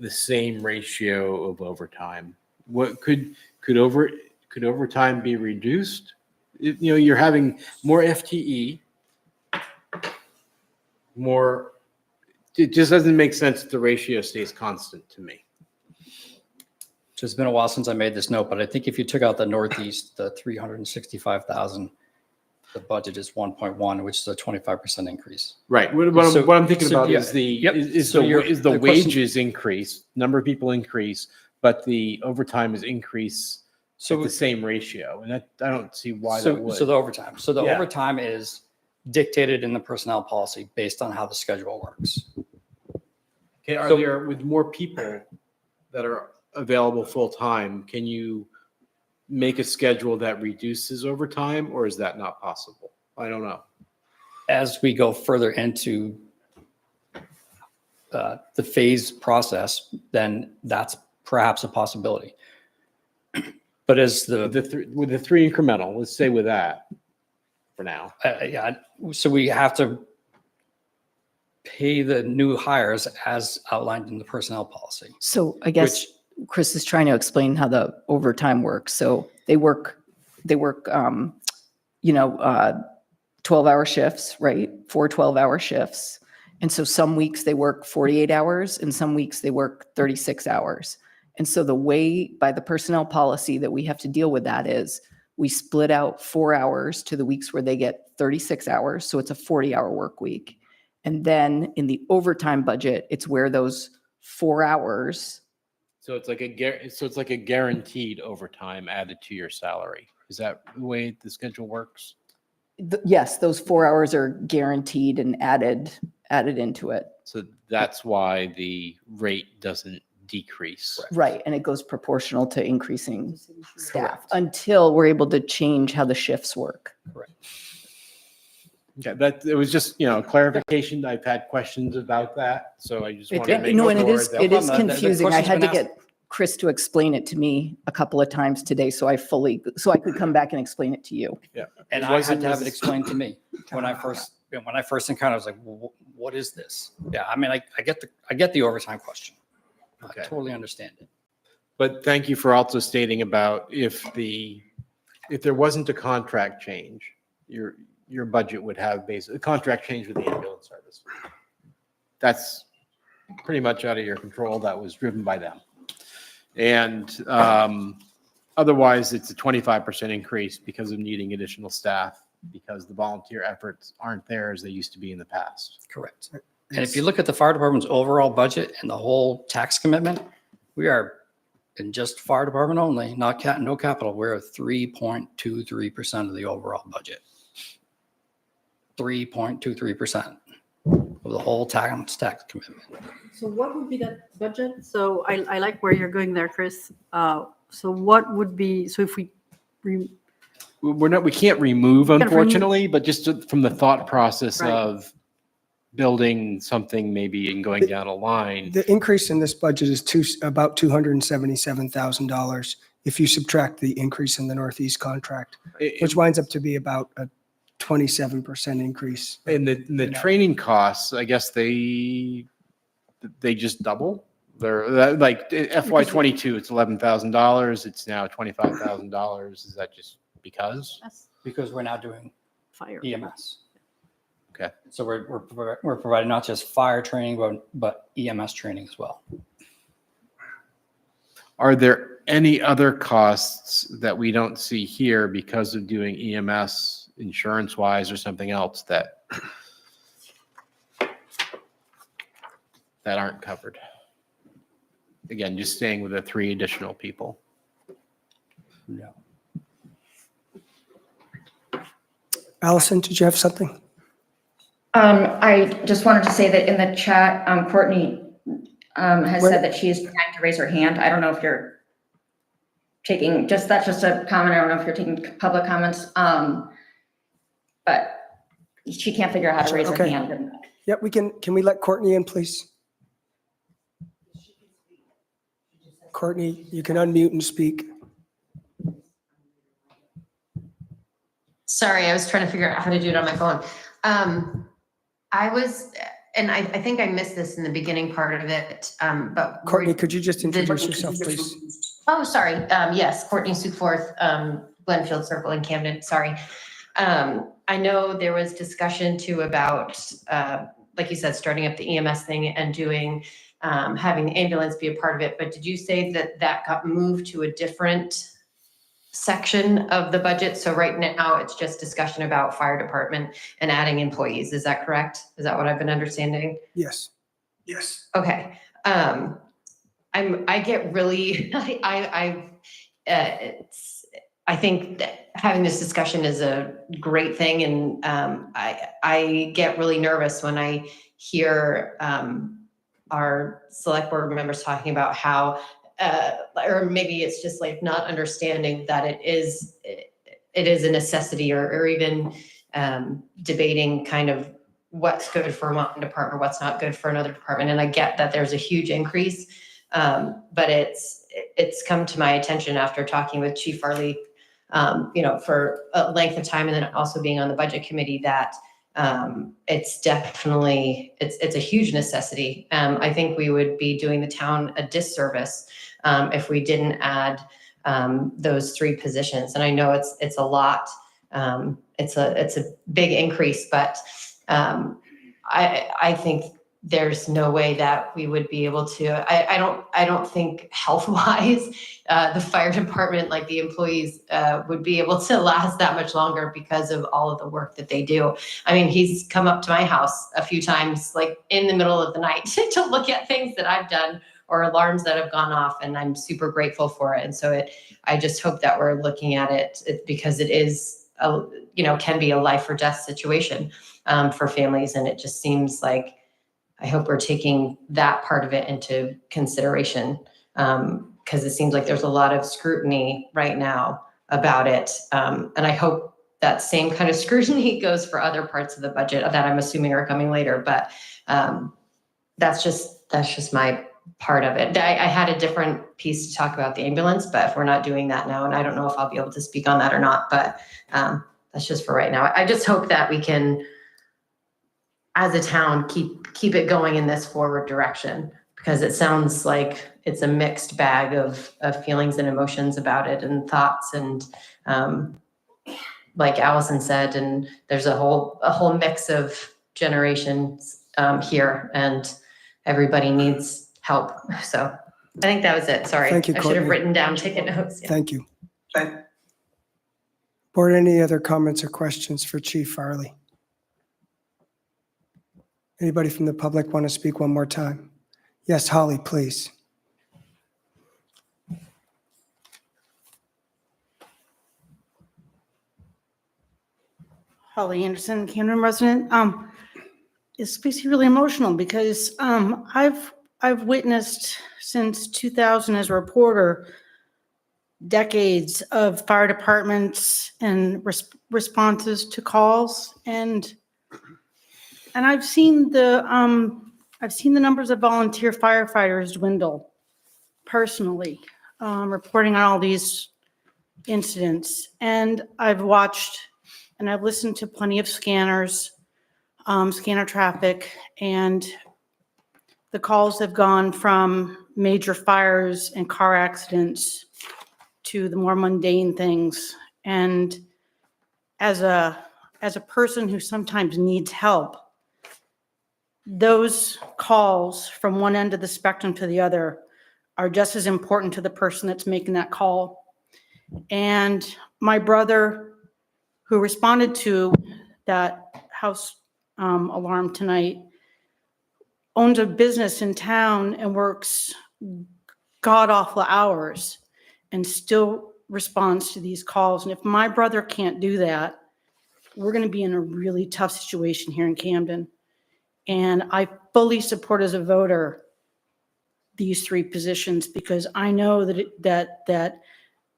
the same ratio of overtime? What could overtime be reduced? You're having more FTE, more. It just doesn't make sense that the ratio stays constant to me. So it's been a while since I made this note, but I think if you took out the Northeast, the 365,000, the budget is 1.1, which is a 25% increase. Right. What I'm thinking about is the wages increase, number of people increase, but the overtime is increase at the same ratio, and that I don't see why that would. So the overtime is dictated in the personnel policy based on how the schedule works. Okay, are there, with more people that are available full-time, can you make a schedule that reduces overtime, or is that not possible? I don't know. As we go further into the phase process, then that's perhaps a possibility. But as with the three incremental, let's stay with that for now. Yeah, so we have to pay the new hires as outlined in the personnel policy. So I guess Chris is trying to explain how the overtime works. So they work 12-hour shifts, right? 4 12-hour shifts. And so some weeks they work 48 hours and some weeks they work 36 hours. And so the way by the personnel policy that we have to deal with that is we split out 4 hours to the weeks where they get 36 hours. So it's a 40-hour work week. And then in the overtime budget, it's where those 4 hours. So it's like a guaranteed overtime added to your salary. Is that the way the schedule works? Yes, those 4 hours are guaranteed and added into it. So that's why the rate doesn't decrease. Right, and it goes proportional to increasing staff until we're able to change how the shifts work. Correct. Okay, it was just, clarification. I've had questions about that, so I just wanted to make No, and sure it is that- confusing. I had to get Chris to explain it to me a couple of times today, so I could come back and explain it to you. Yeah, And I had to have it explained to me when I first encountered. I was like, "What is this?" Yeah, I mean, I get the overtime question. Okay. I totally understand it. But thank you for also stating about if there wasn't a contract change, your budget would have a contract change with the ambulance service. That's pretty much out of your control. That was driven by them. And otherwise, it's a 25% increase because of needing additional staff, because the volunteer efforts aren't there as they used to be in the past. Correct. And if you look at the fire department's overall budget and the whole tax commitment, we are in just fire department only, no capital, we're at 3.23% of the overall budget. 3.23% of the whole tax commitment. So what would be that budget? So I like where you're going there, Chris. So what would be, so if we, we can't remove, unfortunately, but just from the thought process of building something maybe and going down a line. The increase in this budget is about $277,000 if you subtract the increase in the Northeast contract, which winds up to be about a 27% increase. And the training costs, I guess they just double. They're like FY22, it's $11,000. It's now $25,000. Is that just because? Because we're now doing fire EMS. Okay. So we're providing not just fire training, but EMS training as well. Are there any other costs that we don't see here because of doing EMS insurance-wise or something else that aren't covered? Again, just staying with the 3 additional people. No. Allison, did you have something? I just wanted to say that in the chat, Courtney has said that she is trying to raise her hand. I don't know if you're taking, that's just a comment. I don't know if you're taking public comments. But she can't figure out how to raise her hand. Yep, can we let Courtney in, please? Courtney, you can unmute and speak. Sorry, I was trying to figure out how to do it on my phone. I was, and I think I missed this in the beginning part of it, but. Courtney, could you just introduce yourself, please? Oh, sorry. Yes, Courtney Sukeforth, Glenfield Circle in Camden. Sorry. I know there was discussion too about, like you said, starting up the EMS thing and doing, having the ambulance be a part of it. But did you say that that got moved to a different section of the budget? So right now it's just discussion about fire department and adding employees. Is that correct? Is that what I've been understanding? Yes. Yes. Okay. I get really, I think that having this discussion is a great thing. And I get really nervous when I hear our select board members talking about how, or maybe it's just like not understanding that it is a necessity, or even debating kind of what's good for one department, what's not good for another department. And I get that there's a huge increase, but it's come to my attention after talking with Chief Farley, for a length of time, and then also being on the budget committee, that it's definitely, it's a huge necessity. I think we would be doing the town a disservice if we didn't add those 3 positions. And I know it's a lot. It's a big increase, but I think there's no way that we would be able to, I don't think health-wise, the fire department, like the employees, would be able to last that much longer because of all of the work that they do. I mean, he's come up to my house a few times, like in the middle of the night to look at things that I've done or alarms that have gone off, and I'm super grateful for it. And so I just hope that we're looking at it because it is, can be a life or death situation for families. And it just seems like, I hope we're taking that part of it into consideration, because it seems like there's a lot of scrutiny right now about it. And I hope that same kind of scrutiny goes for other parts of the budget that I'm assuming are coming later. But that's just my part of it. I had a different piece to talk about the ambulance, but if we're not doing that now, and I don't know if I'll be able to speak on that or not, but that's just for right now. I just hope that we can, as a town, keep it going in this forward direction, because it sounds like it's a mixed bag of feelings and emotions about it, and thoughts, and like Allison said, and there's a whole mix of generations here, and everybody needs help. So I think that was it. Sorry, Thank you, I should have Courtney. written down ticket notes. Yeah. Thank you. Board, any other comments or questions for Chief Farley? Anybody from the public want to speak one more time? Yes, Holly, please. Holly Anderson, Camden resident. This makes me really emotional because I've witnessed since 2000 as a reporter decades of fire departments and responses to calls, and I've seen the numbers of volunteer firefighters dwindle personally, reporting on all these incidents. And I've watched and I've listened to plenty of scanners, scanner traffic, and the calls have gone from major fires and car accidents to the more mundane things. And as a person who sometimes needs help, those calls from one end of the spectrum to the other are just as important to the person that's making that call. And my brother, who responded to that house alarm tonight, owns a business in town and works god-awful hours and still responds to these calls. And if my brother can't do that, we're going to be in a really tough situation here in Camden. And I fully support, as a voter, these 3 positions, because I know that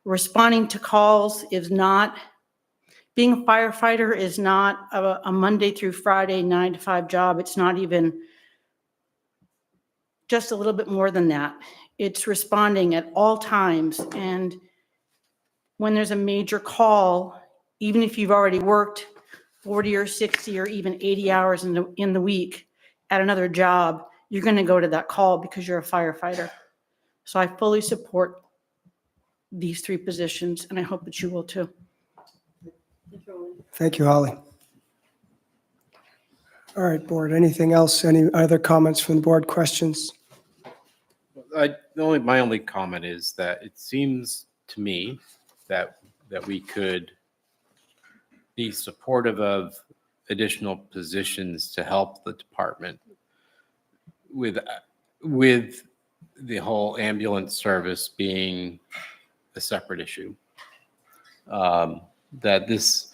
responding to calls is not, being a firefighter is not a Monday through Friday 9 to 5 job. It's not even just a little bit more than that. It's responding at all times. And when there's a major call, even if you've already worked 40 or 60 or even 80 hours in the week at another job, you're going to go to that call because you're a firefighter. So I fully support these 3 positions, and I hope that you will too. Thank you, Holly. All right, board, anything else? Any other comments from the board, questions? My only comment is that it seems to me that we could be supportive of additional positions to help the department with the whole ambulance service being a separate issue. That this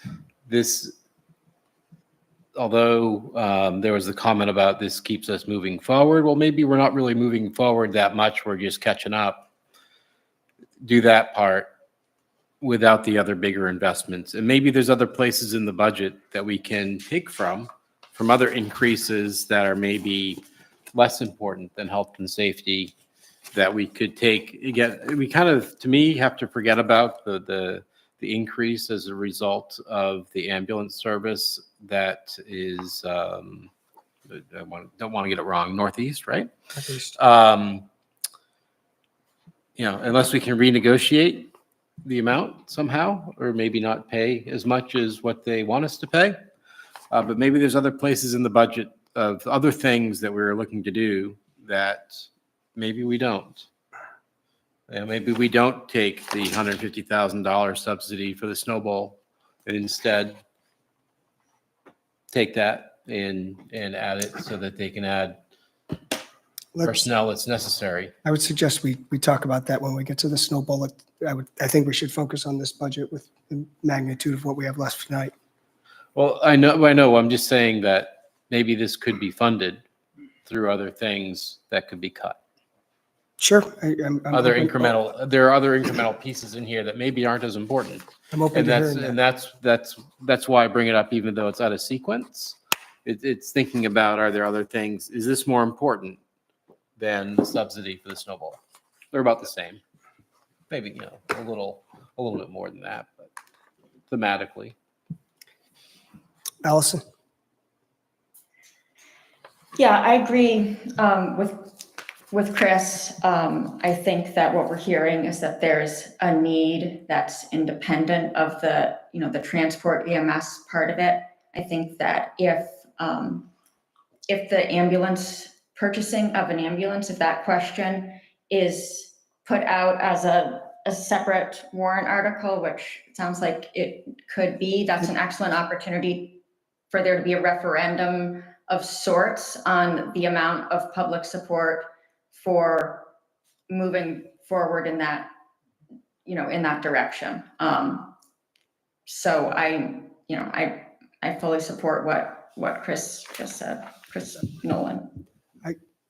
although there was a comment about this keeps us moving forward. Well, maybe we're not really moving forward that much. We're just catching up. Do that part without the other bigger investments. And maybe there's other places in the budget that we can take from other increases that are maybe less important than health and safety that we could take. Again, we kind of, to me, have to forget about the increase as a result of the ambulance service that is, don't want to get it wrong, Northeast, right? Northeast. Unless we can renegotiate the amount somehow, or maybe not pay as much as what they want us to pay. But maybe there's other places in the budget of other things that we're looking to do that maybe we don't. Maybe we don't take the $150,000 subsidy for the Snow Bowl and instead take that and add it so that they can add personnel that's necessary. I would suggest we talk about that when we get to the Snow Bowl. I think we should focus on this budget with the magnitude of what we have left tonight. Well, I know. I'm just saying that maybe this could be funded through other things that could be cut. Sure. There are other incremental pieces in here that maybe aren't as important. I'm open to hearing that. And that's why I bring it up, even though it's out of sequence. It's thinking about, are there other things? Is this more important than the subsidy for the Snow Bowl? They're about the same. Maybe, a little bit more than that, but thematically. Allison? Yeah, I agree with Chris. I think that what we're hearing is that there's a need that's independent of the transport EMS part of it. I think that if the ambulance purchasing of an ambulance, if that question is put out as a separate warrant article, which it sounds like it could be, that's an excellent opportunity for there to be a referendum of sorts on the amount of public support for moving forward in that, in that direction. So I fully support what Chris just said, Chris Nolan.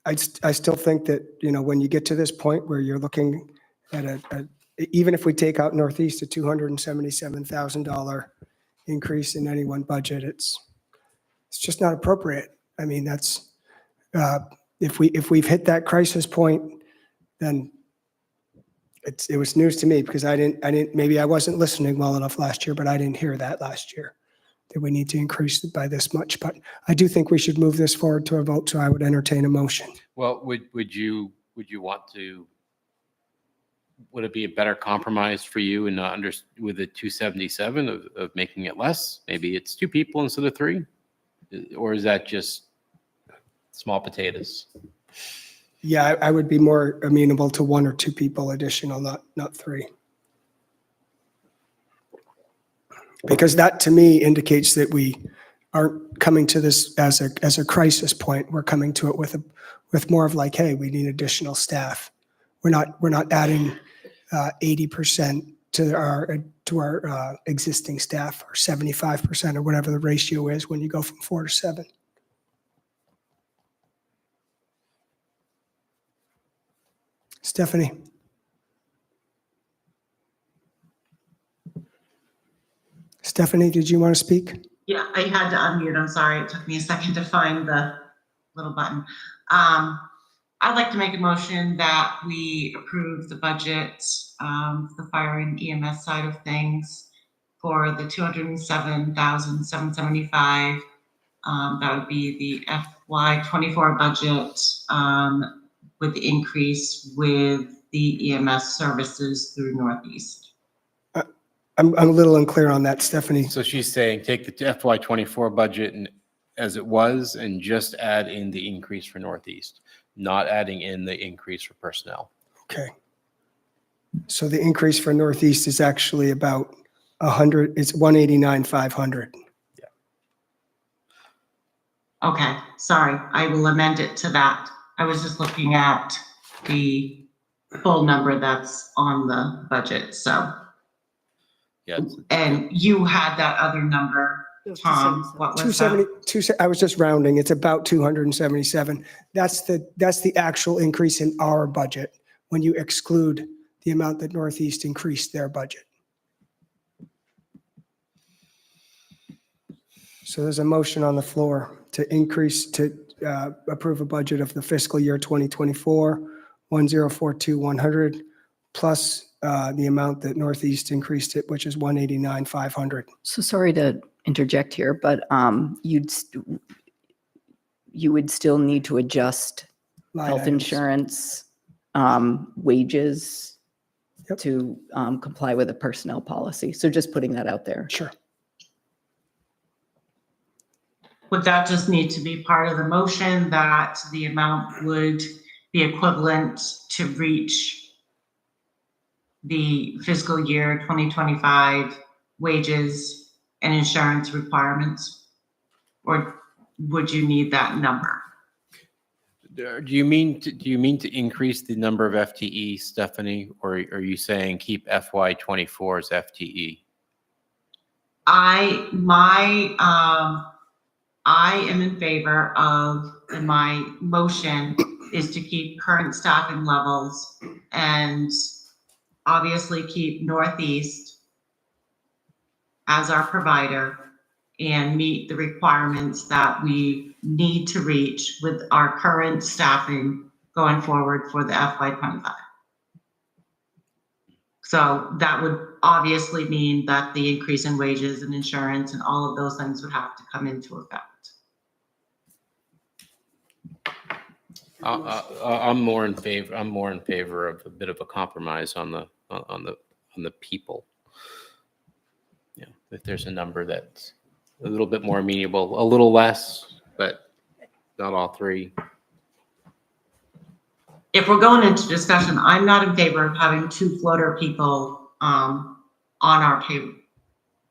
I still think that, when you get to this point where you're looking at even if we take out Northeast, a $277,000 increase in any one budget, it's just not appropriate. I mean, that's, if we've hit that crisis point, then it was news to me because maybe I wasn't listening well enough last year, but I didn't hear that last year, that we need to increase it by this much. But I do think we should move this forward to a vote, so I would entertain a motion. Well, would you want to, would it be a better compromise for you and with the 277 of making it less? Maybe it's 2 people instead of 3? Or is that just small potatoes? Yeah, I would be more amenable to 1 or 2 people additional, not 3. Because that to me indicates that we aren't coming to this as a crisis point. We're coming to it with more of like, hey, we need additional staff. We're not adding 80% to our existing staff, or 75%, or whatever the ratio is when you go from 4 to 7. Stephanie? Stephanie, did you want to speak? Yeah, I had to unmute. I'm sorry. It took me a second to find the little button. I'd like to make a motion that we approve the budget, the fire and EMS side of things, for the 207,775. That would be the FY24 budget, with the increase with the EMS services through Northeast. I'm a little unclear on that, Stephanie. So she's saying take the FY24 budget and as it was and just add in the increase for Northeast, not adding in the increase for personnel. Okay. So the increase for Northeast is actually about 100, it's 189,500. Okay, sorry, I will amend it to that. I was just looking at the full number that's on the budget, so. Yeah. And you had that other number, Tom, what was that? 270, I was just rounding, it's about 277. That's the actual increase in our budget when you exclude the amount that Northeast increased their budget. So there's a motion on the floor to approve a budget of the fiscal year 2024, 1,042,100, plus the amount that Northeast increased it, which is 189,500. So sorry to interject here, but you would still need to adjust Line health items. insurance, wages to comply with a personnel policy. So just putting that out there. Sure. Would that just need to be part of the motion that the amount would be equivalent to reach the fiscal year 2025 wages and insurance requirements? Or would you need that number? Do you mean to increase the number of FTE, Stephanie, or are you saying keep FY24's FTE? I am in favor of, and my motion is to keep current staffing levels and obviously keep Northeast as our provider and meet the requirements that we need to reach with our current staffing going forward for the FY25. So that would obviously mean that the increase in wages and insurance and all of those things would have to come into effect. I'm more in favor of a bit of a compromise on the people. Yeah, if there's a number that's a little bit more amenable, a little less, but not all three. If we're going into discussion, I'm not in favor of having 2 floater people on our payroll.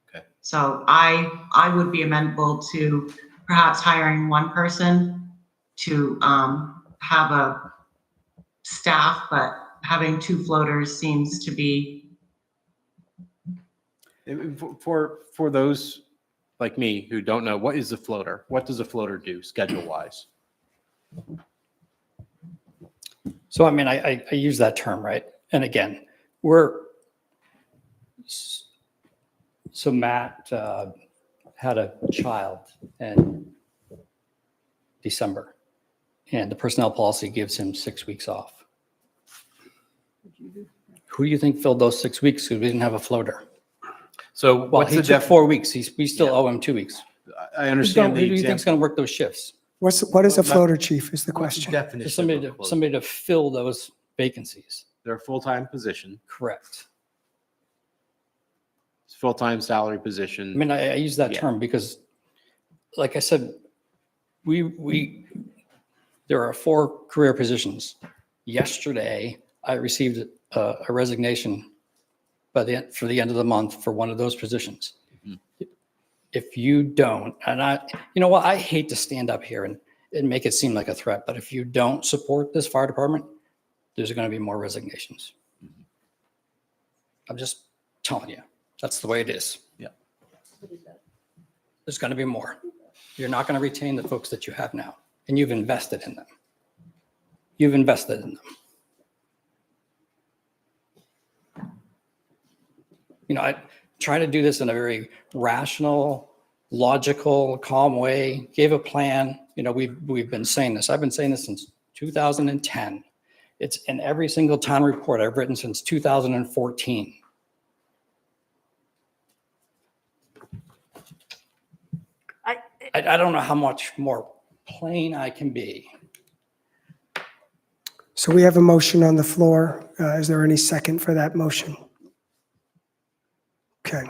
Okay. So I would be amenable to perhaps hiring 1 person to have a staff, but having 2 floaters seems to be. For those like me who don't know, what is a floater? What does a floater do schedule-wise? So, I mean, I use that term, right? And again, so Matt had a child in December, and the personnel policy gives him 6 weeks off. Who do you think filled those 6 weeks? Because we didn't have a floater. So Well, what's he the took 4 weeks. We still owe him 2 weeks. I understand Who the do you think's example. going to work those shifts? What is a floater, chief, is the question. So somebody to fill those vacancies. They're a full-time position. Correct. It's a full-time salary position. I mean, I use that Yeah. term because, like I said, there are 4 career positions. Yesterday, I received a resignation for the end of the month for one of those positions. If you don't, and you know what, I hate to stand up here and make it seem like a threat, but if you don't support this fire department, there's going to be more resignations. I'm just telling you, that's the way it is. Yeah. There's going to be more. You're not going to retain the folks that you have now, and you've invested in them. You've invested in them. You know, I try to do this in a very rational, logical, calm way, gave a plan. You know, we've been saying this. I've been saying this since 2010. It's in every single town report I've written since 2014. I don't know how much more plain I can be. So we have a motion on the floor. Is there any second for that motion? Okay.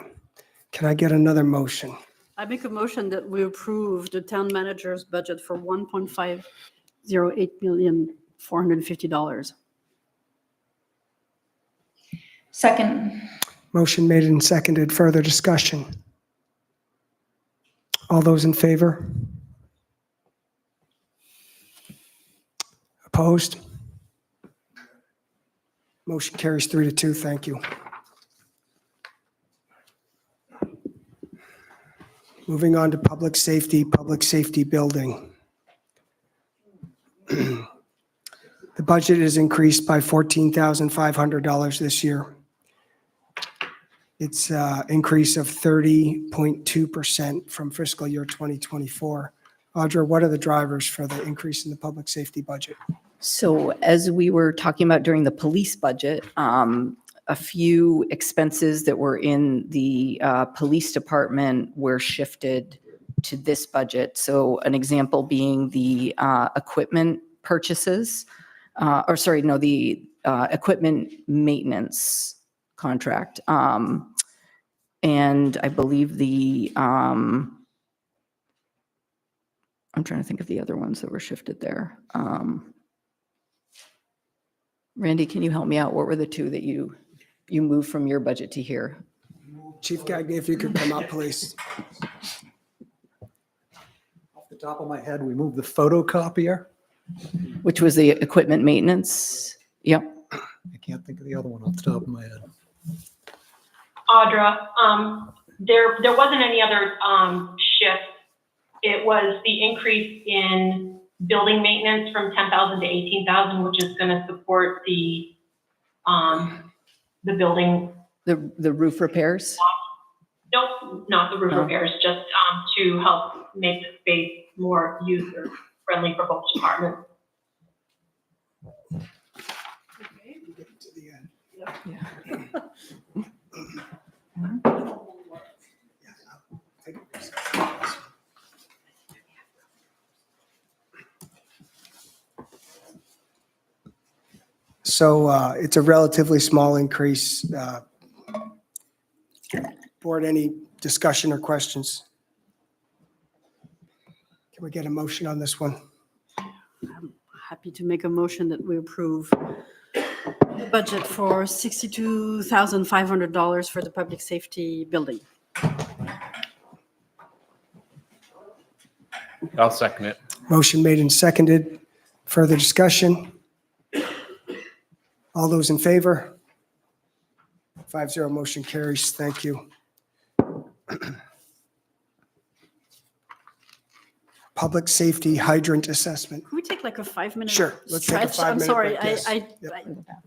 Can I get another motion? I make a motion that we approve the town manager's budget for $1.508,450. Second. Motion made and seconded. Further discussion? All those in favor? Opposed? Motion carries 3-2. Thank you. Moving on to public safety building. The budget is increased by $14,500 this year. It's an increase of 30.2% from fiscal year 2024. Audra, what are the drivers for the increase in the public safety budget? So as we were talking about during the police budget, a few expenses that were in the police department were shifted to this budget. So an example being the equipment purchases, the equipment maintenance contract. And I believe I'm trying to think of the other ones that were shifted there. Randy, can you help me out? What were the two that you moved from your budget to here? Chief Gagnon, if you could come up, please. Off the top of my head, we moved the photocopier. Which was the equipment maintenance? Yep. I can't think of the other one off the top of my head. Audra, there wasn't any other shift. It was the increase in building maintenance from 10,000 to 18,000, which is going to support the building. The roof repairs? Nope, not the roof No. repairs, just to help make the space more user friendly for both departments. So it's a relatively small increase. Board, any discussion or questions? Can we get a motion on this one? I'm happy to make a motion that we approve the budget for $62,500 for the public safety building. I'll second it. Motion made and seconded. Further discussion? All those in favor? 5-0, motion carries. Thank you. Public safety hydrant assessment. Can we take like a 5-minute Sure, let's take a stretch? I'm 5-minute sorry. break, yes. I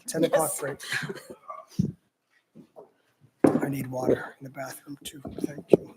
10 o'clock Yes. break. I need water in the bathroom too. Thank you.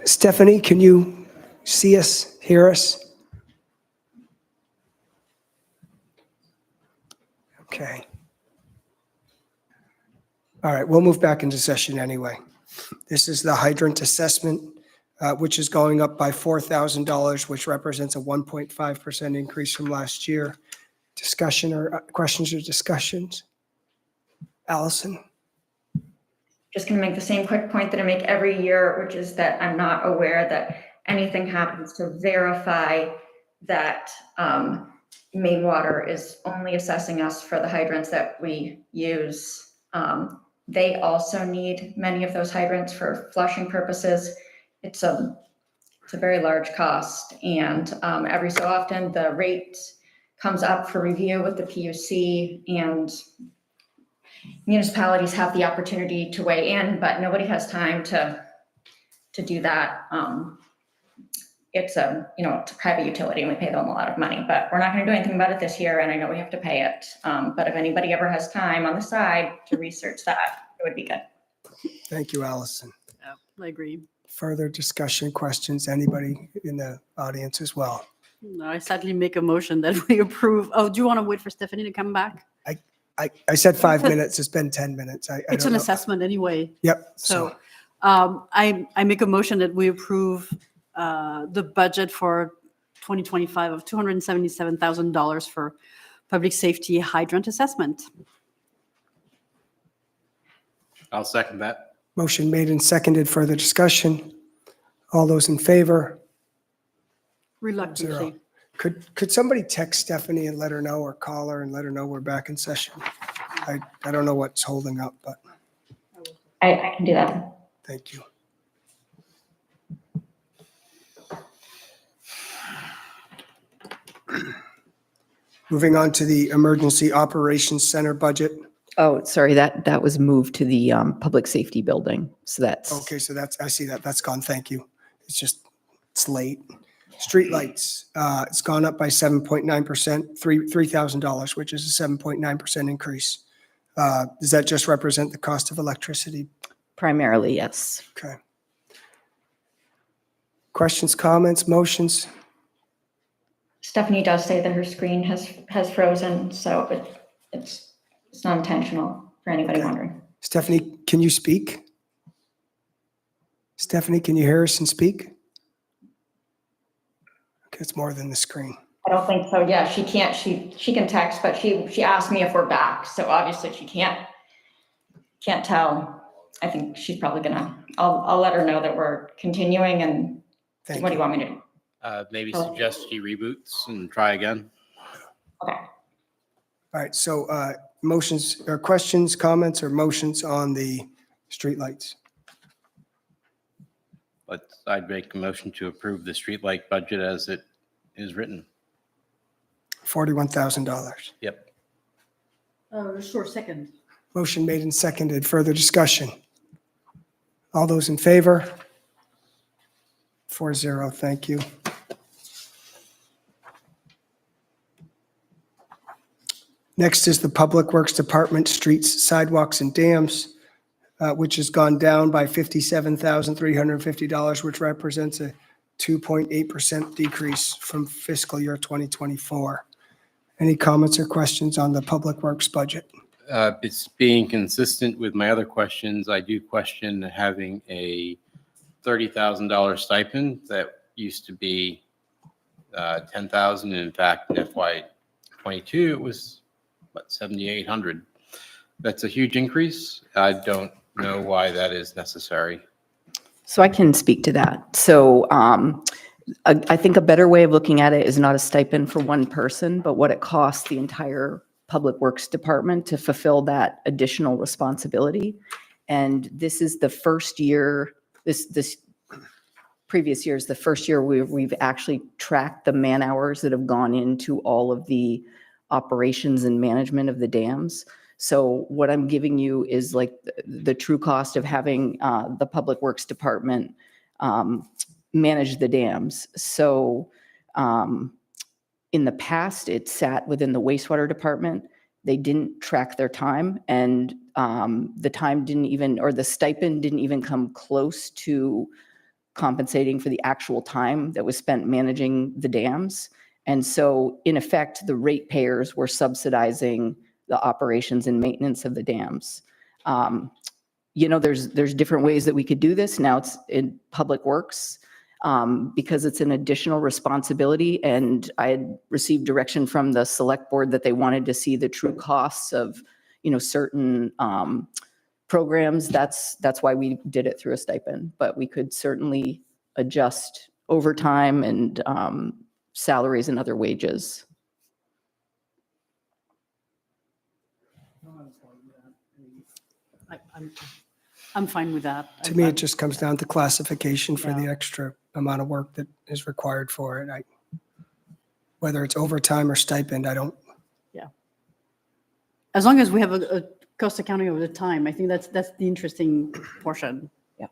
Stephanie, can you see us, hear us? Okay. All right, we'll move back into session anyway. This is the hydrant assessment, which is going up by $4,000, which represents a 1.5% increase from last year. Discussion or questions or discussions? Allison? Just going to make the same quick point that I make every year, which is that I'm not aware that anything happens to verify that Maine Water is only assessing us for the hydrants that we use. They also need many of those hydrants for flushing purposes. It's a very large cost, and every so often the rate comes up for review with the PUC, and municipalities have the opportunity to weigh in, but nobody has time to do that. It's a private utility and we pay them a lot of money, but we're not going to do anything about it this year. And I know we have to pay it. But if anybody ever has time on the side to research that, it would be good. Thank you, Allison. I agree. Further discussion, questions, anybody in the audience as well? No, I sadly make a motion that we approve. Oh, do you want to wait for Stephanie to come back? I said 5 minutes. It's been 10 minutes. It's don't an know. assessment anyway. Yep. So I make a motion that we approve the budget for 2025 of $277,000 for public safety hydrant assessment. I'll second that. Motion made and seconded. Further discussion? All those in favor? Reluctantly. 0. Could somebody text Stephanie and let her know, or call her and let her know we're back in session? I don't know what's holding up, but I can do that. thank you. Moving on to the Emergency Operations Center budget. Oh, sorry, that was moved to the public safety building. So that's, Okay, so I see that. That's gone. Thank you. It's late. Streetlights, it's gone up by 7.9%, $3,000, which is a 7.9% increase. Does that just represent the cost of electricity? primarily, yes. Okay. Questions, comments, motions? Stephanie does say that her screen has frozen, so it's not intentional for anybody wondering. Stephanie, can you speak? Stephanie, can you hear us and speak? Okay, it's more than the screen. I don't think so. Yeah, she can't. She can text, but she asked me if we're back. So obviously she can't tell. I think she's probably gonna. I'll let her know that we're continuing. And what do you want me to do? Maybe suggest she reboots and try again. Okay. All right, so motions or questions, comments, or motions on the streetlights? But I'd make a motion to approve the streetlight budget as it is written. $41,000. Yep. Sure, second. Motion made and seconded. Further discussion? All those in favor? 4-0, thank you. Next is the Public Works Department, Streets, Sidewalks, and Dams, which has gone down by $57,350, which represents a 2.8% decrease from fiscal year 2024. Any comments or questions on the Public Works budget? It's being consistent with my other questions. I do question having a $30,000 stipend that used to be $10,000. In fact, in FY22, it was about $7,800. That's a huge increase. I don't know why that is necessary. So I can speak to that. So I think a better way of looking at it is not a stipend for one person, but what it costs the entire Public Works Department to fulfill that additional responsibility. And this is the first year, this previous year is the first year we've actually tracked the man hours that have gone into all of the operations and management of the dams. So what I'm giving you is like the true cost of having the Public Works Department manage the dams. So in the past, it sat within the wastewater department. They didn't track their time, and the time didn't even, or the stipend didn't even come close to compensating for the actual time that was spent managing the dams. And so in effect, the ratepayers were subsidizing the operations and maintenance of the dams. There's different ways that we could do this. Now it's in Public Works because it's an additional responsibility. And I had received direction from the select board that they wanted to see the true costs of, certain programs. That's why we did it through a stipend, but we could certainly adjust overtime and salaries and other wages. I'm fine with that. To me, it just comes down to classification for the extra amount of work that is required for it. Whether it's overtime or stipend, I don't. Yeah. As long as we have a cost accounting over the time, I think that's the interesting portion. Yeah.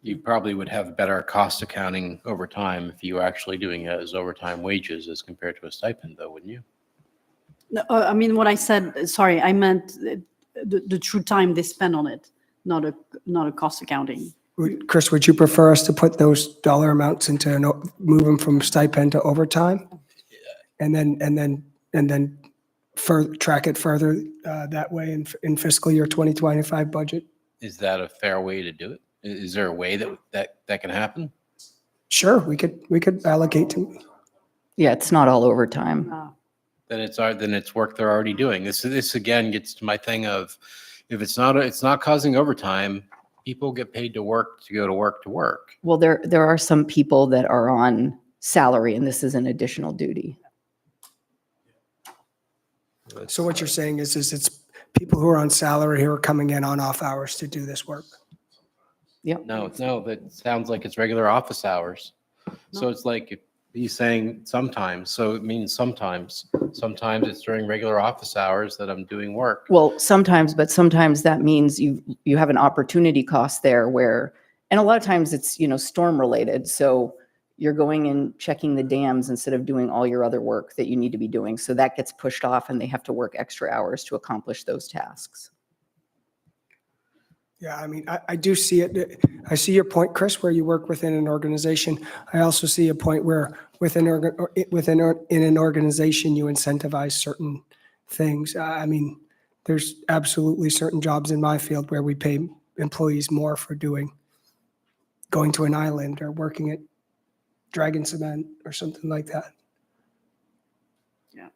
You probably would have better cost accounting over time if you were actually doing it as overtime wages as compared to a stipend, though, wouldn't you? No, I mean, what I said, sorry, I meant the true time they spend on it, not a cost accounting. Chris, would you prefer us to put those dollar amounts move them from stipend to overtime? And then track it further that way in fiscal year 2025 budget? Is that a fair way to do it? Is there a way that can happen? Sure, we could allocate to. Yeah, it's not all overtime. Then it's work they're already doing. This again gets to my thing of, if it's not causing overtime, people get paid to go to work. Well, there are some people that are on salary, and this is an additional duty. So what you're saying is it's people who are on salary who are coming in on off hours to do this work? Yep. No, that sounds like it's regular office hours. So it's like, he's saying sometimes, so it means sometimes it's during regular office hours that I'm doing work. Well, sometimes that means you have an opportunity cost there and a lot of times it's, storm related. So you're going and checking the dams instead of doing all your other work that you need to be doing. So that gets pushed off and they have to work extra hours to accomplish those tasks. Yeah, I mean, I do see it. I see your point, Chris, where you work within an organization. I also see a point where within an organization, you incentivize certain things. I mean, there's absolutely certain jobs in my field where we pay employees more for going to an island or working at Dragon Cement or something like that. Yeah.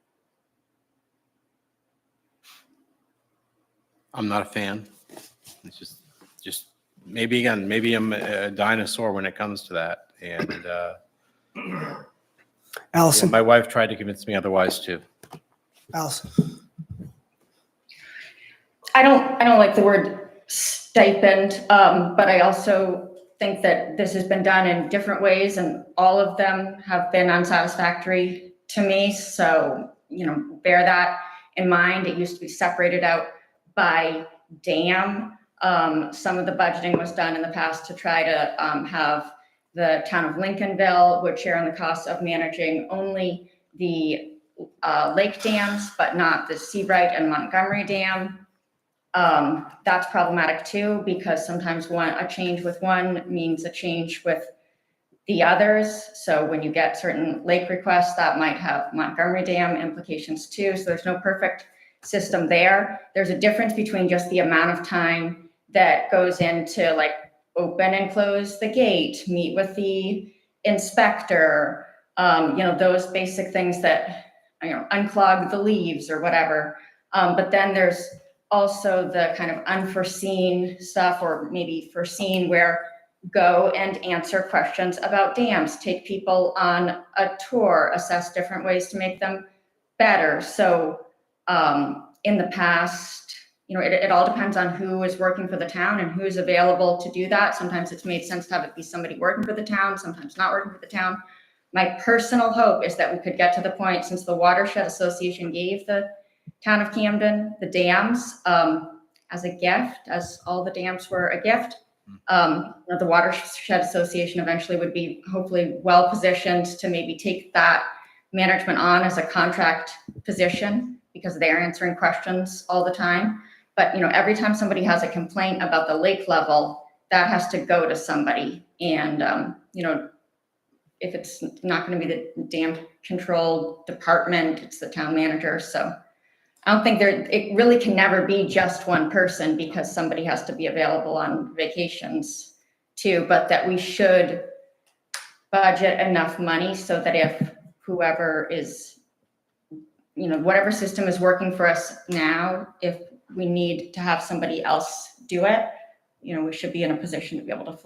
I'm not a fan. It's just maybe I'm a dinosaur when it comes to that. And Allison. My wife tried to convince me otherwise too. Allison. I don't like the word stipend, but I also think that this has been done in different ways and all of them have been unsatisfactory to me. So, bear that in mind. It used to be separated out by dam. Some of the budgeting was done in the past to try to have the town of Lincolnville would share in the cost of managing only the lake dams, but not the Seabright and Montgomery Dam. That's problematic too, because sometimes a change with one means a change with the others. So when you get certain lake requests, that might have Montgomery Dam implications too. So there's no perfect system there. There's a difference between just the amount of time that goes into like open and close the gate, meet with the inspector, those basic things that, unclog the leaves or whatever. But then there's also the kind of unforeseen stuff, or maybe foreseen, where go and answer questions about dams, take people on a tour, assess different ways to make them better. So in the past, it all depends on who is working for the town and who's available to do that. Sometimes it's made sense to have it be somebody working for the town, sometimes not working for the town. My personal hope is that we could get to the point, since the Watershed Association gave the town of Camden the dams as a gift, as all the dams were a gift. The Watershed Association eventually would be hopefully well positioned to maybe take that management on as a contract position, because they're answering questions all the time. But every time somebody has a complaint about the lake level, that has to go to somebody. And, if it's not going to be the dam control department, it's the town manager. So I don't think it really can never be just one person, because somebody has to be available on vacations too, but that we should budget enough money so that if whoever is, whatever system is working for us now, if we need to have somebody else do it, we should be in a position to be able to,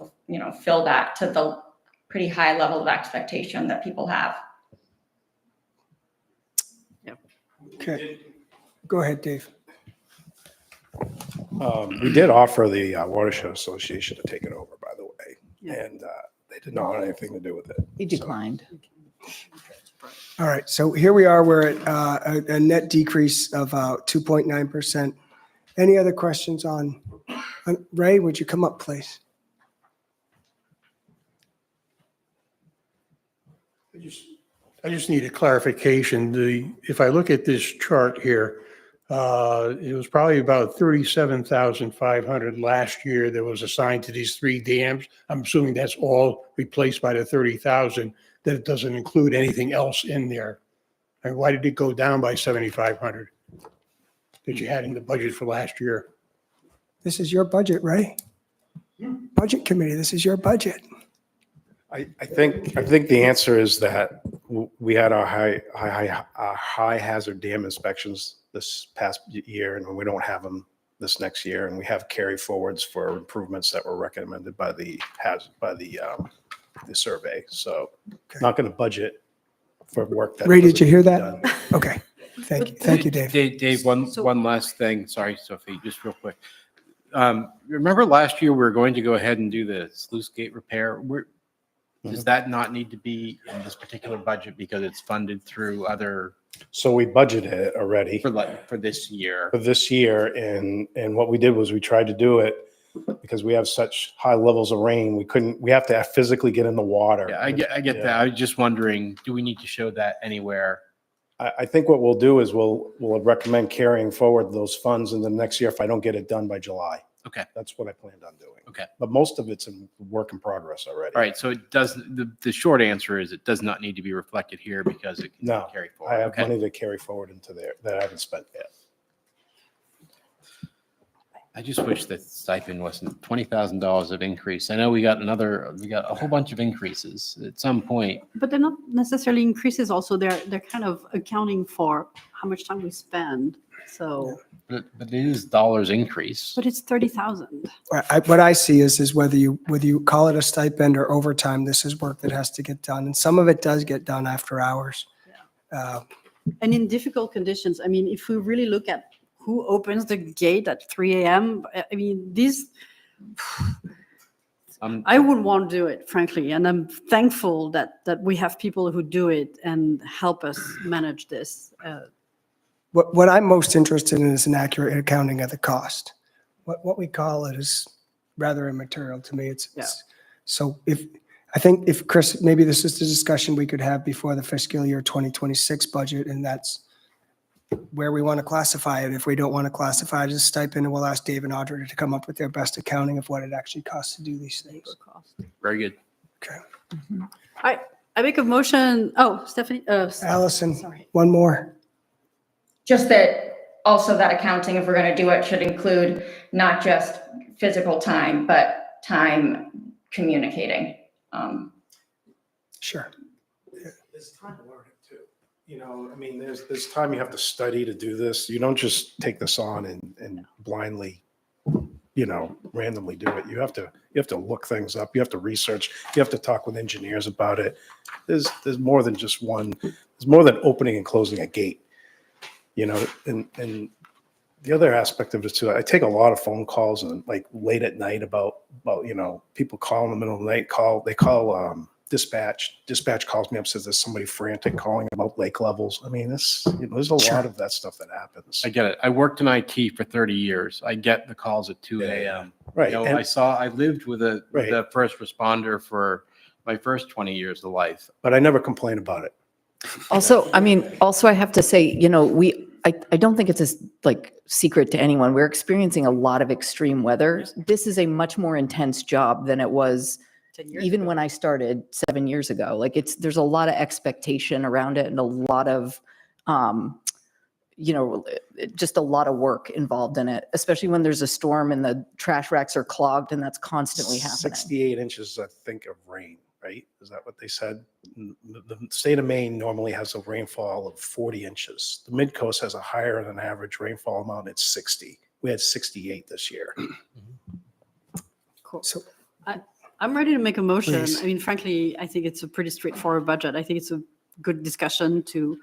fill that to the pretty high level of expectation that people have. Okay. Go ahead, Dave. We did offer the Watershed Association to take it over, by the way, and they did not want anything to do with it. He declined. All right, so here we are, we're at a net decrease of 2.9%. Any other questions on, Ray, would you come up, please? I just need a clarification. If I look at this chart here, it was probably about 37,500 last year that was assigned to these 3 dams. I'm assuming that's all replaced by the 30,000, that it doesn't include anything else in there. And why did it go down by 7,500 that you had in the budget for last year? This is your budget, Ray. Budget committee, this is your budget. I think the answer is that we had our high hazard dam inspections this past year, and we don't have them this next year, and we have carry forwards for improvements that were recommended by the survey. So not going to budget for work that. Ray, did you hear that? done. Okay, thank you, Dave. Dave, one last thing. Sorry, Sophie, just real quick. Remember last year we were going to go ahead and do the sluice gate repair? Does that not need to be in this particular budget because it's funded through other? So we budgeted it already For this year. for this year, and what we did was we tried to do it because we have such high levels of rain. We have to physically get in the water. Yeah, I get that. I was just wondering, do we need to show that anywhere? I think what we'll do is we'll recommend carrying forward those funds in the next year if I don't get it done by July. Okay. That's what I planned on doing. Okay. But most of it's in work in progress already. All right. So it does. The short answer is it does not need to be reflected here because it can No, carry forward. I have Okay. money to carry forward into there that I haven't spent yet. I just wish that stipend wasn't $20,000 of increase. I know we got a whole bunch of increases at some point. But they're not necessarily increases also. They're kind of accounting for how much time we spend. So, But it is dollars increase. but it's 30,000. What I see is whether you call it a stipend or overtime, this is work that has to get done. And some of it does get done after hours. And in difficult conditions, I mean, if we really look at who opens the gate at 3 a.m., I mean, I wouldn't want to do it, frankly. And I'm thankful that we have people who do it and help us manage this. What I'm most interested in is an accurate accounting of the cost. What we call it is rather immaterial to me. So I think if Chris, maybe this is the discussion we could have before the fiscal year 2026 budget, and that's where we want to classify it. If we don't want to classify it as a stipend, we'll ask Dave and Audrey to come up with their best accounting of what it actually costs to do these things. Very good. Okay. I make a motion. Oh, Stephanie. Allison, sorry. one more. Just that also that accounting, if we're going to do it, should include not just physical time, but time communicating. Sure. There's time to learn it too. You know, I mean, there's time you have to study to do this. You don't just take this on and blindly, randomly do it. You have to look things up. You have to research. You have to talk with engineers about it. There's more than just one. There's more than opening and closing a gate. And the other aspect of it too, I take a lot of phone calls and like late at night about people call in the middle of the night. They call dispatch. Dispatch calls me up, says there's somebody frantic calling about lake levels. I mean, there's a lot of that stuff that happens. I get it. I worked in IT for 30 years. I get the calls at 2 a.m. Right. I lived with a first responder for my first 20 years of life. But I never complain about it. Also, I have to say, I don't think it's a secret to anyone. We're experiencing a lot of extreme weather. This is a much more intense job than it was even when I started 7 years ago. There's a lot of expectation around it and a lot of, just a lot of work involved in it, especially when there's a storm and the trash racks are clogged and that's constantly happening. 68 inches, I think, of rain, right? Is that what they said? The state of Maine normally has a rainfall of 40 inches. The mid-coast has a higher than average rainfall amount. It's 60. We had 68 this year. Cool. So I'm ready to make a motion. Please. I mean, frankly, I think it's a pretty straightforward budget. I think it's a good discussion to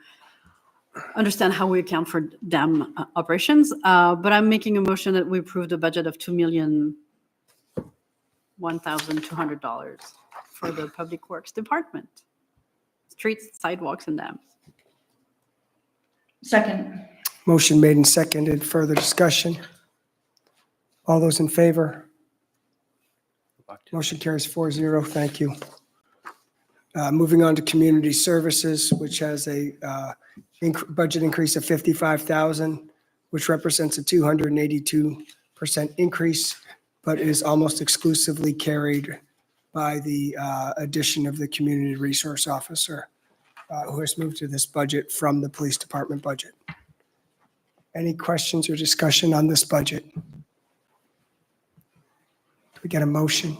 understand how we account for dam operations. But I'm making a motion that we approve the budget of $2,001,200 for the Public Works Department. Streets, sidewalks, and dams. Second. motion made and seconded. Further discussion? All those in favor? Motion carries 4-0. Thank you. Moving on to community services, which has a budget increase of $55,000, which represents a 282% increase, but is almost exclusively carried by the addition of the community resource officer, who has moved to this budget from the police department budget. Any questions or discussion on this budget? Do we get a motion?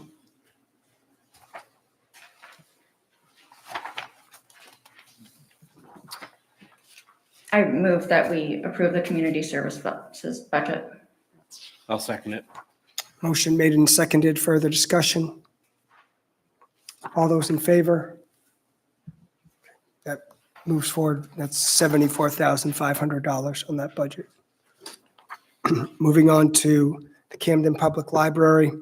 I move that we approve the community services budget. I'll second it. Motion made and seconded. Further discussion? All those in favor? That moves forward. That's $74,500 on that budget. Moving on to the Camden Public Library,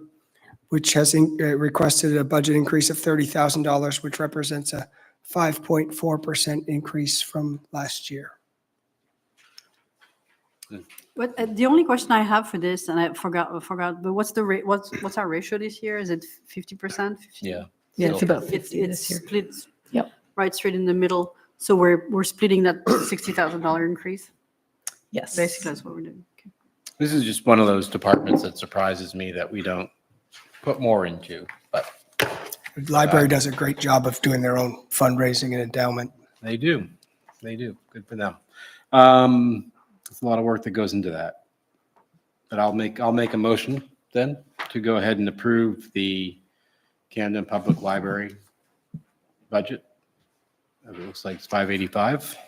which has requested a budget increase of $30,000, which represents a 5.4% increase from last year. But the only question I have for this, and I forgot, but what's the rate? What's our ratio this year? Is it 50%? Yeah. Yeah, it's about It's 50 this year. split Yep. right straight in the middle. So we're splitting that $60,000 increase. Yes. Basically, that's what we're doing. Okay. This is just one of those departments that surprises me that we don't put more into, but The library does a great job of doing their own fundraising and endowment. they do. They do. Good for them. It's a lot of work that goes into that. But I'll make a motion then to go ahead and approve the Camden Public Library budget. It looks like it's 585.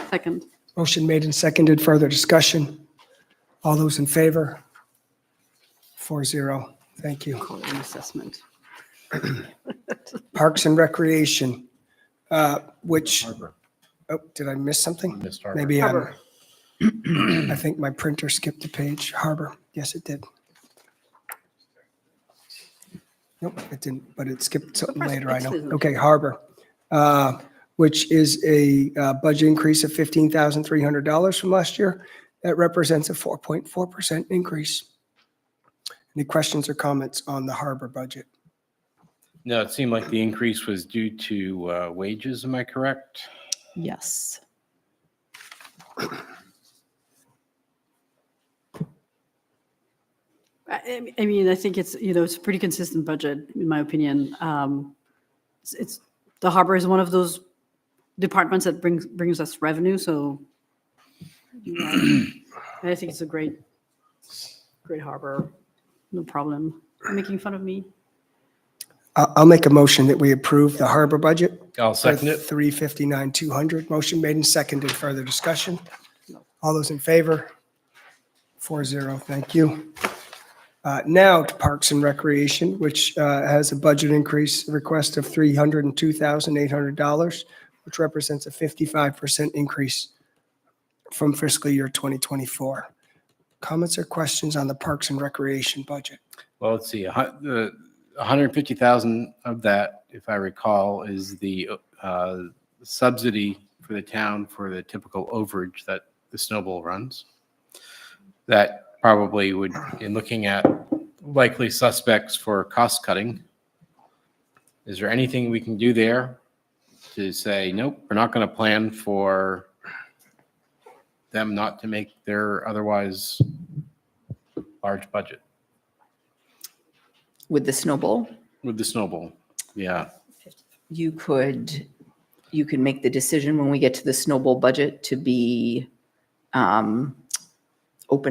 Second. Motion made and seconded. Further discussion? All those in favor? 4-0. Thank you. Call it an assessment. Parks and Recreation, which, Harbor. oh, did I miss something? Missed Harbor. Maybe Harbor. I think my printer skipped a page. Harbor. Yes, it did. Nope, it didn't, but it skipped something later, I know. Okay, Harbor, which is a budget increase of $15,300 from last year. That represents a 4.4% increase. Any questions or comments on the Harbor budget? No, it seemed like the increase was due to wages. Am I correct? Yes. I mean, I think it's, it's a pretty consistent budget, in my opinion. It's the harbor is one of those departments that brings us revenue, so I think it's a great harbor. No problem. You're making fun of me. I'll make a motion that we approve the Harbor budget. I'll second it. $359,200. Motion made and seconded. Further discussion? All those in favor? 4-0. Thank you. Now to Parks and Recreation, which has a budget increase request of $302,800, which represents a 55% increase from fiscal year 2024. Comments or questions on the Parks and Recreation budget? Well, let's see. The 150,000 of that, if I recall, is the subsidy for the town for the typical overage that the snowball runs. That probably would, in looking at likely suspects for cost cutting, is there anything we can do there to say, nope, we're not going to plan for them not to make their otherwise large budget With the snowball, with the snowball? Yeah. you could make the decision when we get to the snowball budget to be open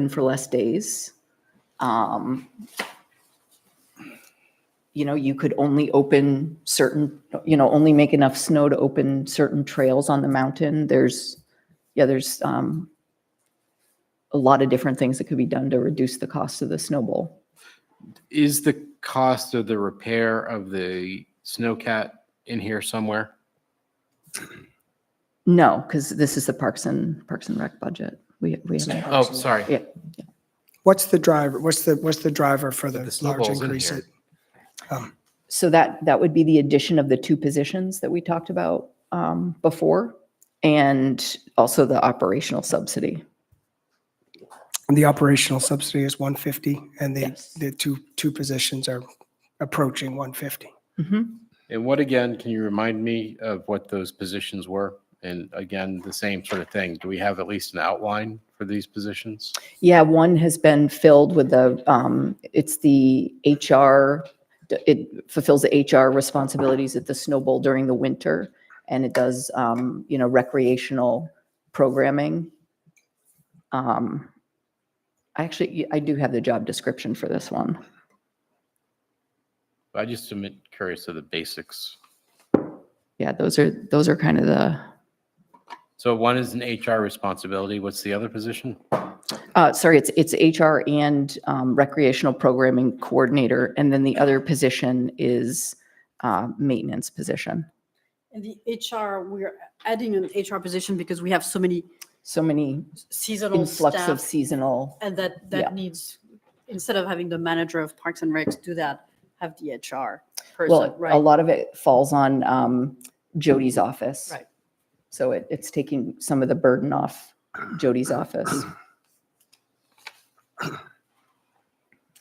for less days. You could only open certain, only make enough snow to open certain trails on the mountain. There's a lot of different things that could be done to reduce the cost of the snowball. Is the cost of the repair of the snowcat in here somewhere? No, because this is the Parks and Rec budget. We have. Oh, sorry. Yeah. What's the driver? What's the driver for the large snowball's in increase? here. So that would be the addition of the 2 positions that we talked about before, and also the operational subsidy. The operational subsidy is 150, and Yes. the two positions are approaching 150. Mhm. And what, again, can you remind me of what those positions were? And again, the same sort of thing. Do we have at least an outline for these positions? Yeah, one has been filled with it's the HR, it fulfills the HR responsibilities at the Snowball during the winter, and it does, recreational programming. I do have the job description for this one. I just am curious of the basics. Yeah, those are kind of the, So one is an HR responsibility. What's the other position? sorry, it's HR and recreational programming coordinator, and then the other position is maintenance position. And the HR, we're adding an HR position because we have so many seasonal Influx staff. of seasonal. And that Yeah. needs, instead of having the manager of Parks and Recs do that, have the HR Well, person, right? a lot of it falls on Jody's office. Right. So it's taking some of the burden off Jody's office.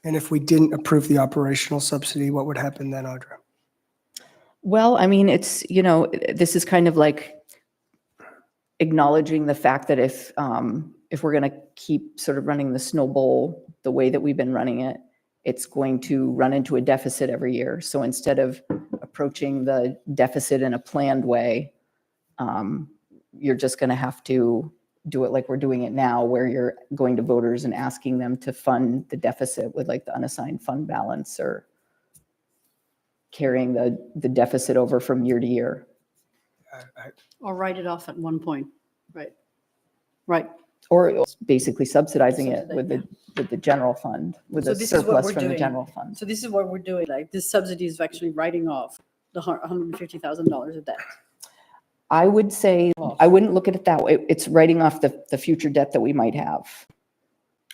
And if we didn't approve the operational subsidy, what would happen then, Audra? Well, I mean, it's, this is kind of like acknowledging the fact that if we're going to keep sort of running the snowball the way that we've been running it, it's going to run into a deficit every year. So instead of approaching the deficit in a planned way, you're just going to have to do it like we're doing it now, where you're going to voters and asking them to fund the deficit with like the unassigned fund balance, or carrying the deficit over from year to year. Or write it off at one point, right? Right. Or basically subsidizing it with the general fund, with So the this is what surplus we're from the doing. general fund. So this is what we're doing, like this subsidy is actually writing off the $150,000 of debt. I would say, I wouldn't look at it that way. It's writing off the future debt that we might have.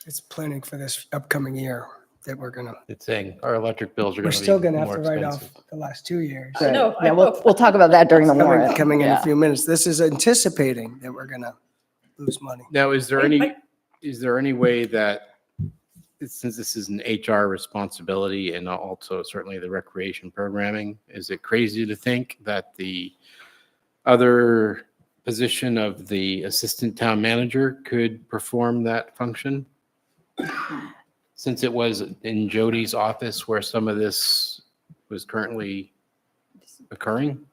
It's planning for this upcoming year that we're gonna, It's saying our electric bills are we're going to be still gonna have more to write expensive. off the last 2 years. Right. know, I Yeah, know. we'll talk about that during the warrant. Coming in a Yeah. few minutes. This is anticipating that we're gonna lose money. Now, is there any way that, since this is an HR responsibility and also certainly the recreation programming, is it crazy to think that the other position of the assistant town manager could perform that function? Since it was in Jody's office where some of this was currently occurring?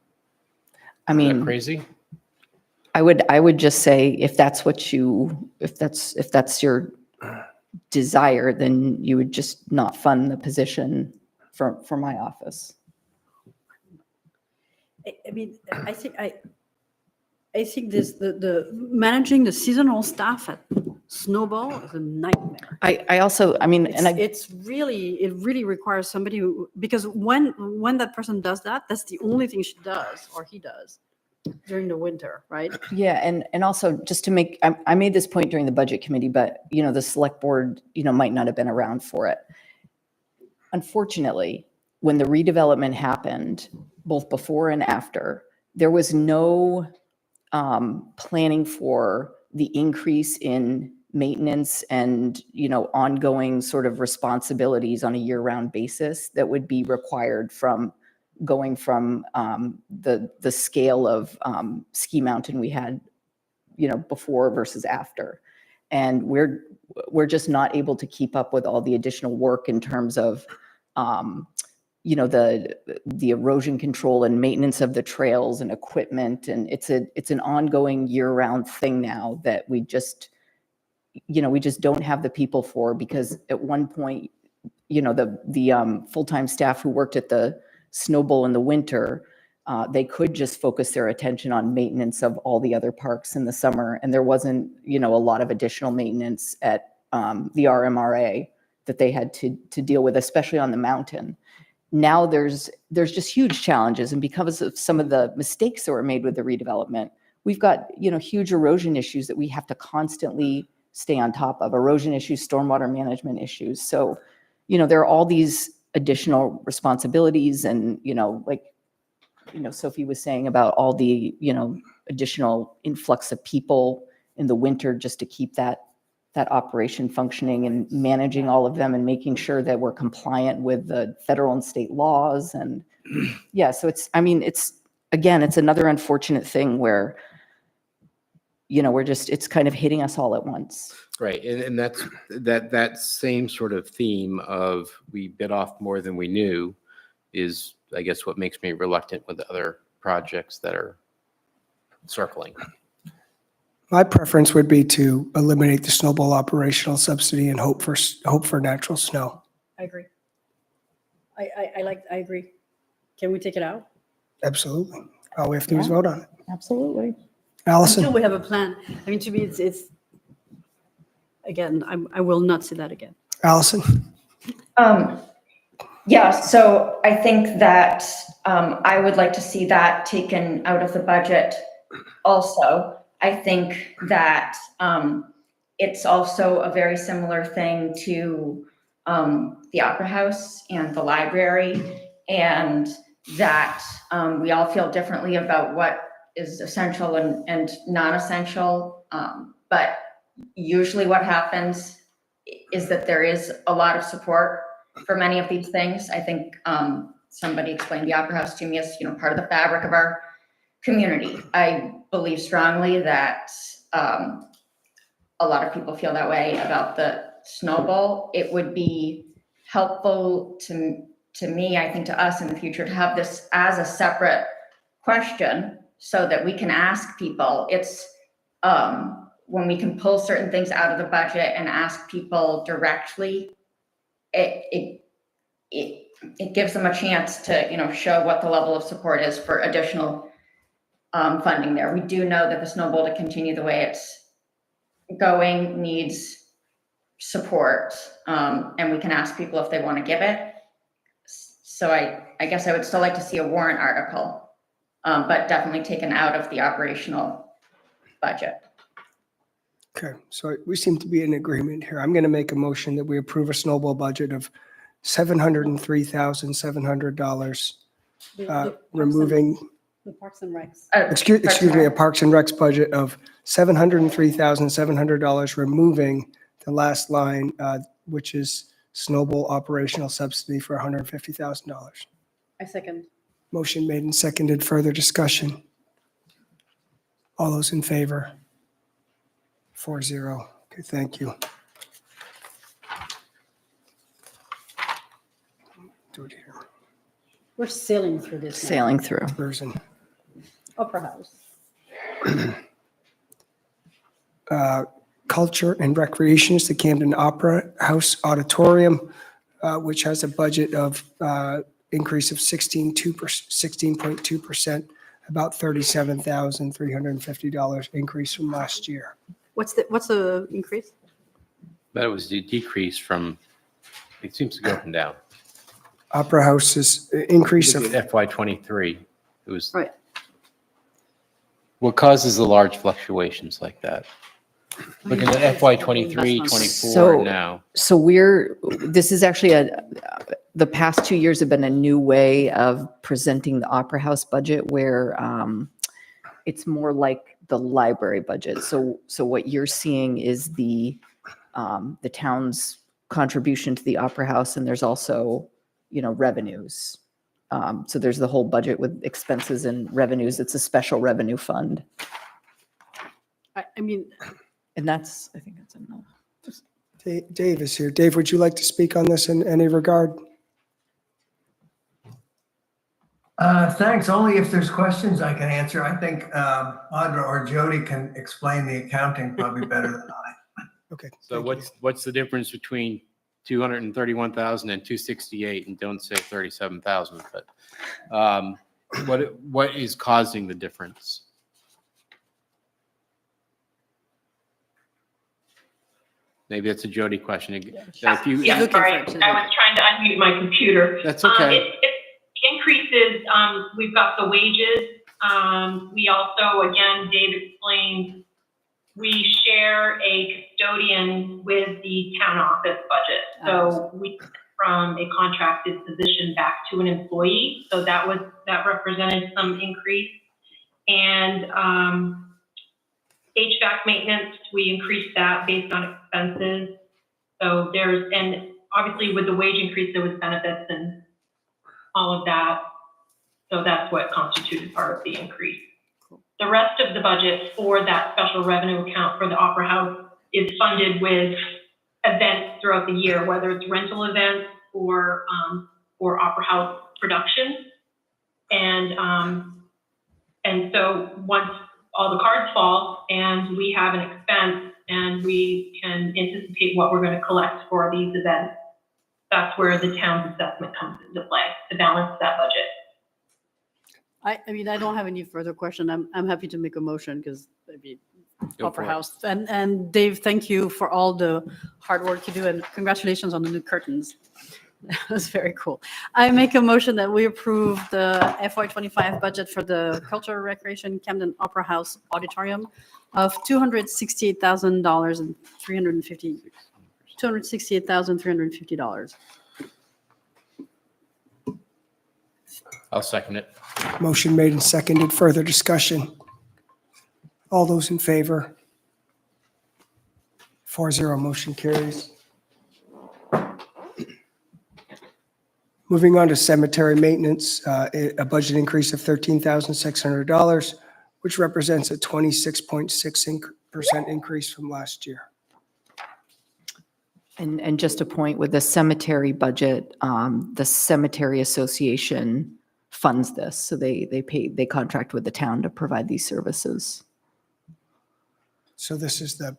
I Is that mean, crazy? I would just say, if that's your desire, then you would just not fund the position for my office. I mean, I think this, the managing the seasonal staff at Snowball is a nightmare. I also, I mean, and It really requires somebody who, because when that person does that, that's the only thing she does, or he does, during the winter, right? Yeah, and also just to make, I made this point during the budget committee, but the select board, might not have been around for it. Unfortunately, when the redevelopment happened, both before and after, there was no planning for the increase in maintenance and, ongoing sort of responsibilities on a year-round basis that would be required from going from the scale of Ski Mountain we had, before versus after. And we're just not able to keep up with all the additional work in terms of, the erosion control and maintenance of the trails and equipment. And it's an ongoing year-round thing now that we just don't have the people for, because at one point, the full-time staff who worked at the Snow Bowl in the winter, they could just focus their attention on maintenance of all the other parks in the summer. And there wasn't, a lot of additional maintenance at the RMRA that they had to deal with, especially on the mountain. Now there's just huge challenges. And because of some of the mistakes that were made with the redevelopment, we've got, huge erosion issues that we have to constantly stay on top of. Erosion issues, stormwater management issues. So, there are all these additional responsibilities and, Sophie was saying about all the, additional influx of people in the winter just to keep that operation functioning, and managing all of them and making sure that we're compliant with the federal and state laws. And yeah, so it's another unfortunate thing where, it's kind of hitting us all at once. Right, and that's that same sort of theme of we bit off more than we knew is, I guess, what makes me reluctant with other projects that are circling. My preference would be to eliminate the snowball operational subsidy and hope for natural snow. I agree. I agree. Can we take it out? Absolutely. All we have to do is vote on it. Absolutely. Allison? Until we have a plan. I mean, to me, it's again, I will not say that again. Allison? Yeah, so I think that I would like to see that taken out of the budget also. I think that it's also a very similar thing to the Opera House and the library, and that we all feel differently about what is essential and non-essential. But usually what happens is that there is a lot of support for many of these things. I think somebody explained the Opera House to me as, part of the fabric of our community. I believe strongly that a lot of people feel that way about the Snow Bowl. It would be helpful to me, I think to us in the future, to have this as a separate question so that we can ask people. It's when we can pull certain things out of the budget and ask people directly, it gives them a chance to, show what the level of support is for additional funding there. We do know that the Snow Bowl, to continue the way it's going, needs support, and we can ask people if they want to give it. So I guess I would still like to see a warrant article, but definitely taken out of the operational budget. Okay, so we seem to be in agreement here. I'm going to make a motion that we approve a snowball budget of $703,700, removing, The Parks and Recs. excuse me, a Parks and Recs budget of $703,700, removing the last line, which is snowball operational subsidy for $150,000. I second. Motion made and seconded. Further discussion? All those in favor? 4-0. Okay, thank you. Do it here. We're sailing through this. now. Sailing through. Version. Opera House. Culture and Recreation is the Camden Opera House Auditorium, which has a budget of increase of 16.2%, about $37,350 increase from last year. What's the increase? But it was a decrease from, it seems to go up and down. Opera House's increase of FY '23, it was. Right. What causes the large fluctuations like that? Looking at FY '23, '24 So- now. So this is actually the past 2 years have been a new way of presenting the Opera House budget, where it's more like the library budget. So what you're seeing is the town's contribution to the Opera House, and there's also, revenues. So there's the whole budget with expenses and revenues. It's a special revenue fund. I mean, And that's, I think that's enough. Dave is here. Dave, would you like to speak on this in any regard? Thanks. Only if there's questions I can answer. I think Audra or Jody can explain the accounting probably better than I. Okay. So what's the difference between 231,000 and 268, and don't say 37,000, but what is causing the difference? Maybe that's a Jody question. If you, Yeah, sorry, I was trying to unmute my computer. That's okay. It's increases, we've got the wages. We also, again, Dave explained, we share a custodian with the town office budget. So we went from a contracted position back to an employee. So that represented some increase. And HVAC maintenance, we increased that based on expenses. So and obviously with the wage increase, there was benefits and all of that. So that's what constituted part of the increase. The rest of the budget for that special revenue account for the Opera House is funded with events throughout the year, whether it's rental events or Opera House productions. And so once all the cards fall and we have an expense and we can anticipate what we're going to collect for these events, that's where the town's assessment comes into play to balance that budget. I mean, I don't have any further question. I'm happy to make a motion because maybe Opera House. And Dave, thank you for all the hard work you do and congratulations on the new curtains. That was very cool. I make a motion that we approve the FY25 budget for the Cultural Recreation Camden Opera House Auditorium of $268,000 and $268,350. I'll second it. Motion made and seconded. Further discussion? All those in favor? 4-0, motion carries. Moving on to cemetery maintenance, a budget increase of $13,600, which represents a 26.6% increase from last year. And just a point with the cemetery budget, the Cemetery Association funds this. So they contract with the town to provide these services. So this is the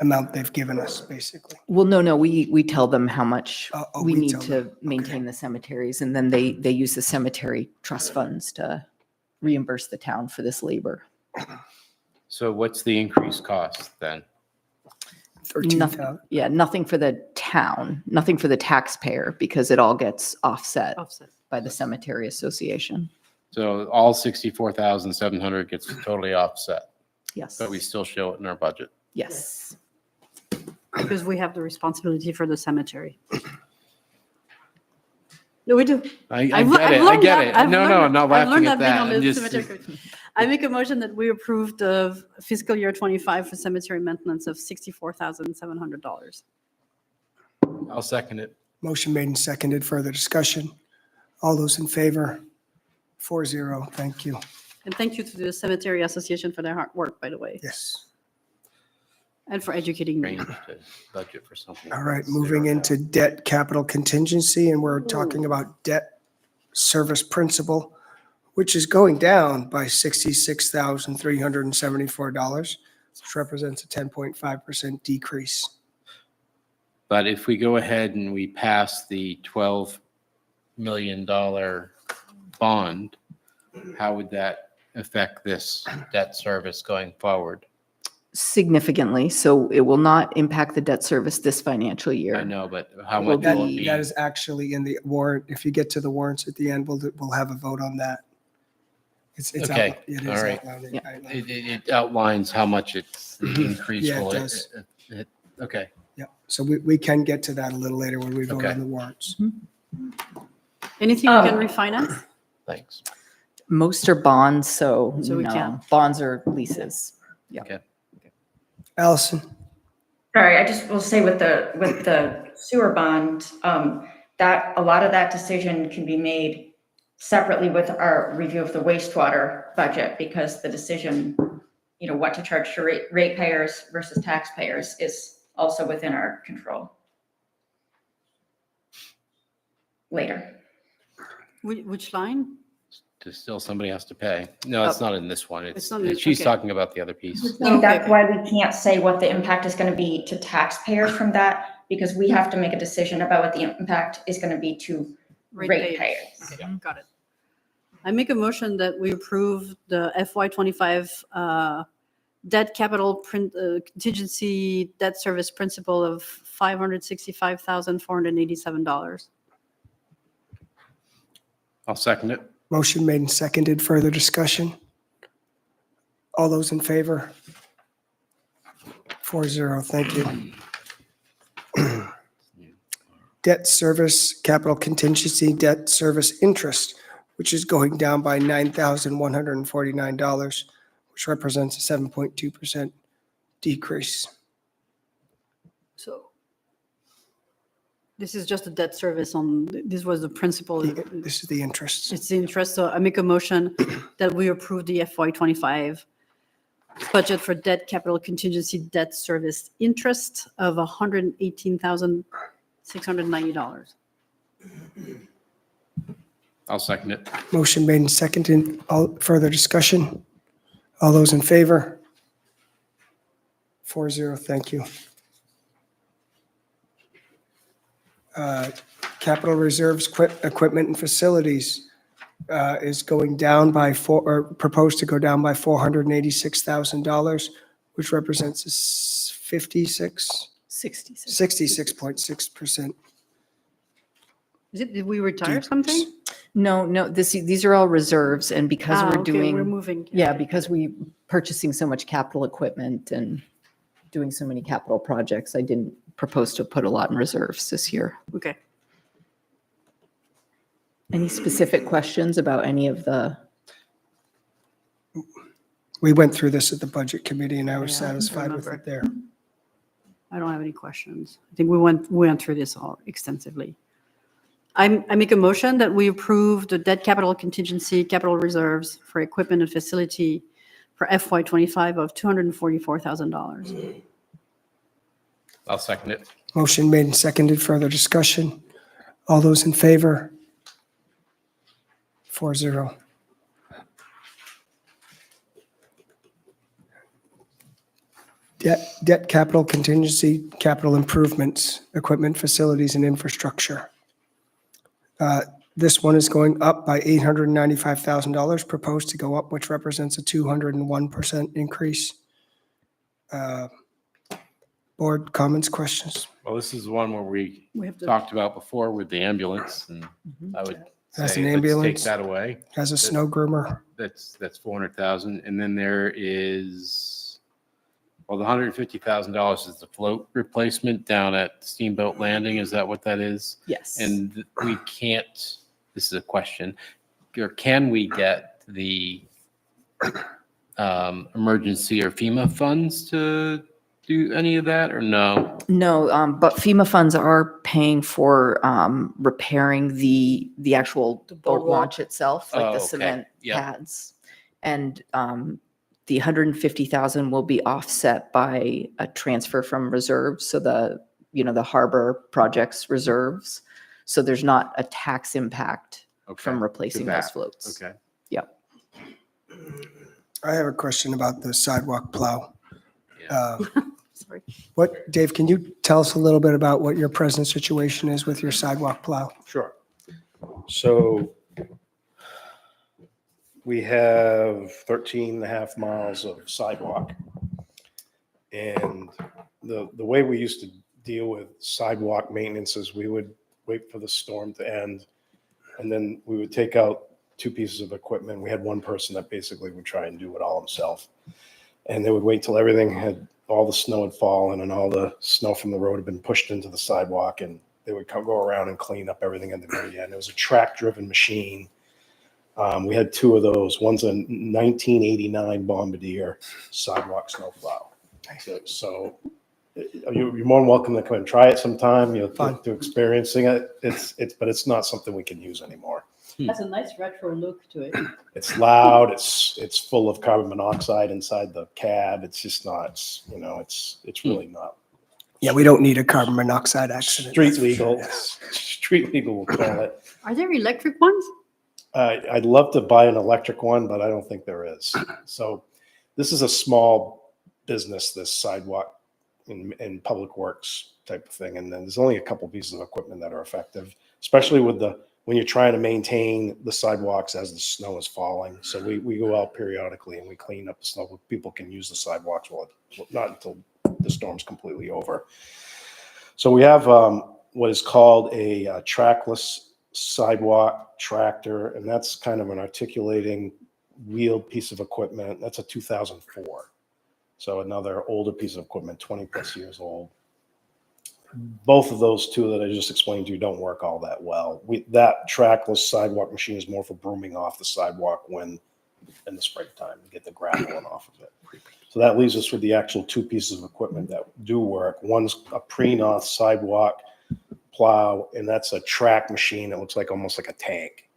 amount they've given us, basically. Well, no, we tell them how much we we need tell to maintain the cemeteries, and then they use the cemetery trust funds to reimburse the town for this labor. So what's the increased cost then? $13,000. Yeah, nothing for the town, nothing for the taxpayer, because it all gets offset by the Cemetery Association. So all 64,700 gets totally offset, Yes. but we still show it in our budget. Yes. Because we have the responsibility for the cemetery. No, we do. I get it. No, I'm not laughing at that. I'm just, I make a motion that we approve the fiscal year 25 for cemetery maintenance of $64,700. I'll second it. Motion made and seconded. Further discussion? All those in favor? 4-0, thank you. And thank you to the Cemetery Association for their hard work, by the way. Yes. And for educating me. Budget for something. All right, moving into debt capital contingency, and we're talking about debt service principal, which is going down by $66,374, which represents a 10.5% decrease. But if we go ahead and we pass the $12 million bond, how would that affect this debt service going forward? Significantly. So it will not impact the debt service this financial year. I know, but how much will it be? That is actually in the warrant. If you get to the warrants at the end, we'll have a vote on that. It's Okay, it is all right. outlined. It outlines how much it's the increase. Yeah, it will does. Okay. Yeah, so we can get to that a little later when we vote Okay. on the warrants. Anything you can refinance? Thanks. Most are bonds, so So we no. can't. Bonds are leases. Yeah. Okay. Allison? Sorry, I just will say with the sewer bond, that a lot of that decision can be made separately with our review of the wastewater budget, because the decision what to charge to ratepayers versus taxpayers is also within our control. Later. Which line? Still somebody has to pay. No, it's Oh. not in this one. It's not in- She's okay. talking about the other piece. And that's why we can't say what the impact is going to be to taxpayers from that, because we have to make a decision about what the impact is going to be to ratepayers. Okay, got it. I make a motion that we approve the FY25 debt capital contingency debt service principal of $565,487. I'll second it. Motion made and seconded. Further discussion? All those in favor? 4-0. Thank you. Debt service capital contingency debt service interest, which is going down by $9,149, which represents a 7.2% decrease. So this is just a debt service this was the principal. This is the interest. It's the interest. So I make a motion that we approve the FY25 budget for debt capital contingency debt service interest of $118,690. I'll second it. Motion made and seconded. All further discussion? All those in favor? 4-0. Thank you. Capital reserves, equipment and facilities is going down by proposed to go down by $486,000, which represents a 66.6%. Did we retire something? No, these are all reserves, and because we're Okay, doing. we're moving. Yeah, because we purchasing so much capital equipment and doing so many capital projects, I didn't propose to put a lot in reserves this year. Okay. Any specific questions about any of the? We went through this at the budget committee and I was Yeah, I satisfied with remember. it there. I don't have any questions. I think we went through this all extensively. I make a motion that we approve the debt capital contingency capital reserves for equipment and facility for FY25 of $244,000. I'll second it. Motion made and seconded. Further discussion? All those in favor? 4-0. Debt capital contingency, capital improvements, equipment, facilities, and infrastructure. This one is going up by $895,000, proposed to go up, which represents a 201% increase. Board comments, questions? Well, this is the one where we We have to- talked about before with the ambulance, and I would Has say an let's take ambulance, that away. has a snow groomer. That's 400,000. And then there is, well, the $150,000 is the float replacement down at Steamboat Landing. Is that what that is? Yes. And we can't, this is a question, or can we get the emergency or FEMA funds to do any of that, or no? No, but FEMA funds are paying for repairing the actual boat boardwalk. launch itself, like Oh, the okay. cement Yep. pads. And the 150,000 will be offset by a transfer from reserves, so the harbor projects reserves. So there's not a tax impact from Okay, replacing to those that. floats. Okay. Yep. I have a question about the sidewalk plow. Yeah. Sorry. Dave, can you tell us a little bit about what your present situation is with your sidewalk plow? Sure. So we have 13 and a half miles of sidewalk. And the way we used to deal with sidewalk maintenance is we would wait for the storm to end. And then we would take out 2 pieces of equipment. We had one person that basically would try and do it all himself. And they would wait till all the snow had fallen and all the snow from the road had been pushed into the sidewalk, and they would go around and clean up everything at the very end. It was a track-driven machine. We had 2 of those. One's a 1989 Bombardier sidewalk snowplow. So you're more than welcome to come and try it sometime, to experiencing it. But it's not something we can use anymore. Has a nice retro look to it. It's loud. It's full of carbon monoxide inside the cab. It's just not, it's really not. Yeah, we don't need a carbon monoxide accident. Street that's for sure, legal. yeah. Street legal, we'll call it. Are there electric ones? I'd love to buy an electric one, but I don't think there is. So this is a small business, this sidewalk in public works type of thing. And then there's only a couple pieces of equipment that are effective, especially with when you're trying to maintain the sidewalks as the snow is falling. So we go out periodically and we clean up the snow. People can use the sidewalks, not until the storm's completely over. So we have what is called a trackless sidewalk tractor, and that's kind of an articulating wheeled piece of equipment. That's a 2004. So another older piece of equipment, 20 plus years old. Both of those two that I just explained to you don't work all that well. That trackless sidewalk machine is more for brooming off the sidewalk in the springtime to get the gravel off of it. So that leaves us with the actual two pieces of equipment that do work. One's a pre-north sidewalk plow, and that's a track machine that looks like almost like a tank.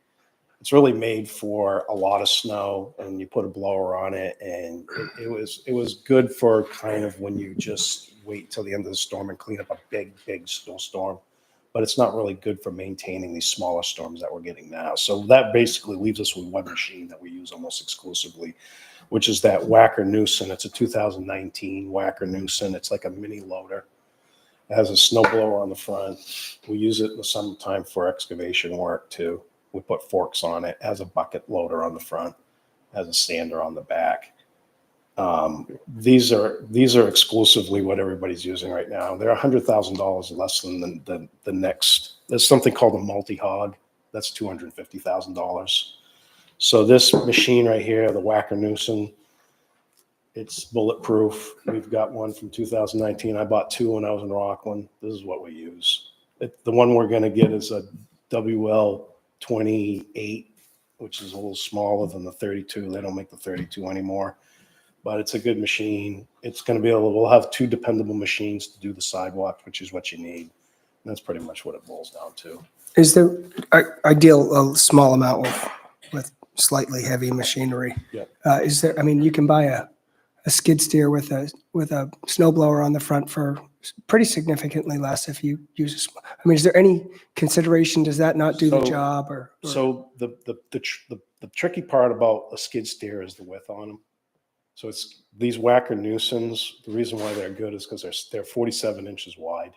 It's really made for a lot of snow, and you put a blower on it, and it was good for kind of when you just wait till the end of the storm and clean up a big snowstorm. But it's not really good for maintaining these smaller storms that we're getting now. So that basically leaves us with one machine that we use almost exclusively, which is that Whacker Newson. It's a 2019 Whacker Newson. It's like a mini loader. It has a snow blower on the front. We use it in the summertime for excavation work too. We put forks on it. It has a bucket loader on the front. It has a sander on the back. These are exclusively what everybody's using right now. They're $100,000 less than the next. There's something called a multi-hog. That's $250,000. So this machine right here, the Whacker Newson, it's bulletproof. We've got one from 2019. I bought two when I was in Rockland. This is what we use. The one we're going to get is a WL28, which is a little smaller than the 32. They don't make the 32 anymore, but it's a good machine. It's going to be we'll have two dependable machines to do the sidewalk, which is what you need. And that's pretty much what it boils down to. Is there, I deal a small amount with slightly heavy machinery. Yeah. Is there, I mean, you can buy a skid steer with a snow blower on the front for pretty significantly less if you use I mean, is there any consideration? Does that not do the job or? So the tricky part about a skid steer is the width on them. So it's these Whacker Newsons. The reason why they're good is because they're 47 inches wide.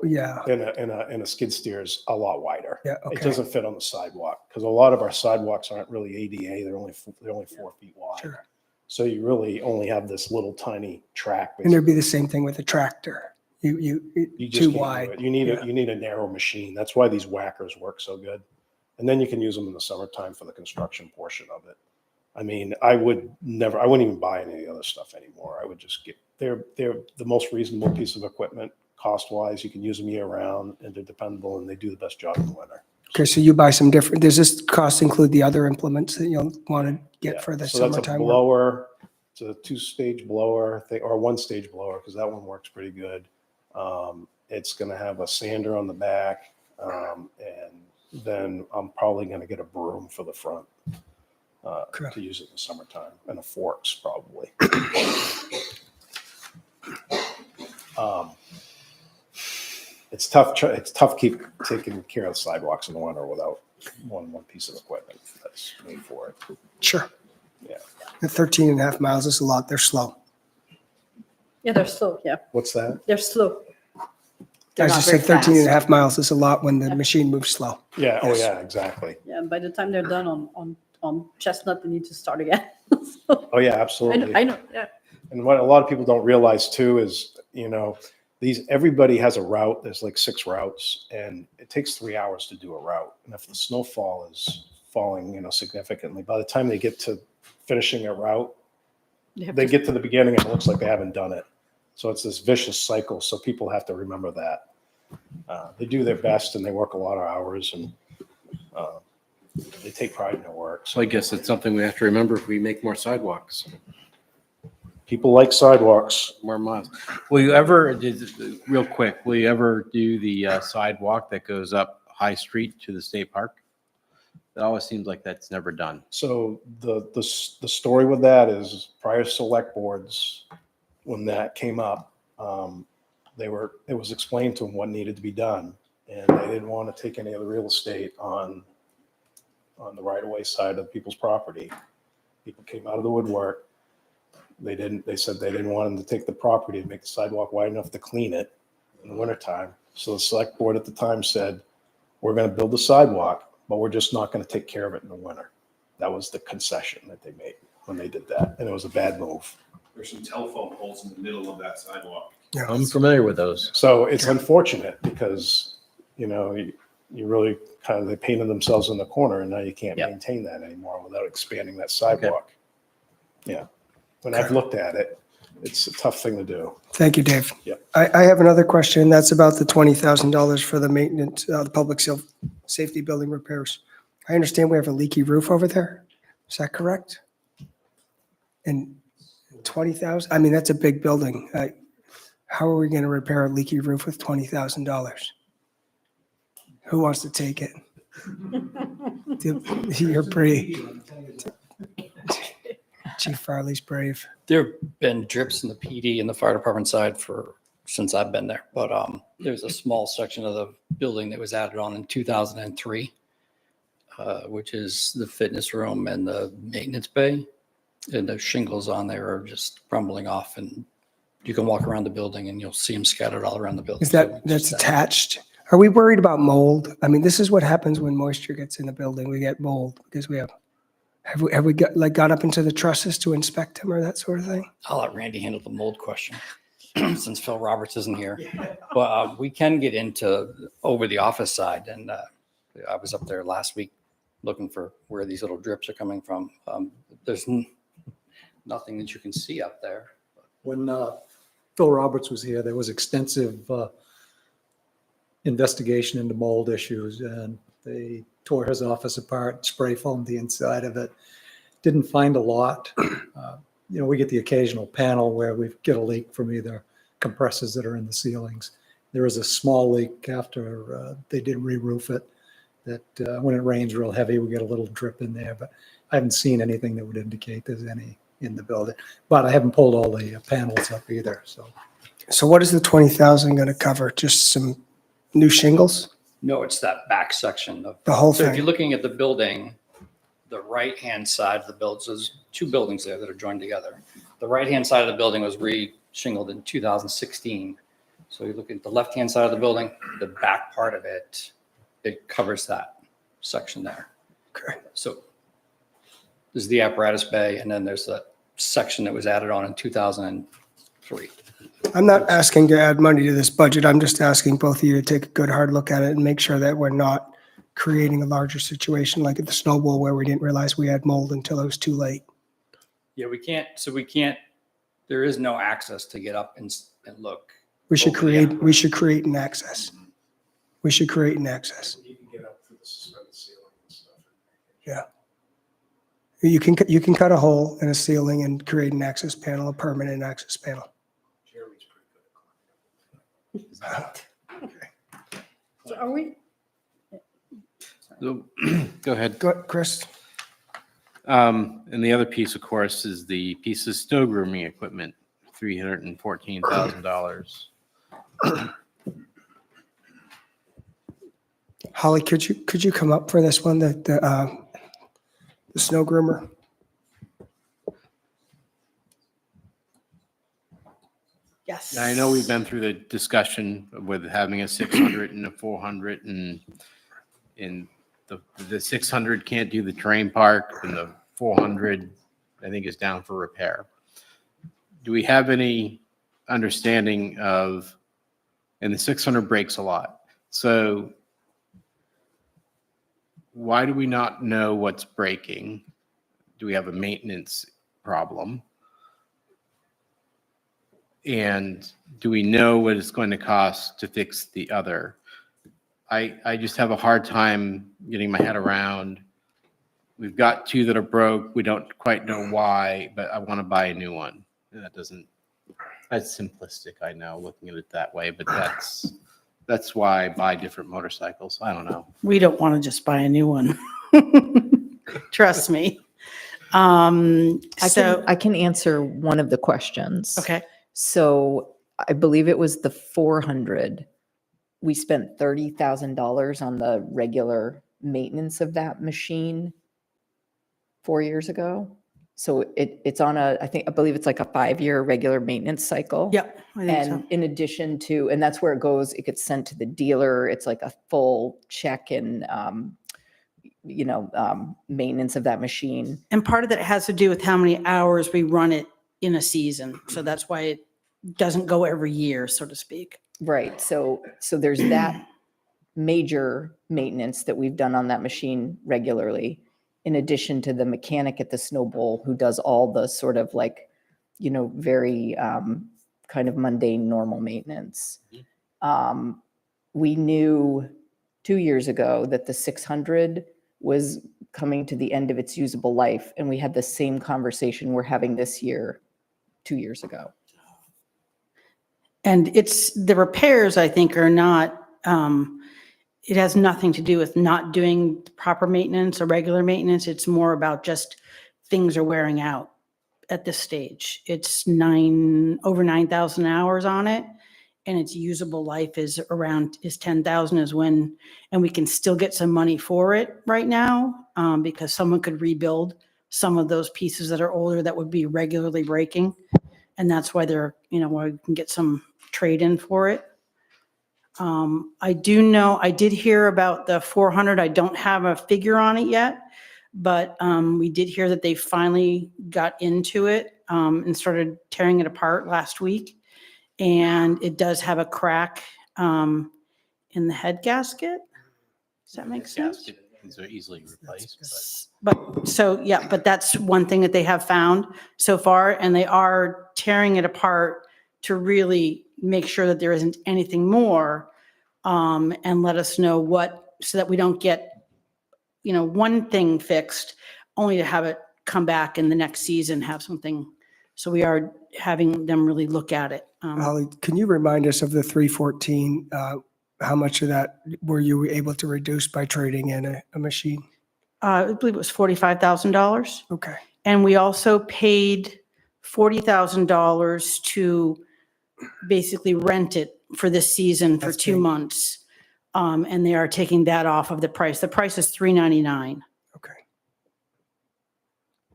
Yeah. And a skid steer is a lot wider. Yeah. Okay. It doesn't fit on the sidewalk because a lot of our sidewalks aren't really ADA. They're only 4 feet wide. Sure. So you really only have this little tiny track. And there'd be the same thing with a tractor. You just too can't do wide. it. You need a narrow machine. That's why these whackers work so good. And then you can use them in the summertime for the construction portion of it. I mean, I wouldn't even buy any of the other stuff anymore. I would just they're the most reasonable piece of equipment cost wise. You can use them year round and they're dependable and they do the best job in the winter. Okay, so you buy some different, does this cost include the other implements that you'll want to get for the So that's a summertime work? blower. It's a 2-stage blower or 1-stage blower because that one works pretty good. It's going to have a sander on the back, and then I'm probably going to get a broom for the front to use it in the summertime, and a forks probably. It's tough keep taking care of the sidewalks in the winter without one piece of equipment that's made for it. Sure. Yeah. The 13.5 miles is a lot. They're slow. Yeah, they're slow. Yeah, What's that? they're slow. I They're was not just very saying 13.5 fast. miles is a lot when the machine moves slow. Yeah. Oh Yes. yeah, exactly. Yeah, and by the time they're done on Chestnut, they need to start again. Oh yeah, absolutely. I know. Yeah. And what a lot of people don't realize too is, everybody has a route. There's like 6 routes and it takes 3 hours to do a route. And if the snowfall is falling, significantly, by the time they get to finishing a route, they get to the beginning and it looks like they haven't done it. So it's this vicious cycle. So people have to remember that. They do their best and they work a lot of hours and they take pride in their work. So I guess it's something we have to remember if we make more sidewalks. People like sidewalks. More miles. Will you ever, real quick, will you ever do the sidewalk that goes up High Street to the state park? It always seems like that's never done. So the story with that is prior select boards, when that came up, it was explained to them what needed to be done. And they didn't want to take any of the real estate on the right of way side of people's property. People came out of the woodwork. They said they didn't want them to take the property and make the sidewalk wide enough to clean it in the wintertime. So the select board at the time said, we're going to build the sidewalk, but we're just not going to take care of it in the winter. That was the concession that they made when they did that. And it was a bad move. There's some telephone poles in the middle of that sidewalk. Yeah. I'm familiar with those. So it's unfortunate because, you really they painted themselves in the corner and now you can't maintain that anymore without expanding that sidewalk. Yeah. When I've looked at it, it's a tough thing to do. Thank you, Dave. Yep. I have another question. That's about the $20,000 for the maintenance, the public safety building repairs. I understand we have a leaky roof over there. Is that correct? And 20,000, I mean, that's a big building. How are we going to repair a leaky roof with $20,000? Who wants to take it? You're brave. Chief Farley's brave. There have been drips in the PD and the fire department side since I've been there, but there's a small section of the building that was added on in 2003, which is the fitness room and the maintenance bay. And the shingles on there are just crumbling off, and you can walk around the building and you'll see them scattered all around the building. Is that's attached? Are we worried about mold? I mean, this is what happens when moisture gets in the building. We get mold because have we gone up into the trusses to inspect them or that sort of thing? I'll let Randy handle the mold question since Phil Roberts isn't here. But we can get over the office side, and I was up there last week looking for where these little drips are coming from. There's nothing that you can see up there. When Phil Roberts was here, there was extensive investigation into mold issues, and they tore his office apart, spray foamed the inside of it. Didn't find a lot. We get the occasional panel where we get a leak from either compressors that are in the ceilings. There was a small leak after they did re-roof it that when it rains real heavy, we get a little drip in there, but I haven't seen anything that would indicate there's any in the building. But I haven't pulled all the panels up either, So what is the 20,000 going to cover? Just some new shingles? No, it's that back section of The whole So if thing? you're looking at the building, the right-hand side of the building, so there's two buildings there that are joined together. The right-hand side of the building was re-shingled in 2016. So you look at the left-hand side of the building, the back part of it, it covers that section there. Okay. So there's the apparatus bay, and then there's that section that was added on in 2003. I'm not asking to add money to this budget. I'm just asking both of you to take a good hard look at it and make sure that we're not creating a larger situation like at the snowball where we didn't realize we had mold until it was too late. Yeah, we can't, there is no access to get up and look. We should create an access. We should create an access. You can get up through the suspended ceiling and stuff. Yeah. You can cut a hole in a ceiling and create an access panel, a permanent access panel. Jeremy's pretty good at climbing up. So are we, So, go ahead. Go, Chris. And the other piece, of course, is the piece of snow grooming equipment, $314,000. Holly, could you come up for this one, the snow groomer? Yes. Now, I know we've been through the discussion with having a 600 and a 400 and the 600 can't do the terrain park and the 400, I think, is down for repair. Do we have any understanding of, and the 600 breaks a lot. So why do we not know what's breaking? Do we have a maintenance problem? And do we know what it's going to cost to fix the other? I just have a hard time getting my head around. We've got two that are broke. We don't quite know why, but I want to buy a new one. And that's simplistic, I know, looking at it that way, but that's That's why I buy different motorcycles. I don't know. We don't want to just buy a new one. Trust me. I can answer one of the questions. Okay. So I believe it was the 400. We spent $30,000 on the regular maintenance of that machine 4 years ago. So it's on I believe it's like a 5-year regular maintenance cycle. Yep, I think so. And in addition to, and that's where it goes, it gets sent to the dealer. It's like a full check and, maintenance of that machine. And part of that has to do with how many hours we run it in a season. So that's why it doesn't go every year, so to speak. Right. So there's that major maintenance that we've done on that machine regularly, in addition to the mechanic at the Snow Bowl who does all the sort of very kind of mundane, normal maintenance. We knew 2 years ago that the 600 was coming to the end of its usable life. And we had the same conversation we're having this year, 2 years ago. And the repairs, I think, are not, it has nothing to do with not doing proper maintenance or regular maintenance. It's more about just things are wearing out at this stage. It's over 9,000 hours on it, and its usable life is 10,000 and we can still get some money for it right now, because someone could rebuild some of those pieces that are older that would be regularly breaking. And that's why why we can get some trade-in for it. I did hear about the 400. I don't have a figure on it yet, but we did hear that they finally got into it and started tearing it apart last week. And it does have a crack in the head gasket. Does that make sense? These are easily replaced. But that's one thing that they have found so far, and they are tearing it apart to really make sure that there isn't anything more, and let us know so that we don't get, one thing fixed only to have it come back in the next season, have something. So we are having them really look at it. Holly, can you remind us of the 314? How much of that were you able to reduce by trading in a machine? I believe it was $45,000. Okay. And we also paid $40,000 to basically rent it for this season for 2 months. And they are taking that off of the price. The price is $399. Okay.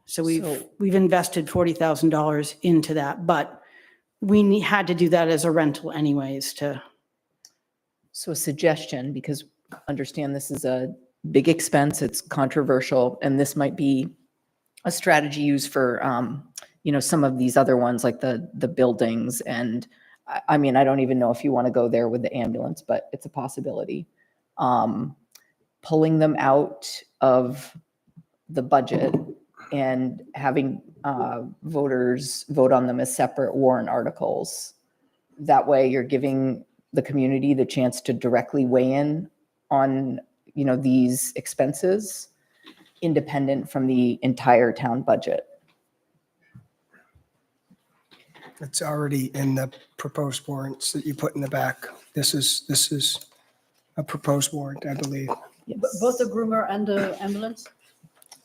So we've invested $40,000 into that, but we had to do that as a rental anyways So a suggestion, because understand this is a big expense, it's controversial, and this might be a strategy used for, some of these other ones like the buildings. And I mean, I don't even know if you want to go there with the ambulance, but it's a possibility. Pulling them out of the budget and having voters vote on them as separate warrant articles. That way you're giving the community the chance to directly weigh in on, these expenses independent from the entire town budget. It's already in the proposed warrants that you put in the back. This is a proposed warrant, I believe. Both the groomer and the ambulance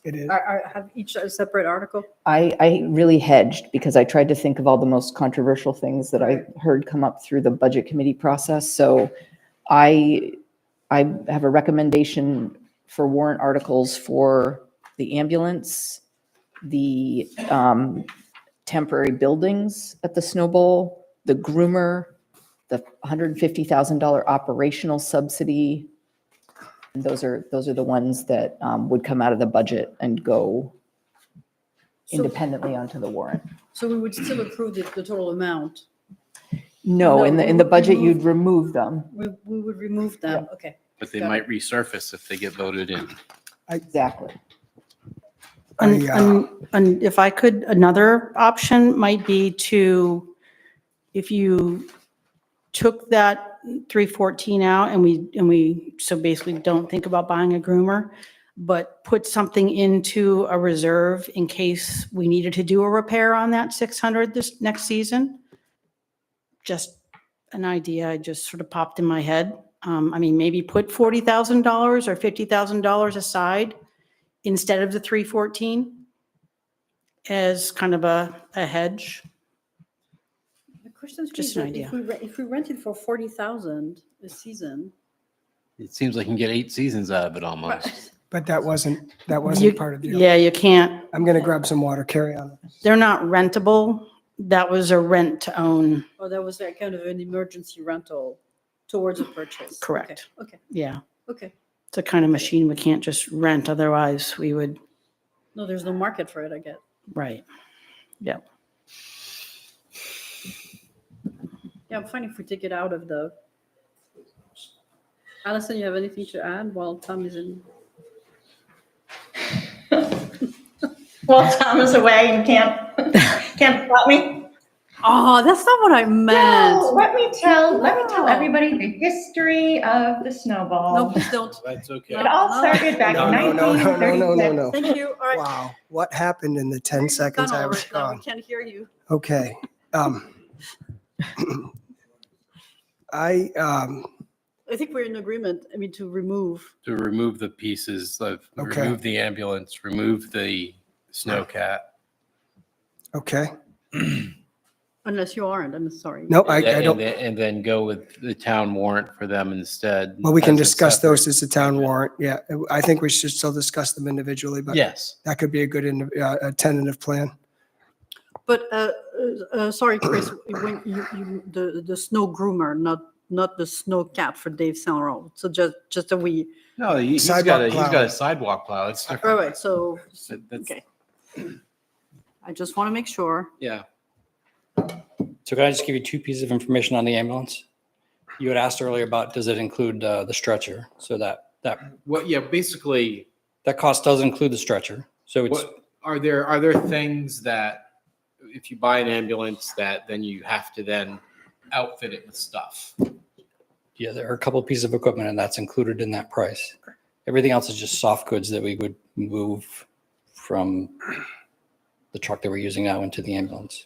It is. have each a separate article? I really hedged because I tried to think of all the most controversial things that I heard come up through the budget committee process. So I have a recommendation for warrant articles for the ambulance, the temporary buildings at the Snow Bowl, the groomer, the $150,000 operational subsidy. And those are the ones that would come out of the budget and go independently onto the warrant. So we would still approve the total amount? No, in the budget, you'd remove them. We would remove them, okay. But they might resurface if they get voted in. Exactly. And if I could, another option might be if you took that 314 out and we so basically don't think about buying a groomer, but put something into a reserve in case we needed to do a repair on that 600 this next season. Just an idea, I just sort of popped in my head. I mean, maybe put $40,000 or $50,000 aside instead of the 314 as kind of a hedge. The question is, Just an if we rent it for 40,000 a season. It seems like you can get 8 seasons out of it almost. But that wasn't You- part of the. Yeah, you can't, I'm going to grab some water. Carry on. they're not rentable. That was a rent to own. Oh, that was like kind of an emergency rental towards a purchase. Correct. Okay. Yeah. Okay. It's a kind of machine we can't just rent. Otherwise we would, No, there's no market for it, I guess. right. Yeah. Yeah, I'm fine if we take it out of the. Alison, you have anything to add while Tom is in? Well, Tom is away and can't stop me. Oh, that's not what I meant. No, let me tell everybody the history of the snowball. No, please don't. That's okay. It all started back in No. 1936. Thank you. All right. Wow. What happened in the 10 seconds I was Now we gone? can't hear you. Okay. I think we're in agreement, I mean, to remove. To remove the pieces of, Okay. remove the ambulance, remove the snowcat. Okay. Unless you aren't, I'm sorry. No, I don't. And then go with the town warrant for them instead. Well, we can as a discuss separate- those as a town warrant. Yeah. I think we should still discuss them individually, but Yes. that could be a good, a tentative plan. But, sorry, Chris, when the snow groomer, not the snow cat for Dave Saint Laurent. So just a wee. No, he's Sidewalk got plow. a sidewalk plow. It's All different. right, so, That's- okay. I just want to make sure. Yeah. So can I just give you two pieces of information on the ambulance? You had asked earlier about, does it include the stretcher? So that Well, yeah, basically, that cost does include the stretcher. So it's, what are there things that if you buy an ambulance that then you have to then outfit it with stuff? yeah, there are a couple of pieces of equipment and that's included in that price. Everything else is just soft goods that we would move from the truck that we're using now into the ambulance.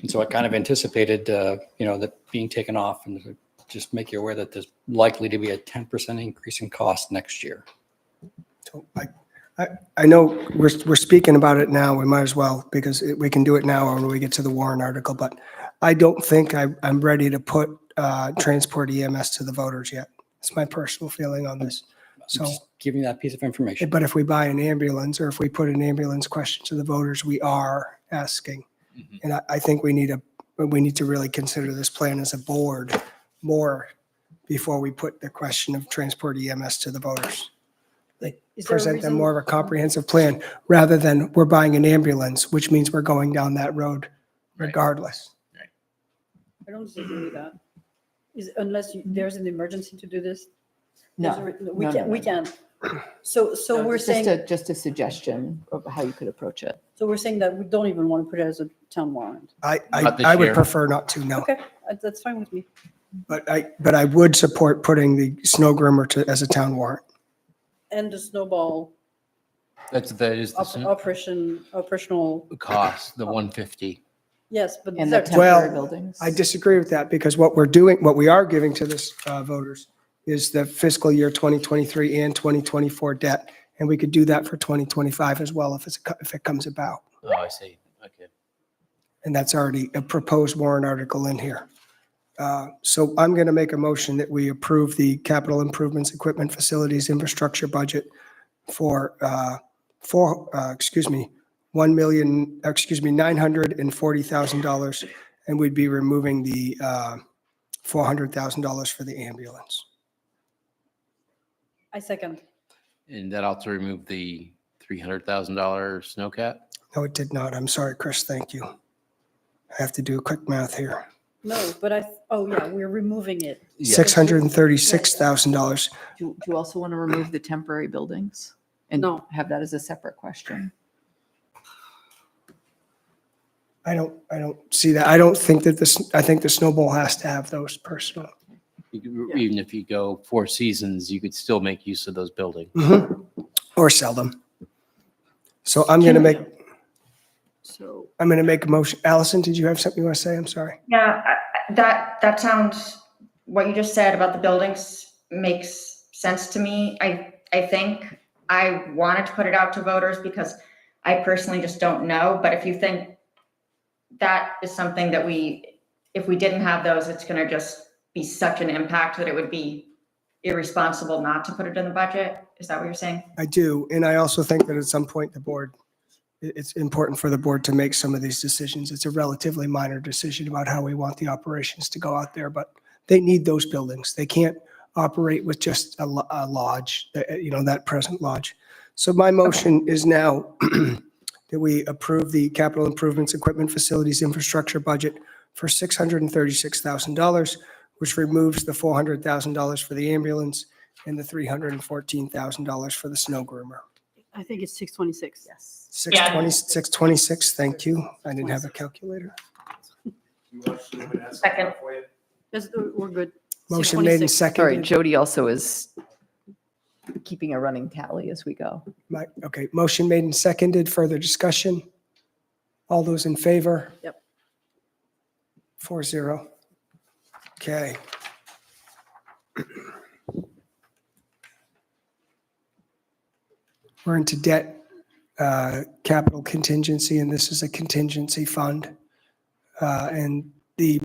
And so I kind of anticipated, that being taken off and to just make you aware that there's likely to be a 10% increase in cost next year. So I know we're speaking about it now. We might as well, because we can do it now or when we get to the Warren article, but I don't think I'm ready to put transport EMS to the voters yet. It's my personal feeling on this. So, Just giving that piece of information. but if we buy an ambulance or if we put an ambulance question to the voters, we are asking. And I think we need to really consider this plan as a board more before we put the question of transport EMS to the voters. Is there a Present them reason- more of a comprehensive plan rather than we're buying an ambulance, which means we're going down that road regardless. I don't disagree with that. Unless there's an emergency to do this? No, We no, can't, no, we no. can't. So we're saying, Just a suggestion of how you could approach it. so we're saying that we don't even want to put it as a town warrant. Not this I would year. prefer not to, no. Okay, that's fine with me. But I would support putting the snow groomer as a town warrant. And the snowball That is the operational, cost, the 150. yes, but. And the these are- temporary Well, buildings. I disagree with that because what we are giving to this voters is the fiscal year 2023 and 2024 debt. And we could do that for 2025 as well if it comes about. Oh, I see. Okay. And that's already a proposed warrant article in here. So I'm going to make a motion that we approve the capital improvements, equipment, facilities, infrastructure budget for $940,000. And we'd be removing the $400,000 for the ambulance. I second. And that also remove the $300,000 snowcat? No, it did not. I'm sorry, Chris. Thank you. I have to do a quick math here. No, but we're removing it. $636,000. Do you also want to remove the temporary buildings? And No. have that as a separate question? I don't see that. I don't think that I think the snowball has to have those personal. Even if you go 4 seasons, you could still make use of those buildings. Or sell them. So I'm going to make a motion. Allison, did you have something you want to say? I'm sorry. Yeah, That sounds, what you just said about the buildings makes sense to me. I think I wanted to put it out to voters because I personally just don't know. But if you think that is something that if we didn't have those, it's going to just be such an impact that it would be irresponsible not to put it in the budget. Is that what you're saying? I do. And I also think that at some point it's important for the board to make some of these decisions. It's a relatively minor decision about how we want the operations to go out there, but they need those buildings. They can't operate with just a lodge, that present lodge. So my motion is now that we approve the capital improvements, equipment, facilities, infrastructure budget for $636,000, which removes the $400,000 for the ambulance and the $314,000 for the snow groomer. I think it's 626. Yes. 626, thank you. I didn't have a calculator. Second. Yes, we're good. Motion made and 626. Sorry, seconded. Jody also is keeping a running tally as we go. Okay, motion made and seconded. Further discussion? All those in favor? Yep. 4-0. Okay. We're into debt capital contingency, and this is a contingency fund. And the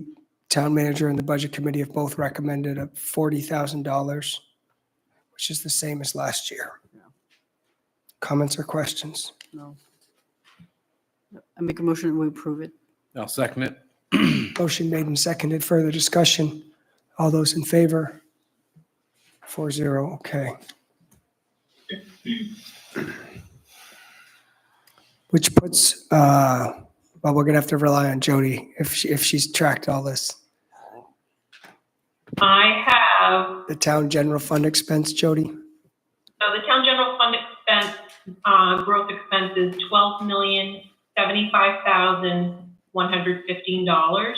town manager and the budget committee have both recommended a $40,000, which is the same as last year. Comments or questions? No. I make a motion that we approve it. I'll second it. Motion made and seconded. Further discussion? All those in favor? 4-0, okay. Which puts, well, we're gonna have to rely on Jody if she's tracked all this. I have, The town general fund expense, Jody? so the town general fund expense, growth expense is $12,075,115,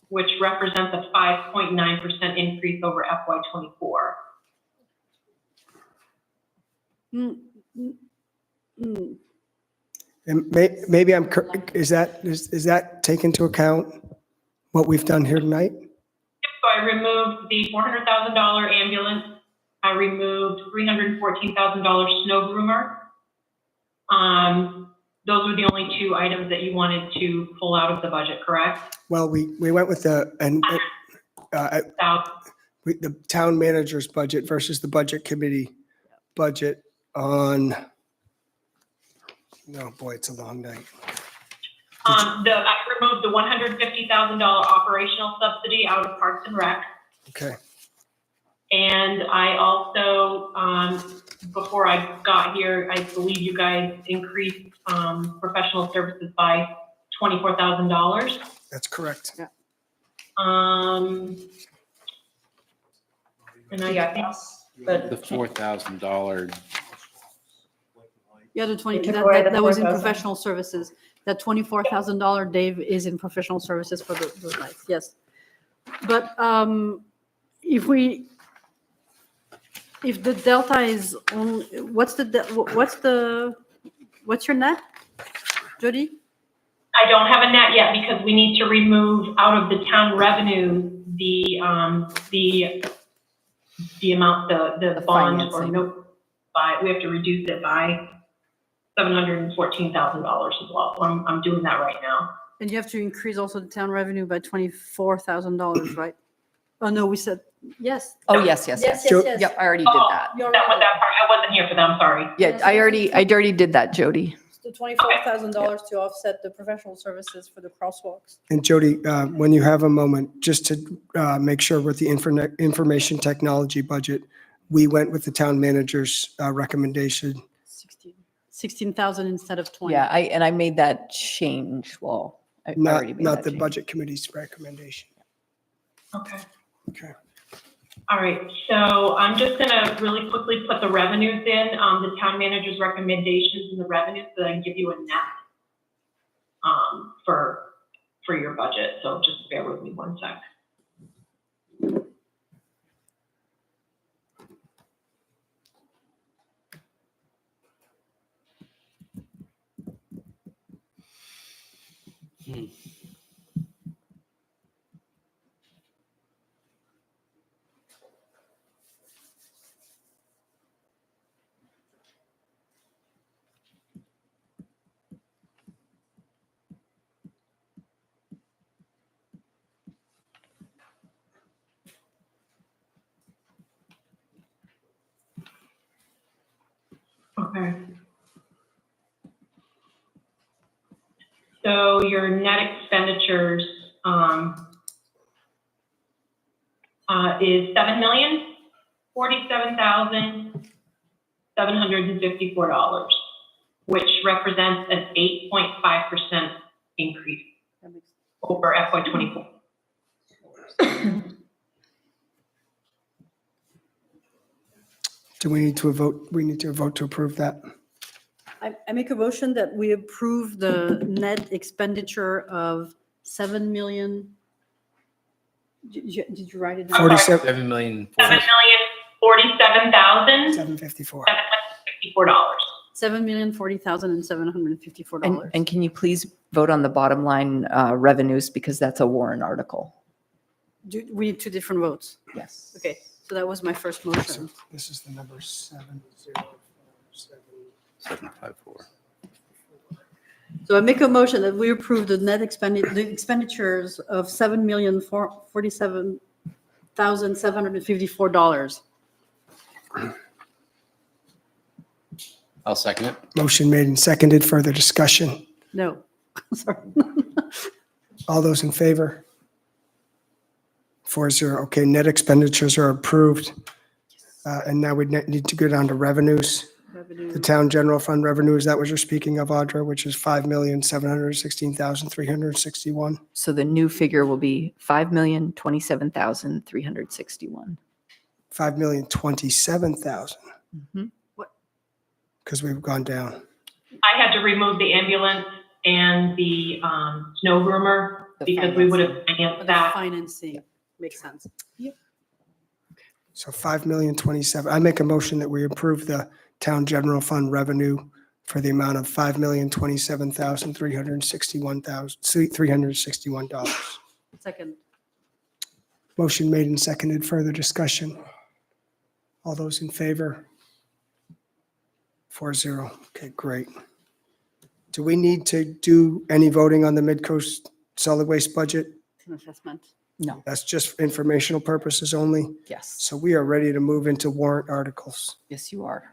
which represents a 5.9% increase over FY '24. And maybe is that take into account what we've done here tonight? So I removed the $400,000 ambulance. I removed $314,000 snow groomer. Those were the only two items that you wanted to pull out of the budget, correct? Well, we went with the town manager's budget versus the budget committee budget on, oh boy, it's a long night. I removed the $150,000 operational subsidy out of Parks and Rec. Okay. And I also, before I got here, I believe you guys increased professional services by $24,000. That's correct. Yeah. And I think, The $4,000. Yeah, the 20, You took that, away that, the that was in 4,000. professional services. That $24,000, Dave, is in professional services for those nights, yes. But if the delta is only, what's your net, Jody? I don't have a net yet because we need to remove out of the town revenue the amount, the bond or financing. note, we have to reduce it by $714,000 as well. So I'm doing that right now. And you have to increase also the town revenue by $24,000, right? Oh, no, we said, yes. Oh, yes. Yes. Yep, I already did that. You're That was right. that part. I wasn't here for them, sorry. Yeah, I already did that, Jody. The $24,000 to offset the professional services for the crosswalks. And Jody, when you have a moment, just to make sure with the information technology budget, we went with the town manager's recommendation. 16,000 instead of 20. Yeah, I made that change. Well, I already made Not that the change. budget committee's recommendation. Okay. Okay. All right, so I'm just gonna really quickly put the revenues in, the town manager's recommendations and the revenues so that I can give you a net for your budget. So just bear with me one sec. Okay. So your net expenditures, is $7,047,754, which represents an 8.5% increase over FY24. Do we need to vote? We need to vote to approve that. I make a motion that we approve the net expenditure of 7 million. Did you write it down? 47. 7 million. $7,047,754. $7,040,754. And can you please vote on the bottom line revenues, because that's a warrant article? We need two different votes. Yes. Okay, so that was my first motion. This is the number 7047. 754. So I make a motion that we approve the net expenditures of $7,047,754. I'll second it. Motion made and seconded. Further discussion. No, sorry. All those in favor? 4-0. Okay, net expenditures are approved. And now we need to go down to revenues. The town general fund revenue, is that what you're speaking of, Audra, which is $5,716,361? So the new figure will be $5,027,361. $5,027,000, Mm-hmm. because we've gone down. I had to remove the ambulance and the snow groomer because we would have financed that. Financing, makes sense. Yep. So 5,027,000. I make a motion that we approve the town general fund revenue for the amount of $5,027,361. Second. Motion made and seconded. Further discussion. All those in favor? 4-0. Okay, great. Do we need to do any voting on the Midcoast solid waste budget? An assessment. No. That's just for informational purposes only? Yes. So we are ready to move into warrant articles. Yes, you are.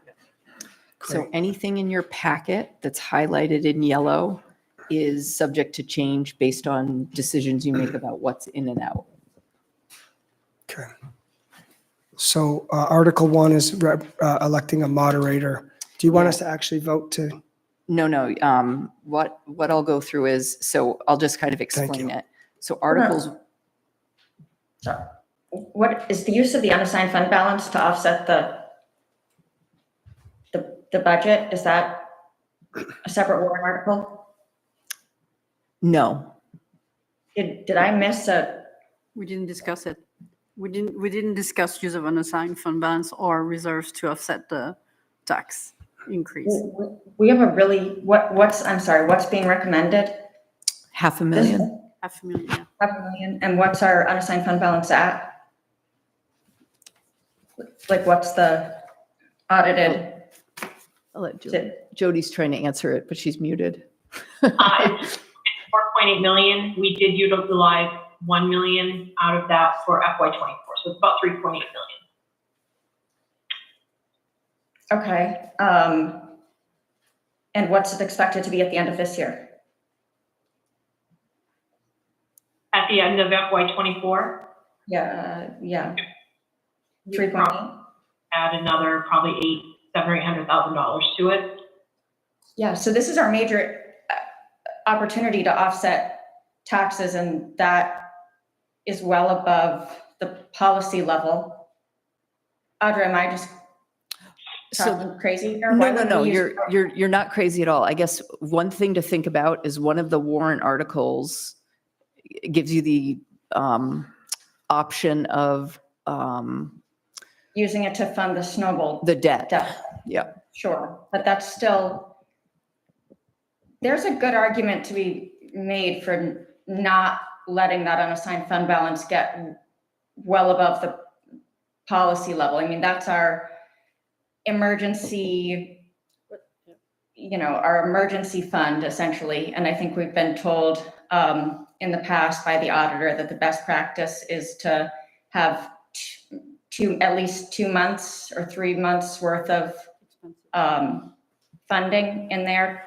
So Great. anything in your packet that's highlighted in yellow is subject to change based on decisions you make about what's in and out. Okay. So Article 1 is electing a moderator. Do you want us to actually vote to? No. What I'll go through is, so I'll just kind of explain it. So articles, So what is the use of the unassigned fund balance to offset the budget? Is that a separate warrant article? no. Did I miss a? We didn't discuss it. We didn't discuss use of unassigned fund balance or reserves to offset the tax increase. We have a really, what's being recommended? $500,000. $500,000, yeah. $500,000, and what's our unassigned fund balance at? Like, what's the audited? I'll let Jody's trying to answer it, but she's muted. It's 4.8 million. We did utilize 1 million out of that for FY24, so it's about 3.8 million. Okay, and what's it expected to be at the end of this year? At the end of FY24, Yeah. 3.8. Add another probably $700,000 or $800,000 to it. Yeah, so this is our major opportunity to offset taxes, and that is well above the policy level. Audra, am I just talking crazy here? Why would No, we use- you're not crazy at all. I guess one thing to think about is one of the warrant articles gives you the option of using it to fund the snowball. the debt. Debt. Yeah. Sure, but that's still, there's a good argument to be made for not letting that unassigned fund balance get well above the policy level. I mean, that's our emergency, our emergency fund essentially. And I think we've been told in the past by the auditor that the best practice is to have at least 2 months or 3 months worth of funding in there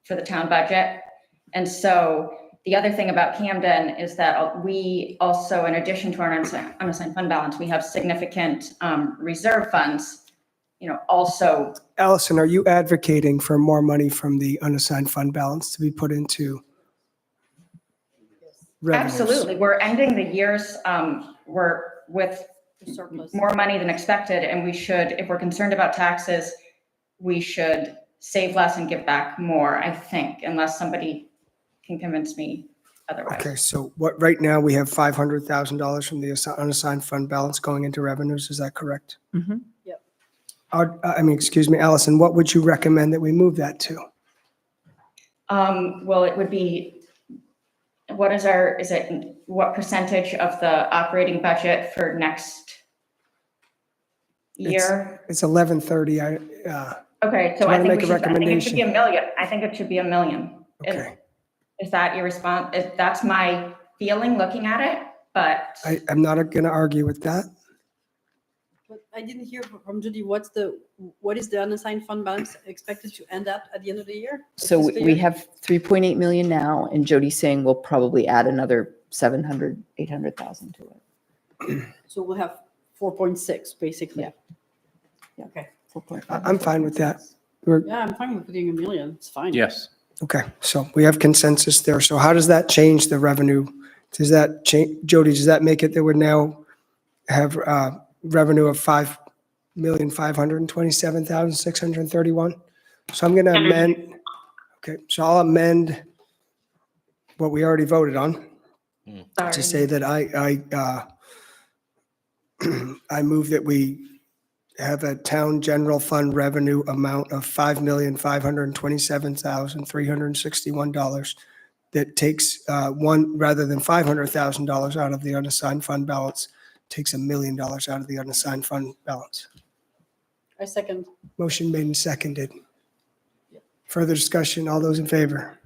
for the town budget. And so the other thing about Camden is that we also, in addition to our unassigned fund balance, we have significant reserve funds, also. Allison, are you advocating for more money from the unassigned fund balance to be put into revenues? Absolutely. We're ending the years, we're with more money than expected, and we should, if we're concerned about taxes, we should save less and give back more, I think, unless somebody can convince me otherwise. Okay, so right now we have $500,000 from the unassigned fund balance going into revenues, is that correct? Mhm. Yep. Excuse me, Allison, what would you recommend that we move that to? Well, it would be, what percentage of the operating budget for next year? It's 1130. Okay, Do so you I wanna think make a it should be recommendation? $1 million. I think it should be $1 million. Okay. Is that your response? That's my feeling looking at it, but I'm not going to argue with that. But I didn't hear from Judy, what is the unassigned fund balance expected to end at the end of the year? So Fiscal we year? have 3.8 million now, and Jody's saying we'll probably add another 700, 800,000 to it. So we'll have 4.6, basically. Yeah. Okay. 4.5. I'm fine with that. Yeah, I'm fine with putting $1 million. It's fine. Yes. Okay, so we have consensus there. So how does that change the revenue? Does that change, Jody, does that make it that we now have revenue of $5,527,631? So I'm going to amend, okay, so I'll amend what we already voted on to say that I move that we have a town general fund revenue amount of $5,527,361 that takes rather than $500,000 out of the unassigned fund balance, takes $1 million out of the unassigned fund balance. I second. Motion made and seconded. Further discussion, all those in favor?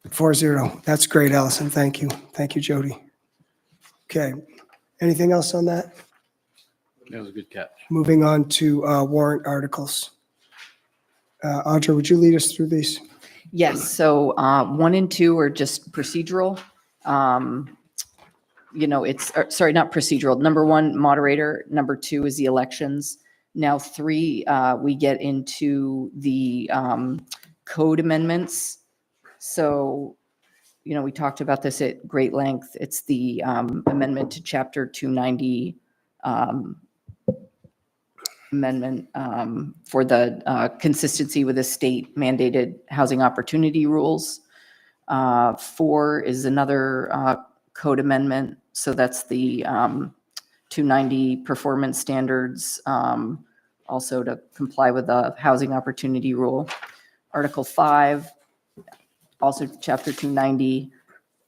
4-0. That's great, Allison. Thank you. Thank you, Jody. Okay. Anything else on that? That was a good catch. Moving on to warrant articles. Audra, would you lead us through these? Yes, so 1 and 2 are just procedural. Sorry, not procedural. Number 1, moderator. Number 2 is the elections. Now 3, we get into the code amendments. So, we talked about this at great length. It's the amendment to Chapter 290 amendment for the consistency with the state mandated housing opportunity rules. 4 is another code amendment. So that's the 290 performance standards, also to comply with the housing opportunity rule. Article 5, also Chapter 290,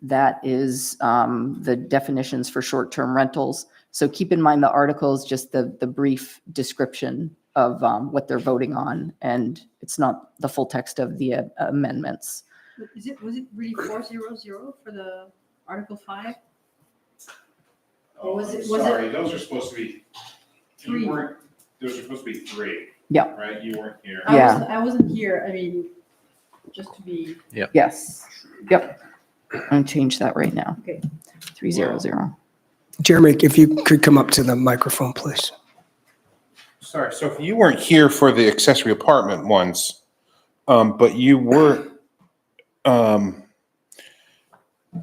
that is the definitions for short-term rentals. So keep in mind the article is just the brief description of what they're voting on, and it's not the full text of the amendments. Was it really 400 for the Article 5? Or was it? Sorry, those are supposed to be, Three. those are supposed to be 3. Yeah. Right? You weren't here. I wasn't here. I mean, just to be. Yes. Yep. I'm going to change that right now. Okay. 300. Jeremy, if you could come up to the microphone, please. Sorry, so if you weren't here for the accessory apartment ones, but you were, there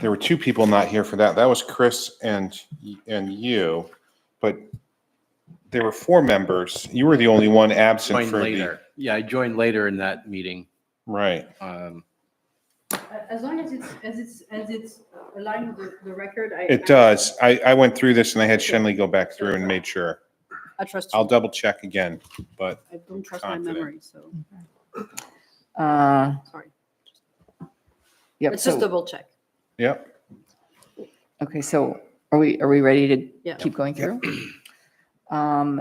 were 2 people not here for that. That was Chris and you, but there were 4 members. You were the only one absent Joined for the. later. Yeah, I joined later in that meeting. Right. As long as it's aligned with the record, It does. I went through this and I had Shenley go back through and made sure. I trust you. I'll double check again, but. I don't trust my memory, so. Sorry. Yep. Let's just double check. Yep. Okay, so are we ready to Yeah. keep going through?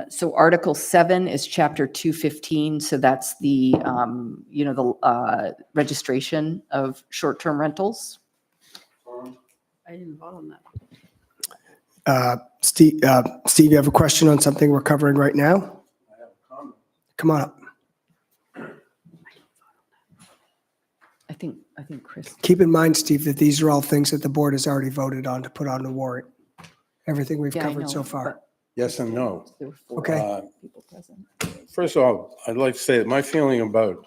So Article 7 is Chapter 215. So that's the, registration of short-term rentals. I didn't vote on that. Steve, you have a question on something we're covering right now? Come on up. I think Chris. Keep in mind, Steve, that these are all things that the board has already voted on to put on the warrant. Everything we've Yeah, I covered so know, far. but Yes and no. there were 4 Okay. people present. First of all, I'd like to say that my feeling about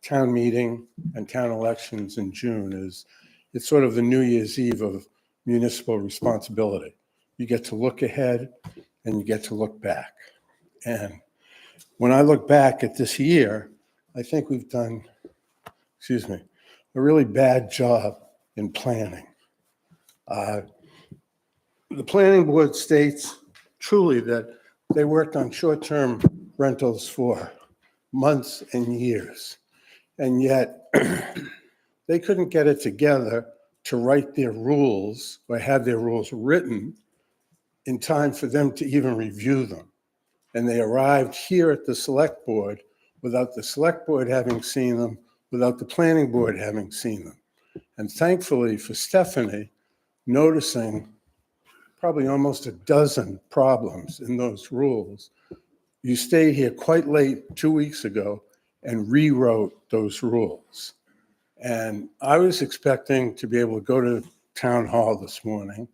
town meeting and town elections in June is it's sort of the New Year's Eve of municipal responsibility. You get to look ahead and you get to look back. And when I look back at this year, I think we've done, a really bad job in planning. The planning board states truly that they worked on short-term rentals for months and years. And yet they couldn't get it together to write their rules or have their rules written in time for them to even review them. And they arrived here at the select board without the select board having seen them, without the planning board having seen them. And thankfully for Stephanie, noticing probably almost a dozen problems in those rules, you stayed here quite late 2 weeks ago and rewrote those rules. And I was expecting to be able to go to town hall this morning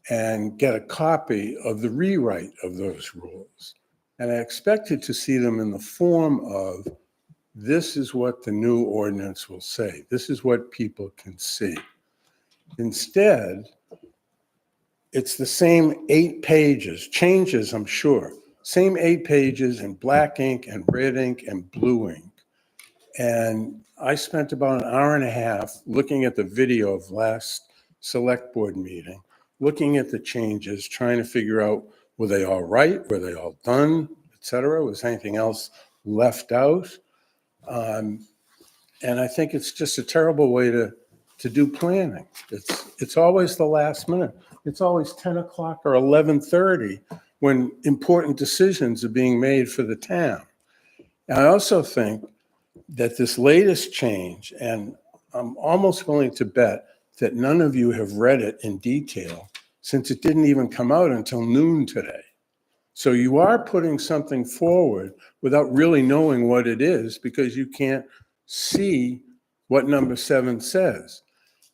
and get a copy of the rewrite of those rules. And I expected to see them in the form of, this is what the new ordinance will say. This is what people can see. Instead, it's the same 8 pages, changes, I'm sure, same 8 pages in black ink and red ink and blue ink. And I spent about an hour and a half looking at the video of last select board meeting, looking at the changes, trying to figure out, were they all right? Were they all done, et cetera? Was anything else left out? And I think it's just a terrible way to do planning. It's always the last minute. It's always 10 o'clock or 11:30 when important decisions are being made for the town. And I also think that this latest change, and I'm almost willing to bet that none of you have read it in detail since it didn't even come out until noon today. So you are putting something forward without really knowing what it is because you can't see what number 7 says.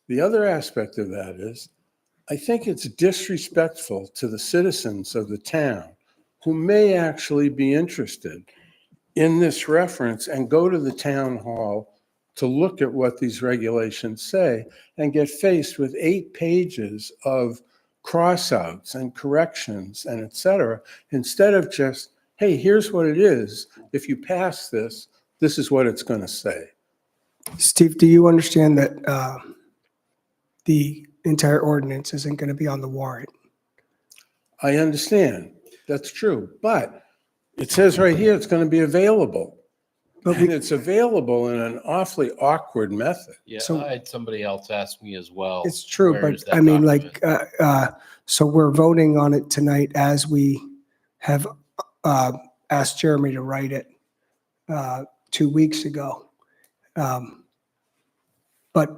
The other aspect of that is, I think it's disrespectful to the citizens of the town who may actually be interested in this reference and go to the town hall to look at what these regulations say and get faced with 8 pages of crossouts and corrections and et cetera, instead of just, hey, here's what it is. If you pass this, this is what it's going to say. Steve, do you understand that the entire ordinance isn't going to be on the warrant? I understand. That's true. But it says right here it's going to be available. And it's available in an awfully awkward method. Yeah, So- I had somebody else ask me as well. It's true, where but is that I mean, document? like, so we're voting on it tonight as we have asked Jeremy to write it 2 weeks ago. But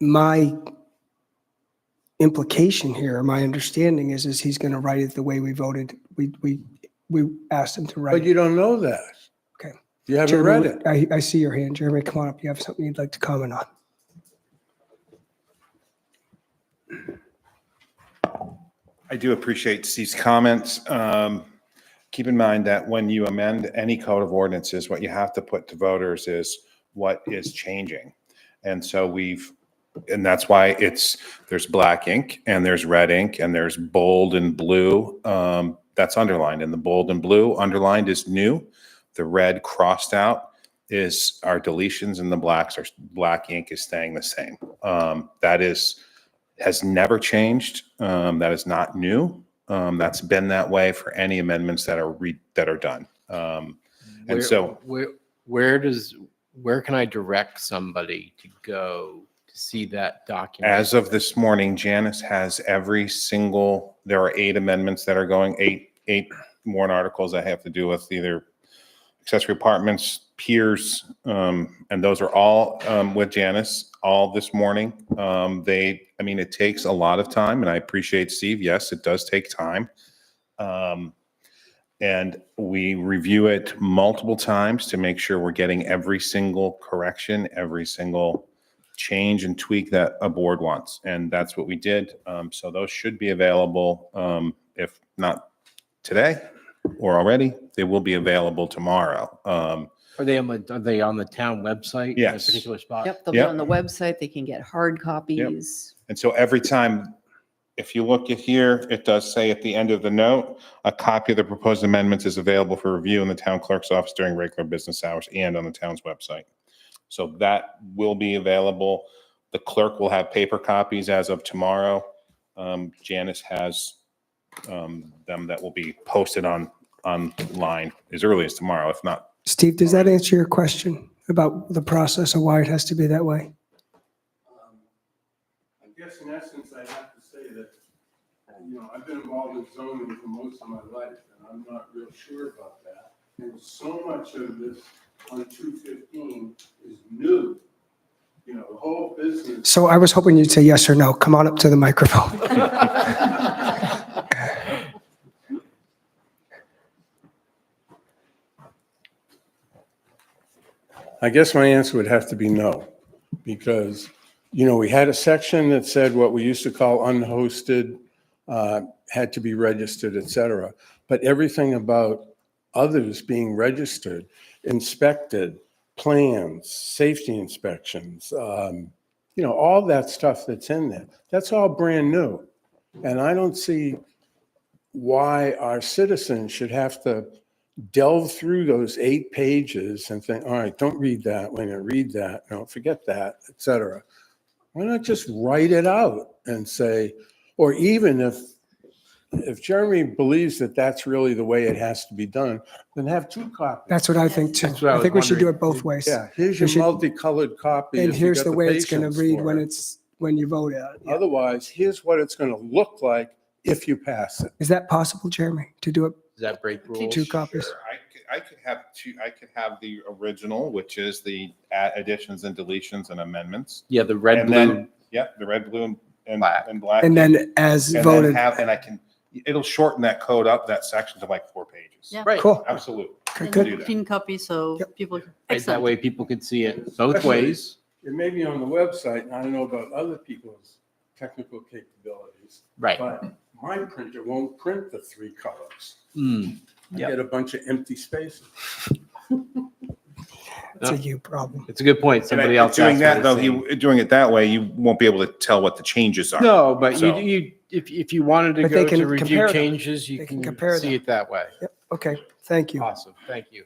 my implication here, my understanding is he's going to write it the way we voted. We asked him to write But it. you don't know that. Okay. You haven't read Jeremy, it. I see your hand. Jeremy, come on up. You have something you'd like to comment on? I do appreciate Steve's comments. Keep in mind that when you amend any code of ordinances, what you have to put to voters is what is changing. And so and that's why there's black ink and there's red ink and there's bold and blue. That's underlined, and the bold and blue underlined is new. The red crossed out are deletions, and the black ink is staying the same. That has never changed. That is not new. That's been that way for any amendments that are done. And so where can I direct somebody to go to see that document? as of this morning, Janice has there are 8 amendments that are going, eight warrant articles that have to do with either accessory apartments, piers, and those are all with Janice all this morning. It takes a lot of time, and I appreciate Steve. Yes, it does take time. And we review it multiple times to make sure we're getting every single correction, every single change and tweak that a board wants. And that's what we did. So those should be available, if not today or already, they will be available tomorrow. Are they on the town website? In a Yes. particular spot? Yep, they'll be on the website. They can get hard copies. And so every time, if you look at here, it does say at the end of the note, a copy of the proposed amendments is available for review in the town clerk's office during regular business hours and on the town's website. So that will be available. The clerk will have paper copies as of tomorrow. Janice has them that will be posted online as early as tomorrow, if not. Steve, does that answer your question about the process of why it has to be that way? I guess in essence, I have to say that, I've been involved in zoning for most of my life, and I'm not real sure about that. And so much of this on 215 is new. The whole business. So I was hoping you'd say yes or no. Come on up to the microphone. I guess my answer would have to be no, because, we had a section that said what we used to call unhosted, had to be registered, et cetera. But everything about others being registered, inspected, plans, safety inspections, all that stuff that's in there, that's all brand new. And I don't see why our citizens should have to delve through those 8 pages and think, all right, don't read that, when I read that, no, forget that, et cetera. Why not just write it out and say, or even if Jeremy believes that that's really the way it has to be done, then have 2 copies. That's what I think too. That's what I I was think we should do wondering. it both ways. Yeah, here's We your should- multicolored copy. And if you here's got the way it's going to patience read for when it. when you vote it. Yeah. Otherwise, here's what it's going to look like if you pass it. Is that possible, Jeremy, to do it Does that break rules? 2 copies? Sure, I could have two. I could have the original, which is the additions and deletions and amendments. Yeah, the red, And blue. then, the red, blue, and Black. black. And then as and voted. it'll shorten that code up, that section to like 4 pages. Yeah. Right. Cool. Absolutely. Okay, And good. clean copy so people. Right, that Excellent. way people can see it both Especially- ways. It may be on the website, and I don't know about other people's technical capabilities, Right. but my printer won't print the 3 colors. Mm. I Yep. get a bunch of empty spaces. It's a you problem. It's a good point. Somebody else doing asked that me though, the same. doing it that way, you won't be able to tell what the changes are. No, but So- if you wanted to But go they can to review compare them. changes, you They can can compare see them. it that way. Yep. Okay, thank you. All Awesome. Thank you.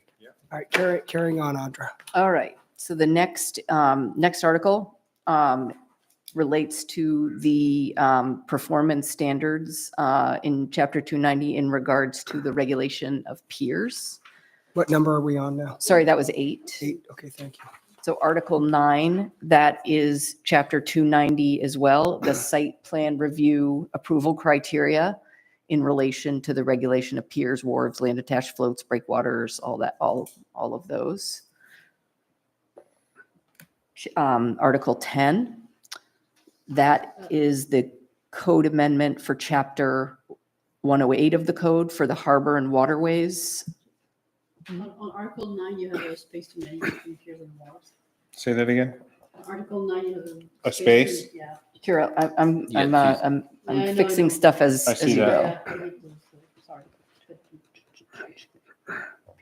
right, carrying on, Audra. All right, so the next article relates to the performance standards in Chapter 290 in regards to the regulation of peers. What number are we on now? Sorry, that was 8. 8, okay, thank you. So Article 9, that is Chapter 290 as well, the site plan review approval criteria in relation to the regulation of piers, wharves, land attached floats, breakwaters, all that, all of those. Article 10, that is the code amendment for Chapter 108 of the code for the harbor and waterways. On Article 9, you have a space to manage between piers and wharves. Say that again? Article 9, you have A space? Yeah. Here, I'm Yeah, please. I'm Yeah, I know, fixing I know. stuff as I as see you that. go. Yeah, sorry.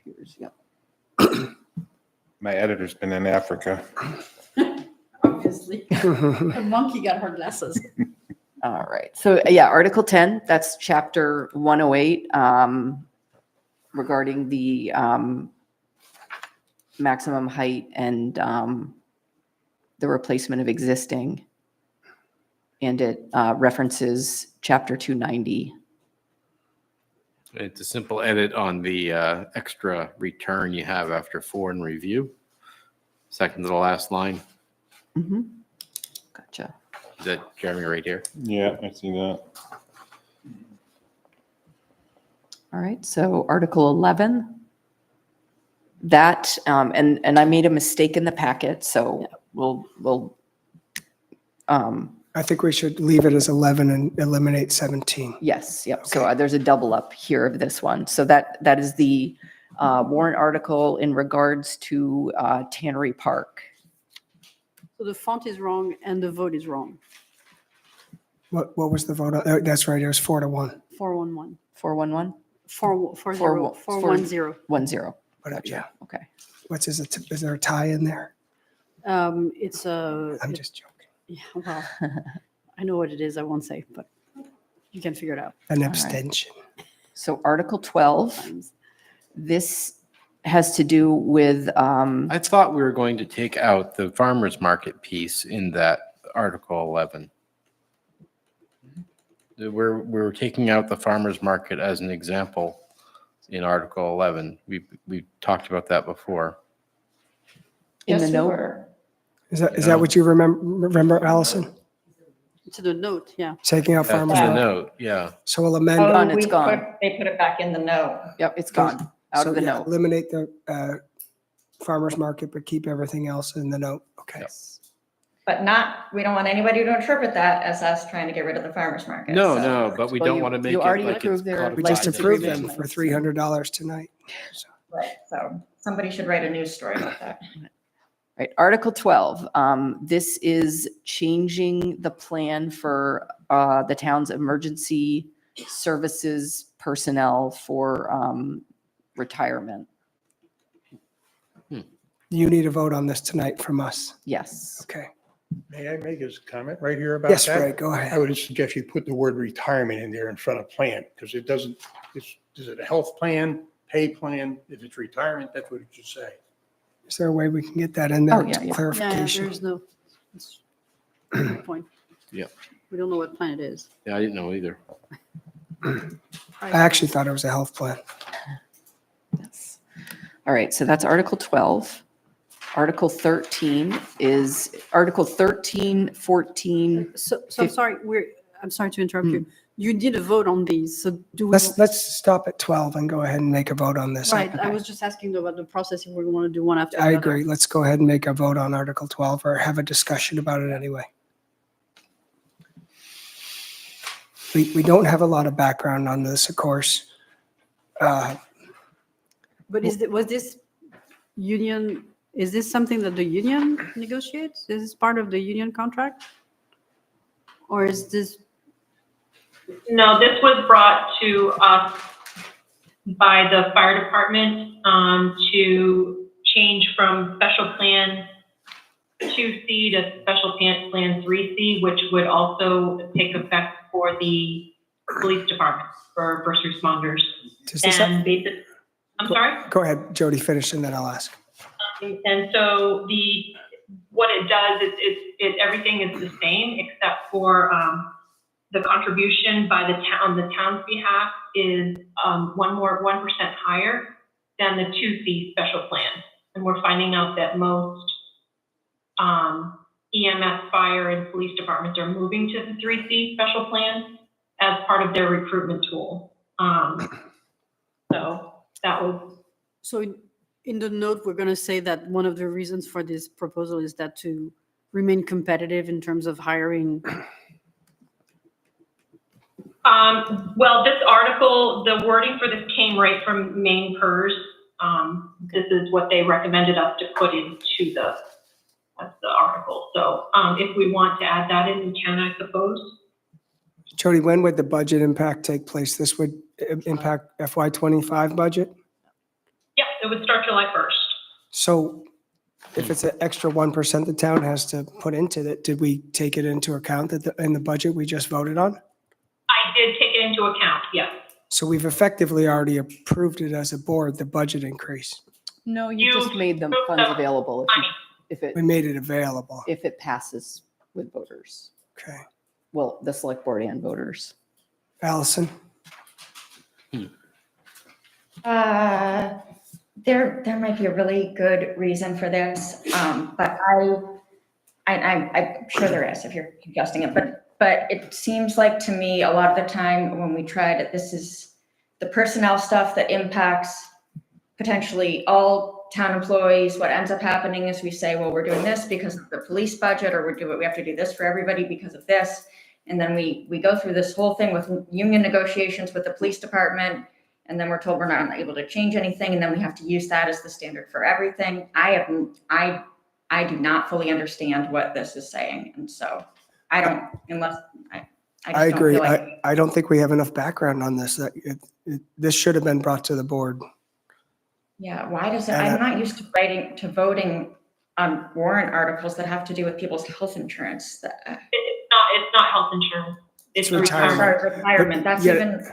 Piers, yep. My editor's been in Africa. Obviously. The monkey got her glasses. All right, so yeah, Article 10, that's Chapter 108, regarding the maximum height and the replacement of existing. And it references Chapter 290. It's a simple edit on the extra return you have after foreign review. Second to the last line. Mhm. Gotcha. Is that Jeremy right here? Yeah, I see that. All right, so Article 11, that, and I made a mistake in the packet, so we'll I think we should leave it as 11 and eliminate 17. Yes, yep. So there's a double up here of this one. So that is the warrant article in regards to Tannery Park. So the font is wrong and the vote is wrong. What was the vote? Oh, that's right, it was 4-1. 411. 411? 410. 10. Whatever, yeah. Okay. Is there a tie in there? It's a. I'm just joking. Yeah, well, I know what it is. I won't say, but you can figure it out. An abstention. So Article 12, this has to do with, I thought we were going to take out the farmer's market piece in that Article 11. We're taking out the farmer's market as an example in Article 11. We talked about that before. in the Yes, we note. were. Is that what you remember, Allison? To the note, yeah. Taking out That's farmers the market? note, yeah. So we'll amend. Gone, Oh, it's gone. they put it back in the note. Yep, it's gone, out So, of the yeah, note. eliminate the farmer's market, but keep everything else in the note. Okay. But we don't want anybody to interpret that as us trying to get rid of the farmer's market. No, so- no, but we Well, don't you- want to make you it already like it's approved their codified. We just license approved agreement. them for $300 tonight. So, Right, so somebody should write a news story about that. Right, Article 12, this is changing the plan for the town's emergency services personnel for retirement. you need a vote on this tonight from us. Yes. Okay. May I make a comment right here about Yes, that? Ray, go ahead. I would suggest you put the word retirement in there in front of plan, because it doesn't, is it a health plan, pay plan? If it's retirement, that's what it should say. Is there a way we can get that in there? Oh, yeah, yeah. Yeah, Clarification. there's no. It's a good point. Yeah. We don't know what plan it is. Yeah, I didn't know either. I actually thought it was a health plan. Yes. All right, so that's Article 12. Article 13 is, Article 13, 14. So I'm sorry, I'm sorry to interrupt you. You did a vote on these, so do we? Let's stop at 12 and go ahead and make a vote on this. Right, I was just asking about the process, if we want to do one after the I other. agree. Let's go ahead and make a vote on Article 12 or have a discussion about it anyway. We don't have a lot of background on this, of course. But was this union, is this something that the union negotiates? Is this part of the union contract? Or is this? No, this was brought to us by the fire department to change from special plan 2C to special plan 3C, which would also take effect for the police department, for first responders. I'm sorry? Go ahead, Jody, finish and then I'll ask. And so what it does is everything is the same except for the contribution by the town's behalf is 1% higher than the 2C special plan. And we're finding out that most EMS, fire, and police departments are moving to the 3C special plan as part of their recruitment tool. So that was. So in the note, we're going to say that one of the reasons for this proposal is that to remain competitive in terms of hiring. Well, this article, the wording for this came right from Maine PERS. This is what they recommended us to put into the article. So if we want to add that in, we can, I suppose. Jody, when would the budget impact take place? This would impact FY25 budget? Yeah, it would start July 1st. So if it's an extra 1% the town has to put into it, did we take it into account in the budget we just voted on? I did take it into account, yes. So we've effectively already approved it as a board, the budget increase. No, you just made them funds available if We made it available. if it passes with voters. Okay. Well, the select board and voters. Allison? There might be a really good reason for this, but I'm sure there is if you're adjusting it, but it seems like to me a lot of the time when we tried it, this is the personnel stuff that impacts potentially all town employees, what ends up happening is we say, well, we're doing this because of the police budget, or we have to do this for everybody because of this. And then we go through this whole thing with union negotiations with the police department. And then we're told we're not able to change anything. And then we have to use that as the standard for everything. I do not fully understand what this is saying. And so I don't, unless I just I don't agree. feel like. I don't think we have enough background on this. This should have been brought to the board. Yeah, why does it, And I'm not used to voting on warrant articles that have to do with people's health insurance. It's not health insurance. It's retirement. Retirement, that's Yeah. even,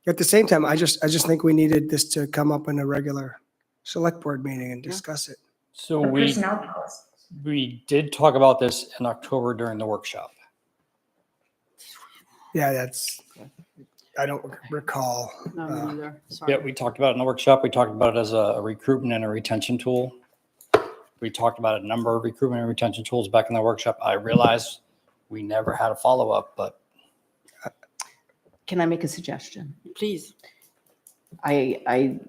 At the same time, I just think we needed this to come up in a regular select board meeting and discuss it. So the we, personnel policy. we did talk about this in October during the workshop. Yeah, I don't recall. No, me neither. Sorry. Yeah, we talked about it in the workshop. We talked about it as a recruitment and a retention tool. We talked about a number of recruitment and retention tools back in the workshop. I realized we never had a follow-up, but Can I make a suggestion? Please. I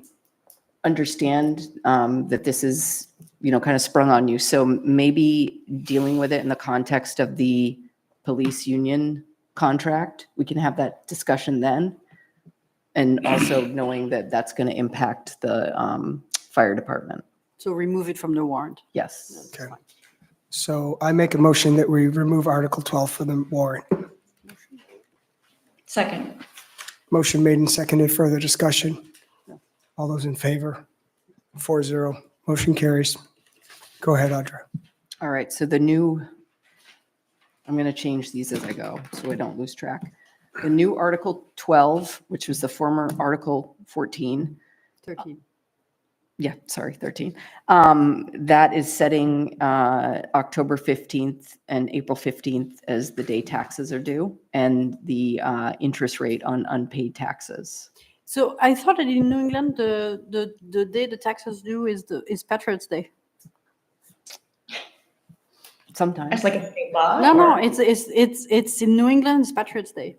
understand that this is, kind of sprung on you. So maybe dealing with it in the context of the police union contract, we can have that discussion then. And also knowing that that's going to impact the fire department. So remove it from the warrant. Yes. Okay. So I make a motion that we remove Article 12 from the warrant. Second. Motion made and seconded. Further discussion? All those in favor? 4-0. Motion carries. Go ahead, Audra. All right, so I'm going to change these as I go so I don't lose track. The new Article 12, which was the former Article 14. 13. Yeah, sorry, 13. That is setting October 15th and April 15th as the day taxes are due and the interest rate on unpaid taxes. So I thought that in New England, the day the taxes due is Patriots Day. Sometimes. It's like a state law? No, or it's in New England, it's Patriots Day.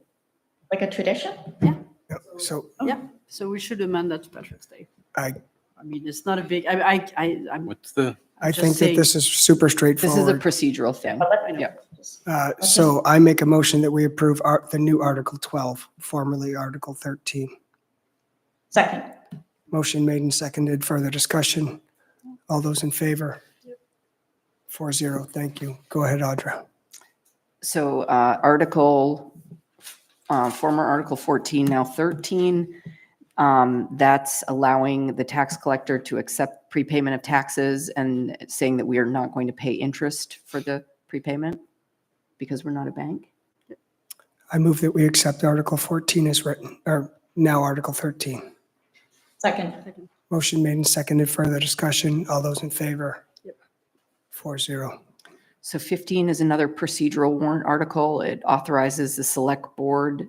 Like a tradition? So Yeah, so we should amend that to Patriots Day. I mean, it's not a big, I'm. What's the? I just think that saying. this is super This is a straightforward. procedural thing. I know. Yeah. So I make a motion that we approve the new Article 12, formerly Article 13. Second. Motion made and seconded. Further discussion? All those in favor? 4-0. Thank you. Go ahead, Audra. So former Article 14, now 13, that's allowing the tax collector to accept prepayment of taxes and saying that we are not going to pay interest for the prepayment because we're not a bank. I move that we accept Article 14 as written, or now Article 13. Second. Motion made and seconded. Further discussion? All those in favor? 4-0. So 15 is another procedural warrant article. It authorizes the select board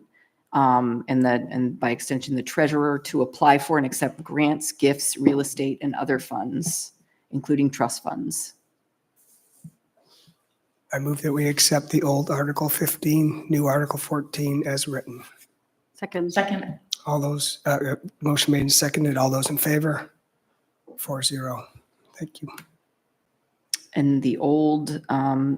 and by extension, the treasurer to apply for and accept grants, gifts, real estate, and other funds, including trust funds. I move that we accept the old Article 15, new Article 14 as written. Second. All those, motion made and seconded. All those in favor? 4-0. Thank you. And the old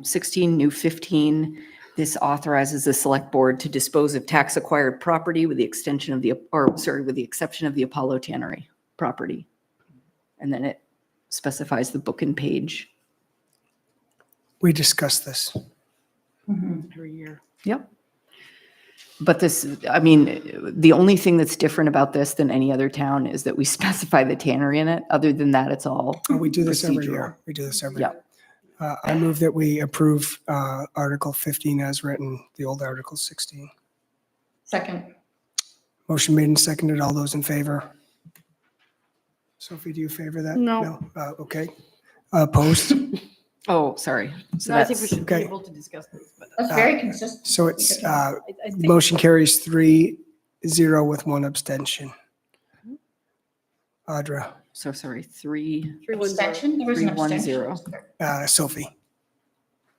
16, new 15, this authorizes the select board to dispose of tax acquired property with the exception of the Apollo Tannery property. And then it specifies the book and page. We discussed this. Every year. Yep. But this, I mean, the only thing that's different about this than any other town is that we specify the tannery in it. Other than that, it's all We do this every procedural. year. We do this every Yeah. year. I move that we approve Article 15 as written, the old Article 16. Second. Motion made and seconded. All those in favor? Sophie, do you favor that? No. Okay. Opposed? Oh, sorry. So No, I think we that's should be okay. able to discuss this, but. That's very consistent. So it's, I think- motion carries 3-0 with one abstention. Audra, so sorry, 3. Abstention? There was an 3-1-0. abstention. Sophie.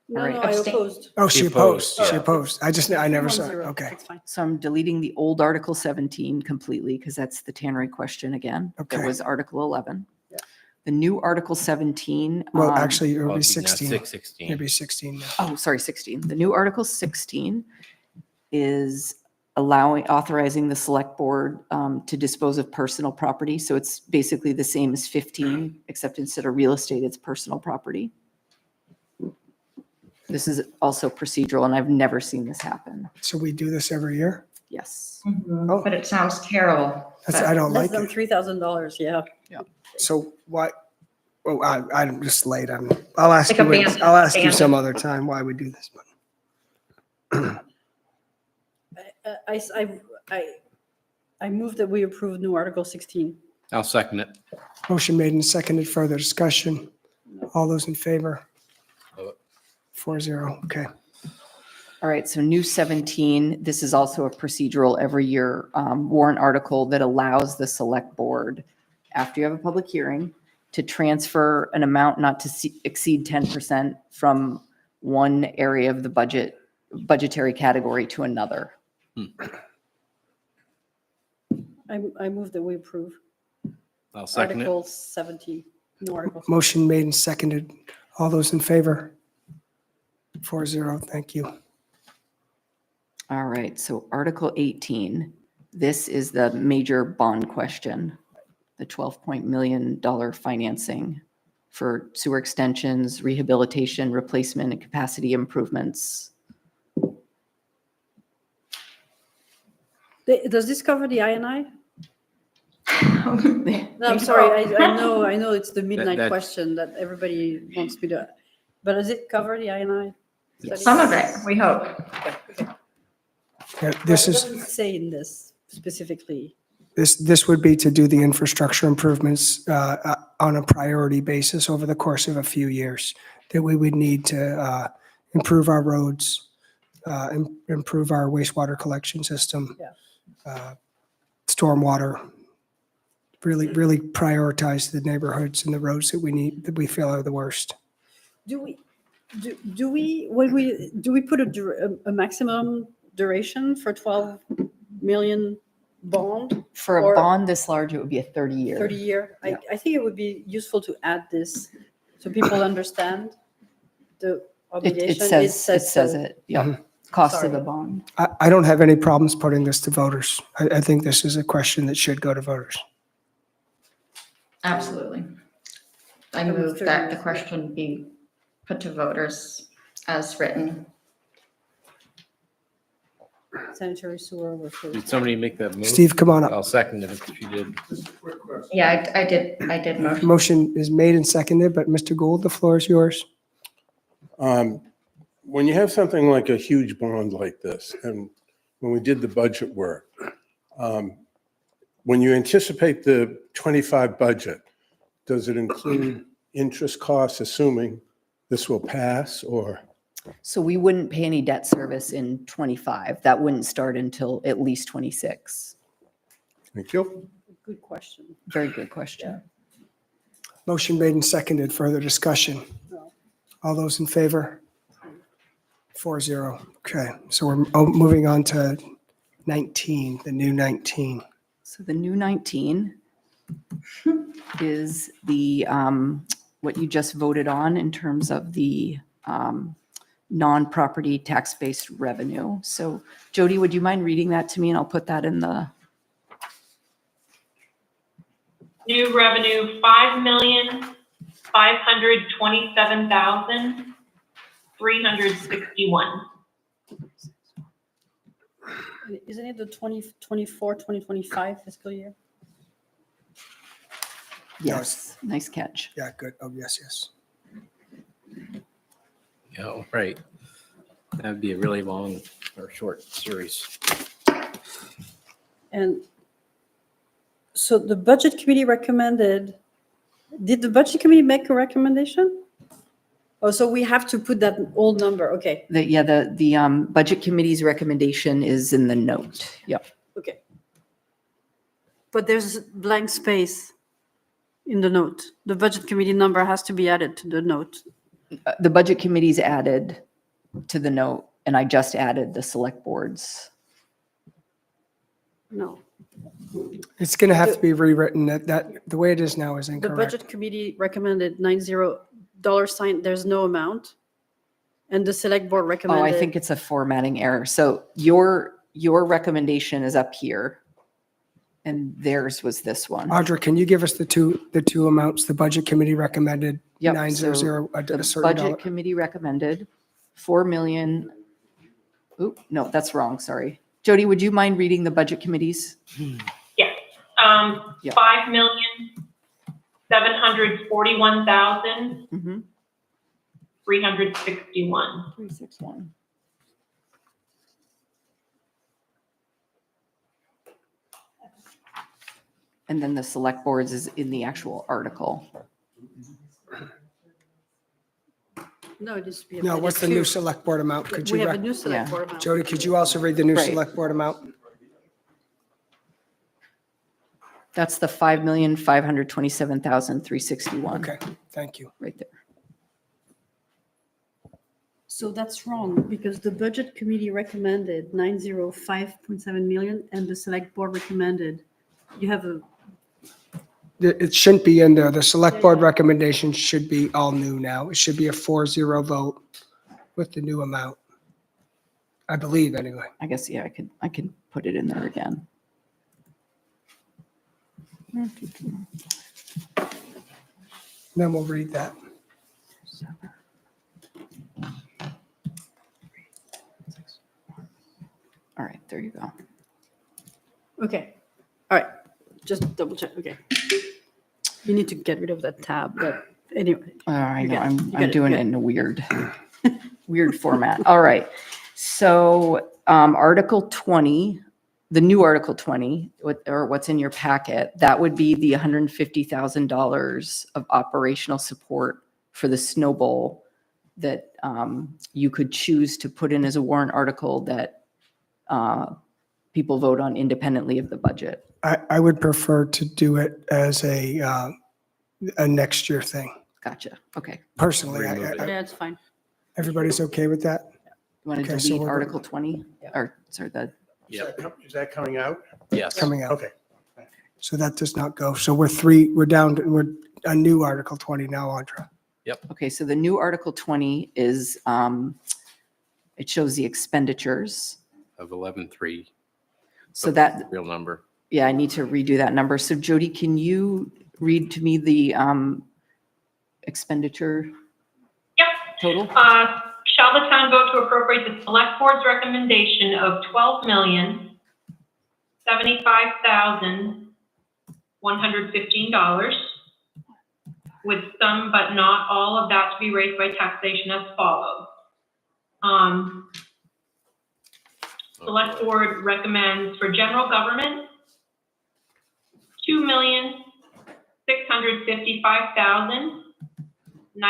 No, All right. no, I Abstain. opposed. Oh, she She opposed. opposed. She opposed. I never saw it. 1-0. Okay. That's fine. So I'm deleting the old Article 17 completely because that's the tannery question again. Okay. That was Article 11. The new Article 17. Well, actually, it Well, would be it'd be now 16. 616. It'd be 16 now. Oh, sorry, 16. The new Article 16 is authorizing the select board to dispose of personal property. So it's basically the same as 15, except instead of real estate, it's personal property. This is also procedural, and I've never seen this happen. So we do this every year? Yes. Oh. But it sounds terrible. I don't Less like than it. $3,000, yeah. So why, oh, I'm just late. I'll ask Like you, a band- I'll ask you band. some other time why we do this. I move that we approve new Article 16. I'll second it. Motion made and seconded. Further discussion. All those in favor? 4-0. Okay. All right, so new 17, this is also a procedural every year warrant article that allows the select board, after you have a public hearing, to transfer an amount not to exceed 10% from one area of the budgetary category to another. I move that we approve I'll second Article it. 17, new Article. Motion made and seconded. All those in favor? 4-0. Thank you. All right, so Article 18, this is the major bond question, the $12 million financing for sewer extensions, rehabilitation, replacement, and capacity improvements. Does this cover the INI? No, I'm sorry, I know it's the midnight that's- question that everybody wants me to, but does it cover the INI? study? Some of it, we hope. Yeah, this It is, doesn't say in this specifically. this would be to do the infrastructure improvements on a priority basis over the course of a few years that we would need to improve our roads, improve our wastewater collection system, stormwater, really prioritize the neighborhoods and the roads that we feel are the worst. Do we put a maximum duration for 12 million bond? For a Or bond this large, it would be a 30-year. 30-year? I think it would be useful to add this so people understand the obligation. It says it, yeah. Cost of Sorry. the bond. I don't have any problems putting this to voters. I think this is a question that should go to voters. Absolutely. I So move that the 30 question be put to voters as written. Sanitary sewer workers. Did somebody make that move? Steve, come on up. I'll second it if you did. Yeah, I did motion. Motion is made and seconded, but Mr. Gould, the floor is yours. When you have something like a huge bond like this, and when we did the budget work, when you anticipate the 25 budget, does it include interest costs, assuming this will pass, or? So we wouldn't pay any debt service in 25. That wouldn't start until at least 26. Thank you. Good question. Very good question. Motion made and seconded. Further discussion. All those in favor? 4-0. Okay, so we're moving on to 19, the new 19. So the new 19 is the, what you just voted on in terms of the non-property tax-based revenue. So Jody, would you mind reading that to me, and I'll put that in the, New revenue, $5,527,361. Isn't it the 2024, 2025 fiscal year? yes, nice catch. Yeah, good. Oh, yes. Yeah, right. That'd be a really long or short series. And so the budget committee recommended, did the budget committee make a recommendation? Oh, so we have to put that old number, okay, The budget committee's recommendation is in the note. Yep. okay. But there's blank space in the note. The budget committee number has to be added to the note. The budget committee's added to the note, and I just added the select boards. No. It's going to have to be rewritten. The way it is now is The incorrect. budget committee recommended $90 there's no amount. And the select board Oh, recommended. I think it's a formatting error. So your recommendation is up here. And theirs was this one. Audra, can you give us the two amounts the budget committee recommended? Yep, 900, so a the certain dollar. budget committee recommended 4 million. Oop, no, that's wrong, sorry. Jody, would you mind reading the budget committees? Yes. Yep. 5,741,361. Mm-hmm. 361. And then the select boards is in the actual article. No, it needs to be. No, what's the new select board amount? Could We you, have a new select board amount. Jody, could you also read the new Right. select board amount? That's the 5,527,361. Okay, thank you. Right there. So that's wrong because the budget committee recommended 905.7 million and the select board recommended, you have a, It shouldn't be in there. The select board recommendation should be all new now. It should be a 4-0 vote with the new amount. I believe, anyway. I guess, yeah, I could put it in there again. Then we'll read that. All right, there you go. okay. All right, just double check, okay. You need to get rid of that tab, but anyway. I You know, got it, I'm you got it, doing you it got in a weird format. All right. So Article 20, the new Article 20, or what's in your packet, that would be the $150,000 of operational support for the Snow Bowl that you could choose to put in as a warrant article that people vote on independently of the budget. I would prefer to do it as a next year thing. Gotcha. Okay. Personally, Yeah, it's fine. everybody's okay with that? You want to Okay, so delete we're- Article 20? Or, sorry, the, Is that coming out? Yes. Coming out. Okay. So that does not go. So we're down to, we're a new Article 20 now, Audra. okay, so the new Article 20 is, it shows the expenditures. Of 11.3. So that, Real number. yeah, I need to redo that number. So Jody, can you read to me the expenditure Yep. total? Shall the town vote to appropriate the select board's recommendation of $12,075,115 with some but not all of that to be raised by taxation as follows. Select board recommends for general government,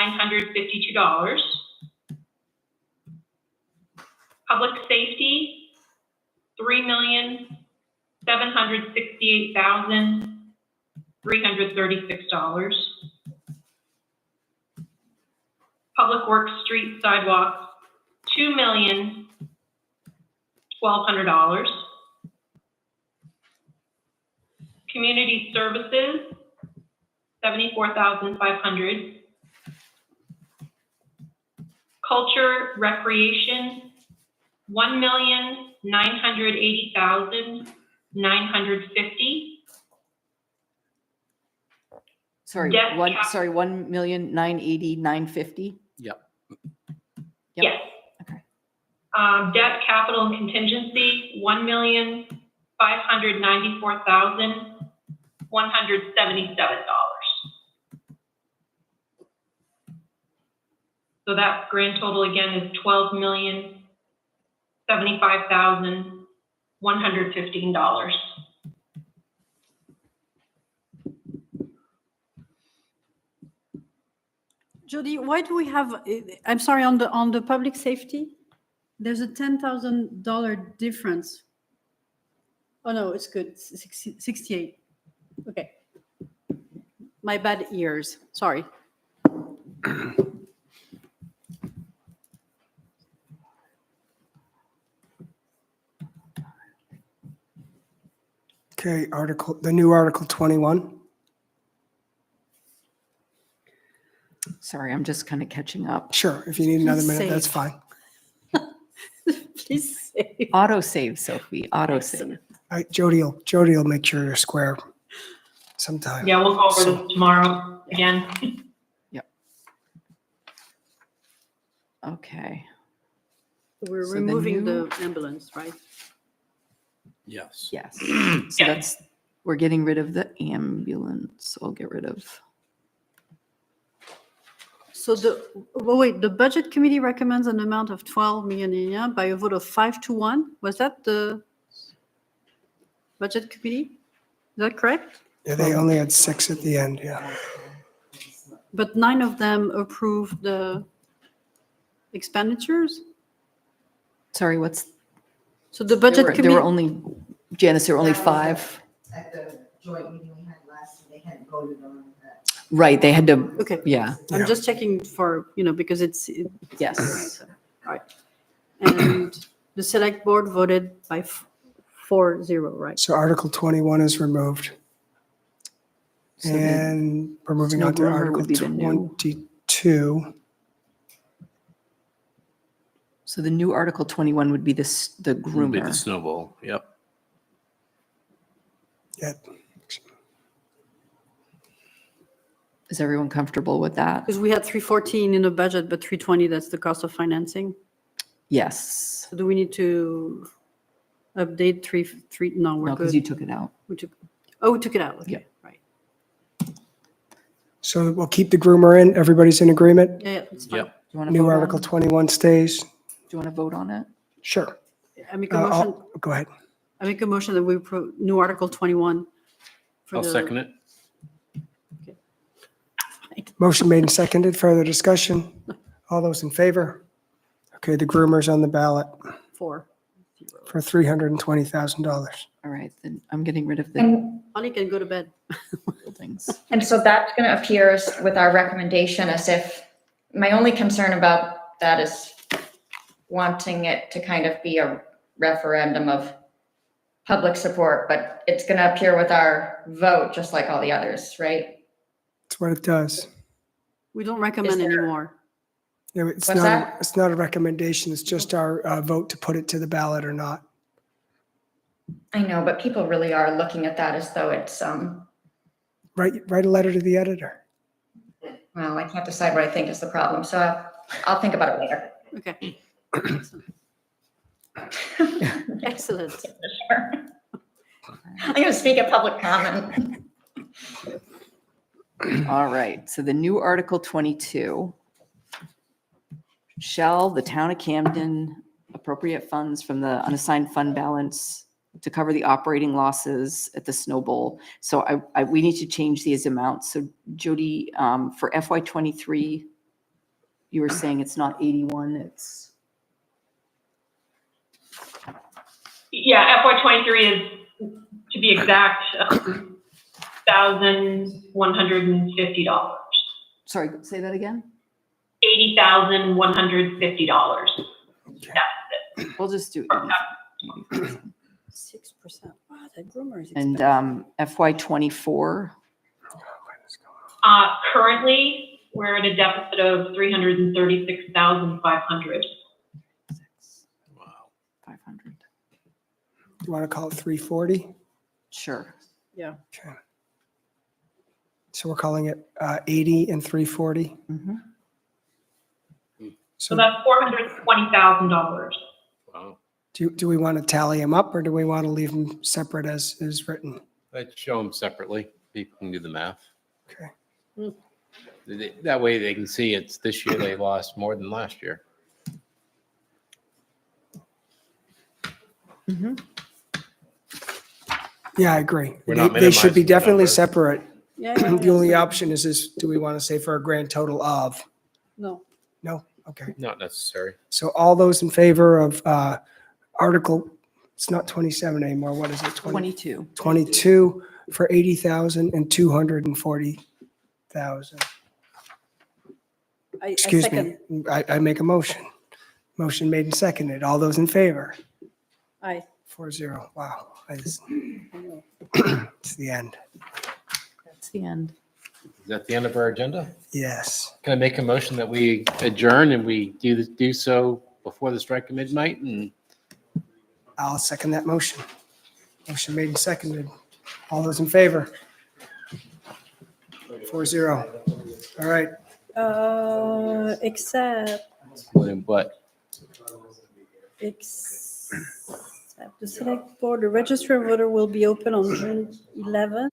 $2,655,952. Public safety, $3,768,336. Public works, street sidewalks, $2,1,200. Community services, $74,500. Culture, recreation, $1,980,950. Sorry, Debt one, cap- sorry, 1,980,950? Yep. Yep. Yes. Okay. Debt, capital, and contingency, $1,594,177. So that grand total again is $12,075,115. Jody, why do we have, I'm sorry, on the public safety, there's a $10,000 difference. Oh, no, it's good, 68. Okay. My bad ears, sorry. Okay, the new Article 21. Sorry, I'm just kind of catching up. Sure, if you need another Please minute, that's save. fine. Please say. Auto save, Sophie, auto save. All right, Jody will make sure you're square sometime. Yeah, we'll go over So- this tomorrow again. Okay. We're So the removing new- the ambulance, right? Yes. Yes. So we're getting rid of the ambulance. I'll get rid of. So wait, the budget committee recommends an amount of 12 million by a vote of 5-1. Was that the budget committee? Is that correct? Yeah, they only had 6 at the end, yeah. But 9 of them approved the expenditures? Sorry, what's? So the budget There committee. were only, Janice, there were only 5. At the joint meeting we had last, they hadn't voted on that. Right, they had to, Okay. yeah. I'm just checking for, because it's. Yes. All right. And the select board voted by 4-0, right? So Article 21 is removed. So the And we're moving snow on to groomer Article would be the new. 22. So the new Article 21 would be this, the Would be groomer. the snowball. Yep. Yeah. Is everyone comfortable with that? Because we had 314 in the budget, but 320, that's the cost of financing. Yes. So do we need to update three? No, we're No, because good. you took it out. We took it out. Okay, right. So we'll keep the groomer in. Everybody's in agreement? Yeah, it's fine. Do you want to New vote Article on? 21 stays? Do you want to vote on it? Sure. I make a motion, Go ahead. I make a motion that we approve new Article 21. for I'll the- second it. Motion made and seconded. Further discussion? All those in favor? Okay, the groomer's on the ballot 4. for $320,000. All right, then I'm getting rid of the And, Holly can go to bed. buildings. and so that's going to appear with our recommendation as if, my only concern about that is wanting it to kind of be a referendum of public support, but it's going to appear with our vote, just like all the others, right? That's what it does. We don't recommend anymore. Yeah, It's What's not, that? it's not a recommendation. It's just our vote to put it to the ballot or not. I know, but people really are looking at that as though it's, Write a letter to the editor. well, I can't decide what I think is the problem, so I'll think about it later. Okay. Excellent. Sure. I'm going to speak at public comment. All right, so the new Article 22. Shall the town of Camden appropriate funds from the unassigned fund balance to cover the operating losses at the Snow Bowl? So we need to change these amounts. So Jody, for FY '23, you were saying it's not 81, it's, Yeah, FY '23 is, to be exact, $1,150. sorry, say that again? $80,150. We'll just do 80. 6%. Wow, that groomer is And expensive. FY '24, Currently, we're at a deficit of 336,500. Wow. 500. You want to call it 340? Sure. Yeah. Okay. So we're calling it 80 and 340. Mhm. So that's $420,000. Wow. Do we want to tally them up or do we want to leave them separate as is written? Let's show them separately. People can do the math. Okay. That way they can see it's this year they lost more than last year. Yeah, I agree. We're not They should be minimizing the definitely number. separate. Yeah, The only option is do we want to say for a grand total of? No. No? Okay. Not necessary. So all those in favor of Article, it's not 27 anymore, what is it? 22. 22 for 80,000 and 240,000. I Excuse second. me, I make a motion. Motion made and seconded. All those in favor? Aye. 4-0. Wow. It's the end. That's the end. Is that the end of our agenda? Yes. Can I make a motion that we adjourn and we do so before the strike of midnight? And I'll second that motion. Motion made and seconded. All those in favor? 4-0. All right. Except what? the select board, the register of voter will be open on June 11th.